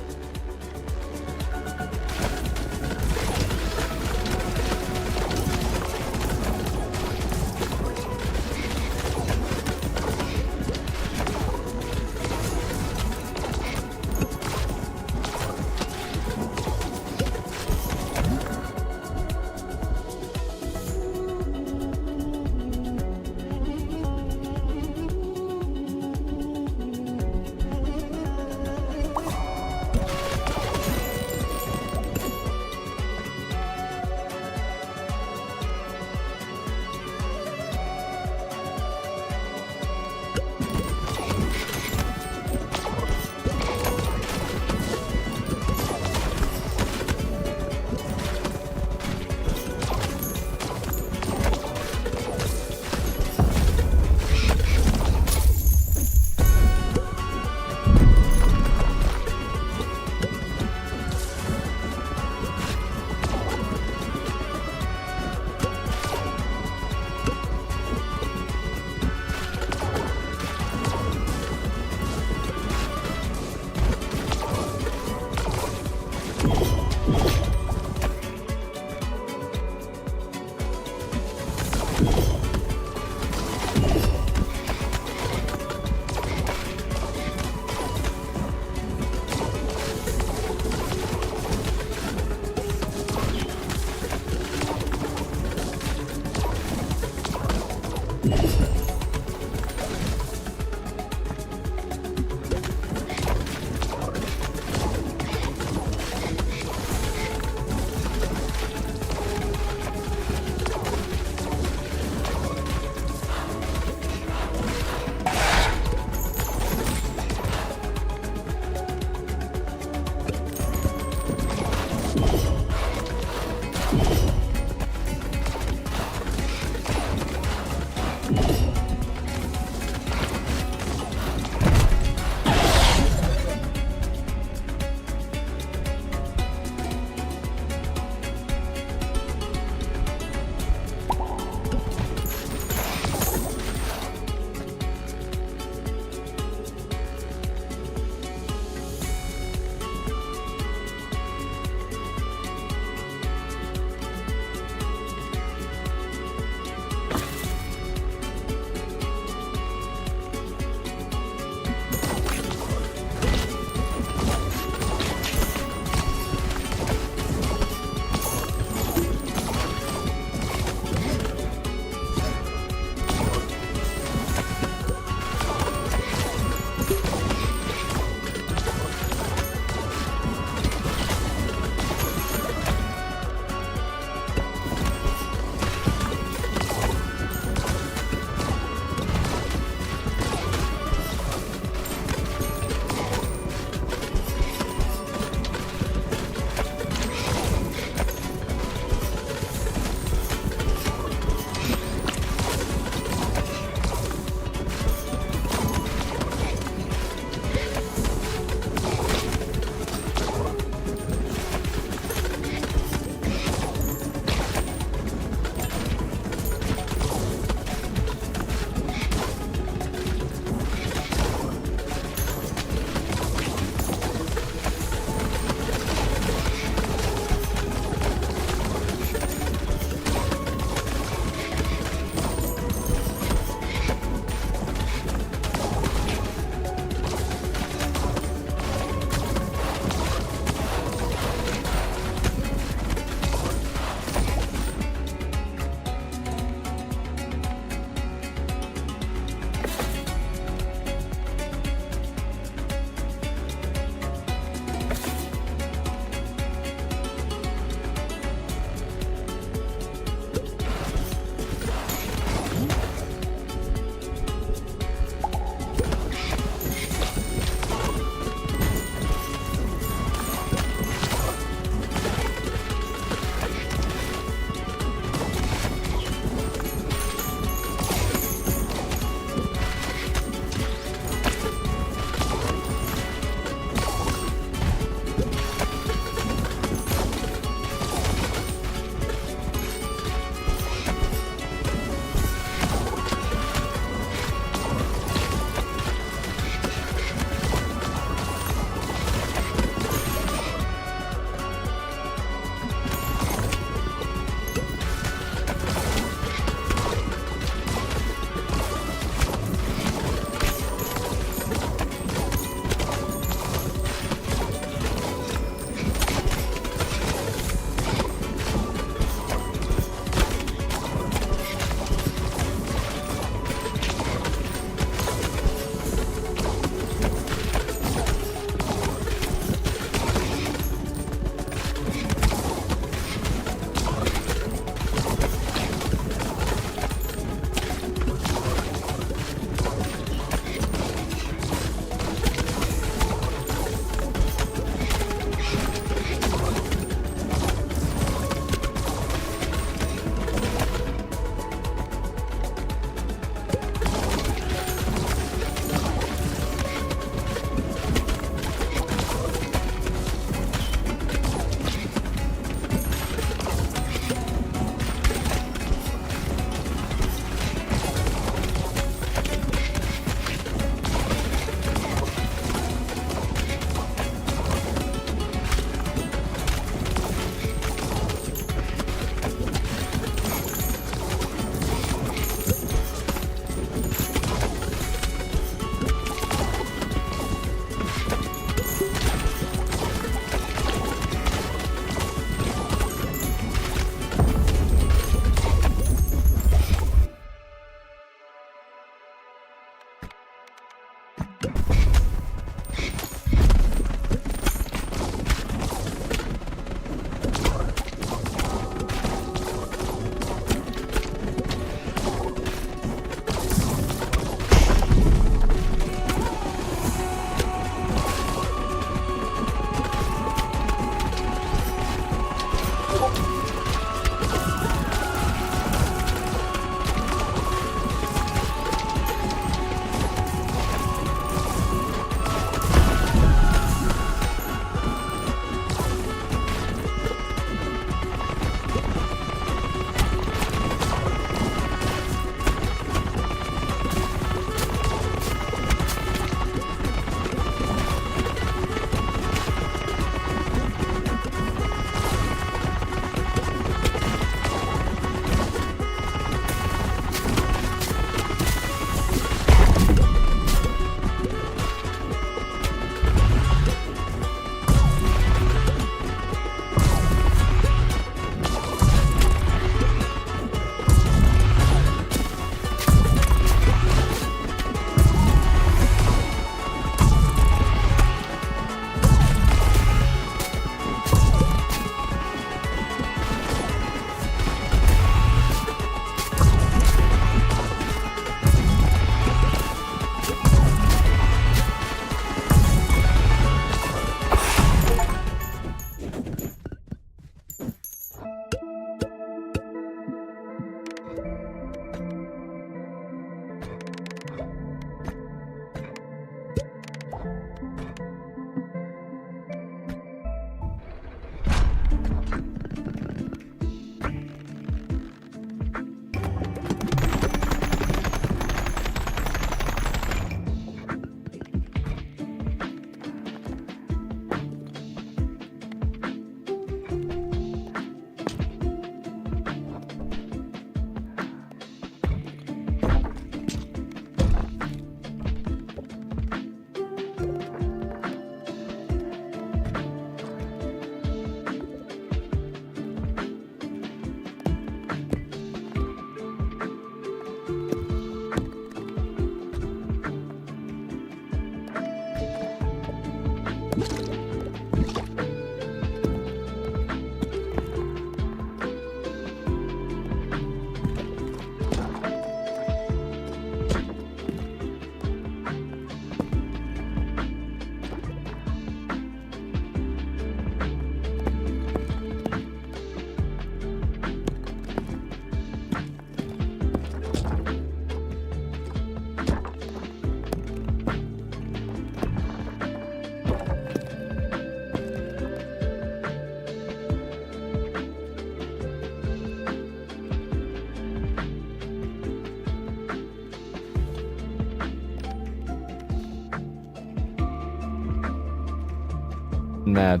mad.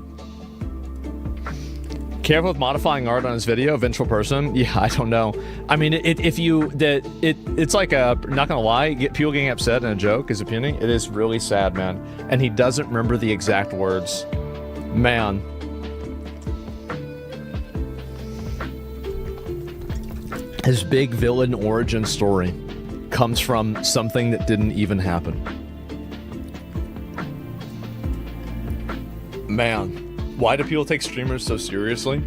Careful with modifying art on his video, eventual person. Yeah, I don't know. I mean, it's like a, not gonna lie, people getting upset in a joke is opinion. It is really sad, man. And he doesn't remember the exact words. Man. His big villain origin story comes from something that didn't even happen. Man. Why do people take streamers so seriously?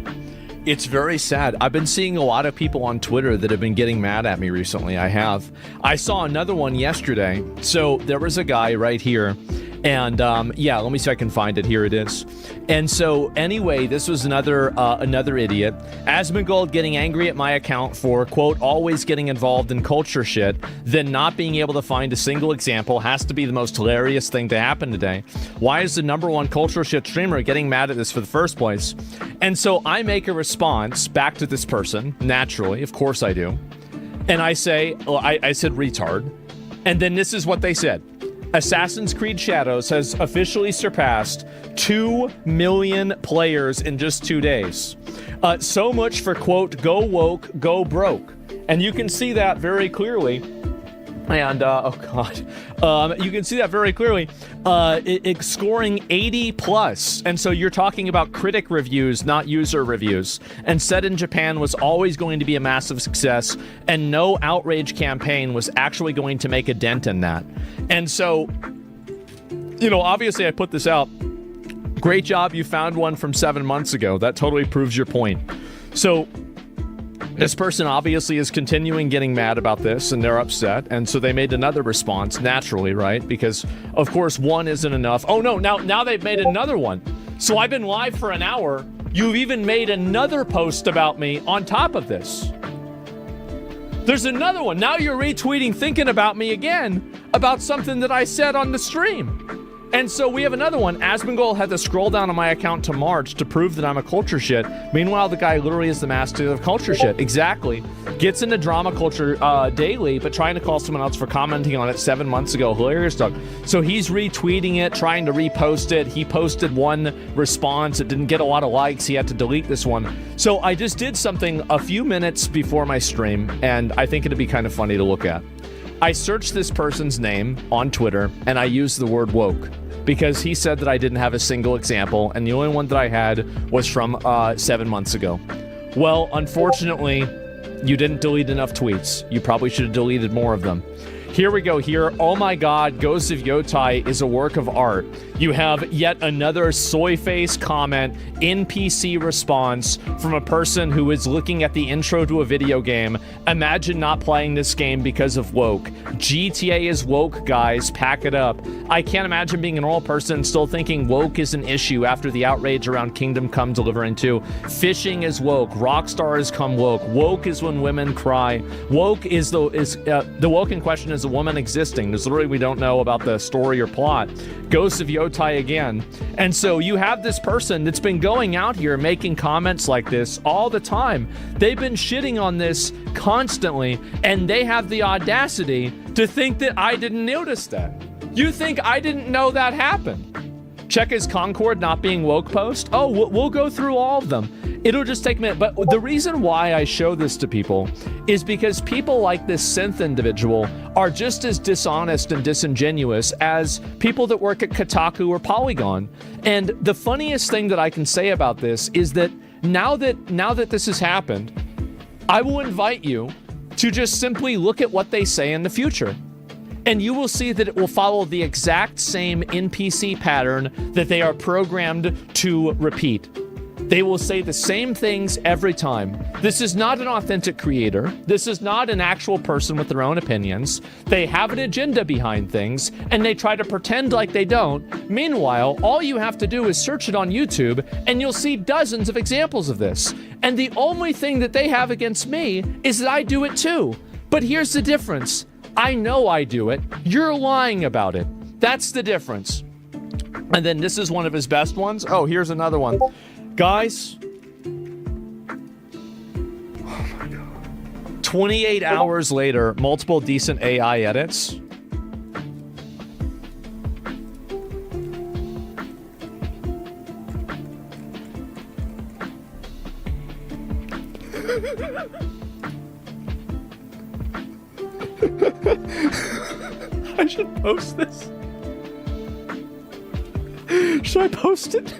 It's very sad. I've been seeing a lot of people on Twitter that have been getting mad at me recently. I saw another one yesterday. So there was a guy right here. And yeah, let me see if I can find it. Here it is. And so anyway, this was another idiot. Asmongold getting angry at my account for, quote, always getting involved in culture shit, then not being able to find a single example has to be the most hilarious thing to happen today. Why is the #1 culture shit streamer getting mad at this for the first place? And so I make a response back to this person, naturally, of course I do. And I say, well, I said retard. And then this is what they said. Assassin's Creed Shadows has officially surpassed 2 million players in just 2 days. So much for, quote, go woke, go broke. And you can see that very clearly. And, oh god. You can see that very clearly. It's scoring 80 plus. And so you're talking about critic reviews, not user reviews. And Set in Japan was always going to be a massive success. And no outrage campaign was actually going to make a dent in that. And so, you know, obviously I put this out. Great job, you found one from 7 months ago. That totally proves your point. So, this person obviously is continuing getting mad about this, and they're upset, and so they made another response, naturally, right? Because, of course, one isn't enough. Oh, no, now they've made another one. So I've been live for an hour. You've even made another post about me on top of this. There's another one. Now you're retweeting thinking about me again, about something that I said on the stream. And so we have another one. Asmongold had to scroll down on my account to March to prove that I'm a culture shit. Meanwhile, the guy literally is the master of culture shit. Exactly. Gets into drama culture daily, but trying to call someone else for commenting on it 7 months ago. Hilarious stuff. So he's retweeting it, trying to repost it. He posted one response. It didn't get a lot of likes. He had to delete this one. So I just did something a few minutes before my stream, and I think it'd be kind of funny to look at. I searched this person's name on Twitter, and I used the word woke because he said that I didn't have a single example, and the only one that I had was from 7 months ago. Well, unfortunately, you didn't delete enough tweets. You probably should have deleted more of them. Here we go here. Oh my god, Ghost of Yotai is a work of art. You have yet another soy face comment, NPC response from a person who is looking at the intro to a video game. Imagine not playing this game because of woke. GTA is woke, guys. Pack it up. I can't imagine being an old person still thinking woke is an issue after the outrage around Kingdom Come Deliverance 2. Fishing is woke. Rockstar has come woke. Woke is when women cry. Woke is the woke in question is a woman existing. There's literally we don't know about the story or plot. Ghost of Yotai again. And so you have this person that's been going out here making comments like this all the time. They've been shitting on this constantly, and they have the audacity to think that I didn't notice that. You think I didn't know that happened? Check his Concord not being woke post. Oh, we'll go through all of them. It'll just take a minute. But the reason why I show this to people is because people like this synth individual are just as dishonest and disingenuous as people that work at Kotaku or Polygon. And the funniest thing that I can say about this is that now that this has happened, I will invite you to just simply look at what they say in the future. And you will see that it will follow the exact same NPC pattern that they are programmed to repeat. They will say the same things every time. This is not an authentic creator. This is not an actual person with their own opinions. They have an agenda behind things, and they try to pretend like they don't. Meanwhile, all you have to do is search it on YouTube, and you'll see dozens of examples of this. And the only thing that they have against me is that I do it too. But here's the difference. I know I do it. You're lying about it. That's the difference. And then this is one of his best ones. Oh, here's another one. Guys, oh my God. 28 hours later, multiple decent AI edits. I should post this. Should I post it?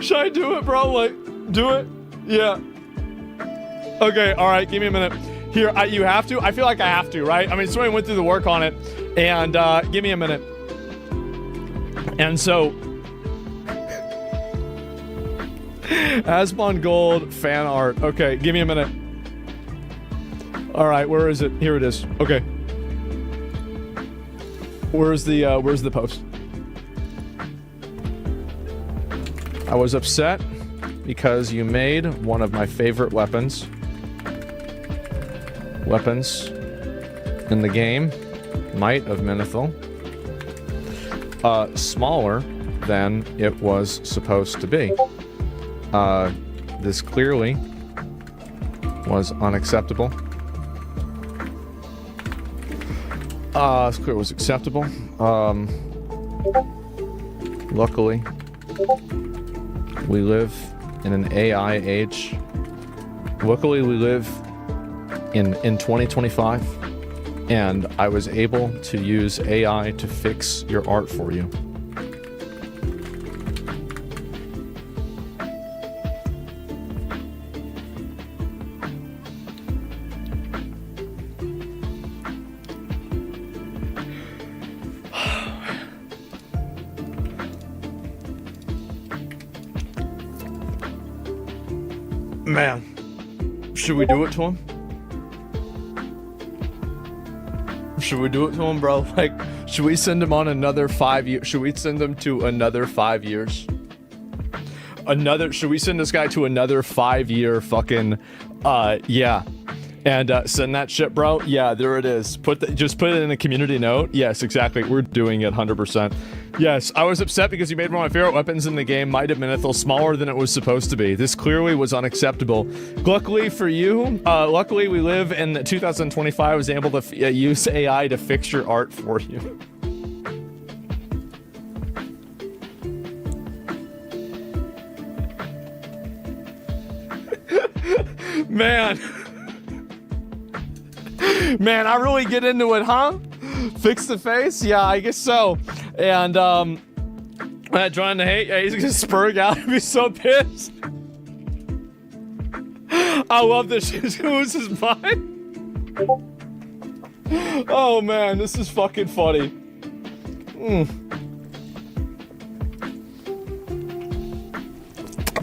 Should I do it, bro? Like, do it? Yeah. Okay, alright, give me a minute. Here, you have to? I feel like I have to, right? I mean, somebody went through the work on it, and give me a minute. And so, Asmon Gold fan art. Okay, give me a minute. Alright, where is it? Here it is. Okay. Where's the post? I was upset because you made one of my favorite weapons in the game, Might of Menethil, smaller than it was supposed to be. This clearly was unacceptable. This clearly was acceptable. Luckily, we live in an AI age. Luckily, we live in 2025, and I was able to use AI to fix your art for you. Man, should we do it to him? Should we do it to him, bro? Like, should we send him on another 5 years? Should we send him to another 5 years? Should we send this guy to another 5-year fucking, yeah. And, send that shit, bro? Yeah, there it is. Just put it in a community note. Yes, exactly. We're doing it 100%. Yes, I was upset because you made one of my favorite weapons in the game, Might of Menethil, smaller than it was supposed to be. This clearly was unacceptable. Luckily for you, luckily we live in 2025, I was able to use AI to fix your art for you. Man. Man, I really get into it, huh? Fix the face? Yeah, I guess so. And, trying to hate, yeah, he's gonna spurg out and be so pissed. I love this shit. He's gonna lose his mind. Oh man, this is fucking funny.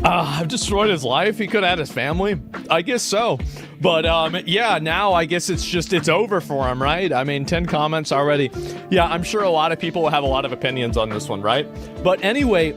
I've destroyed his life. He could have had his family. I guess so. But, yeah, now I guess it's over for him, right? I mean, 10 comments already. Yeah, I'm sure a lot of people will have a lot of opinions on this one, right? But anyway,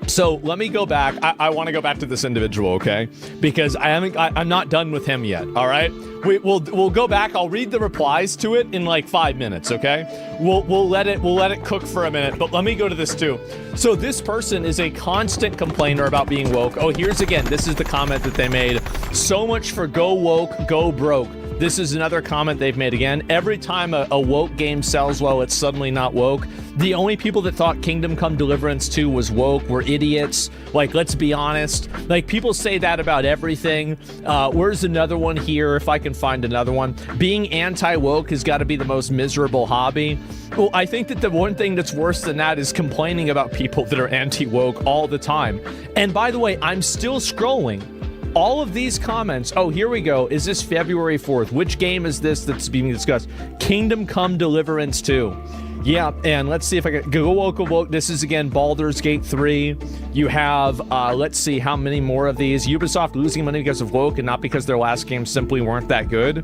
so let me go back. I want to go back to this individual, okay? Because I'm not done with him yet, all right? We'll go back. I'll read the replies to it in like 5 minutes, okay? We'll let it cook for a minute, but let me go to this too. So this person is a constant complainer about being woke. Oh, here's again. This is the comment that they made. So much for go woke, go broke. This is another comment they've made again. Every time a woke game sells well, it's suddenly not woke. The only people that thought Kingdom Come Deliverance 2 was woke were idiots. Like, let's be honest. Like, people say that about everything. Where's another one here, if I can find another one? Being anti-woke has got to be the most miserable hobby. Well, I think that the one thing that's worse than that is complaining about people that are anti-woke all the time. And by the way, I'm still scrolling. All of these comments, oh, here we go. Is this February 4th? Which game is this that's being discussed? Kingdom Come Deliverance 2. Yeah, and let's see if I can go woke. This is again Baldur's Gate 3. You have, let's see how many more of these. Ubisoft losing money because of woke and not because their last games simply weren't that good.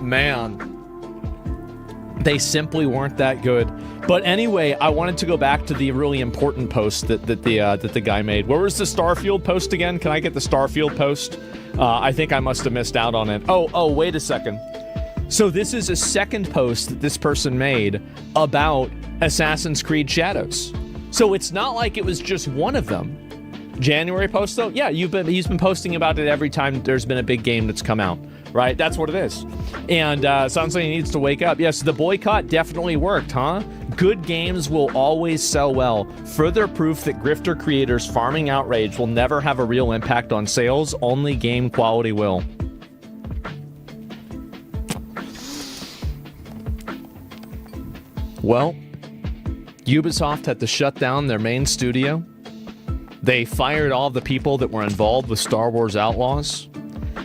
Man. They simply weren't that good. But anyway, I wanted to go back to the really important post that the guy made. Where was the Starfield post again? Can I get the Starfield post? I think I must have missed out on it. Oh, wait a second. So this is a second post that this person made about Assassin's Creed Shadows. So it's not like it was just one of them. January post though? Yeah, he's been posting about it every time there's been a big game that's come out, right? That's what it is. And sounds like he needs to wake up. Yes, the boycott definitely worked, huh? Good games will always sell well. Further proof that grifter creators farming outrage will never have a real impact on sales. Only game quality will. Well, Ubisoft had to shut down their main studio. They fired all the people that were involved with Star Wars Outlaws.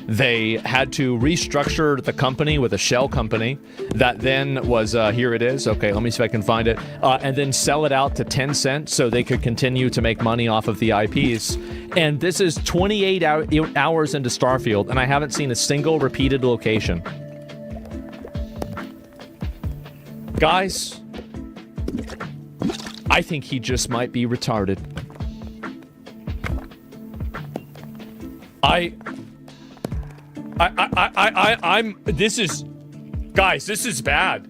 They had to restructure the company with a shell company that then was, here it is. Okay, let me see if I can find it. And then sell it out to Tencent so they could continue to make money off of the IPs. And this is 28 hours into Starfield, and I haven't seen a single repeated location. Guys, I think he just might be retarded. Guys, this is bad.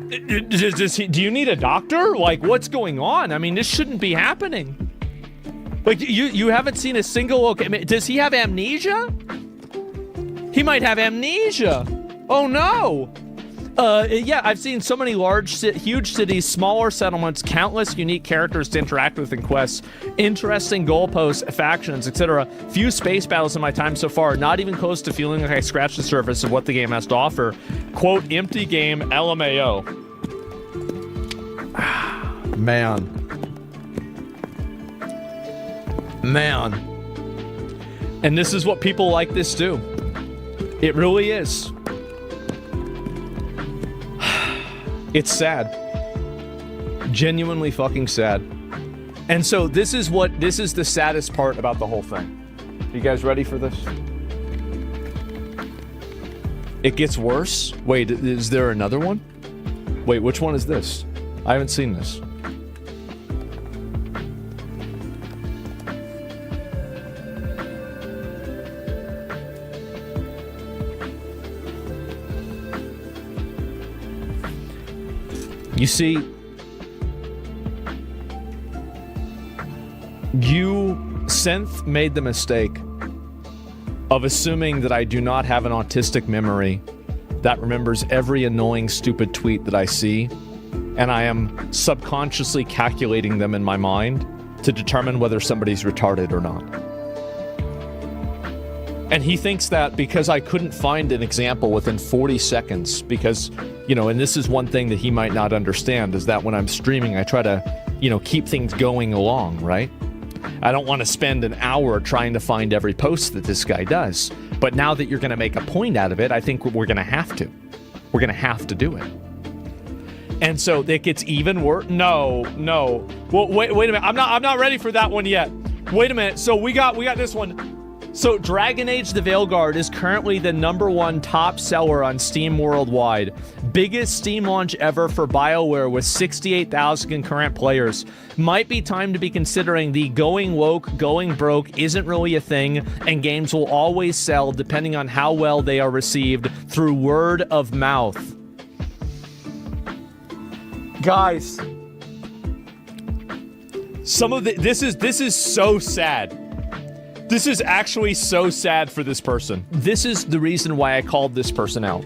Do you need a doctor? Like, what's going on? I mean, this shouldn't be happening. Like, you haven't seen a single, okay, does he have amnesia? He might have amnesia. Oh no. Yeah, I've seen so many huge cities, smaller settlements, countless unique characters to interact with in quests, interesting goalposts, factions, etc. Few space battles in my time so far, not even close to feeling like I scratched the surface of what the game has to offer. Quote, empty game, LMAO. Man. And this is what people like this do. It really is. It's sad. Genuinely fucking sad. And so this is the saddest part about the whole thing. You guys ready for this? It gets worse? Wait, is there another one? Wait, which one is this? I haven't seen this. You see, Synth made the mistake of assuming that I do not have an autistic memory that remembers every annoying, stupid tweet that I see, and I am subconsciously calculating them in my mind to determine whether somebody's retarded or not. And he thinks that because I couldn't find an example within 40 seconds, because, you know, and this is one thing that he might not understand, is that when I'm streaming, I try to, you know, keep things going along, right? I don't want to spend an hour trying to find every post that this guy does. But now that you're going to make a point out of it, I think we're going to have to. We're going to have to do it. And so it gets even worse. No. Well, wait a minute. I'm not ready for that one yet. Wait a minute. So we got this one. So Dragon Age the Veilguard is currently the #1 top seller on Steam worldwide. Biggest Steam launch ever for BioWare with 68,000 concurrent players. Might be time to be considering the going woke, going broke isn't really a thing, and games will always sell depending on how well they are received through word of mouth. Guys, this is so sad. This is actually so sad for this person. This is the reason why I called this person out,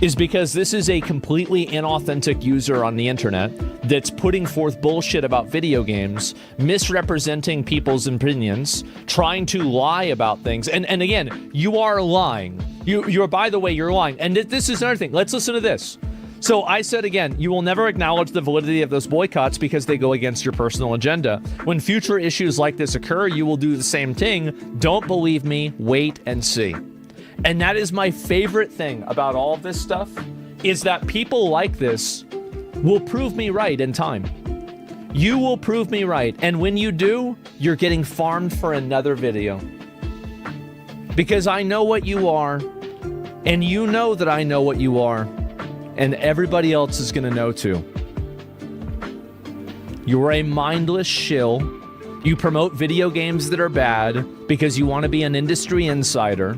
is because this is a completely inauthentic user on the internet that's putting forth bullshit about video games, misrepresenting people's opinions, trying to lie about things. And again, you are lying. You're, by the way, you're lying. And this is another thing. Let's listen to this. So I said again, you will never acknowledge the validity of those boycotts because they go against your personal agenda. When future issues like this occur, you will do the same thing. Don't believe me, wait and see. And that is my favorite thing about all of this stuff, is that people like this will prove me right in time. You will prove me right. And when you do, you're getting farmed for another video. Because I know what you are, and you know that I know what you are. And everybody else is gonna know too. You're a mindless shill. You promote video games that are bad because you want to be an industry insider.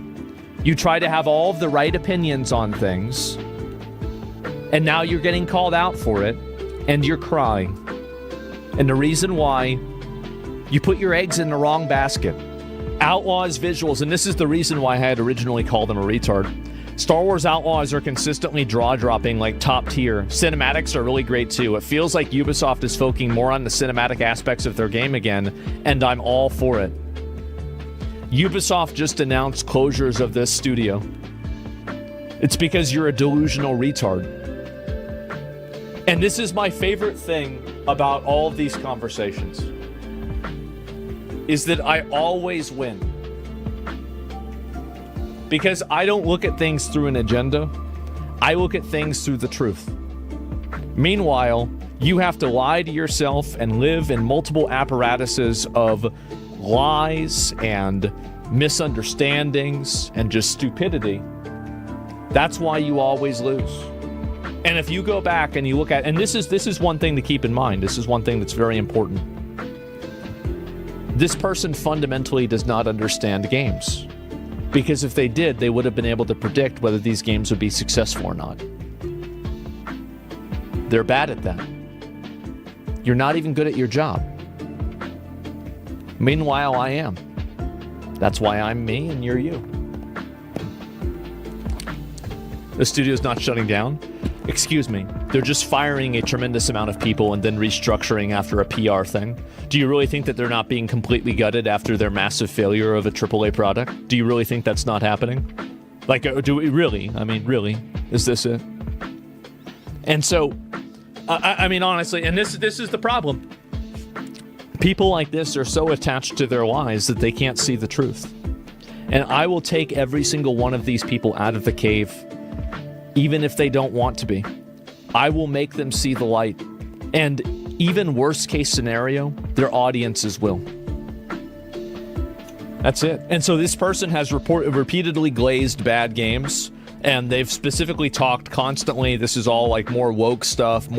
You try to have all of the right opinions on things. And now you're getting called out for it, and you're crying. And the reason why, you put your eggs in the wrong basket. Outlaws visuals, and this is the reason why I had originally called him a retard. Star Wars Outlaws are consistently draw-dropping, like top tier. Cinematics are really great too. It feels like Ubisoft is focusing more on the cinematic aspects of their game again, and I'm all for it. Ubisoft just announced closures of this studio. It's because you're a delusional retard. And this is my favorite thing about all of these conversations, is that I always win. Because I don't look at things through an agenda. I look at things through the truth. Meanwhile, you have to lie to yourself and live in multiple apparatuses of lies and misunderstandings and just stupidity. That's why you always lose. And if you go back and you look at, and this is one thing to keep in mind. This is one thing that's very important. This person fundamentally does not understand games. Because if they did, they would have been able to predict whether these games would be successful or not. They're bad at that. You're not even good at your job. Meanwhile, I am. That's why I'm me and you're you. The studio's not shutting down. Excuse me. They're just firing a tremendous amount of people and then restructuring after a PR thing. Do you really think that they're not being completely gutted after their massive failure of a AAA product? Do you really think that's not happening? Like, do we really? I mean, really? Is this it? And so, I mean, honestly, and this is the problem. People like this are so attached to their lies that they can't see the truth. And I will take every single one of these people out of the cave, even if they don't want to be. I will make them see the light. And even worst case scenario, their audiences will. That's it. And so this person has repeatedly glazed bad games, and they've specifically talked constantly, this is all like more woke stuff,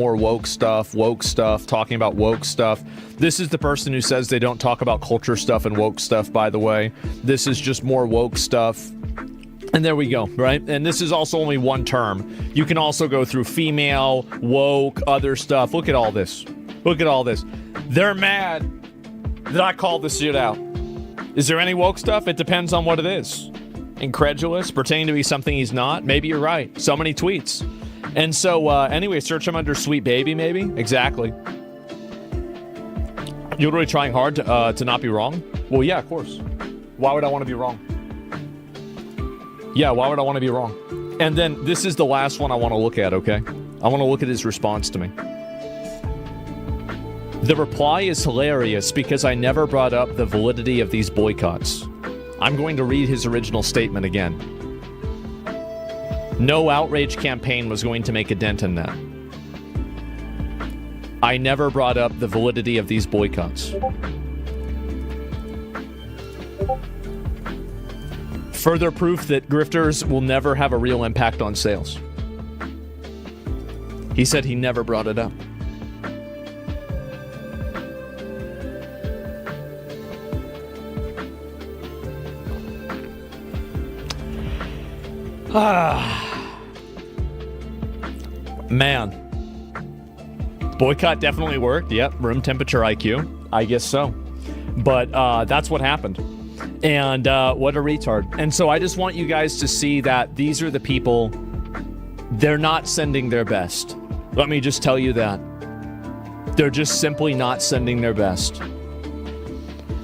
talking about woke stuff. This is the person who says they don't talk about culture stuff and woke stuff, by the way. This is just more woke stuff. And there we go, right? And this is also only one term. You can also go through female, woke, other stuff. Look at all this. Look at all this. They're mad that I called this shit out. Is there any woke stuff? It depends on what it is. Incredulous, pretending to be something he's not. Maybe you're right. So many tweets. And so, anyway, search him under Sweet Baby, maybe? Exactly. You're really trying hard to not be wrong? Well, yeah, of course. Why would I want to be wrong? Yeah, why would I want to be wrong? And then this is the last one I want to look at, okay? I want to look at his response to me. The reply is hilarious because I never brought up the validity of these boycotts. I'm going to read his original statement again. No outrage campaign was going to make a dent in that. I never brought up the validity of these boycotts. Further proof that grifters will never have a real impact on sales. He said he never brought it up. Man. Boycott definitely worked. Yep, room temperature IQ. I guess so. But that's what happened. And what a retard. And so I just want you guys to see that these are the people, they're not sending their best. Let me just tell you that. They're just simply not sending their best.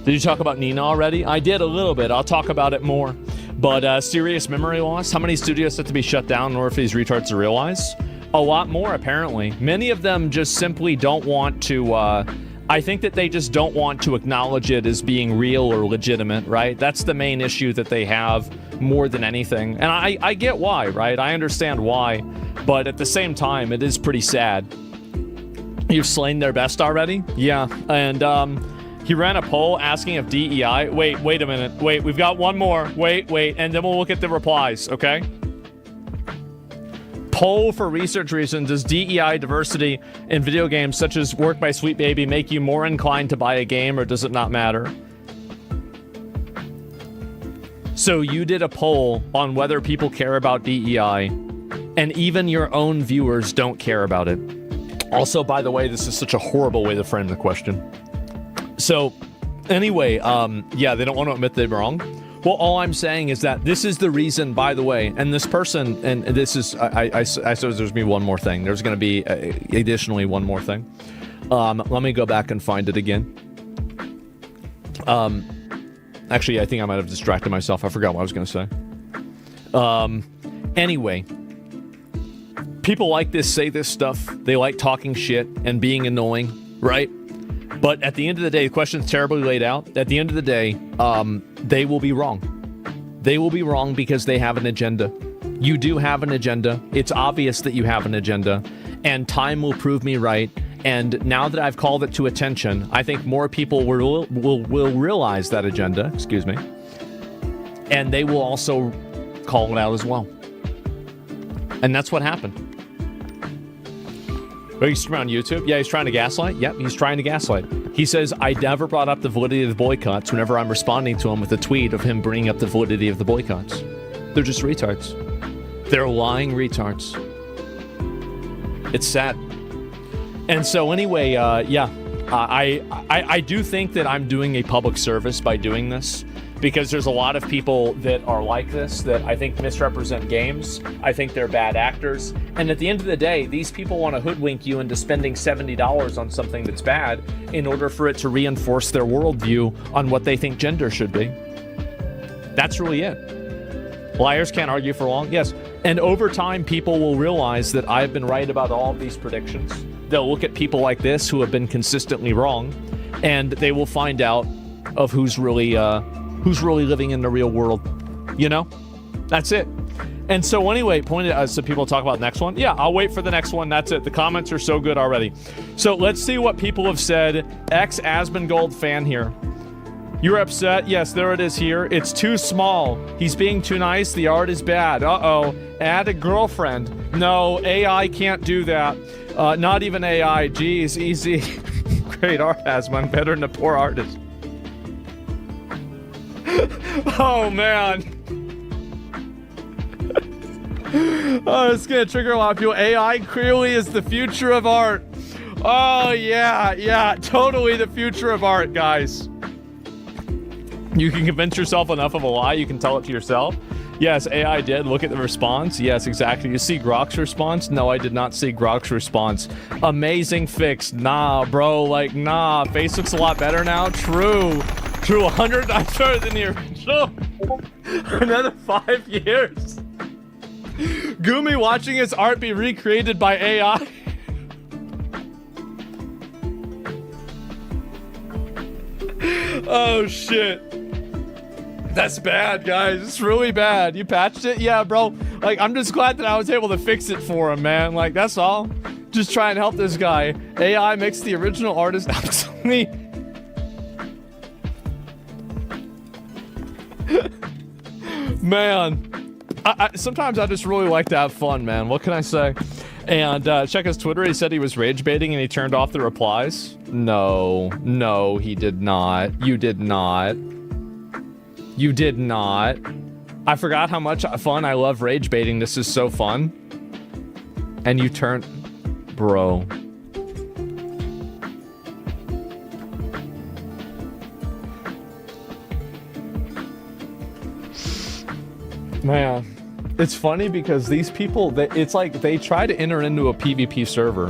Did you talk about Nina already? I did a little bit. I'll talk about it more. But serious memory loss? How many studios have to be shut down in order for these retards to realize? A lot more, apparently. Many of them just simply don't want to... I think that they just don't want to acknowledge it as being real or legitimate, right? That's the main issue that they have more than anything. And I get why, right? I understand why. But at the same time, it is pretty sad. You've slain their best already? Yeah. And he ran a poll asking if DEI... Wait a minute. Wait, we've got one more. Wait. And then we'll look at the replies, okay? Poll for research reasons. Does DEI diversity in video games such as Work by Sweet Baby make you more inclined to buy a game, or does it not matter? So you did a poll on whether people care about DEI, and even your own viewers don't care about it. Also, by the way, this is such a horrible way to frame the question. So, anyway, yeah, they don't want to admit they're wrong. Well, all I'm saying is that this is the reason, by the way, and this person, and this is, I suppose there's going to be one more thing. There's going to be additionally one more thing. Let me go back and find it again. Actually, I think I might have distracted myself. I forgot what I was going to say. Anyway, people like this say this stuff. They like talking shit and being annoying, right? But at the end of the day, the question's terribly laid out. At the end of the day, they will be wrong. They will be wrong because they have an agenda. You do have an agenda. It's obvious that you have an agenda. And time will prove me right. And now that I've called it to attention, I think more people will realize that agenda, excuse me. And they will also call it out as well. And that's what happened. But he's on YouTube? Yeah, he's trying to gaslight? Yep, he's trying to gaslight. He says, I never brought up the validity of the boycotts whenever I'm responding to him with a tweet of him bringing up the validity of the boycotts. They're just retards. They're lying retards. It's sad. And so anyway, yeah, I do think that I'm doing a public service by doing this. Because there's a lot of people that are like this that I think misrepresent games. I think they're bad actors. And at the end of the day, these people want to hoodwink you into spending $70 on something that's bad in order for it to reinforce their worldview on what they think gender should be. That's really it. Liars can't argue for long. Yes. And over time, people will realize that I've been right about all of these predictions. They'll look at people like this who have been consistently wrong, and they will find out of who's really living in the real world, you know? That's it. And so anyway, so people talk about the next one. Yeah, I'll wait for the next one. That's it. The comments are so good already. So let's see what people have said. Ex-Asmongold fan here. You're upset? Yes, there it is here. It's too small. He's being too nice. The art is bad. Uh-oh. Add a girlfriend. No, AI can't do that. Not even AI. Geez, easy. Great art, Asmon. Better than a poor artist. Oh, man. Oh, it's gonna trigger a lot of people. AI clearly is the future of art. Oh, yeah, totally the future of art, guys. You can convince yourself enough of a lie, you can tell it to yourself. Yes, AI did. Look at the response. Yes, exactly. You see Grok's response? No, I did not see Grok's response. Amazing fix. Nah, bro. Like, nah. Face looks a lot better now. True. 100 times better than the original. Another 5 years. Gumi watching his art be recreated by AI. Oh, shit. That's bad, guys. It's really bad. You patched it? Yeah, bro. Like, I'm just glad that I was able to fix it for him, man. Like, that's all. Just try and help this guy. AI makes the original artist obsolete. Man. Sometimes I just really like to have fun, man. What can I say? And check his Twitter. He said he was rage baiting and he turned off the replies. No, he did not. You did not. You did not. I forgot how much fun I love rage baiting. This is so fun. And you turned... Bro. Man. It's funny because these people, it's like they try to enter into a PvP server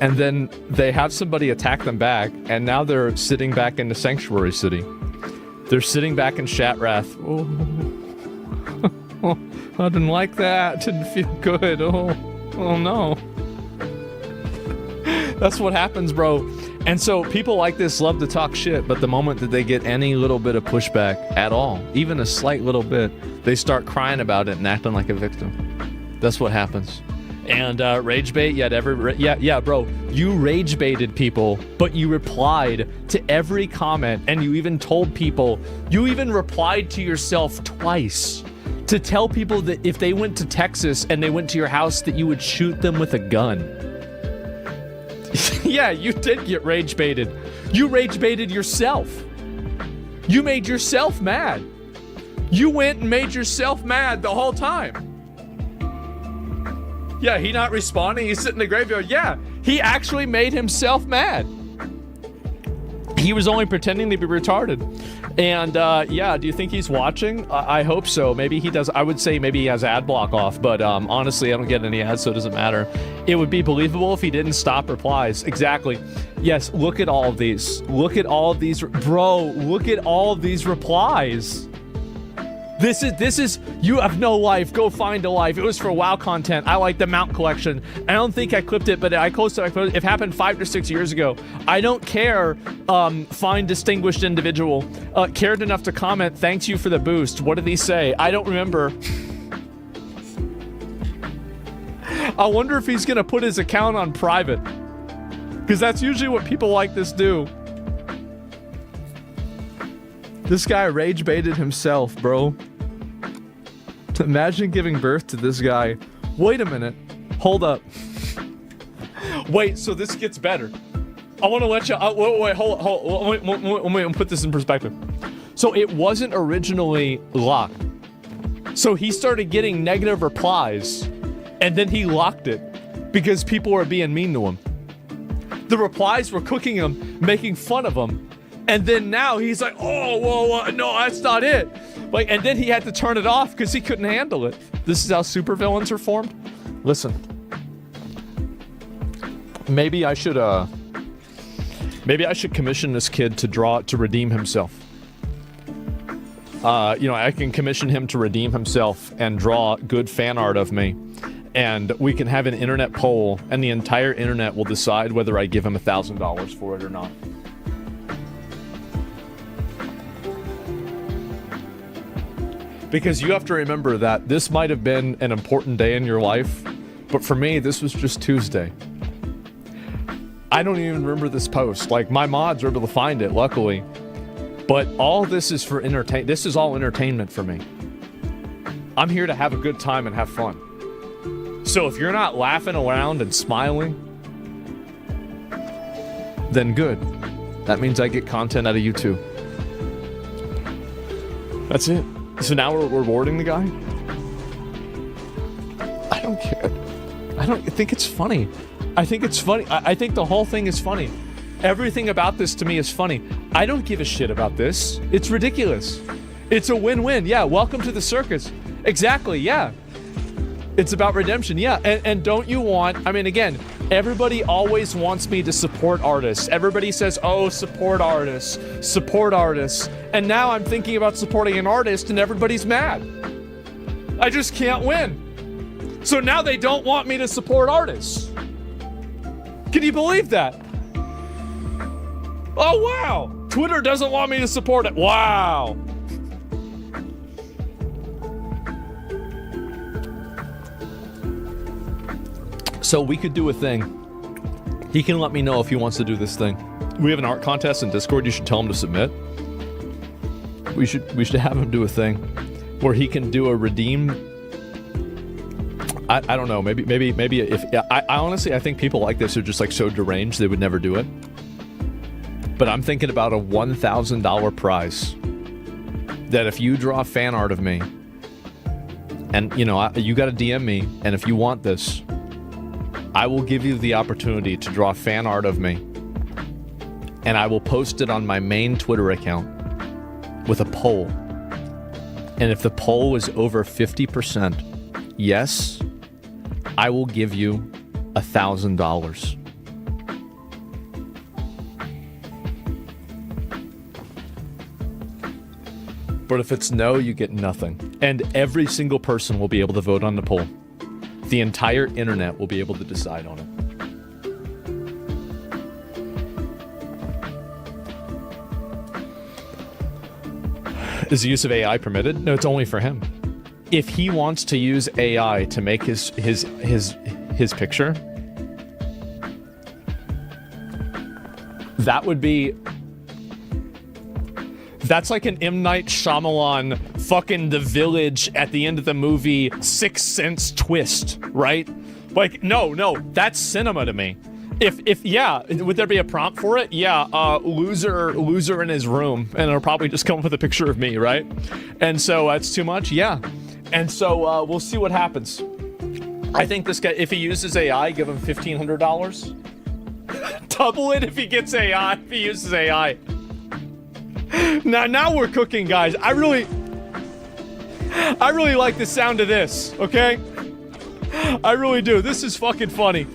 and then they have somebody attack them back and now they're sitting back in the Sanctuary City. They're sitting back in Shatrath. Oh, I didn't like that. Didn't feel good. Oh no. That's what happens, bro. And so people like this love to talk shit, but the moment that they get any little bit of pushback at all, even a slight little bit, they start crying about it and acting like a victim. That's what happens. And rage bait, yeah, bro, you rage baited people, but you replied to every comment, and you even told people, you even replied to yourself twice to tell people that if they went to Texas and they went to your house, that you would shoot them with a gun. Yeah, you did get rage baited. You rage baited yourself. You made yourself mad. You went and made yourself mad the whole time. Yeah, he not responding. He's sitting in the graveyard. Yeah, he actually made himself mad. He was only pretending to be retarded. And yeah, do you think he's watching? I hope so. Maybe he does. I would say maybe he has ad block off, but honestly, I don't get any ads, so it doesn't matter. It would be believable if he didn't stop replies. Exactly. Yes, look at all of these. Look at all of these. Bro, look at all of these replies. This is, you have no life, go find a life. It was for WoW content. I like the mount collection. I don't think I clipped it, but I posted it. It happened 5 to 6 years ago. I don't care, find distinguished individual. Cared enough to comment, thanks you for the boost. What did he say? I don't remember. I wonder if he's gonna put his account on private. Because that's usually what people like this do. This guy rage baited himself, bro. Imagine giving birth to this guy. Wait a minute. Hold up. Wait, so this gets better. I want to let you... wait, hold. Let me put this in perspective. So it wasn't originally locked. So he started getting negative replies, and then he locked it because people were being mean to him. The replies were cooking him, making fun of him. And then now he's like, oh, whoa, no, that's not it. Like, and then he had to turn it off because he couldn't handle it. This is how supervillains are formed. Listen, maybe I should commission this kid to redeem himself. You know, I can commission him to redeem himself and draw good fan art of me. And we can have an internet poll, and the entire internet will decide whether I give him $1,000 for it or not. Because you have to remember that this might have been an important day in your life, but for me, this was just Tuesday. I don't even remember this post. Like, my mods were able to find it, luckily. But all this is for this is all entertainment for me. I'm here to have a good time and have fun. So if you're not laughing around and smiling, then good. That means I get content out of you too. That's it. So now we're rewarding the guy? I don't care. I think it's funny. I think it's funny. I think the whole thing is funny. Everything about this to me is funny. I don't give a shit about this. It's ridiculous. It's a win-win. Yeah, welcome to the circus. Exactly, yeah. It's about redemption, yeah. And don't you want, I mean, again, everybody always wants me to support artists. Everybody says, oh, support artists, support artists. And now I'm thinking about supporting an artist and everybody's mad. I just can't win. So now they don't want me to support artists. Can you believe that? Oh, wow. Twitter doesn't want me to support it. Wow. So we could do a thing. He can let me know if he wants to do this thing. We have an art contest in Discord. You should tell him to submit. We should have him do a thing where he can do a redeem. I don't know. Maybe if I honestly I think people like this are just like so deranged they would never do it. But I'm thinking about a $1,000 prize that if you draw fan art of me, and you know you got to DM me, and if you want this, I will give you the opportunity to draw fan art of me, and I will post it on my main Twitter account with a poll. And if the poll is over 50%, yes, I will give you $1,000. But if it's no, you get nothing. And every single person will be able to vote on the poll. The entire internet will be able to decide on it. Is the use of AI permitted? No, it's only for him. If he wants to use AI to make his picture, that would be... That's like an M. Night Shyamalan fucking The Village at the end of the movie Sixth Sense twist, right? Like, no, that's cinema to me. If yeah, would there be a prompt for it? Yeah, loser in his room, and it'll probably just come up with a picture of me, right? And so that's too much, yeah. And so we'll see what happens. I think this guy, if he uses AI, give him $1,500. Double it if he gets AI, if he uses AI. Now we're cooking, guys. I really like the sound of this, okay? I really do. This is fucking funny.